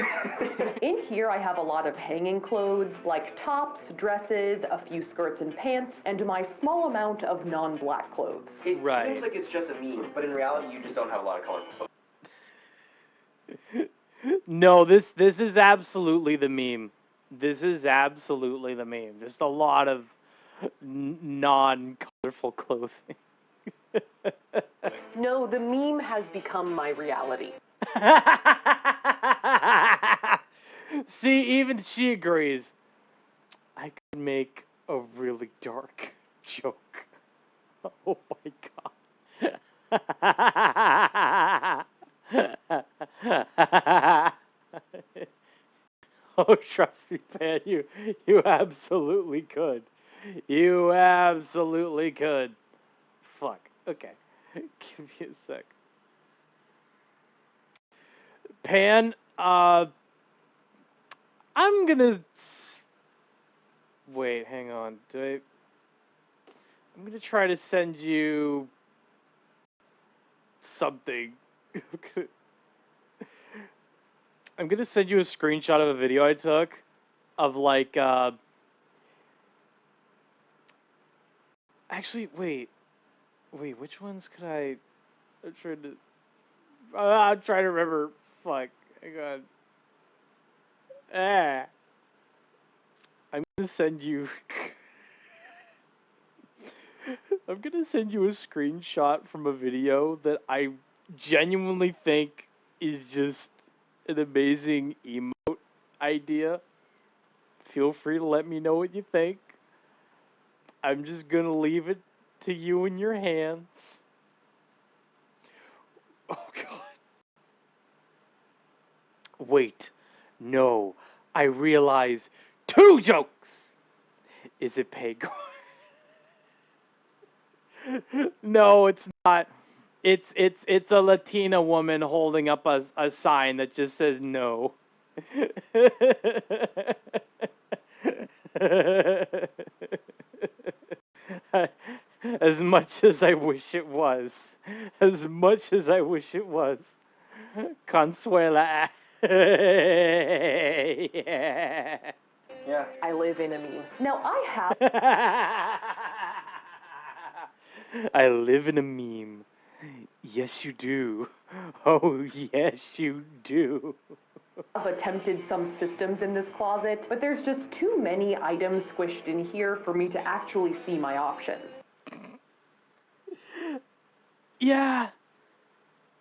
In here, I have a lot of hanging clothes, like tops, dresses, a few skirts and pants, and my small amount of non-black clothes. It seems like it's just a meme, but in reality, you just don't have a lot of colorful clothes. No, this is absolutely the meme. This is absolutely the meme. Just a lot of non-colorful clothing. No, the meme has become my reality. See, even she agrees. I could make a really dark joke. Oh my God. Oh, trust me, Pan, you absolutely could. You absolutely could. Fuck. Okay. Give me a sec. Pan, I'm gonna... Wait, hang on. I'm gonna try to send you... something. I'm gonna send you a screenshot of a video I took of like actually wait, which ones could I'm trying to remember. Fuck, hang on. I'm gonna send you I'm gonna send you a screenshot from a video that I genuinely think is just an amazing emote idea. Feel free to let me know what you think. I'm just gonna leave it to you in your hands. Oh, God. Wait. No. I realize 2 jokes. Is it Pego? No, it's not. It's a Latina woman holding up a sign that just says no. As much as I wish it was. As much as I wish it was. Consuela. Yeah. Yeah. I live in a meme. Now, I have I live in a meme. Yes, you do. Oh, yes, you do. I've attempted some systems in this closet, but there's just too many items squished in here for me to actually see my options. Yeah.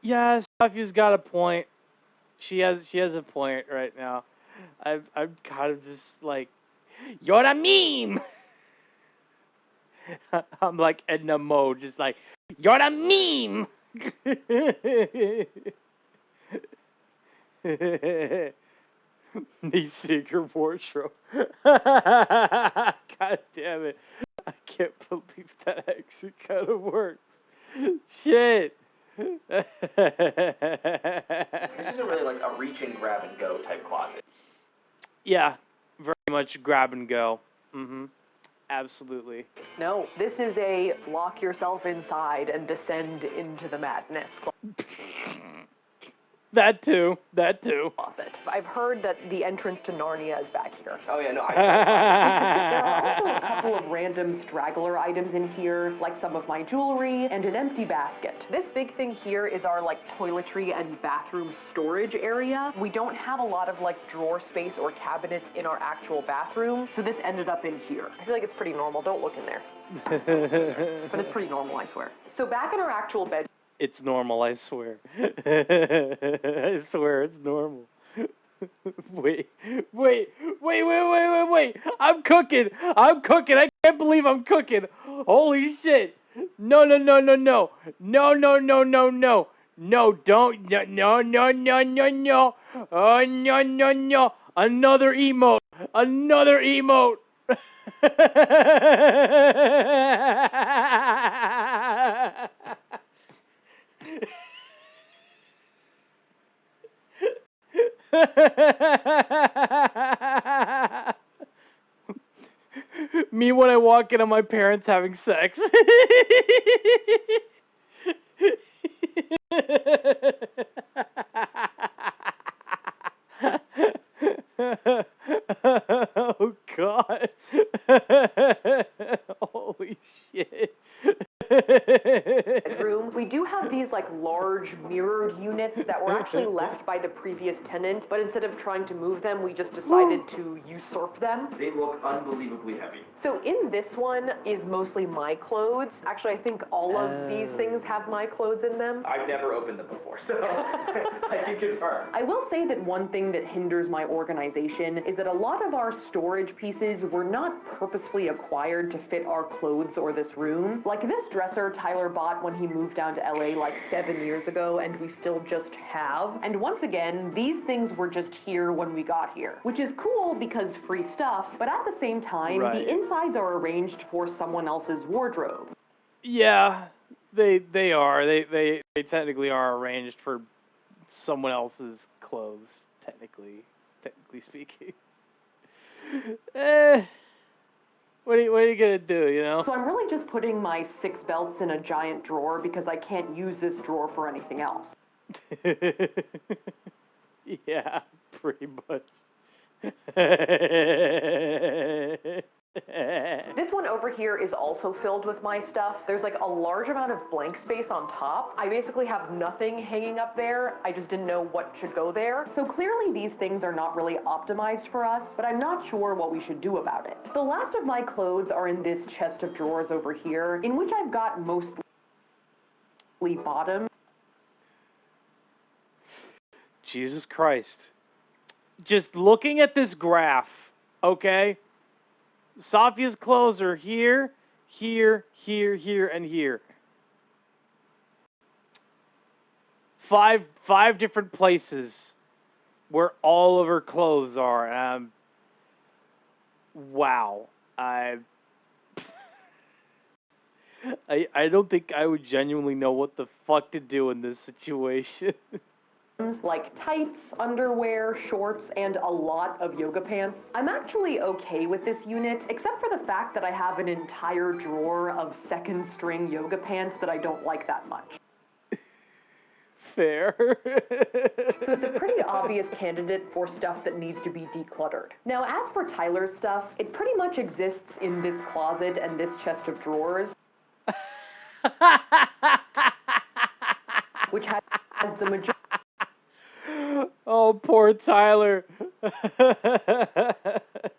Yeah, Sophie's got a point. She has a point right now. I'm kind of just like, you're a meme. I'm like Edna mode, just like, you're a meme. Me secret wardrobe. God damn it. I can't believe that actually kind of works. Shit. This isn't really like a reach and grab and go type closet. Yeah, very much grab and go. Absolutely. No, this is a lock yourself inside and descend into the madness That too. closet. I've heard that the entrance to Narnia is back here. Oh yeah, no, There are also a couple of random straggler items in here, like some of my jewelry and an empty basket. This big thing here is our toiletry and bathroom storage area. We don't have a lot of drawer space or cabinets in our actual bathroom, so this ended up in here. I feel like it's pretty normal. Don't look in there. But it's pretty normal, I swear. So back in our actual bed. It's normal, I swear. I swear it's normal. Wait. I'm cooking. I can't believe I'm cooking. Holy shit. No. No, don't. No. Oh, no. Another emote. Me when I walk into my parents having sex. Oh, God. Holy shit. Bedroom. We do have these large mirrored units that were actually left by the previous tenant, but instead of trying to move them, we just decided to usurp them. They look unbelievably heavy. So in this one is mostly my clothes. Actually, I think all of these things have my clothes in them. I've never opened them before, so I can confirm. I will say that one thing that hinders my organization is that a lot of our storage pieces were not purposefully acquired to fit our clothes or this room. Like this dresser Tyler bought when he moved down to LA 7 years ago, and we still just have. And once again, these things were just here when we got here, which is cool because free stuff, but at the same time, Right. the insides are arranged for someone else's wardrobe. Yeah, they are. They technically are arranged for someone else's clothes, technically speaking. What are you gonna do, you know? So I'm really just putting my 6 belts in a giant drawer because I can't use this drawer for anything else. Yeah, pretty much. This one over here is also filled with my stuff. There's a large amount of blank space on top. I basically have nothing hanging up there. I just didn't know what should go there. So clearly these things are not really optimized for us, but I'm not sure what we should do about it. The last of my clothes are in this chest of drawers over here, in which I've got mostly bottoms. Jesus Christ. just looking at this graph, okay? Safia's clothes are here, here, here, here, and here. Five different places where all of her clothes are. Wow. I don't think I would genuinely know what the fuck to do in this situation. Like tights, underwear, shorts, and a lot of yoga pants. I'm actually okay with this unit, except for the fact that I have an entire drawer of second string yoga pants that I don't like that much. Fair. So it's a pretty obvious candidate for stuff that needs to be decluttered. Now, as for Tyler's stuff, it pretty much exists in this closet and this chest of drawers, which has the majority. Oh, poor Tyler.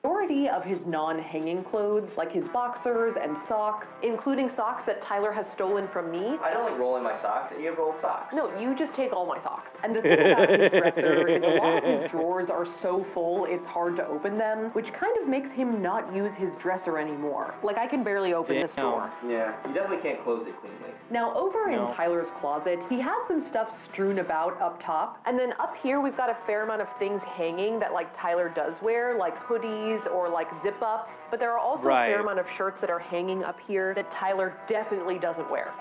Majority of his non-hanging clothes, like his boxers and socks, including socks that Tyler has stolen from me. I don't like rolling my socks, and you have rolled socks. No, you just take all my socks. And the thing about his dresser is a lot of his drawers are so full it's hard to open them, which kind of makes him not use his dresser anymore. Like, I can barely open this drawer. Yeah, you definitely can't close it cleanly. Now, over in Tyler's closet, he has some stuff strewn about up top, and then up here we've got a fair amount of things hanging that, like, Tyler does wear, like hoodies or, like, zip-ups, but there are also a fair amount of shirts that are hanging up here that Tyler definitely doesn't wear.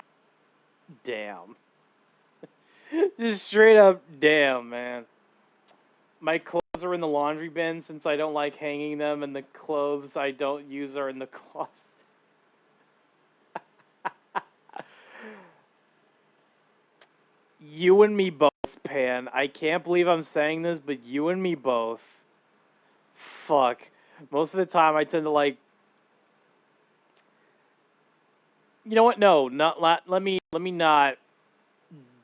Damn. Just straight up damn, man. My clothes are in the laundry bin since I don't like hanging them, and the clothes I don't use are in the closet. You and me both, Pan. I can't believe I'm saying this, but you and me both. Fuck. Most of the time I tend to like... You know what? No, let me not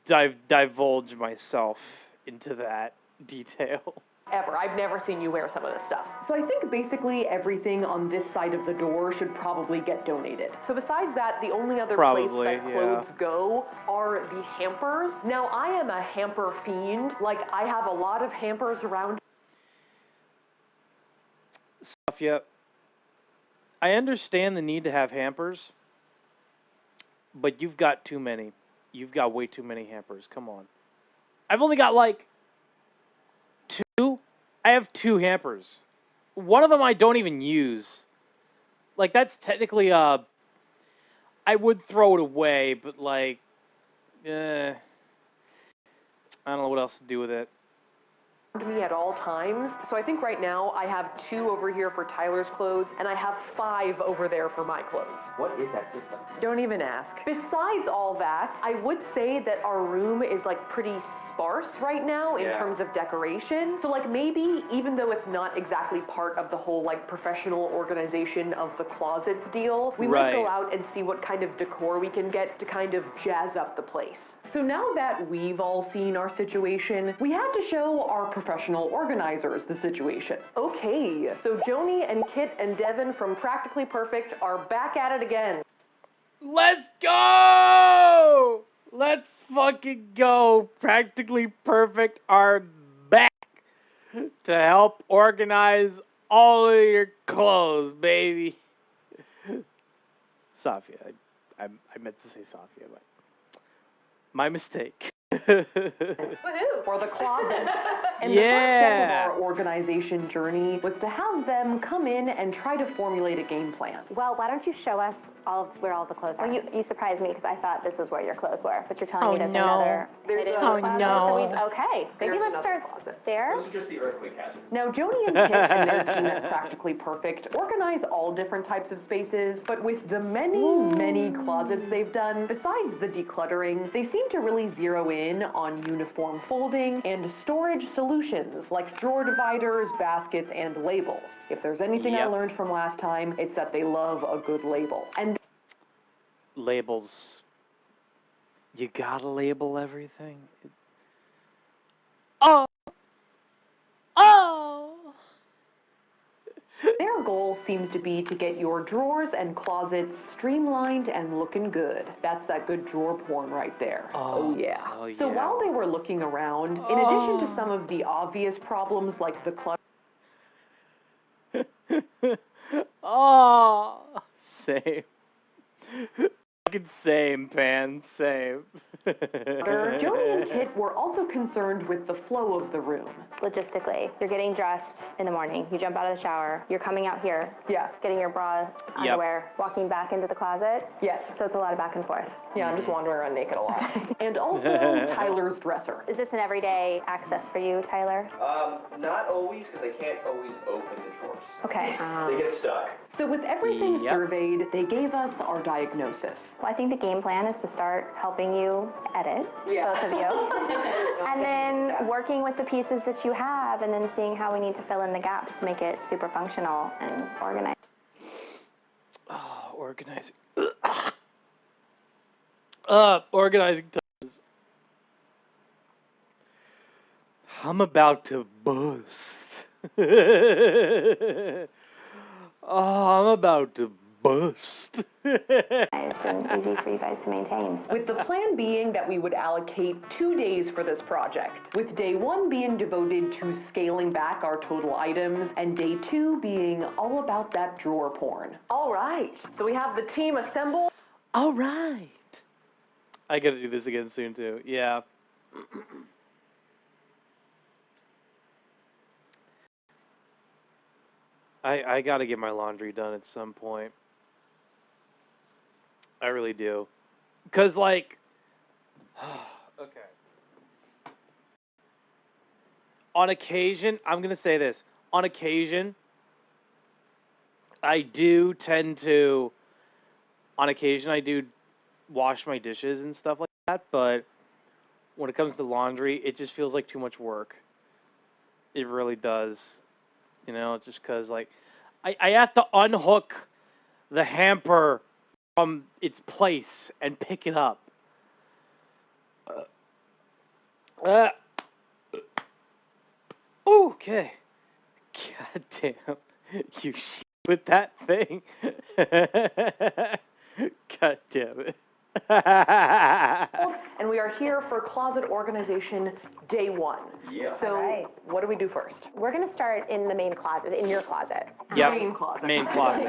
divulge myself into that detail. Ever. I've never seen you wear some of this stuff. So I think basically everything on this side of the door should probably get donated. So besides that, the only other place that clothes go are the hampers. Now, I am a hamper fiend. Like, I have a lot of hampers around. Safia, I understand the need to have hampers, but you've got too many. You've got way too many hampers. Come on. I've only got like 2. I have 2 hampers. One of them I don't even use. Like, that's technically I would throw it away, but like I don't know what else to do with it. Me at all times. So I think right now I have 2 over here for Tyler's clothes, and I have 5 over there for my clothes. What is that system? Don't even ask. Besides all that, I would say that our room is like pretty sparse right now in terms of decoration. So like maybe, even though it's not exactly part of the whole like professional organization of the closets deal, we might go out and see what kind of decor we can get to kind of jazz up the place. So now that we've all seen our situation, we had to show our professional organizers the situation. Okay, so Joni and Kit and Devin from Practically Perfect are back at it again. Let's go! Let's fucking go. Practically Perfect are back to help organize all of your clothes, baby. Safia. I meant to say Safia, but my mistake. For the closets. And the first step of our organization journey was to have them come in and try to formulate a game plan. Well, why don't you show us where all the clothes are? Well, you surprised me because I thought this is where your clothes were, but you're telling me there's another. There's Okay, maybe let's start there. Those are just the earthquake hazards. Now, Joni and Kit and their team at Practically Perfect organize all different types of spaces, but with the many closets they've done, besides the decluttering, they seem to really zero in on uniform folding and storage solutions like drawer dividers, baskets, and labels. If there's anything I learned from last time, it's that they love a good label. And labels. You gotta label everything. Oh! Their goal seems to be to get your drawers and closets streamlined and looking good. That's that good drawer porn right there. Oh yeah. So while they were looking around, in addition to some of the obvious problems like the clutter, Same. Fucking same, Pan. Same. Joni and Kit were also concerned with the flow of the room. Logistically, you're getting dressed in the morning, you jump out of the shower, you're coming out here, getting your bra, underwear, walking back into the closet. Yes. So it's a lot of back and forth. Yeah, I'm just wandering around naked a lot. And also Tyler's dresser. Is this an everyday access for you, Tyler? Not always, because I can't always open the drawers. Okay. They get stuck. So with everything surveyed, they gave us our diagnosis. Well, I think the game plan is to start helping you edit, both of you, and then working with the pieces that you have, and then seeing how we need to fill in the gaps to make it super functional and organized. Oh, organizing. Organizing times. I'm about to bust. I'm about to bust. And easy for you guys to maintain. With the plan being that we would allocate 2 days for this project, with day 1 being devoted to scaling back our total items, and day 2 being all about that drawer porn. All right, so we have the team assembled. All right. I gotta do this again soon, too. Yeah. I gotta get my laundry done at some point. I really do. Because, like... okay. On occasion, I'm gonna say this. On occasion, I do tend to... On occasion, I do wash my dishes and stuff like that, but when it comes to laundry, it just feels like too much work. It really does. You know, just because, like, I have to unhook the hamper from its place and pick it up. Okay. God damn. You shit with that thing. God damn it. And we are here for closet organization day 1. Yeah. So what do we do first? We're going to start in the main closet, in your closet. Yep. Main closet. Main closet.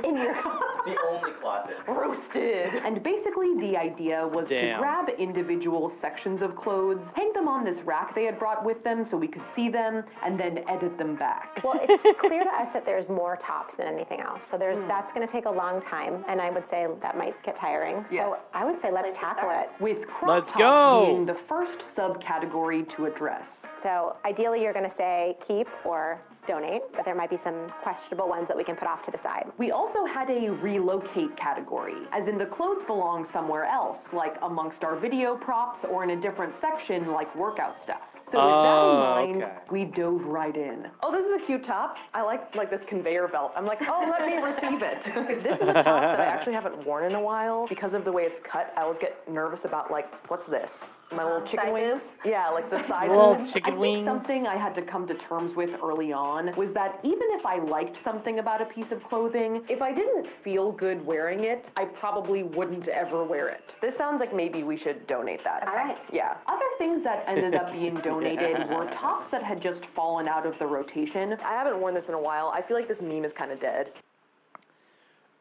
In your The only closet. Roasted. And basically the idea was to grab individual sections of clothes, hang them on this rack they had brought with them so we could see them, and then edit them back. Well, it's clear to us that there's more tops than anything else. So that's going to take a long time, and I would say that might get tiring. So I would say let's tackle it. With crop tops being the first subcategory to address. So ideally you're going to say keep or donate, but there might be some questionable ones that we can put off to the side. We also had a relocate category, as in the clothes belong somewhere else, like amongst our video props or in a different section like workout stuff. So with that in mind, we dove right in. Oh, this is a cute top. I like this conveyor belt. I'm like, oh, let me receive it. This is a top that I actually haven't worn in a while because of the way it's cut. I always get nervous about, like, what's this? My little chicken wings? Yeah, like the side little chicken wings. I think something I had to come to terms with early on was that even if I liked something about a piece of clothing, if I didn't feel good wearing it, I probably wouldn't ever wear it. This sounds like maybe we should donate that. All right. Yeah. Other things that ended up being donated were tops that had just fallen out of the rotation. I haven't worn this in a while. I feel like this meme is kind of dead.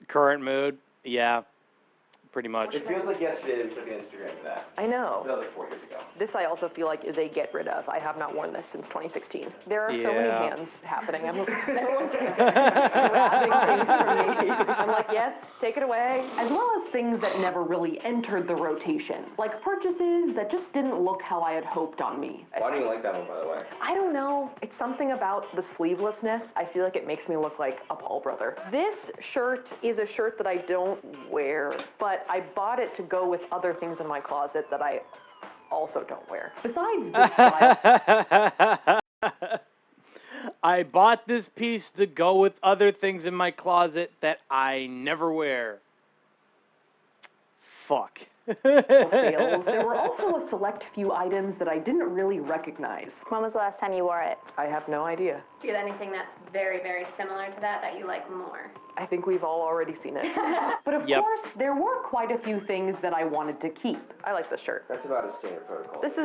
Current mood? Yeah. Pretty much. It feels like yesterday that we took an Instagram of that. I know. That was like 4 years ago. This I also feel like is a get rid of. I have not worn this since 2016. There are so many hands happening. I'm just, everyone's grabbing things from me. I'm like, yes, take it away. As well as things that never really entered the rotation. Like purchases that just didn't look how I had hoped on me. Why do you like that one, by the way? I don't know. It's something about the sleevelessness. I feel like it makes me look like a Paul brother. This shirt is a shirt that I don't wear, but I bought it to go with other things in my closet that I also don't wear. Besides this style. I bought this piece to go with other things in my closet that I never wear. Fuck. fails, there were also a select few items that I didn't really recognize. When was the last time you wore it? I have no idea. Do you have anything that's very, very similar to that you like more? I think we've all already seen it. But of course, there were quite a few things that I wanted to keep. I like this shirt. That's about a standard protocol. This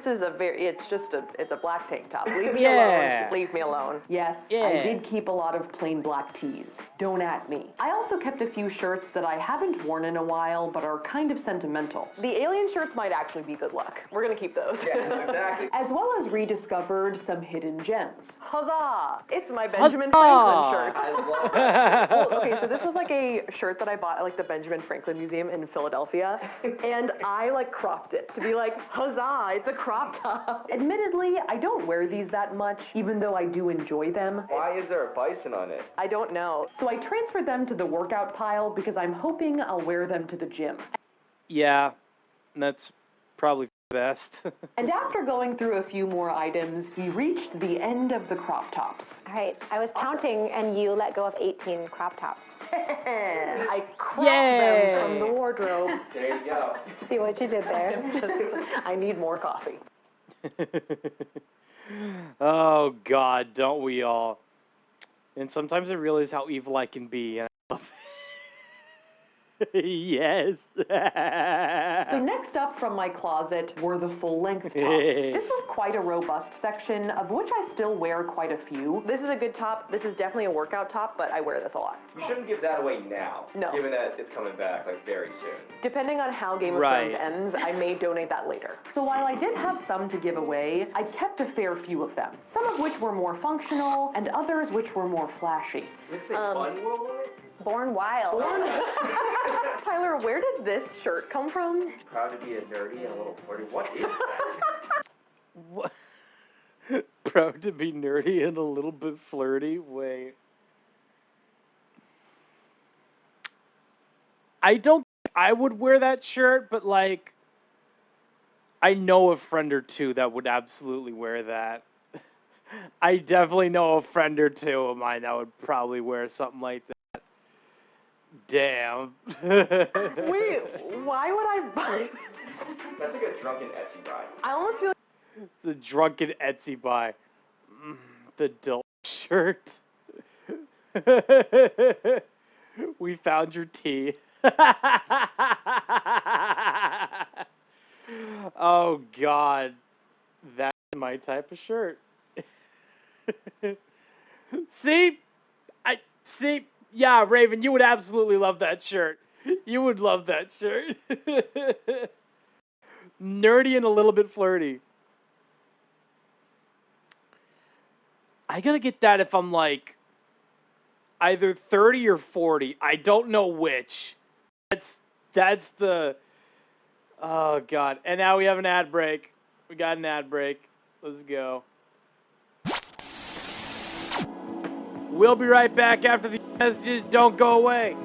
is a very, it's a black tank top. Leave me alone. Leave me alone. Yes, I did keep a lot of plain black tees. Don't at me. I also kept a few shirts that I haven't worn in a while, but are kind of sentimental. The alien shirts might actually be good luck. We're gonna keep those. Yeah, exactly. As well as rediscovered some hidden gems. Huzzah! It's my Benjamin Franklin shirt. I love it. Well, okay, so this was like a shirt that I bought at like the Benjamin Franklin Museum in Philadelphia, and I like cropped it to be like, huzzah, it's a crop top. Admittedly, I don't wear these that much, even though I do enjoy them. Why is there a bison on it? I don't know. So I transferred them to the workout pile because I'm hoping I'll wear them to the gym. Yeah, that's probably best. And after going through a few more items, we reached the end of the crop tops. All right, I was counting and you let go of 18 crop tops. I cropped them from the wardrobe. There you go. See what you did there. I need more coffee. Oh, God, don't we all? And sometimes I realize how evil I can be. And I love it. Yes. So next up from my closet were the full-length tops. This was quite a robust section, of which I still wear quite a few. This is a good top. This is definitely a workout top, but I wear this a lot. You shouldn't give that away now. No. Given that it's coming back like very soon. Depending on how Game of Thrones ends, I may donate that later. So while I did have some to give away, I kept a fair few of them. Some of which were more functional, and others which were more flashy. This is a fun world on it? Born Wild. Tyler, where did this shirt come from? Proud to be a nerdy and a little flirty. What is that? What? Proud to be nerdy and a little bit flirty? Wait. I don't think I would wear that shirt, but like, I know a friend or two that would absolutely wear that. I definitely know a friend or two of mine that would probably wear something like that. Damn. Wait, why would I buy this? That's like a drunken Etsy buy. I almost feel like It's a drunken Etsy buy. The dope shirt. We found your tea. Oh, God. That's my type of shirt. See? Yeah, Raven, you would absolutely love that shirt. You would love that shirt. Nerdy and a little bit flirty. I gotta get that if I'm like either 30 or 40. I don't know which. That's the... Oh, God. And now we have an ad break. We got an ad break. Let's go. We'll be right back after the messages. Don't go away.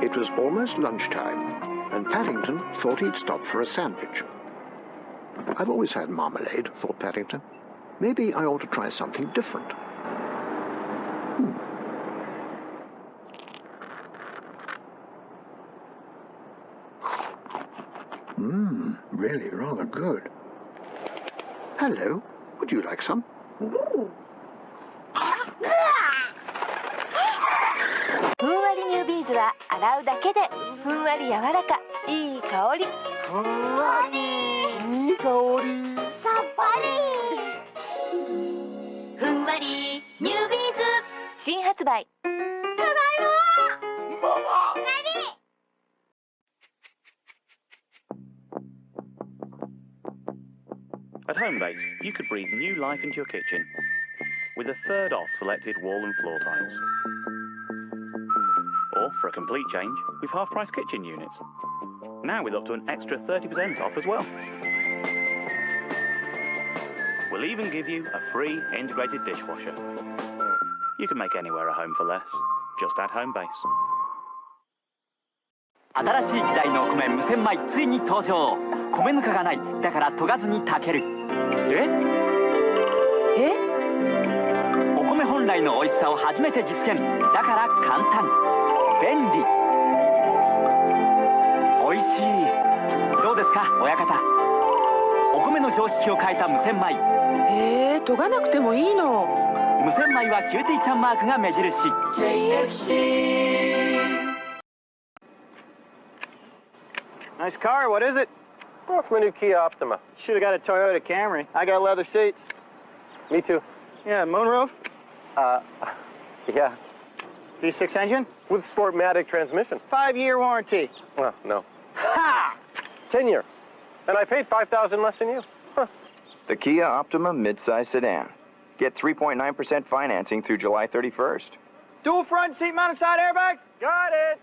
It was almost lunchtime, and Paddington thought he'd stop for a sandwich. I've always had marmalade, thought Paddington. Maybe I ought to try something different. Really rather good. Hello, would you like some? ふんわりニュービーズは洗うだけでふんわり柔らかいい香りふんわりいい香りさっぱりふんわりニュービーズ新発売ただいまママ何 At Homebase, you could breathe new life into your kitchen with a third off selected wall and floor tiles. Or, for a complete change, with half-price kitchen units. Now with up to an extra 30% off as well. We'll even give you a free integrated dishwasher. You can make anywhere a home for less, just at Homebase. 新しい時代のお米無洗米ついに登場。米ぬかがない。だから研がずに炊ける。お米本来の美味しさを初めて実現。だから簡単、便利、美味しい。どうですか親方。お米の常識を変えた無洗米。研がなくてもいいの。無洗米はキューティーちゃんマークが目印。Nice car, what is it? Oh, it's my new Kia Optima. Should have got a Toyota Camry. I got leather seats. Me too. Yeah, moonroof? Yeah. V6 engine? With Sportmatic transmission. 5-year warranty. Well, no. Ha! 10-year. And I paid $5,000 less than you. Huh. The Kia Optima midsize sedan. Get 3.9% financing through July 31st. Dual front seat mounted side airbags? Got it!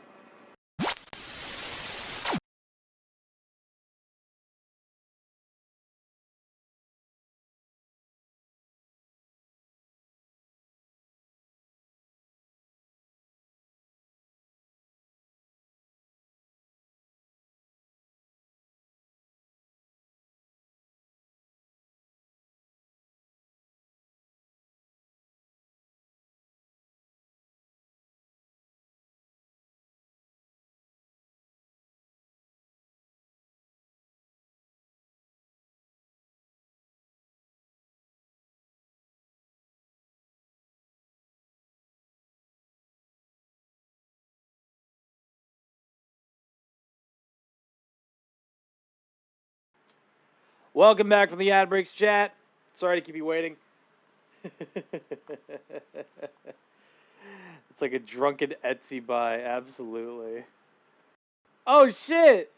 Welcome back from the ad breaks chat. Sorry to keep you waiting. It's like a drunken Etsy buy, absolutely. Oh shit!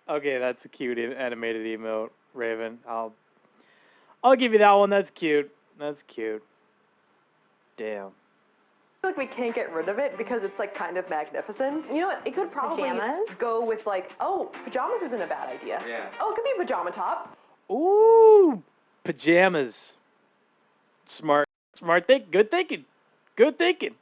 Okay, that's a cute animated emote, Raven. I'll give you that one. That's cute. That's cute. Damn. I feel like we can't get rid of it because it's like kind of magnificent. You know what? It could probably go with like, oh, pajamas isn't a bad idea. Yeah. Oh, it could be a pajama top. Ooh, pajamas. Smart think. Good thinking. Good thinking.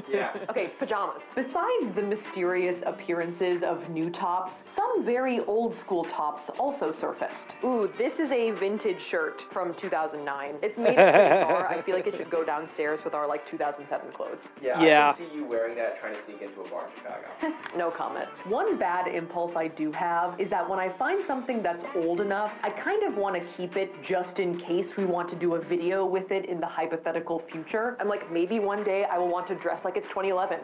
Yeah. Okay, pajamas. Besides the mysterious appearances of new tops, some very old school tops also surfaced. Ooh, this is a vintage shirt from 2009. It's made it pretty far. I feel like it should go downstairs with our like 2007 clothes. Yeah, I can see you wearing that trying to sneak into a bar in Chicago. No comment. One bad impulse I do have is that when I find something that's old enough, I kind of want to keep it just in case we want to do a video with it in the hypothetical future. I'm like, maybe one day I will want to dress like it's 2011.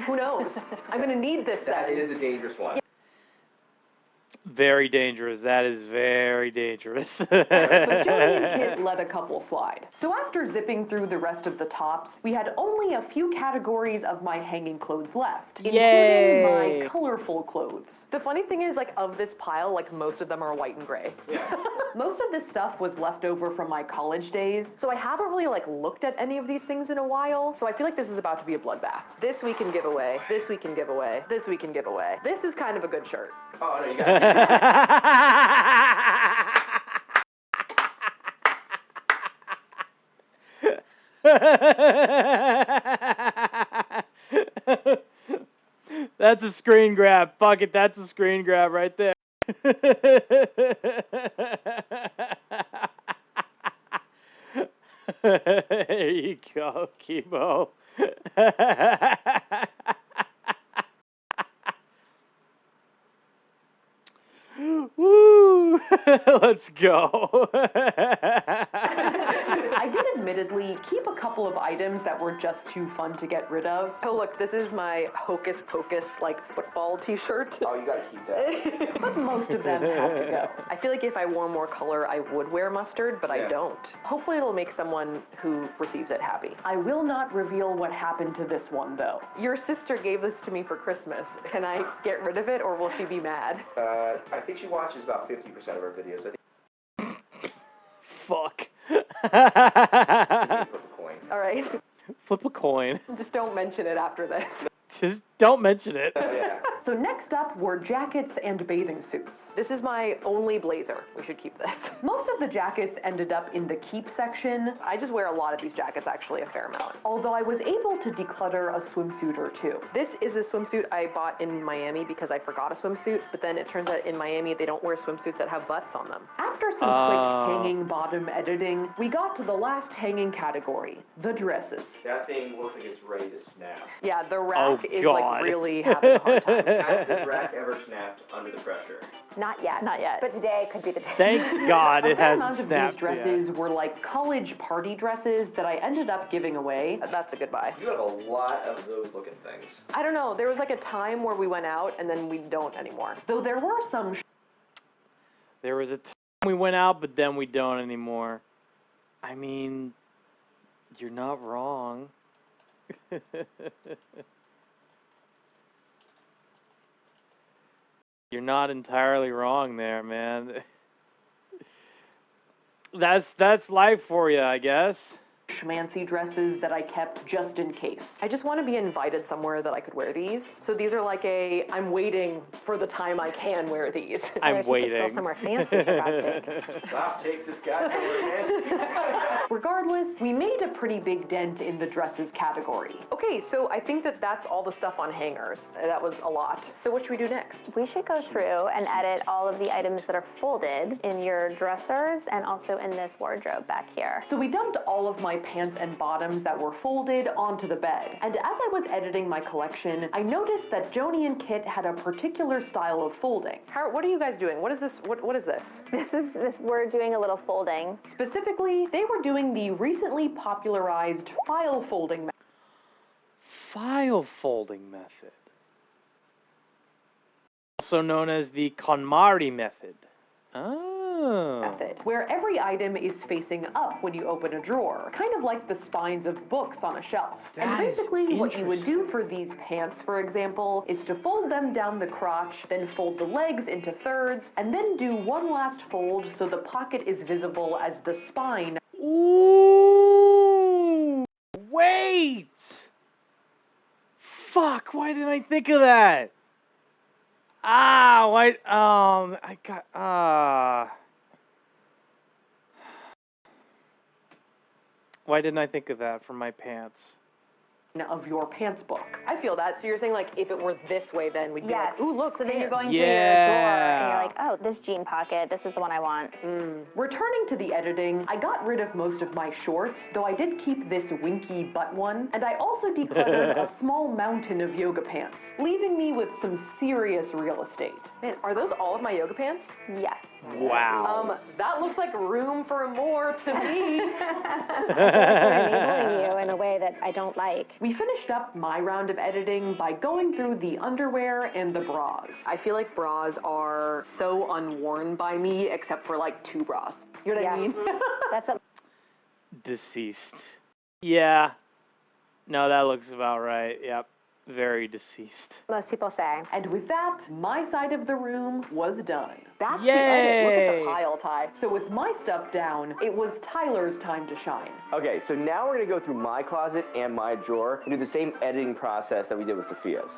Who knows? I'm gonna need this That then. is a dangerous one. Yeah. Very dangerous. That is very dangerous. But Joey and Kit let a couple slide. So after zipping through the rest of the tops, we had only a few categories of my hanging clothes left, including my colorful clothes. The funny thing is, like, of this pile, like, most of them are white and gray. Yeah. Most of this stuff was left over from my college days, so I haven't really, like, looked at any of these things in a while, so I feel like this is about to be a bloodbath. This we can give away, this we can give away, this we can give away. This is kind of a good shirt. Oh, no, you got it. That's a screen grab. Fuck it, that's a screen grab right there. There you go, Kibo. Woo! Let's go. I did admittedly keep a couple of items that were just too fun to get rid of. Oh look, this is my Hocus Pocus like football t-shirt. Oh, you gotta keep that. But most of them have to go. I feel like if I wore more color, I would wear mustard, but I don't. Hopefully it'll make someone who receives it happy. I will not reveal what happened to this one though. Your sister gave this to me for Christmas. Can I get rid of it or will she be mad? I think she watches about 50% of our videos. I think. Fuck. Flip a coin. All right. Flip a coin. Just don't mention it after this. Just don't mention it. Yeah. So next up were jackets and bathing suits. This is my only blazer. We should keep this. Most of the jackets ended up in the keep section. I just wear a lot of these jackets, actually, a fair amount. Although I was able to declutter a swimsuit or two. This is a swimsuit I bought in Miami because I forgot a swimsuit, but then it turns out in Miami they don't wear swimsuits that have butts on them. After some quick hanging bottom editing, we got to the last hanging category, the dresses. That thing looks like it's ready to snap. Yeah, the rack is like really having a hard time. Has this rack ever snapped under the pressure? Not yet. Not yet. But today could be the day. Thank God it hasn't These snapped dresses yet. were like college party dresses that I ended up giving away. That's a good buy. You have a lot of those looking things. I don't know, there was like a time where we went out and then we don't anymore. Though there were some There was a time we went out, but then we don't anymore. I mean, you're not wrong. You're not entirely wrong there, man. That's life for you, I guess. schmancy dresses that I kept just in case. I just want to be invited somewhere that I could wear these. So these are like I'm waiting for the time I can wear these. I'm waiting. Somewhere fancy, for God's sake. Stop, take this guy somewhere fancy. Regardless, we made a pretty big dent in the dresses category. Okay, so I think that's all the stuff on hangers. That was a lot. So what should we do next? We should go through and edit all of the items that are folded in your dressers and also in this wardrobe back here. So we dumped all of my pants and bottoms that were folded onto the bed. And as I was editing my collection, I noticed that Joni and Kit had a particular style of folding. What are you guys doing? What is this? What is this? We're doing a little folding. Specifically, they were doing the recently popularized file folding method. File folding method. Also known as the KonMari method. Method, where every item is facing up when you open a drawer, kind of like the spines of books on a shelf. And basically what you would do for these pants, for example, is to fold them down the crotch, then fold the legs into thirds, and then do one last fold so the pocket is visible as the spine. Ooh! Wait! Fuck, why didn't I think of that? Why didn't I think of that for my pants? Of your pants book. I feel that. So you're saying like if it were this way, then we'd be like, ooh, look. So then you're going through your drawer and you're like, oh, this jean pocket, this is the one I want. Returning to the editing, I got rid of most of my shorts, though I did keep this winky butt one, and I also decluttered a small mountain of yoga pants, leaving me with some serious real estate. Man, are those all of my yoga pants? Yes. Wow. That looks like room for more to me. We're enabling you in a way that I don't like. We finished up my round of editing by going through the underwear and the bras. I feel like bras are so unworn by me, except for like 2 bras. You know what I mean? That's a... Deceased. Yeah. No, that looks about right. Yep. Very deceased. Most people say. And with that, my side of the room was done. That's Yay! the edit. Look at the pile, Ty. So with my stuff down, it was Tyler's time to shine. Okay, so now we're gonna go through my closet and my drawer and do the same editing process that we did with Sophia's.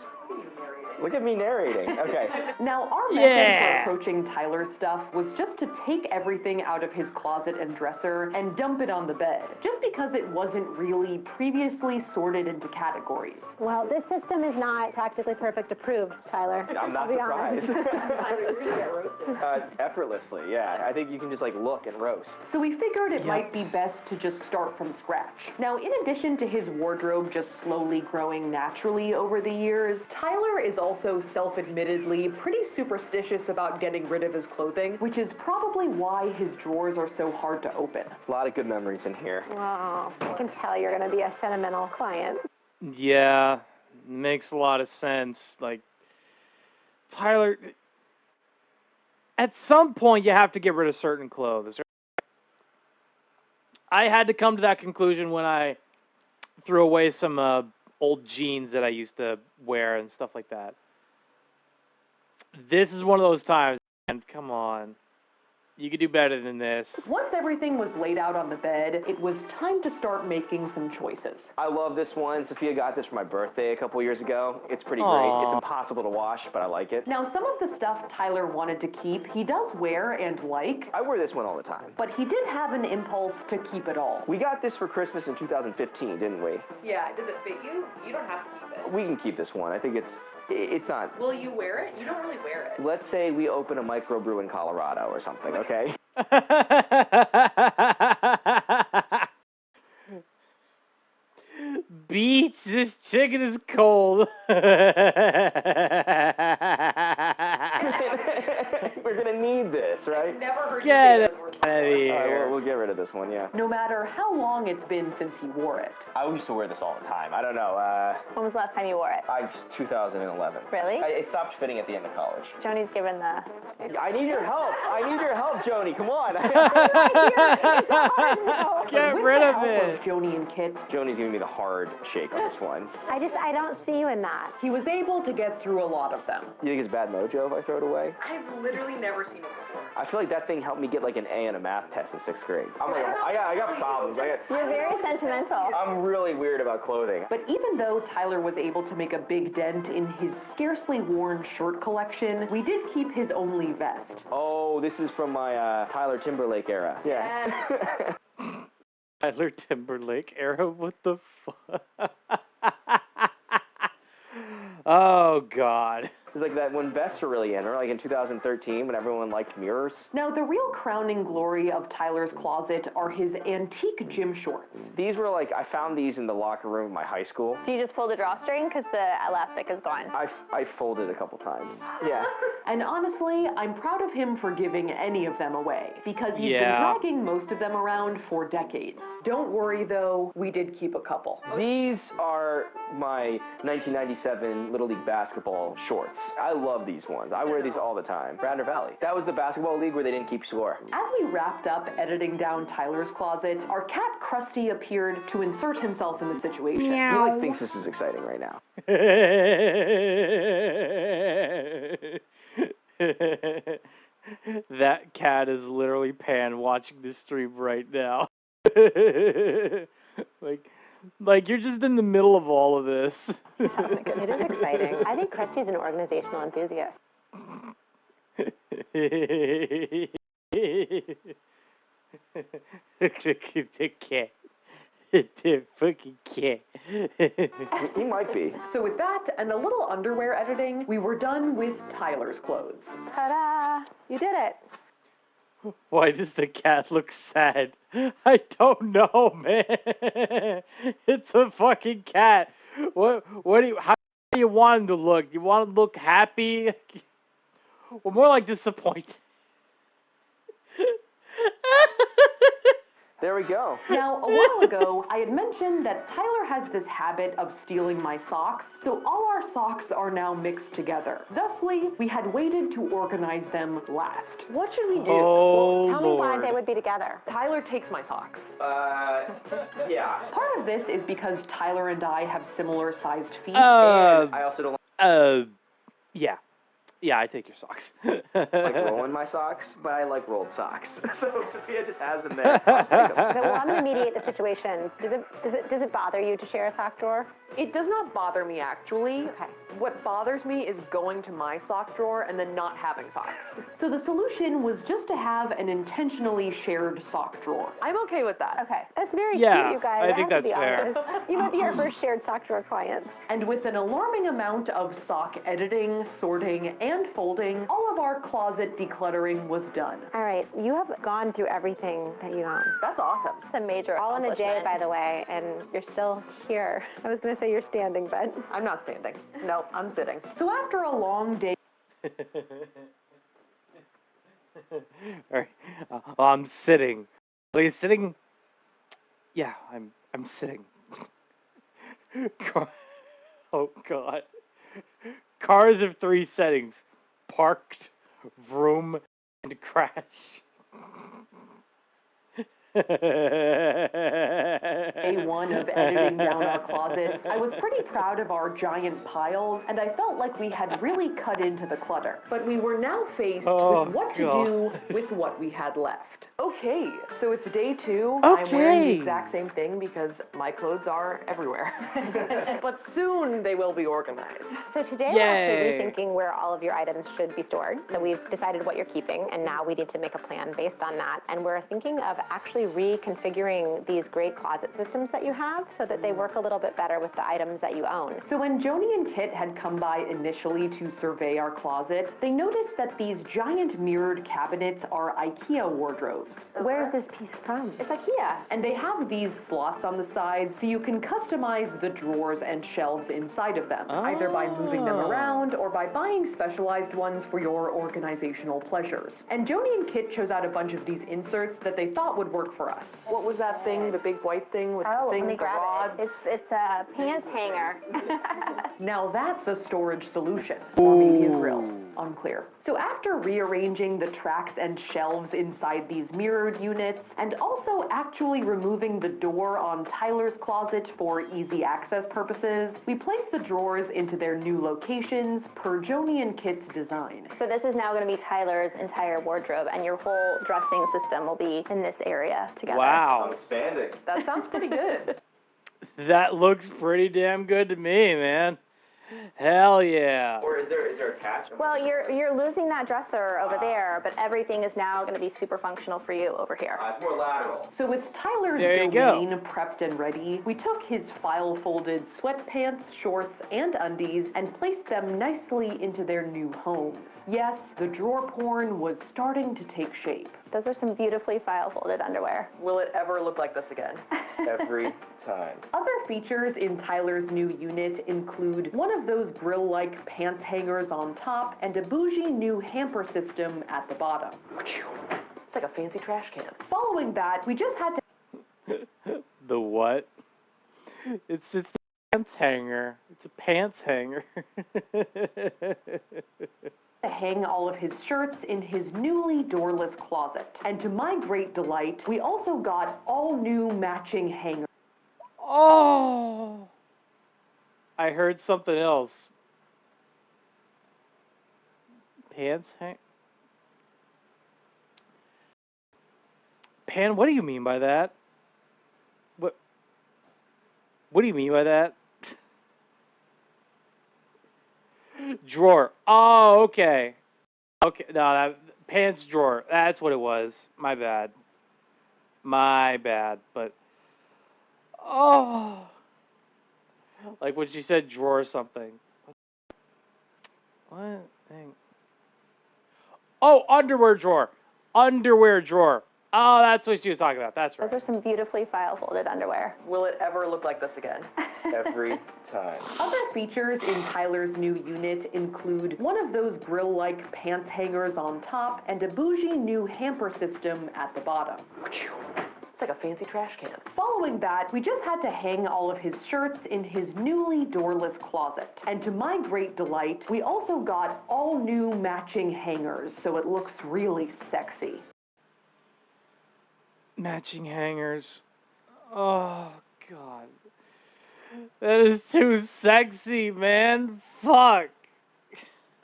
Look at me narrating. Okay. Now, our method for approaching Tyler's stuff was just to take everything out of his closet and dresser and dump it on the bed, just because it wasn't really previously sorted into categories. Well, this system is not practically perfect approved, Tyler. I'm not surprised. Tyler, you're gonna get roasted. Effortlessly, yeah. I think you can just like look and roast. So we figured it might be best to just start from scratch. Now, in addition to his wardrobe just slowly growing naturally over the years, Tyler is also self-admittedly pretty superstitious about getting rid of his clothing, which is probably why his drawers are so hard to open. A lot of good memories in here. Oh, I can tell you're going to be a sentimental client. Yeah, makes a lot of sense. Like, Tyler, at some point you have to get rid of certain clothes. I had to come to that conclusion when I threw away some old jeans that I used to wear and stuff like that. This is one of those times, man. Come on. You could do better than this. Once everything was laid out on the bed, it was time to start making some choices. I love this one. Sophia got this for my birthday a couple years ago. It's pretty great. Aww. It's impossible to wash, but I like it. Now, some of the stuff Tyler wanted to keep, he does wear and like. I wear this one all the time. But he did have an impulse to keep it all. We got this for Christmas in 2015, didn't we? Yeah, does it fit you? You don't have to keep it. We can keep this one. I think it's not. Will you wear it? You don't really wear it. Let's say we open a microbrew in Colorado or something, okay? Beach, this chicken is cold. We're gonna need this, right? Never heard Get you say it those words. out of here. We'll get rid of this one, yeah. No matter how long it's been since he wore it. I used to wear this all the time. I don't know. When was the last time you wore it? 2011. Really? It stopped fitting at the end of college. Joni's given the... I need your help. I need your help, Joni. Come on. Get With rid the of help it. Joni and Kit, Joni's giving me the hard shake on this one. I don't see you in that. he was able to get through a lot of them. You think it's bad mojo if I throw it away? I've literally never seen it before. I feel like that thing helped me get like an A in a math test in 6th grade. I got problems. You're very sentimental. I'm really weird about clothing. But even though Tyler was able to make a big dent in his scarcely worn shirt collection, we did keep his only vest. Oh, this is from my Tyler Timberlake era. Yeah. Tyler Timberlake era? What the fuck? Oh, God. It's like that when vests were really in, or like in 2013 when everyone liked mirrors. Now, the real crowning glory of Tyler's closet are his antique gym shorts. These were like, I found these in the locker room of my high school. Do you just pull the drawstring because the elastic is gone? I folded a couple times. Yeah. And honestly, I'm proud of him for giving any of them away, because he's been Yeah. dragging most of them around for decades. Don't worry though, we did keep a couple. These are my 1997 Little League basketball shorts. I love these ones. I wear these all the time. Radnor Valley. That was the basketball league where they didn't keep score. As we wrapped up editing down Tyler's closet, our cat Krusty appeared to insert himself in the situation. He like thinks this is exciting right now. That cat is literally Pan watching this stream right now. Like you're just in the middle of all of this. It is exciting. I think Krusty's an organizational enthusiast. The cat. The fucking cat. He might be. So with that and a little underwear editing, we were done with Tyler's clothes. Ta-da! You did it. Why does the cat look sad? I don't know, man. It's a fucking cat. How do you want him to look? You want him to look happy? Or more like disappointed? There we go. Now, a while ago, I had mentioned that Tyler has this habit of stealing my socks, so all our socks are now mixed together. Thusly, we had waited to organize them last. What should we do? Oh, Tell me why Lord. they would be together. Tyler takes my socks. Yeah. Part of this is because Tyler and I have similar sized feet. And I also don't Yeah. Yeah, I take your socks. like rolling my socks, but I like rolled socks. So Sophia just has them there. I'll take them. Okay, well, I'm going to mediate the situation. Does it bother you to share a sock drawer? It does not bother me, actually. Okay. What bothers me is going to my sock drawer and then not having socks. So the solution was just to have an intentionally shared sock drawer. I'm okay with that. Okay. That's very Yeah, cute, you guys. I think have to that's be fair. honest. You might be our first shared sock drawer clients. And with an alarming amount of sock editing, sorting, and folding, all of our closet decluttering was done. All right, you have gone through everything that you own. That's awesome. It's a major all in a J, by the way, and you're still here. I was going to say you're standing, but... I'm not standing. No, I'm sitting. So after a long day... Alright. I'm sitting. Are you sitting? Yeah, I'm sitting. Oh God. Cars have 3 settings: parked, vroom, and crash. A1 of editing down our closets, I was pretty proud of our giant piles, and I felt like we had really cut into the clutter. But we were now faced with what to do with what we had left. Okay, so it's day 2. Okay. I'm wearing the exact same thing because my clothes are everywhere. But soon they will be organized. So today we're actually rethinking where all of your items should be stored. So we've decided what you're keeping, and now we need to make a plan based on that. And we're thinking of actually reconfiguring these great closet systems that you have so that they work a little bit better with the items that you own. So when Joni and Kit had come by initially to survey our closet, they noticed that these giant mirrored cabinets are IKEA wardrobes. Where's this piece from? It's IKEA. And they have these slots on the sides so you can customize the drawers and shelves inside of them, either by moving them around or by buying specialized ones for your organizational pleasures. And Joni and Kit chose out a bunch of these inserts that they thought would work for us. What was that thing, the big white thing with the things, the rods? It's a pants hanger. Now that's a storage solution. Or maybe a grill. Unclear. So after rearranging the tracks and shelves inside these mirrored units, and also actually removing the door on Tyler's closet for easy access purposes, we placed the drawers into their new locations per Joni and Kit's design. So this is now going to be Tyler's entire wardrobe, and your whole dressing system will be in this area together. Wow. I'm expanding. That sounds pretty good. That looks pretty damn good to me, man. Hell yeah. Or is there a catch? Well, you're losing that dresser over there, but everything is now going to be super functional for you over here. It's more lateral. So with Tyler's There you domain prepped and ready, we took his file-folded sweatpants, shorts, and undies and placed them nicely into their new homes. Yes, the drawer porn was starting to take shape. Those are some beautifully file-folded underwear. Will it ever look like this again? Every time. Other features in Tyler's new unit include one of those grill-like pants hangers on top and a bougie new hamper system at the bottom. It's like a fancy trash can. Following that, we just had to... The what? It's the pants hanger. It's a pants hanger. To hang all of his shirts in his newly doorless closet. And to my great delight, we also got all new matching hangers. Oh! I heard something else. Pants hang... Pan, what do you mean by that? What do you mean by that? Drawer. Oh, okay. Okay, no, that pants drawer. That's what it was. My bad. But oh, like when she said drawer or something. What thing? Oh, underwear drawer. Underwear drawer. Oh, that's what she was talking about. That's right. Those are some beautifully file-folded underwear. Will it ever look like this again? Every time. Other features in Tyler's new unit include one of those grill-like pants hangers on top and a bougie new hamper system at the bottom. It's like a fancy trash can. Following that, we just had to hang all of his shirts in his newly doorless closet. And to my great delight, we also got all new matching hangers, so it looks really sexy. Matching hangers. Oh, God. That is too sexy, man. Fuck.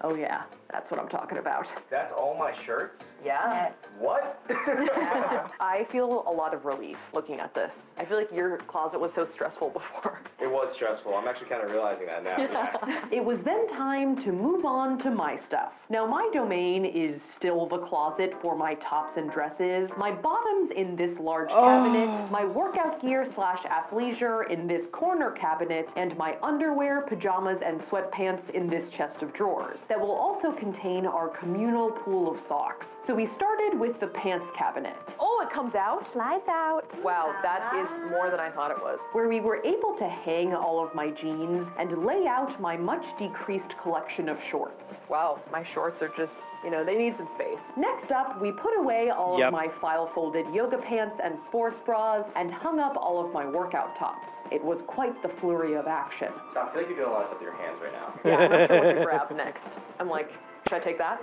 Oh yeah, that's what I'm talking about. That's all my shirts? Yeah. What? I feel a lot of relief looking at this. I feel like your closet was so stressful before. It was stressful. I'm actually kind of realizing that now. Yeah. It was then time to move on to my stuff. Now my domain is still the closet for my tops and dresses, my bottoms in this large cabinet, my workout gear / athleisure in this corner cabinet, and my underwear, pajamas, and sweatpants in this chest of drawers. That will also contain our communal pool of socks. So we started with the pants cabinet. Oh, it comes out? Slides out. Wow, that is more than I thought it was. Where we were able to hang all of my jeans and lay out my much decreased collection of shorts. Wow, my shorts are just, they need some space. Next up, we put away all of my file-folded yoga pants and sports bras and hung up all of my workout tops. It was quite the flurry of action. So I feel like you're doing a lot of stuff with your hands right now. Yeah, I'm not sure what to grab next. I'm like, should I take that?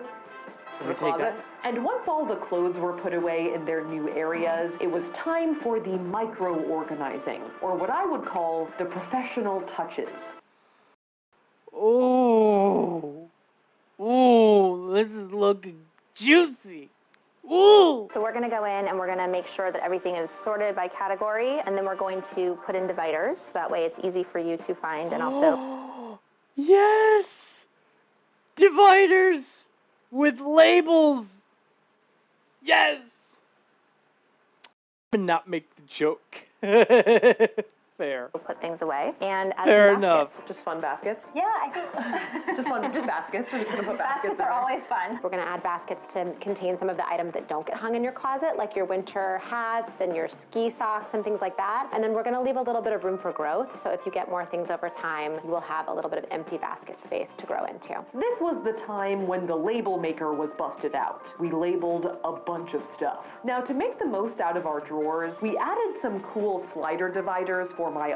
to the closet. And once all the clothes were put away in their new areas, it was time for the micro-organizing, or what I would call the professional touches. Ooh. Ooh, this is looking juicy. Ooh. So we're going to go in and we're going to make sure that everything is sorted by category, and then we're going to put in dividers. That way it's easy for you to find and also... Yes! Dividers with labels. Yes! Not make the joke. Fair. We'll put things away and add Fair some enough. baskets. Just fun baskets? Yeah, I think just baskets. We're just gonna put baskets are always fun. We're gonna add baskets to contain some of the items that don't get hung in your closet, like your winter hats and your ski socks and things like that. And then we're gonna leave a little bit of room for growth. So if you get more things over time, you will have a little bit of empty basket space to grow into. This was the time when the label maker was busted out. We labeled a bunch of stuff. Now, to make the most out of our drawers, we added some cool slider dividers for my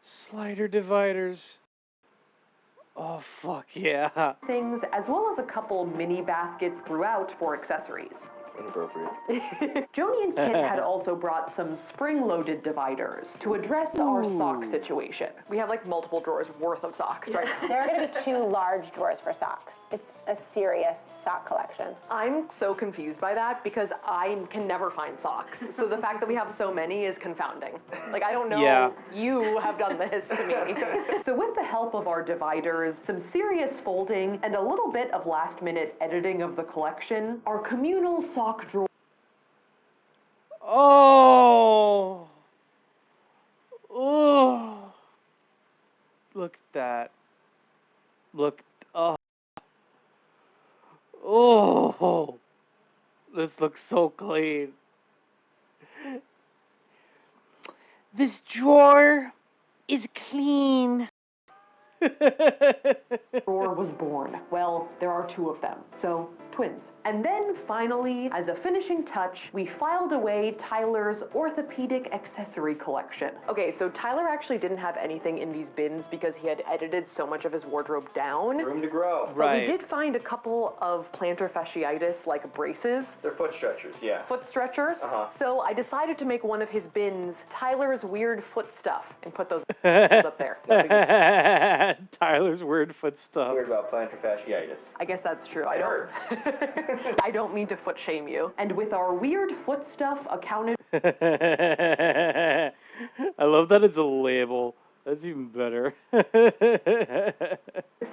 Slider dividers. Oh, fuck yeah. things, as well as a couple mini baskets throughout for accessories. Inappropriate. Joni and Kit had also brought some spring-loaded dividers to address our sock situation. We have like multiple drawers worth of socks right now. There are going to be 2 large drawers for socks. It's a serious sock collection. I'm so confused by that because I can never find socks. So the fact that we have so many is confounding. Like, I don't know you have done this to me. So with the help of our dividers, some serious folding, and a little bit of last-minute editing of the collection, our communal sock drawer. Oh. Oh. Look at that. Look. Oh. Oh. This looks so clean. This drawer is clean. Drawer was born. Well, there are 2 of them. So, twins. And then finally, as a finishing touch, we filed away Tyler's orthopedic accessory collection. Okay, so Tyler actually didn't have anything in these bins because he had edited so much of his wardrobe down. Room to grow. But we did find a couple of plantar fasciitis like braces. They're foot stretchers, yeah. Foot stretchers. So I decided to make one of his bins Tyler's weird foot stuff and put those up there. Tyler's weird foot stuff. Weird about plantar fasciitis. I guess that's true. It hurts. I don't mean to foot shame you. And with our weird foot stuff accounted I love that it's a label. That's even better.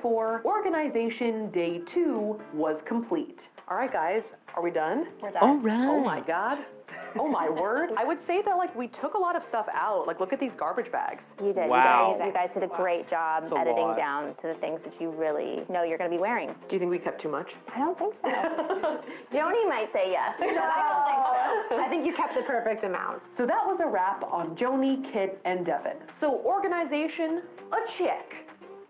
for, organization day 2 was complete. All right, guys, are we done? We're done. All right. Oh my God. Oh my word. I would say that like we took a lot of stuff out. Like look at these garbage bags. You did. Wow. You guys did a great job That's a editing lot. down to the things that you really know you're going to be wearing. Do you think we kept too much? I don't think so. Joni might say yes, but I don't think so. I think you kept the perfect amount. So that was a wrap on Joni, Kit, and Devin. So organization, a check.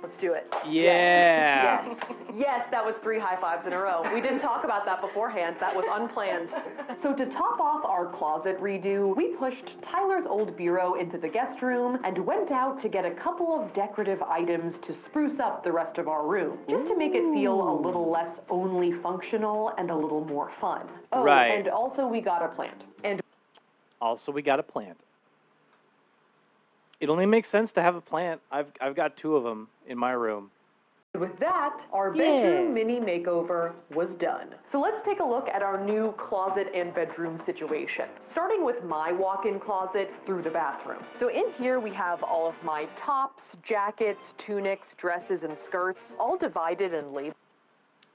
Let's do it. Yeah. Yes. Yes, that was 3 high fives in a row. We didn't talk about that beforehand. That was unplanned. So to top off our closet redo, we pushed Tyler's old bureau into the guest room and went out to get a couple of decorative items to spruce up the rest of our room, just to make it feel a little less only functional and a little more fun. Oh, Right. and also we got a plant. And Also, we got a plant. It only makes sense to have a plant. I've got 2 of them in my room. with that, our bedroom mini makeover was done. So let's take a look at our new closet and bedroom situation, starting with my walk-in closet through the bathroom. So in here we have all of my tops, jackets, tunics, dresses, and skirts, all divided and labeled.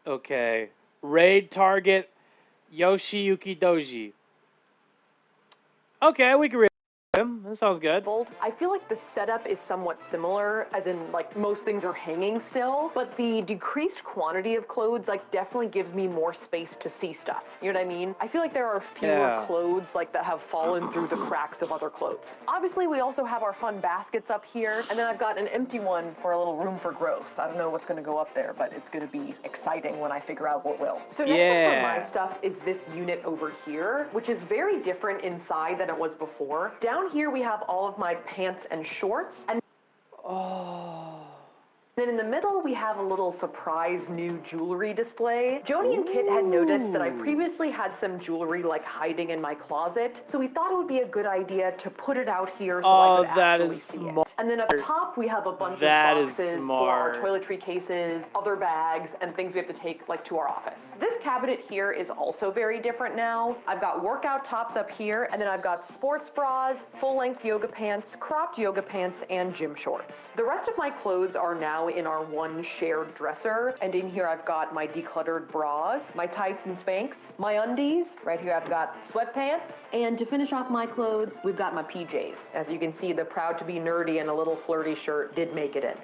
Okay. Raid target Yoshiyuki Doji. Okay, we can read him. That sounds good. I feel like the setup is somewhat similar, as in like most things are hanging still, but the decreased quantity of clothes like definitely gives me more space to see stuff. You know what I mean? I feel like there are fewer clothes like that have fallen through the cracks of other clothes. Obviously, we also have our fun baskets up here, and then I've got an empty one for a little room for growth. I don't know what's gonna go up there, but it's gonna be exciting when I figure out what will. So next up for my stuff is this unit over here, which is very different inside than it was before. Down here we have all of my pants and shorts, and Then in the middle, we have a little surprise new jewelry display. Joni and Kit had noticed that I previously had some jewelry like hiding in my closet, so we thought it would be a good idea to put it out here so I could actually see it. And then up top, we have a bunch of boxes for our toiletry cases, other bags, and things we have to take like to our office. This cabinet here is also very different now. I've got workout tops up here, and then I've got sports bras, full-length yoga pants, cropped yoga pants, and gym shorts. The rest of my clothes are now in our one shared dresser, and in here I've got my decluttered bras, my tights and Spanx, my undies. Right here I've got sweatpants, and to finish off my clothes, we've got my PJs. As you can see, the proud to be nerdy and a little flirty shirt did make it in.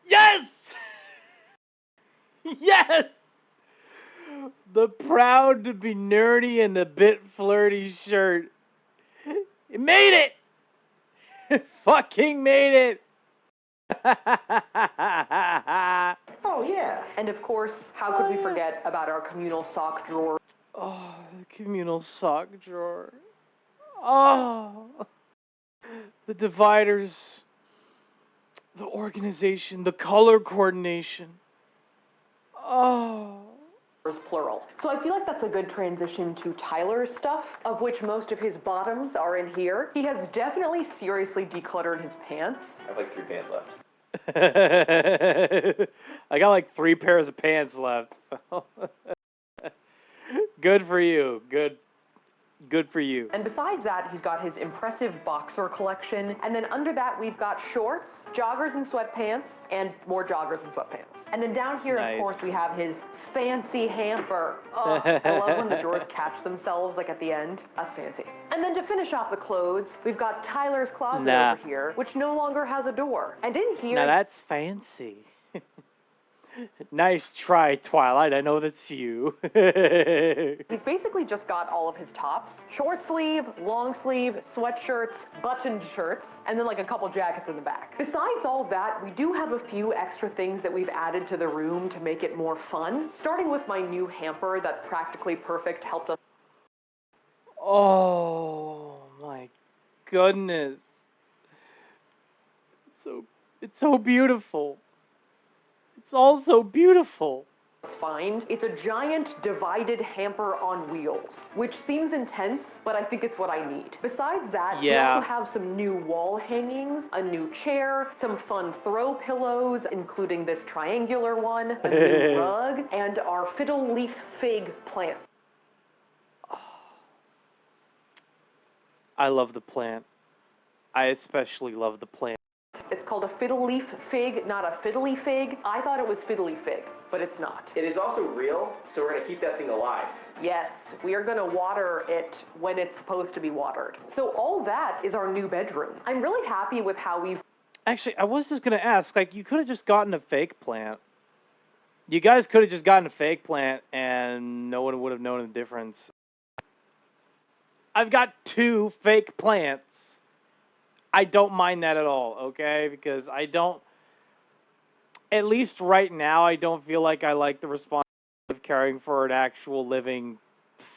Yes! Yes! The proud to be nerdy and the bit flirty shirt. It made it! It fucking made it! Oh yeah. And of course, how could we forget about our communal sock drawer? Oh, the communal sock drawer. Oh, the dividers, the organization, the color coordination. Oh. Plural. So I feel like that's a good transition to Tyler's stuff, of which most of his bottoms are in here. He has definitely seriously decluttered his pants. I have like 3 pants left. I got like 3 pairs of pants left. So. Good for you. Good for you. And besides that, he's got his impressive boxer collection. And then under that, we've got shorts, joggers and sweatpants, and more joggers and sweatpants. And then down here, of course, we have his fancy hamper. Oh, I love when the drawers catch themselves, like at the end. That's fancy. And then to finish off the clothes, we've got Tyler's closet over here, which no longer has a door. And in here... Now that's fancy. Nice try, Twilight. I know that's you. He's basically just got all of his tops. Short sleeve, long sleeve, sweatshirts, buttoned shirts, and then like a couple jackets in the back. Besides all that, we do have a few extra things that we've added to the room to make it more fun. Starting with my new hamper that Practically Perfect helped us. Oh my goodness. It's so beautiful. It's all so beautiful. Find. It's a giant divided hamper on wheels, which seems intense, but I think it's what I need. Besides that, we also have some new wall hangings, a new chair, some fun throw pillows, including this triangular one, a new rug, and our fiddle leaf fig plant. I love the plant. I especially love the plant. It's called a fiddle leaf fig, not a fiddly fig. I thought it was fiddly fig, but it's not. It is also real, so we're gonna keep that thing alive. Yes, we are gonna water it when it's supposed to be watered. So all that is our new bedroom. I'm really happy with how we've... Actually, I was just gonna ask, like, you could have just gotten a fake plant. You guys could have just gotten a fake plant and no one would have known the difference. I've got 2 fake plants. I don't mind that at all, okay? Because I don't, at least right now, I don't feel like I like the responsibility of caring for an actual living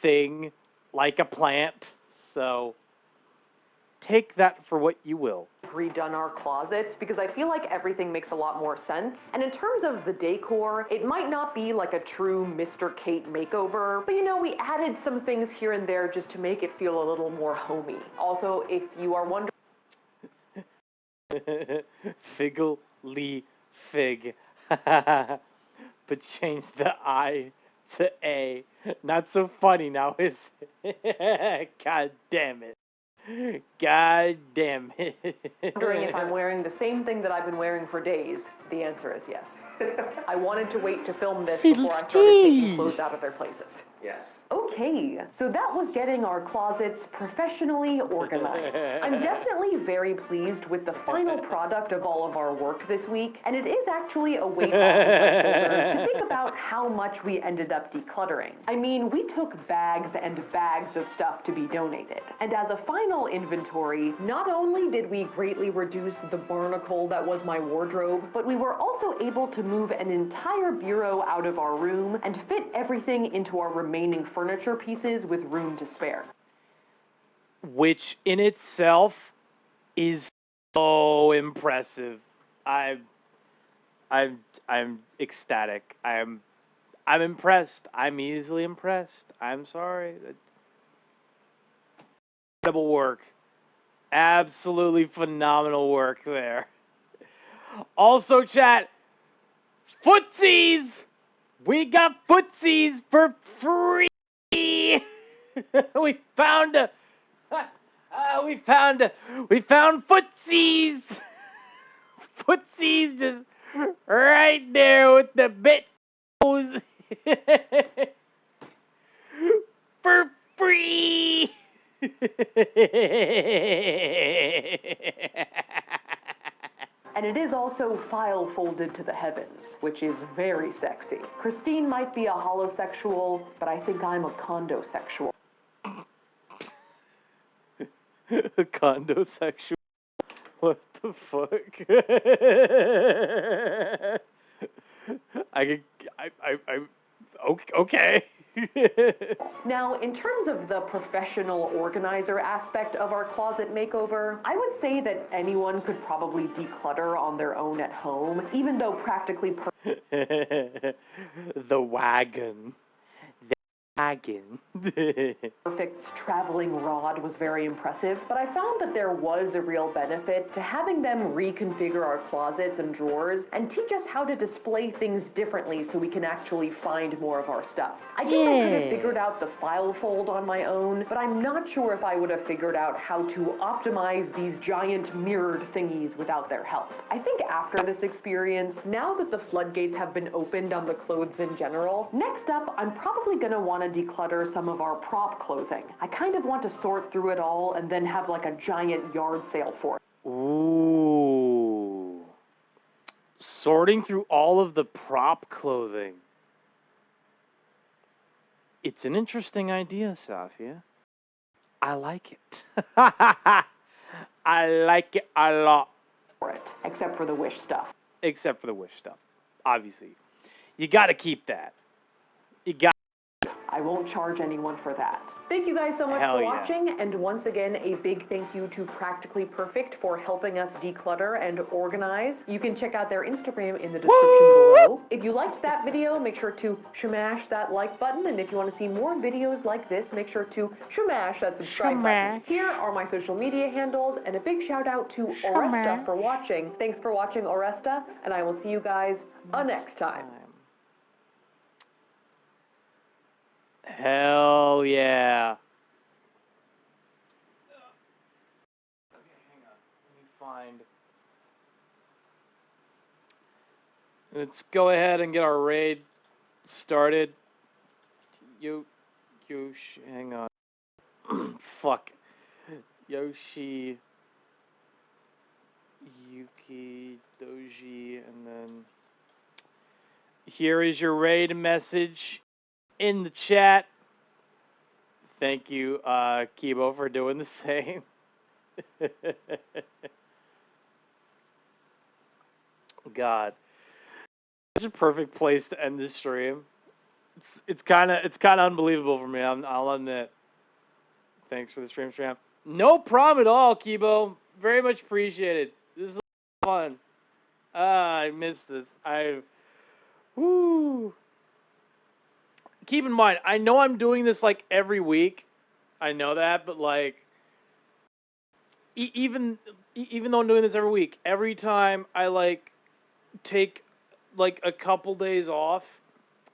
thing like a plant. So take that for what you will. Redone our closets because I feel like everything makes a lot more sense. And in terms of the decor, it might not be like a true Mr. Kate makeover, but you know, we added some things here and there just to make it feel a little more homey. Also, if you are wondering, Figgly fig. But change the I to A. Not so funny now, is it? God damn it. God damn it. wondering if I'm wearing the same thing that I've been wearing for days, the answer is yes. I wanted to wait to film this before I started taking clothes out of their places. Yes. Okay, so that was getting our closets professionally organized. I'm definitely very pleased with the final product of all of our work this week, and it is actually a weight off of my shoulders to think about how much we ended up decluttering. I mean, we took bags and bags of stuff to be donated, and as a final inventory, not only did we greatly reduce the barnacle that was my wardrobe, but we were also able to move an entire bureau out of our room and fit everything into our remaining furniture pieces with room to spare. Which in itself is so impressive. I'm ecstatic. I'm impressed. I'm easily impressed. I'm sorry. Incredible work. Absolutely phenomenal work there. Also, chat, footsies! We got footsies for free! we found footsies! Footsies just right there with the bit for free! And it is also file folded to the heavens, which is very sexy. Christine might be a holosexual, but I think I'm a condosexual. A condosexual? What the fuck? Okay. Now, in terms of the professional organizer aspect of our closet makeover, I would say that anyone could probably declutter on their own at home, even though practically The wagon. Perfect's traveling rod was very impressive, but I found that there was a real benefit to having them reconfigure our closets and drawers and teach us how to display things differently so we can actually find more of our stuff. I guess I could have figured out the file fold on my own, but I'm not sure if I would have figured out how to optimize these giant mirrored thingies without their help. I think after this experience, now that the floodgates have been opened on the clothes in general, next up I'm probably gonna want to declutter some of our prop clothing. I kind of want to sort through it all and then have like a giant yard sale for it. Ooh. Sorting through all of the prop clothing. It's an interesting idea, Safia. I like it. I like it a lot. For it, except for the Wish stuff. Except for the Wish stuff. Obviously. You gotta keep that. You got. I won't charge anyone for that. Thank you guys so much for watching, and once again, a big thank you to Practically Perfect for helping us declutter and organize. You can check out their Instagram in the description below. If you liked that video, make sure to smash that like button, and if you want to see more videos like this, make sure to smash that subscribe button. Here are my social media handles, and a big shout out to Oresta for watching. Thanks for watching, Oresta, and I will see you guys next time. Hell yeah. Okay, hang on. Let me find. Let's go ahead and get our raid started. Yoshi, hang on. Fuck. Yoshi, Yuki, Doji, and then here is your raid message in the chat. Thank you, Kibo, for doing the same. God, such a perfect place to end this stream. It's kind of unbelievable for me. I'll admit. Thanks for the stream. No problem at all, Kibo. Very much appreciated. This is fun. I missed this. Woo. Keep in mind, I know I'm doing this like every week. I know that, but like, even though I'm doing this every week, every time I like take like a couple days off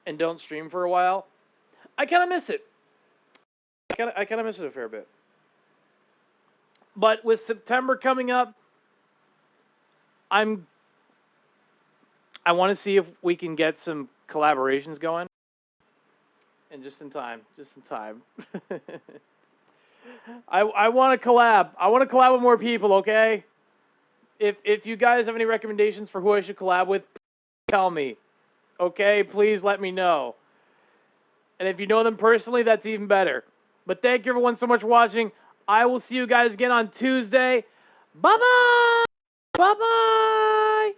and don't stream for a while, I kind of miss it. I kind of miss it a fair bit. But with September coming up, I want to see if we can get some collaborations going. And just in time. I want to collab. I want to collab with more people, okay? If you guys have any recommendations for who I should collab with, tell me. Okay? Please let me know. And if you know them personally, that's even better. But thank you everyone so much for watching. I will see you guys again on Tuesday. Bye-bye! Bye-bye!